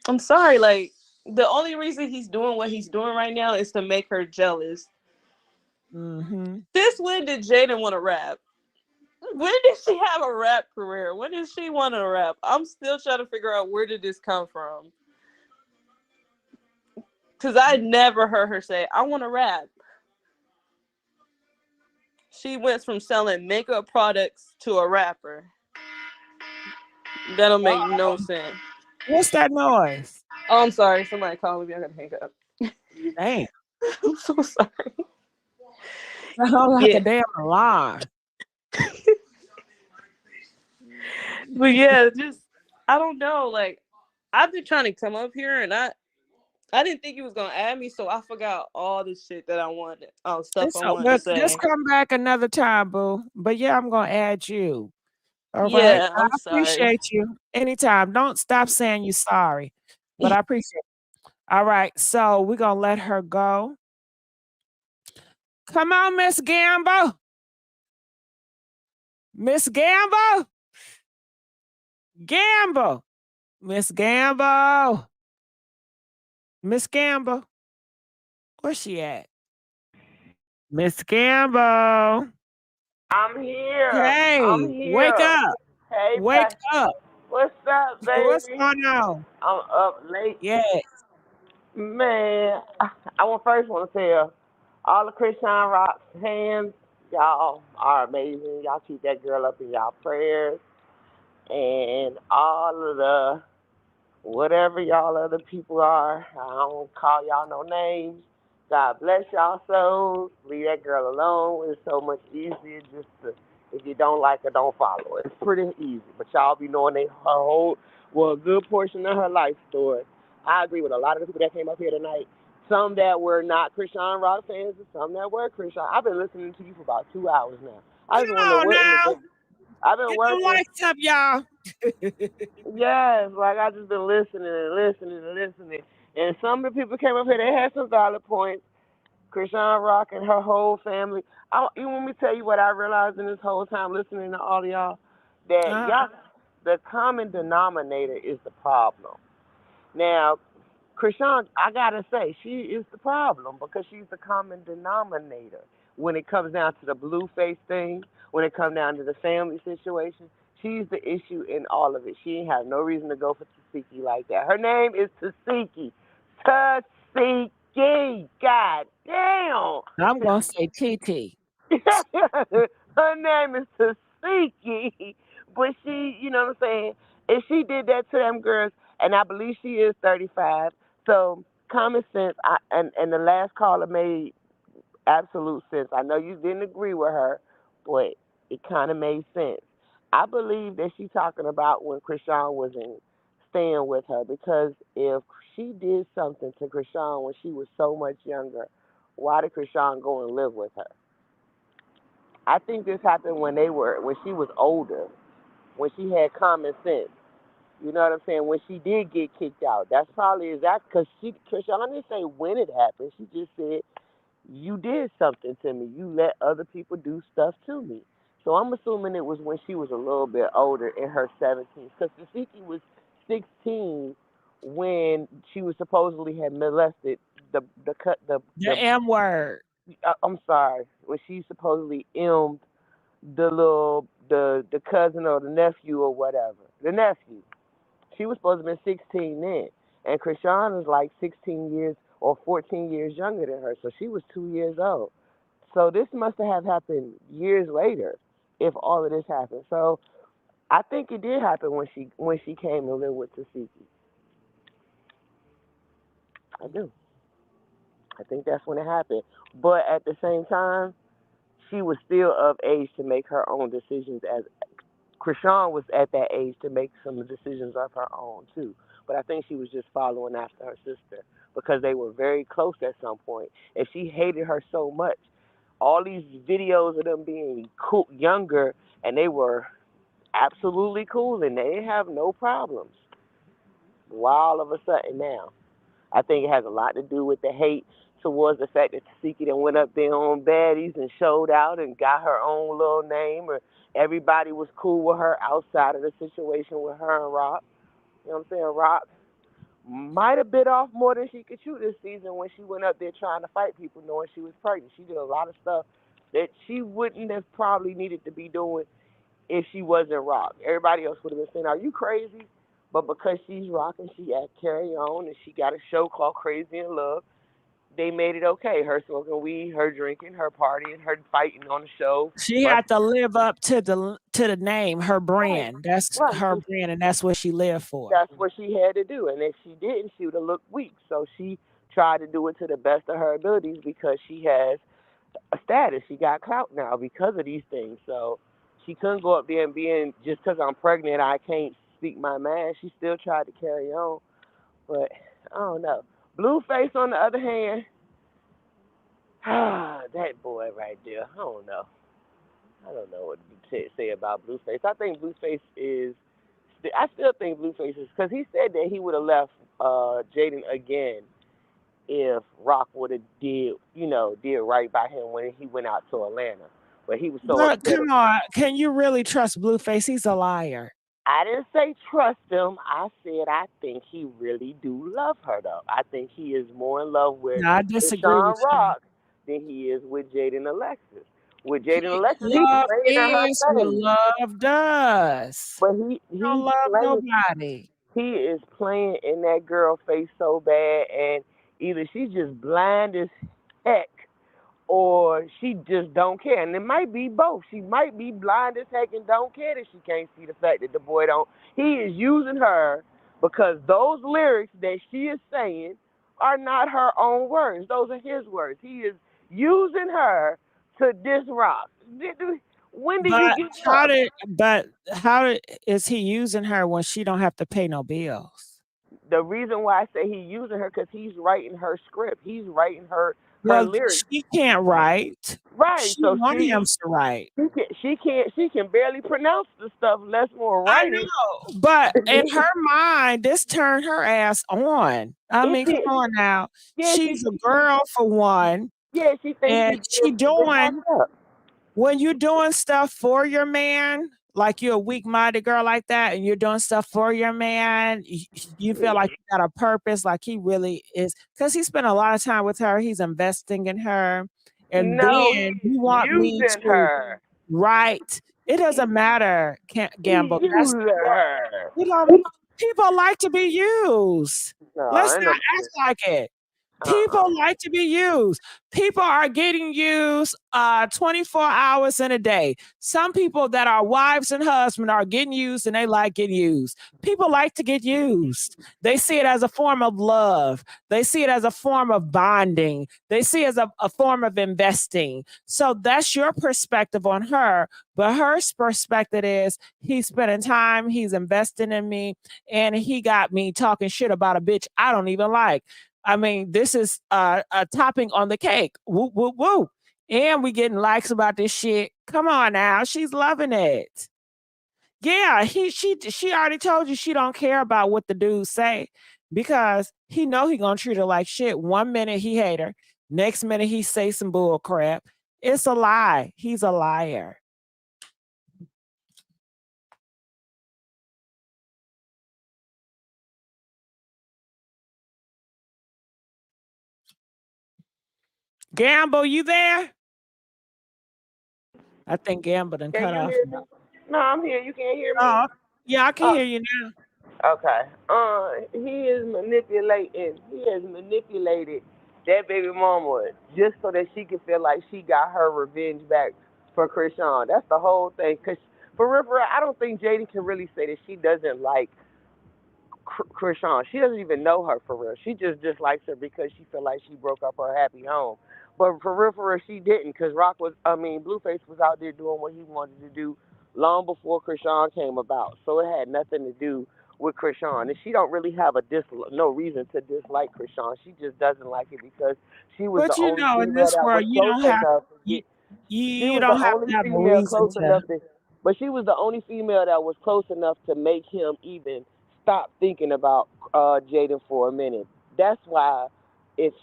I'm sorry. Like, the only reason he's doing what he's doing right now is to make her jealous. Mm-hmm. Since when did Jaden want to rap? When did she have a rap career? When did she want to rap? I'm still trying to figure out where did this come from. Because I never heard her say, I want to rap. She went from selling makeup products to a rapper. That don't make no sense. What's that noise? Oh, I'm sorry. Somebody calling me. I gotta hang up. Damn. I'm so sorry. Sound like a damn alarm. But yeah, I don't know. Like, I've been trying to come up here, and I didn't think he was gonna add me, so I forgot all the shit that I wanted, stuff I wanted to say. Just come back another time, boo. But yeah, I'm gonna add you. All right. Yeah, I I'm sorry. appreciate you. Anytime. Don't stop saying you're sorry. But I appreciate it. All right. So we're gonna let her go. Come on, Miss Gambo. Miss Gambo. Gambo. Miss Gambo. Miss Gambo. Where's she at? Miss Gambo. I'm here. Hey, I'm here. wake up. Hey, Wake up. what's up, baby? What's going on? I'm up late. Yes. Man, I first want to tell all the Chrisean Rock fans, y'all are amazing. Y'all keep that girl up in y'all prayers. And all of the whatever y'all other people are, I don't call y'all no names. God bless y'all souls. Leave that girl alone. It's so much easier just to, if you don't like her, don't follow her. It's pretty easy. But y'all be knowing a good portion of her life story. I agree with a lot of the people that came up here tonight. Some that were not Chrisean Rock fans and some that were Chrisean. I've been listening to you for about 2 hours now. I've been wondering what in the world. I've been Get the working. lights up, y'all. Yes, like I just been listening and listening and listening. And some of the people came up here, they had some valid points. Chrisean Rock and her whole family. You want me to tell you what I realized in this whole time listening to all of y'all? That y'all, the common denominator is the problem. Now, Chrisean, I gotta say, she is the problem because she's the common denominator when it comes down to the Blueface thing, when it comes down to the family situation. She's the issue in all of it. She ain't have no reason to go for Tesehki like that. Her name is Tesehki. Tesehki. God damn. I'm gonna say TT. Her name is Tesehki. But she, you know what I'm saying? If she did that to them girls, and I believe she is 35, so common sense, and the last caller made absolute sense. I know you didn't agree with her, but it kind of made sense. I believe that she's talking about when Chrisean wasn't staying with her, because if she did something to Chrisean when she was so much younger, why did Chrisean go and live with her? I think this happened when she was older, when she had common sense. You know what I'm saying? When she did get kicked out, that's probably exactly because Chrisean didn't say when it happened. She just said, you did something to me. You let other people do stuff to me. So I'm assuming it was when she was a little bit older, in her 17s. Because Tesehki was 16 when she was supposedly had molested the M word. I'm sorry. When she supposedly M'd the cousin or the nephew or whatever. The nephew. She was supposed to have been 16 then. And Chrisean is like 16 years or 14 years younger than her, so she was 2 years old. So this must have happened years later, if all of this happened. So I think it did happen when she came to live with Tesehki. I do. I think that's when it happened. But at the same time, she was still of age to make her own decisions. As Chrisean was at that age to make some decisions of her own too. But I think she was just following after her sister because they were very close at some point, and she hated her so much. All these videos of them being cool, younger, and they were absolutely cool, and they didn't have no problems. Why all of a sudden now? I think it has a lot to do with the hate towards the fact that Tesehki then went up there on baddies and showed out and got her own little name, or everybody was cool with her outside of the situation with her and Rock. You know what I'm saying? Rock might have bit off more than she could chew this season when she went up there trying to fight people knowing she was pregnant. She did a lot of stuff that she wouldn't have probably needed to be doing if she wasn't Rock. Everybody else would have been saying, "Are you crazy?" But because she's Rock and she at Carry On and she got a show called Crazy in Love, they made it okay. Her smoking weed, her drinking, her partying, her fighting on the show. She had to live up to the name, her brand. That's Right. her brand, and that's what she lived for. That's what she had to do. And if she didn't, she would have looked weak. So she tried to do it to the best of her abilities because she has a status. She got clout now because of these things. So she couldn't go up there and being, just because I'm pregnant, I can't speak my mind. She still tried to carry on. But I don't know. Blueface, on the other hand, that boy right there, I don't know. I don't know what to say about Blueface. I think Blueface is, I still think Blueface is, because he said that he would have left Jaden again if Rock would have did right by him when he went out to Atlanta. But he was so But upset. come on, can you really trust Blueface? He's a liar. I didn't say trust him. I said I think he really do love her, though. I think he is more in love with No, I disagree with Sean you. Rock than he is with Jaden Alexis. With Jaden Alexis, he's Love playing in her is what face. love does. But He don't love nobody. he is playing in that girl face so bad, and either she's just blind as heck or she just don't care. And it might be both. She might be blind as heck and don't care that she can't see the fact that the boy don't. He is using her because those lyrics that she is saying are not her own words. Those are his words. He is using her to diss Rock. When did you get up? How is he using her when she don't have to pay no bills? The reason why I say he's using her because he's writing her script. He's writing her Well, lyrics. she can't write. Right. She So wants him to write. she can barely pronounce the stuff, less more I writing. know, but in her mind, this turned her ass on. I mean, come on now. Yeah, She's a girl for one. Yeah, she thinks And she doing, when you're doing stuff for your man, like you're a weak-minded girl like that, and you're doing stuff for your man, you feel like you got a purpose, like he really is, because he spent a lot of time with her. He's investing in her, and No, then he's you want me using to her. write. It doesn't matter, Gamble. He's That's using her. people like to be used. No, Let's I not know. act like it. People like to be used. People are getting used 24 hours in a day. Some people that are wives and husbands are getting used and they like getting used. People like to get used. They see it as a form of love. They see it as a form of bonding. They see it as a form of investing. So that's your perspective on her. But her perspective is he's spending time, he's investing in me, and he got me talking shit about a bitch I don't even like. I mean, this is a topping on the cake. Woo, woo, woo. And we getting likes about this shit. Come on now. She's loving it. Yeah, she already told you she don't care about what the dudes say because he know he gonna treat her like shit. 1 minute he hate her. Next minute he say some bull crap. It's a lie. He's a liar. Gamble, you there? I think Gamble done Can cut you off. hear me? No, I'm here. You can't hear me? Oh, yeah, I can hear you now. Okay. He is manipulating. He has manipulated that baby mama just so that she can feel like she got her revenge back for Chrisean. That's the whole thing. Cause for real, I don't think Jaden can really say that she doesn't like Chrisean. She doesn't even know her for real. She just dislikes her because she feel like she broke up her happy home. But for real, she didn't. Cause Blueface was out there doing what he wanted to do long before Chrisean came about. So it had nothing to do with Chrisean. And she don't really have no reason to dislike Chrisean. She just doesn't like it because she was the But only in female this that was world, you close don't have enough to you get. She was the don't have only to have a female reason close to. enough to, but she was the only female that was close enough to make him even stop thinking about Jaden for a minute. That's why if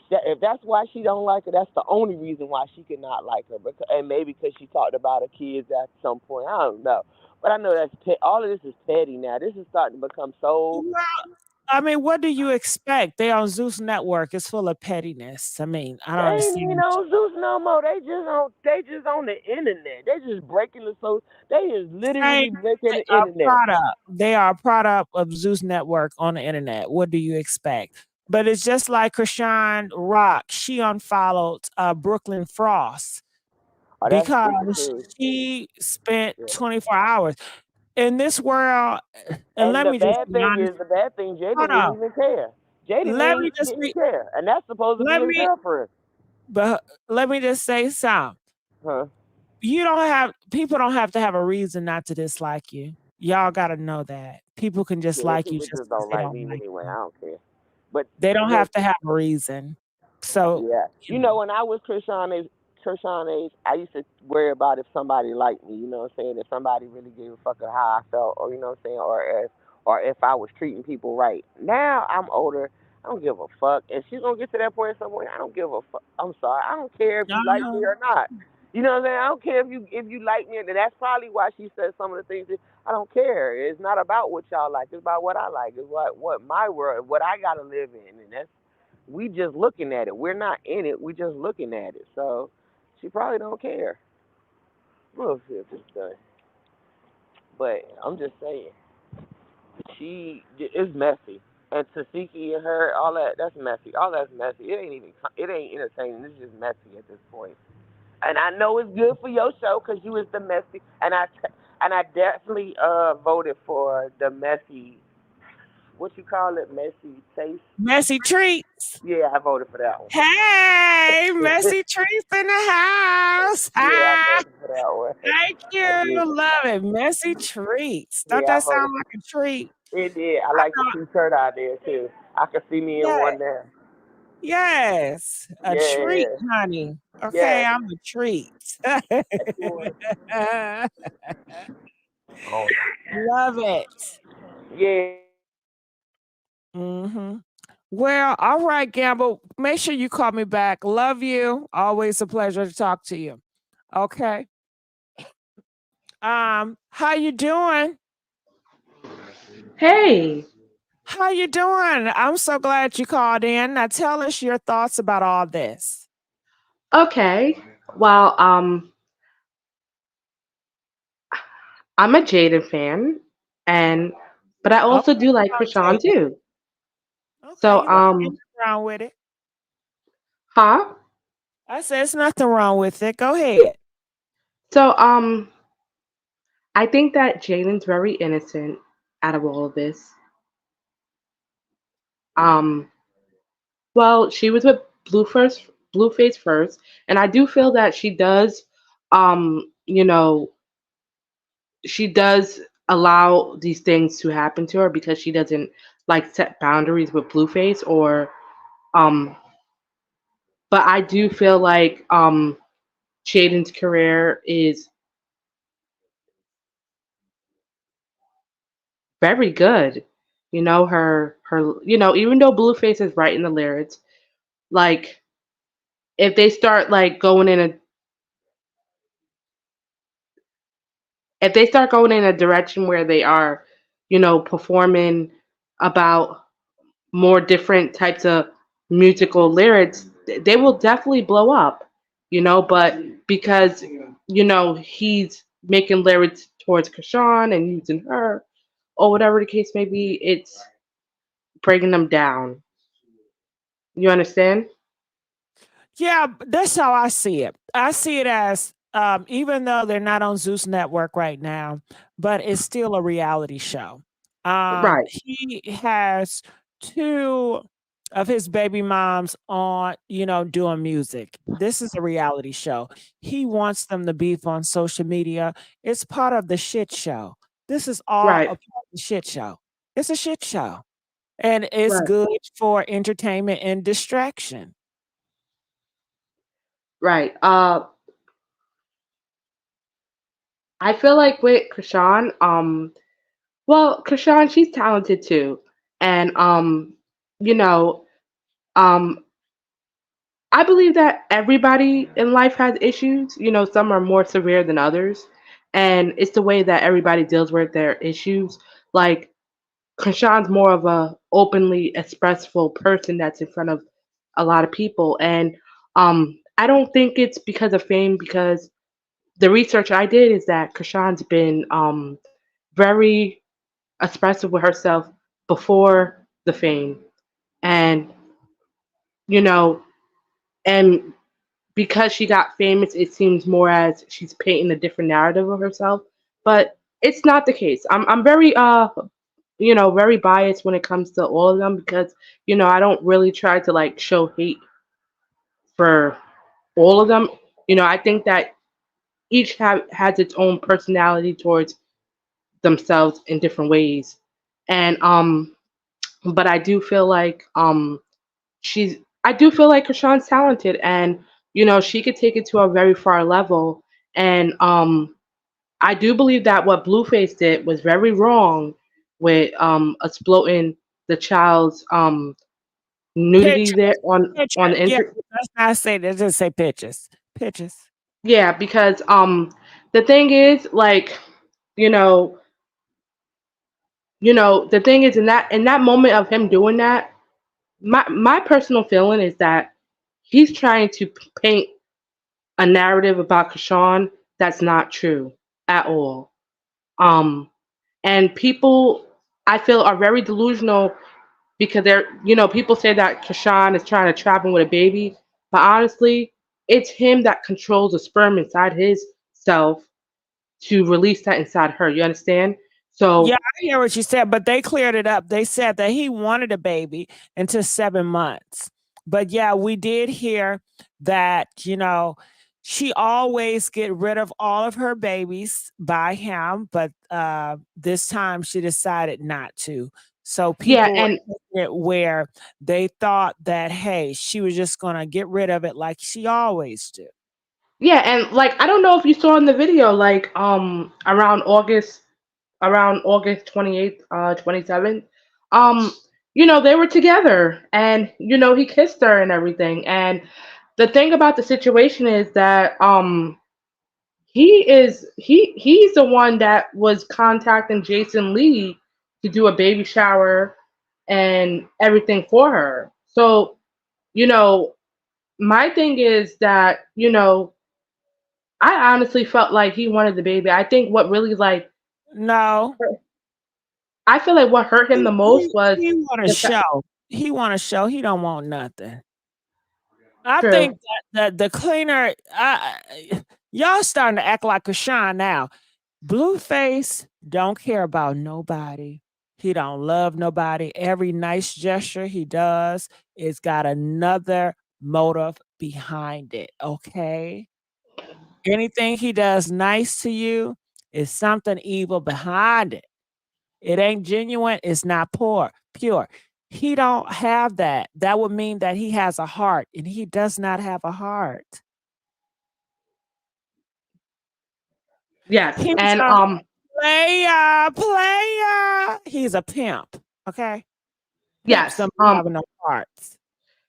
that's why she don't like her, that's the only reason why she could not like her. Because, and maybe because she talked about her kids at some point. I don't know, but I know all of this is petty now. This is starting to become so. Well, I mean, what do you expect? They on Zeus Network. It's full of pettiness. I mean, I They don't ain't even understand. on Zeus no more. They just on the internet. They just breaking the so. They is They literally breaking they the are a internet. product. They are a product of Zeus Network on the internet. What do you expect? But it's just like Chrisean Rock. She unfollowed Brooklyn Frost Oh, that's stupid because too. she spent Yeah. 24 hours in this world. And And let the me just bad be thing honest. is, the bad thing, Jaden Hold didn't on. even care. Jaden Let me just didn't be. care, and that's supposed to be Let his me. girlfriend. But let me just say something. Huh? You don't have people don't have to have a reason not to dislike you. Y'all got to know that people can just Yeah, like you people just just because don't they like don't me like anyway. I you. don't care. But They don't what have to have a reason. So, Yeah. you You know, when I was Krishan age, I used to worry about if somebody liked me, you know what I'm saying? If somebody really gave a fuck of how I felt, or you know what I'm saying, or if I was treating people right. Now I'm older, I don't give a fuck. And she's gonna get to that point somewhere, I don't give a fuck. I'm sorry. I don't care if you like me know, or not. You know what I'm saying? I don't care if you like me, and that's probably why she said some of the things that I don't care. It's not about what y'all like, it's about what I like. It's what my world, what I gotta live in, and that's we just looking at it. We're not in it. We just looking at it. So she probably don't care. We'll see if it's done. But I'm just saying, she is messy. And Tesehki and her, all that's messy. All that's messy. It ain't entertaining. It's just messy at this point. And I know it's good for your show because you is the messy. And I definitely voted for the messy. What you call it? Messy taste. messy treats. Yeah, I voted for that one. Hey, messy treats in the house. Yeah, I Ah, voted for that one. thank I you. did. Love it. Messy treats. Don't Yeah, that I voted. sound like a treat? It did. I I like the know. T-shirt out there too. I could see me in Yeah. one there. Yes. A treat, Yeah, honey. Okay, yeah. I'm a treat. Oh, Love it. yeah. Mhm. Well, all right, Gamble. Make sure you call me back. Love you. Always a pleasure to talk to you. Okay. How you doing? Hey, How you doing? I'm so glad you called in. Now tell us your thoughts about all this. okay. Well, I'm a Jaden fan, and but I Okay, also do like I'm Krishan Jaden. too. Okay, So, you ain't nothing wrong with it. huh? I said there's nothing wrong with it. Go ahead. So, I think that Jaden's very innocent out of all of this. Um, well, she was with Blueface first, and I do feel that she does, you know, she does allow these things to happen to her because she doesn't like set boundaries with Blueface or um but I do feel like Jaden's career is very good. You know, her even though Blueface is writing the lyrics, like if they start like going in a if they start going in a direction where they are, performing about more different types of musical lyrics, they will definitely blow up, but because, he's making lyrics towards Krishan and using her, or whatever the case may be, it's breaking them down. You understand? Yeah, that's how I see it. I see it as even though they're not on Zeus Network right now, but it's still a reality show. Right. He has two of his baby moms on, doing music. This is a reality show. He wants them to beef on social media. It's part of the shit show. This is all a Right. part of the shit show. It's a shit show. And it's Right. good for entertainment and distraction. Right. I feel like with Krishan, well, Krishan, she's talented too, and you know, um, I believe that everybody in life has issues. Some are more severe than others, and it's the way that everybody deals with their issues. Like Krishan's more of a openly expressful person that's in front of a lot of people, and I don't think it's because of fame. Because the research I did is that Krishan's been very expressive with herself before the fame, and you know, and because she got famous, it seems more as she's painting a different narrative of herself. But it's not the case. I'm very very biased when it comes to all of them because I don't really try to like show hate for all of them. I think that each has its own personality towards themselves in different ways, and but I do feel like Krishan's talented, and she could take it to a very far level. And I do believe that what Blueface did was very wrong with exploiting the child's nudity Pictures, there on picture. the Yeah, internet. let's not say that. Just say pictures. Pictures. Yeah, because the thing is like you know the thing is in that moment of him doing that, my personal feeling is that he's trying to paint a narrative about Krishan that's not true at all. Um, and people, I feel, are very delusional because people say that Krishan is trying to trap him with a baby, but honestly, it's him that controls the sperm inside his self to release that inside her. You understand? Yeah, So I hear what you said, but they cleared it up. They said that he wanted a baby until 7 months. But yeah, we did hear that, she always get rid of all of her babies by him, but this time she decided not to. So yeah, people were and taking it where they thought that, hey, she was just gonna get rid of it like she always do. yeah, and like I don't know if you saw in the video, like around August 28th, 27th, um, they were together and, he kissed her and everything. And the thing about the situation is that he's the one that was contacting Jason Lee to do a baby shower and everything for her. So, you know, my thing is that, I honestly felt like he wanted the baby. I think what really like No. I feel like what hurt him the most was He want to the fact. show. He want to show. He don't want nothing. I True. think that the cleaner, y'all starting to act like Chrisean now. Blueface don't care about nobody. He don't love nobody. Every nice gesture he does is got another motive behind it. Okay. Anything he does nice to you is something evil behind it. It ain't genuine, it's not pure. He don't have that. That would mean that he has a heart, and he does not have a heart. Yes, He's and a player. He's a pimp, okay? Pimps yes, don't have no hearts.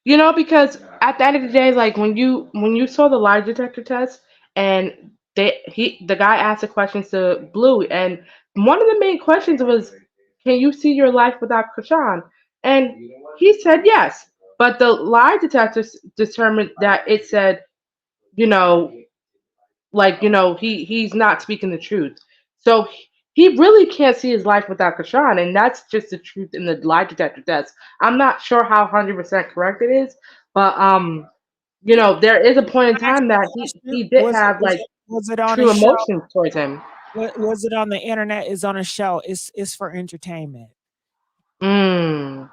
because at the end of the day, like when you saw the lie detector test, and the guy asked the questions to Blue, and one of the main questions was, "Can you see your life without Krishan?" And he said yes, but the lie detector determined that it said, you know, he's not speaking the truth. So he really can't see his life without Chrisean, and that's just the truth in the lie detector test. I'm not sure how 100% correct it is, but there is a point in Can I ask time you a that question? he did have like Was it on a true show? emotions towards him. Was it on the internet? Is on a show? It's for entertainment. Mm.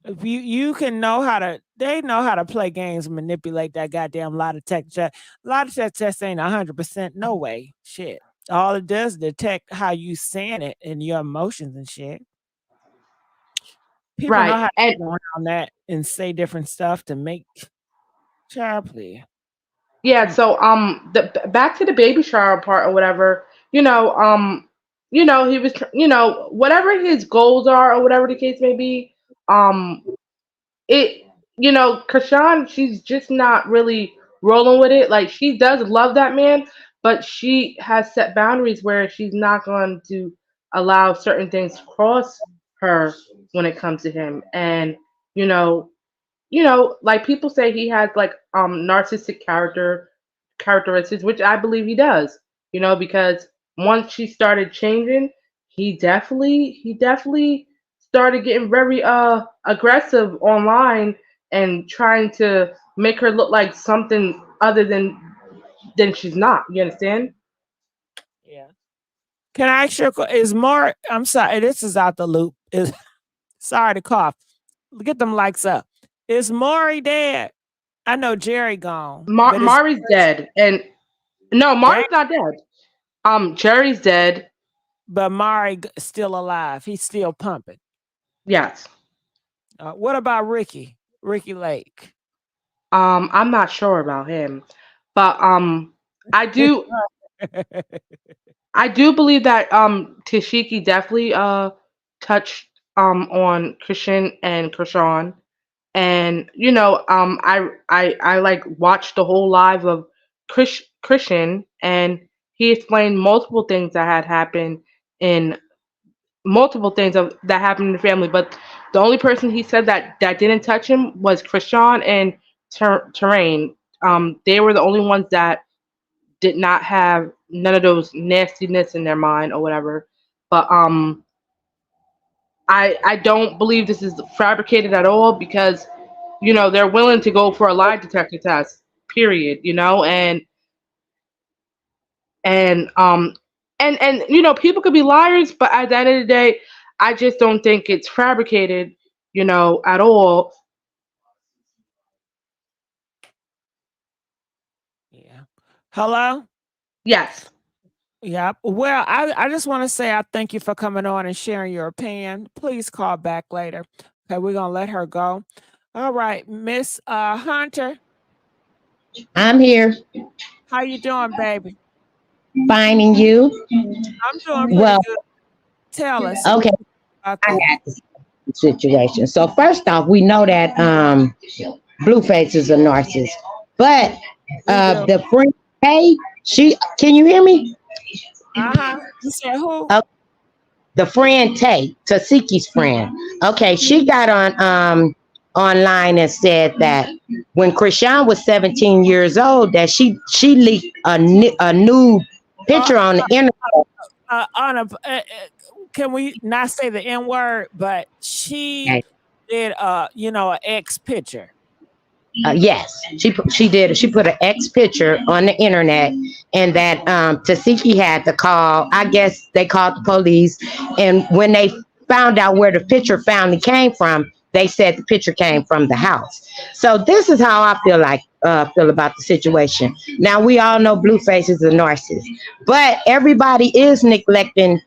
If you can know how to, they know how to play games, manipulate that goddamn lie detector. Lie detector test ain't 100%. No way. Shit. All it does is detect how you saying it and your emotions and shit. People know Right. how to And go around that and say different stuff to make child play. yeah, so back to the baby shower part or whatever, he was whatever his goals are or whatever the case may be, it Chrisean, she's just not really rolling with it. Like, she does love that man, but she has set boundaries where she's not going to allow certain things to cross her when it comes to him. And you know like, people say he has like narcissistic characteristics, which I believe he does. Because once she started changing, he definitely started getting very aggressive online and trying to make her look like something other than she's not. You understand? Yeah. Can I ask you is more, I'm sorry, this is out the loop. Is sorry to cough. Get them likes up. Is Maury dead? I know Jerry gone, but is Mari's dead, and no, Dang. Mari's not dead. Jerry's dead. But Maury still alive. He's still pumping. Yes. What about Ricky? Ricky Lake. I'm not sure about him, but I do I do believe that Tesehki definitely touched on Christian and Chrisean. And I like watched the whole live of Christian, and he explained multiple things that had happened in that happened in the family. But the only person he said that didn't touch him was Chrisean and Terrain. They were the only ones that did not have none of those nastiness in their mind or whatever. But I don't believe this is fabricated at all, because they're willing to go for a lie detector test, period. And people could be liars, but at the end of the day, I just don't think it's fabricated, at all. Yeah. Hello? Yes. Yeah. Well, I just want to say I thank you for coming on and sharing your opinion. Please call back later. Okay, we're gonna let her go. All right, Miss Hunter. I'm here. How you doing, baby? Finding you. I'm doing pretty Well, good. Tell us. okay. About I this. got this situation. So first off, we know that Blueface is a narcissist, but the friend, hey, can you hear me? You said who? The friend Tesehki's friend. Okay, she got on online and said that when Chrisean was 17 years old, that she leaked a new picture on the internet. Can we not say the N word? But she did an ex picture. Yes, she did. She put an ex picture on the internet, and that Tesehki had to call. I guess they called the police, and when they found out where the picture finally came from, they said the picture came from the house. So this is how I feel about the situation. Now, we all know Blueface is a narcissist, but everybody is neglecting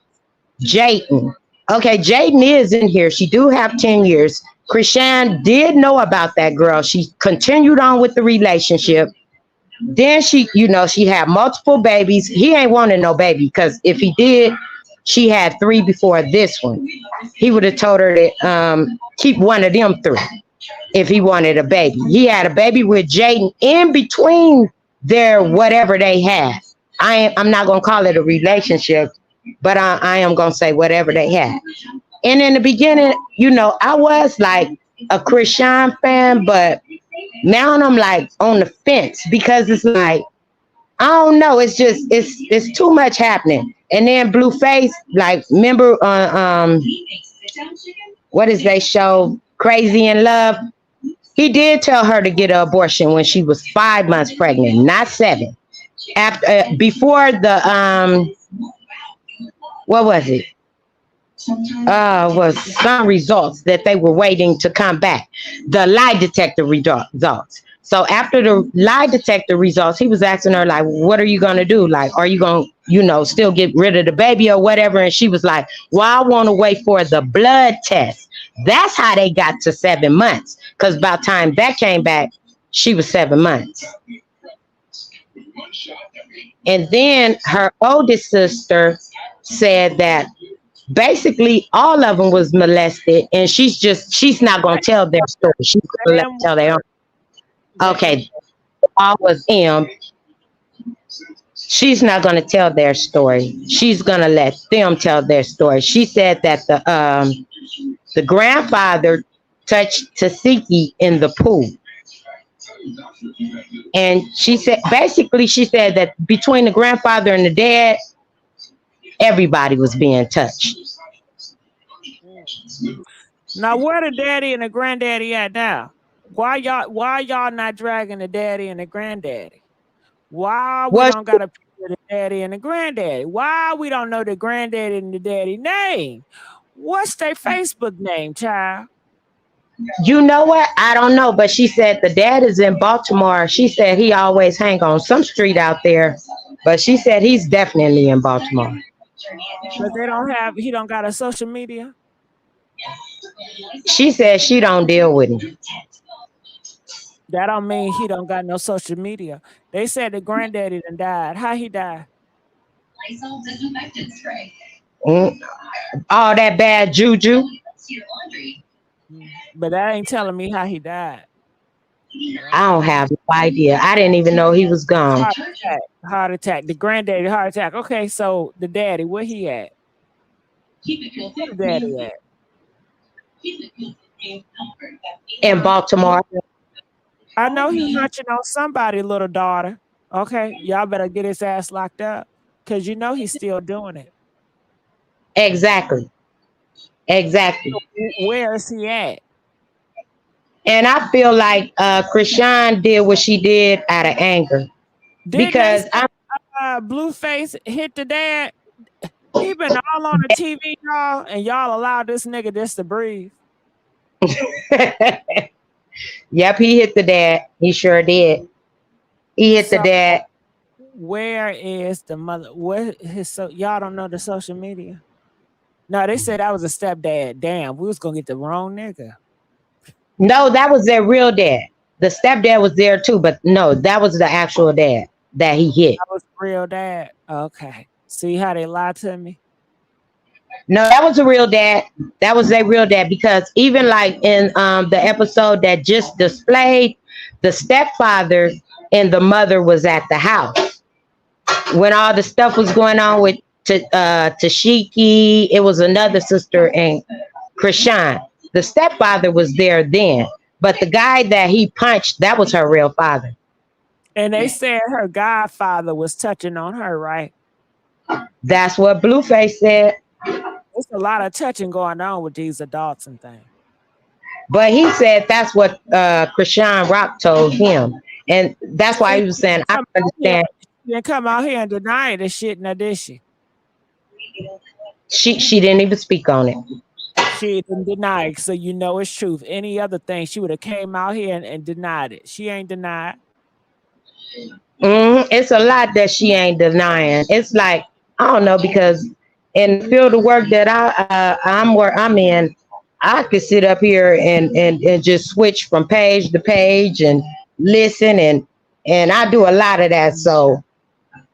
Jayden. Okay, Jayden is in here. She do have 10 years. Chrisean did know about that girl. She continued on with the relationship. Then she had multiple babies. He ain't wanted no baby, because if he did, she had 3 before this one. He would have told her to keep one of them 3 if he wanted a baby. He had a baby with Jayden in between their whatever they had. I'm not gonna call it a relationship, but I am gonna say whatever they had. And in the beginning, I was like a Chrisean fan, but now I'm like on the fence, because it's like I don't know. It's just it's too much happening. And then Blueface, like, remember what is they show Crazy in Love? He did tell her to get an abortion when she was 5 months pregnant, not 7. After before the what was it? Was some results that they were waiting to come back. The lie detector results. So after the lie detector results, he was asking her, like, what are you going to do? Like, are you going to, still get rid of the baby or whatever? And she was like, well, I want to wait for the blood test. That's how they got to 7 months. Because by the time that came back, she was 7 months. And then her oldest sister said that basically all of them was molested, and she's not going to tell their story. She's going to tell their own. Okay, all was M. She's not going to tell their story. She's going to let them tell their story. She said that the grandfather touched Tesehki in the pool. And she said that between the grandfather and the dad, everybody was being touched. Now, where the daddy and the granddaddy at now? Why y'all not dragging the daddy and the granddaddy? Why we don't got a picture of the daddy and the granddaddy? Why we don't know the granddaddy and the daddy name? What's their Facebook name, child? You know what? I don't know, but she said the dad is in Baltimore. She said he always hang on some street out there, but she said he's definitely in Baltimore. But he don't got a social media? She said she don't deal with him. That don't mean he don't got no social media. They said the granddaddy done died. How he died? All that bad juju. But that ain't telling me how he died. I don't have no idea. I didn't even know he was gone. Heart attack. The granddaddy, heart attack. Okay, so the daddy, where he at? Where the daddy at? In Baltimore. I know he hunching on somebody, little daughter. Okay, y'all better get his ass locked up, because you know he's still doing it. Exactly. So where is he at? And I feel like Chrisean did what she did out of anger. Because Blueface hit the dad. He been all on the TV, y'all, and y'all allowed this nigga just to breathe. Yep, he hit the dad. He sure did. He hit the dad. Where is the mother? Y'all don't know the social media? No, they said I was a stepdad. Damn, we was gonna get the wrong nigga. No, that was their real dad. The stepdad was there too, but no, that was the actual dad that he hit. That was real dad. Okay. See how they lied to me? No, that was a real dad. That was their real dad, because even like in the episode that just displayed, the stepfather and the mother was at the house when all the stuff was going on with Tesehki. It was another sister and Chrisean. The stepfather was there then, but the guy that he punched, that was her real father. And they said her godfather was touching on her, right? That's what Blueface said. There's a lot of touching going on with these adults and things. But he said that's what Chrisean Rock told him. And that's why he was saying, I understand. She didn't come out here and deny this shit, now did she? She didn't even speak on it. She didn't deny it, so you know it's truth. Any other thing, she would have came out here and denied it. She ain't denied. It's a lot that she ain't denying. It's like, I don't know, because in the field of work that I'm in, I could sit up here and just switch from page to page and listen, and I do a lot of that. So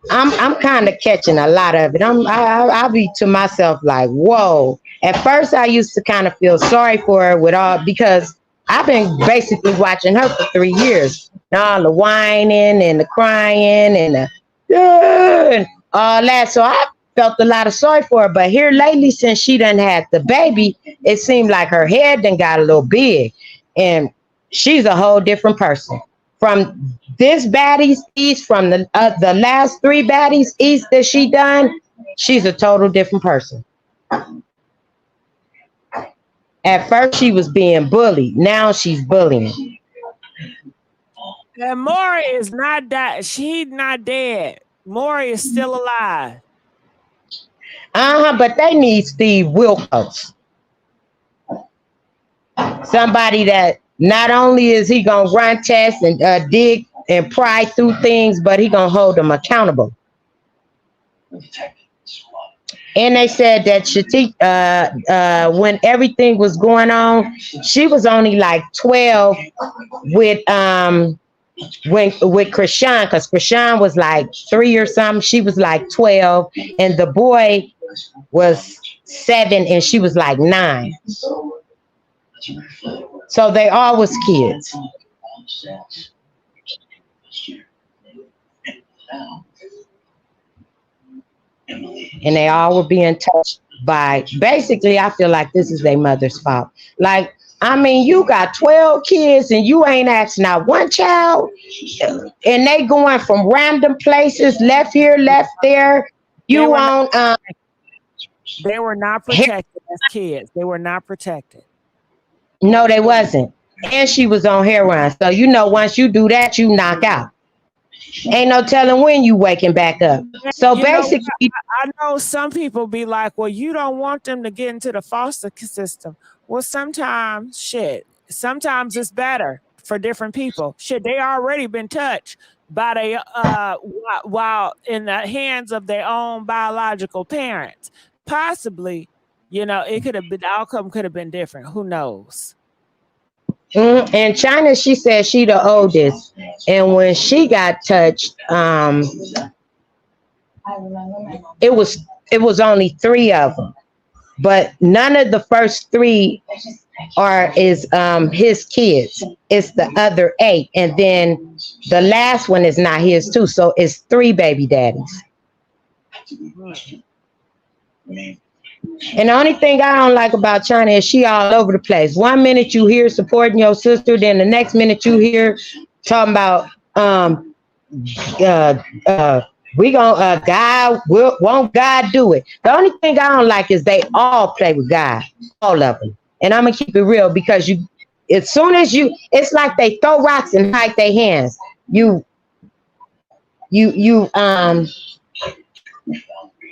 I'm kind of catching a lot of it. I'll be to myself like, whoa. At first, I used to kind of feel sorry for her because I've been basically watching her for 3 years. All the whining and the crying and and all that. So I felt a lot of sorry for her. But here lately, since she done had the baby, it seemed like her head done got a little big. And she's a whole different person. From this baddies east from the last 3 baddies east that she done, she's a total different person. At first she was being bullied. Now she's bullying. And Maury is not that. She's not dead. Maury is still alive. But they need Steve Wilkos. Somebody that not only is he gonna run tests and dig and pry through things, but he gonna hold them accountable. And they said that when everything was going on, she was only like 12 with Chrisean, because Chrisean was like 3 or something. She was like 12, and the boy was 7, and she was like 9. So they all was kids. And they all were being touched by, basically, I feel like this is their mother's fault. Like, I mean, you got 12 kids and you ain't asking out one child, and they going from random places, left here, left there. They were not protected as kids. They were not protected. No, they wasn't. And she was on heroin. So, you know, once you do that, you knock out. Ain't no telling when you waking back up. So basically, I know some people be like, well, you don't want them to get into the foster system. Well, sometimes it's better for different people. They already been touched by while in the hands of their own biological parents. Possibly, you know, the outcome could have been different. Who knows? And Chyna, she said she the oldest, and when she got touched, it was only 3 of them, but none of the first 3 is his kids. It's the other 8, and then the last one is not his too. So it's 3 baby daddies. And the only thing I don't like about Chyna is she all over the place. One minute you hear supporting your sister, then the next minute you hear talking about we gonna won't God do it. The only thing I don't like is they all play with God, all of them. And I'm gonna keep it real, because as soon as it's like they throw rocks and hide their hands.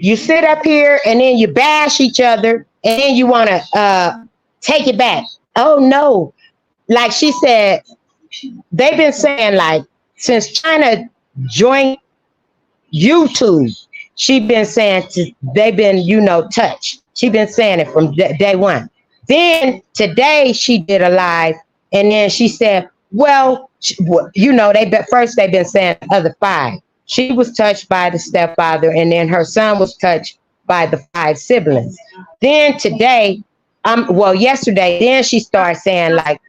You sit up here and then you bash each other, and then you want to take it back. Oh, no. Like she said, they've been saying, like, since Chyna joined YouTube, she been saying they've been, touched. She been saying it from day one. Then today she did a live, and then she said, well, they've been saying the other 5. She was touched by the stepfather, and then her son was touched by the 5 siblings. Then today, yesterday, then she started saying, like,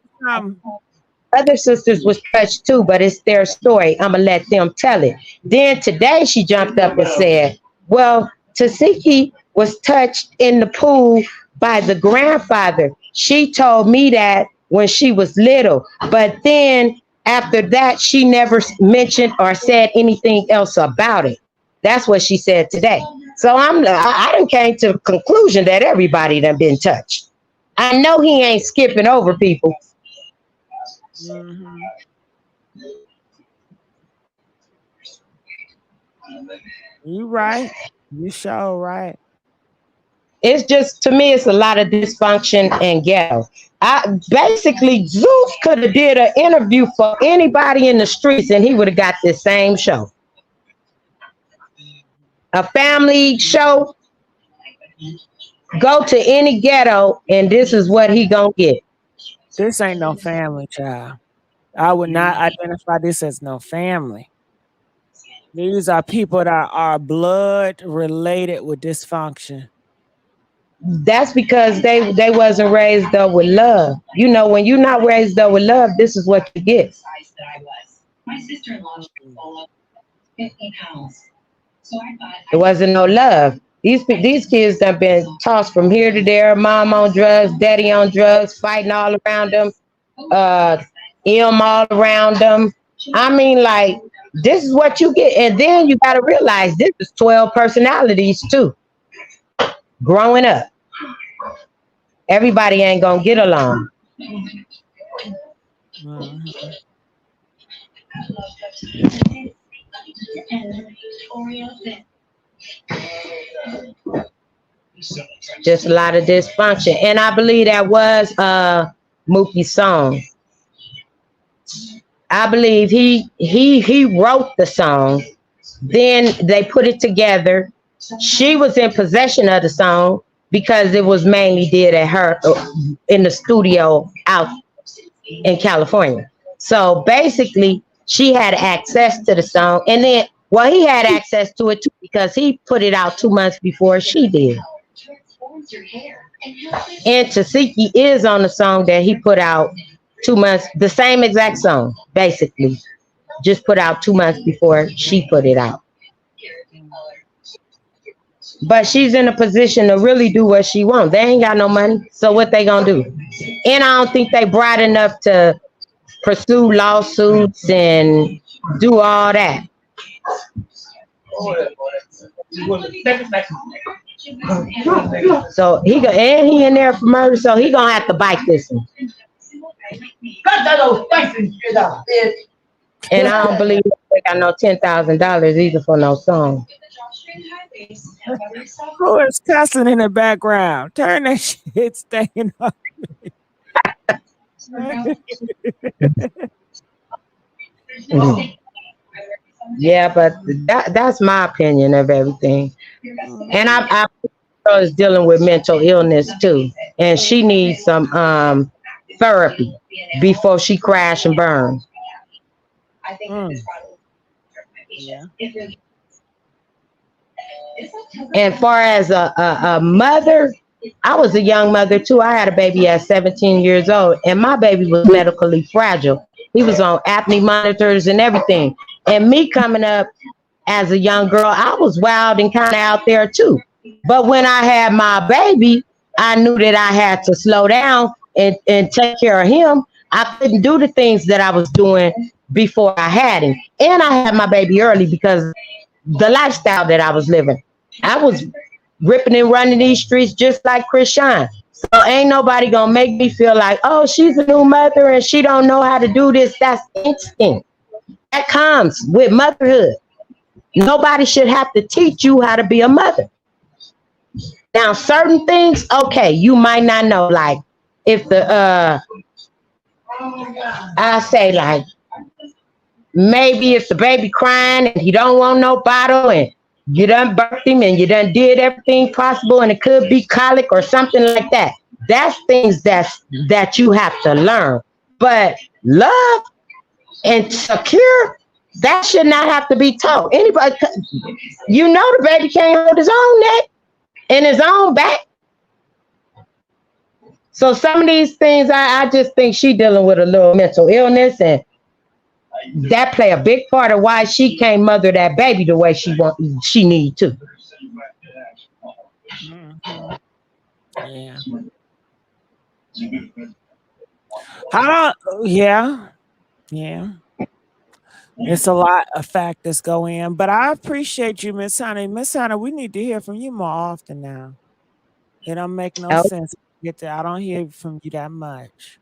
other sisters was touched too, but it's their story. I'm gonna let them tell it. Then today she jumped up and said, well, Tesehki was touched in the pool by the grandfather. She told me that when she was little, but then after that, she never mentioned or said anything else about it. That's what she said today. So I done came to the conclusion that everybody done been touched. I know he ain't skipping over people. Mm-hmm. You right. You sure right. It's just, to me, it's a lot of dysfunction and ghetto. Basically, Zeus could have did an interview for anybody in the streets, and he would have got this same show. A family show. Go to any ghetto, and this is what he gonna get. This ain't no family, child. I would not identify this as no family. These are people that are blood related with dysfunction. That's because they wasn't raised up with love. You know, when you're not raised up with love, this is what you get. My sister-in-law 50 pounds. So I thought it wasn't no love. These kids have been tossed from here to there. Mom on drugs, daddy on drugs, fighting all around them, all around them. I mean, like, this is what you get. And then you got to realize this is 12 personalities, too. Growing up, everybody ain't going to get along. Just a lot of dysfunction. And I believe that was Mookie's song. I believe he wrote the song. Then they put it together. She was in possession of the song because it was mainly did at her in the studio out in California. So basically, she had access to the song, and then he had access to it too because he put it out 2 months before she did. And Tesehki is on the song that he put out 2 months, the same exact song, basically, just put out 2 months before she put it out. But she's in a position to really do what she wants. They ain't got no money, so what they gonna do? And I don't think they bright enough to pursue lawsuits and do all that. So he in there for murder, so he gonna have to bite this one. And I don't believe they got no $10,000 either for no song. Who is cussing in the background? Turn that shit staying on me. Yeah, but that's my opinion of everything. And I is dealing with mental illness too, and she needs some therapy before she crash and burn. Yeah. And far as a mother, I was a young mother too. I had a baby at 17 years old, and my baby was medically fragile. He was on apnea monitors and everything. And me coming up as a young girl, I was wild and kind of out there too. But when I had my baby, I knew that I had to slow down and take care of him. I couldn't do the things that I was doing before I had him. And I had my baby early because the lifestyle that I was living. I was ripping and running these streets just like Chrisean. So ain't nobody gonna make me feel like, oh, she's a new mother and she don't know how to do this. That's instinct. That comes with motherhood. Nobody should have to teach you how to be a mother. Now, certain things, okay, you might not know. Like if I say like, maybe if the baby crying and he don't want no bottle and you done birthed him and you done did everything possible and it could be colic or something like that. That's things that you have to learn. But love and secure, that should not have to be taught. Anybody, you know the baby can't hold his own neck and his own back. So some of these things, I just think she dealing with a little mental illness, and that play a big part of why she can't mother that baby the way she need to. Yeah. Yeah. It's a lot of factors go in, but I appreciate you, Miss Honey. Miss Honey, we need to hear from you more often now. It don't make no sense. I don't hear from you that much.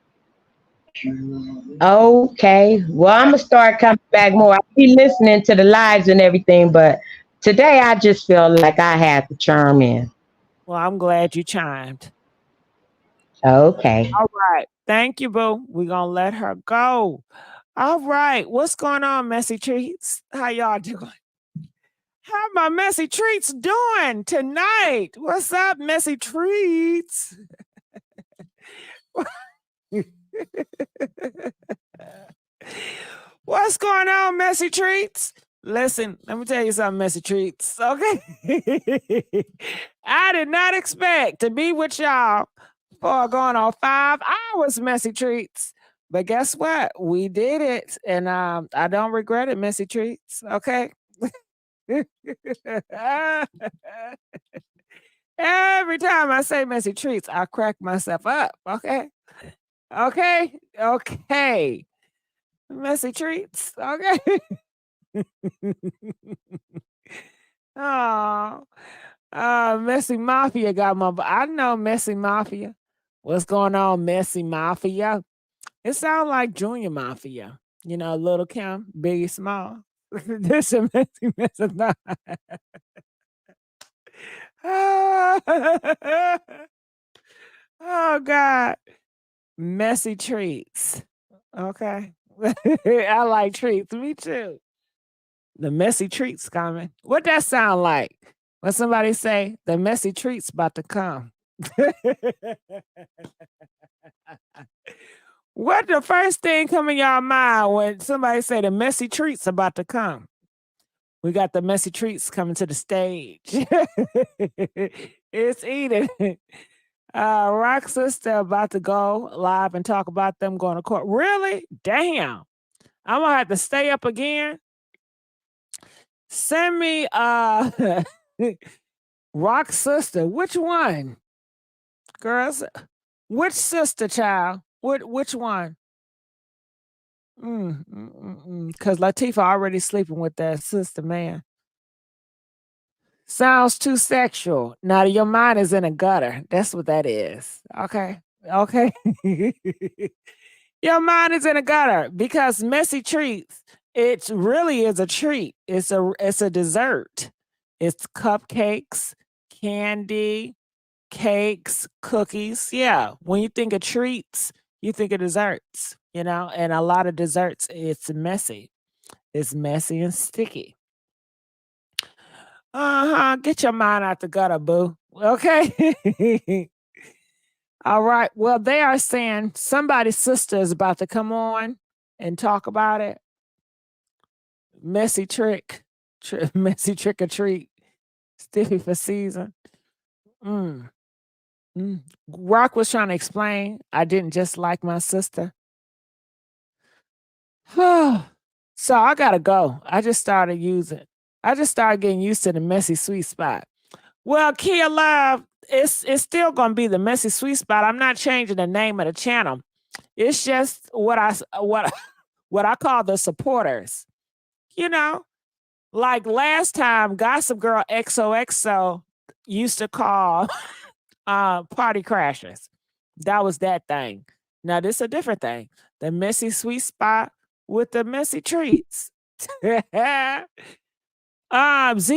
Okay. Well, I'm gonna start coming back more. I'll be listening to the lives and everything, but today I just feel like I had to chime in. Well, I'm glad you chimed. Okay. All right. Thank you, boo. We're gonna let her go. All right. What's going on, Messy Treats? How y'all doing? How my Messy Treats doing tonight? What's up, Messy Treats? What's going on, Messy Treats? Listen, let me tell you something, Messy Treats, okay? I did not expect to be with y'all for going on 5 hours, Messy Treats. But guess what? We did it, and I don't regret it, Messy Treats, okay? Every time I say Messy Treats, I crack myself up, okay? Okay? Messy treats. Okay. Oh, Messy Mafia got my. I know Messy Mafia. What's going on, Messy Mafia? It sounds like Junior Mafia. You know, Little Kim, Biggie Small. This is Messy Messy. Oh God, messy treats. Okay, I like treats. Me too. The messy treats coming. What that sound like? When somebody say the messy treats about to come. What the first thing come in y'all mind when somebody say the messy treats about to come? We got the messy treats coming to the stage. It's Eden. Rock sister about to go live and talk about them going to court. Really? Damn. I'm gonna have to stay up again. Send me Rock sister. Which one? Girls, which sister, child? Which one? Because Latifah already sleeping with that sister, man. Sounds too sexual. Now your mind is in a gutter. That's what that is. Okay. Okay. Your mind is in a gutter because messy treats, it really is a treat. It's a dessert. It's cupcakes, candy, cakes, cookies. Yeah. When you think of treats, you think of desserts, you know, and a lot of desserts, it's messy. It's messy and sticky. Uh-huh. Get your mind out the gutter, boo. Okay. All right. Well, they are saying somebody's sister is about to come on and talk about it. Messy messy trick or treat, stiffy for season. Mm. Rock was trying to explain I didn't just like my sister. So I gotta go. I just started getting used to the messy sweet spot. Well, Kia Love, it's still gonna be the messy sweet spot. I'm not changing the name of the channel. It's just what I call the supporters. You know, like last time, Gossip Girl XOXO used to call party crashers. That was that thing. Now this a different thing. The messy sweet spot with the messy treats. Z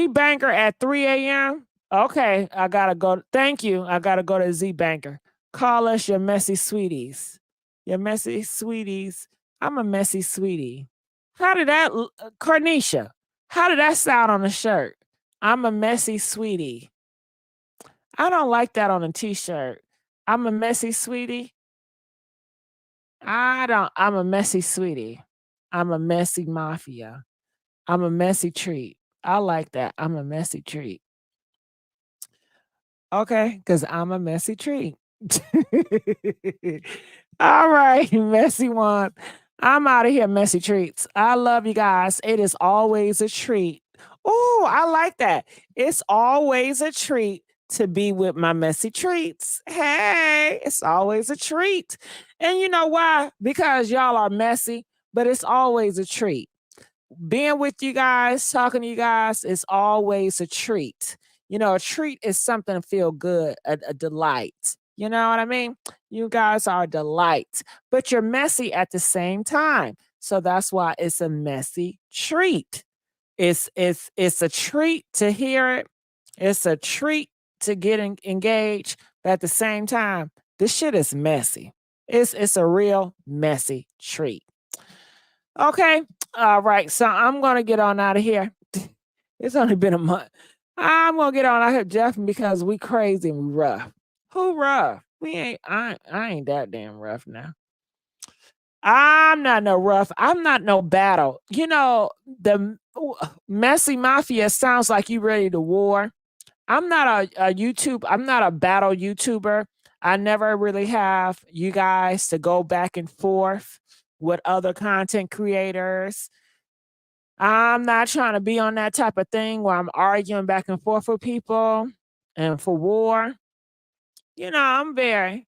Banker at 3 a.m. Okay, I gotta go. Thank you. I gotta go to Z Banker. Call us your messy sweeties. Your messy sweeties. I'm a messy sweetie. How did that, Carnisha? How did that sound on the shirt? I'm a messy sweetie. I don't like that on a t-shirt. I'm a messy sweetie. I'm a messy sweetie. I'm a messy mafia. I'm a messy treat. I like that. I'm a messy treat. Okay, because I'm a messy treat. All right, messy one. I'm out of here, messy treats. I love you guys. It is always a treat. Oh, I like that. It's always a treat to be with my messy treats. Hey, it's always a treat. And you know why? Because y'all are messy, but it's always a treat. Being with you guys, talking to you guys is always a treat. You know, a treat is something to feel good, a delight. You know what I mean? You guys are a delight, but you're messy at the same time. So that's why it's a messy treat. It's a treat to hear it. It's a treat to get engaged, but at the same time, this shit is messy. It's a real messy treat. Okay. All right. So I'm gonna get on out of here. It's only been a month. I'm gonna get on out here, Jeff, because we crazy and we rough. Who rough? We ain't I ain't that damn rough now. I'm not no rough. I'm not no battle. You know, the messy mafia sounds like you ready to war. I'm not I'm not a battle YouTuber. I never really have you guys to go back and forth with other content creators. I'm not trying to be on that type of thing where I'm arguing back and forth with people and for war. You know, I'm very,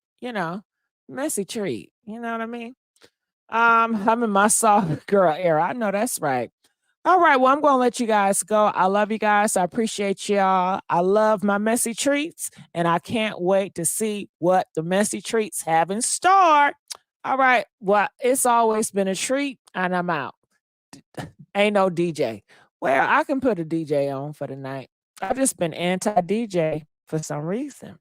messy treat. You know what I mean? I'm in my soft girl era. I know that's right. All right, well, I'm going to let you guys go. I love you guys. I appreciate y'all. I love my messy treats, and I can't wait to see what the messy treats have in store. All right, well, it's always been a treat, and I'm out. Ain't no DJ. Well, I can put a DJ on for the night. I've just been anti-DJ for some reason.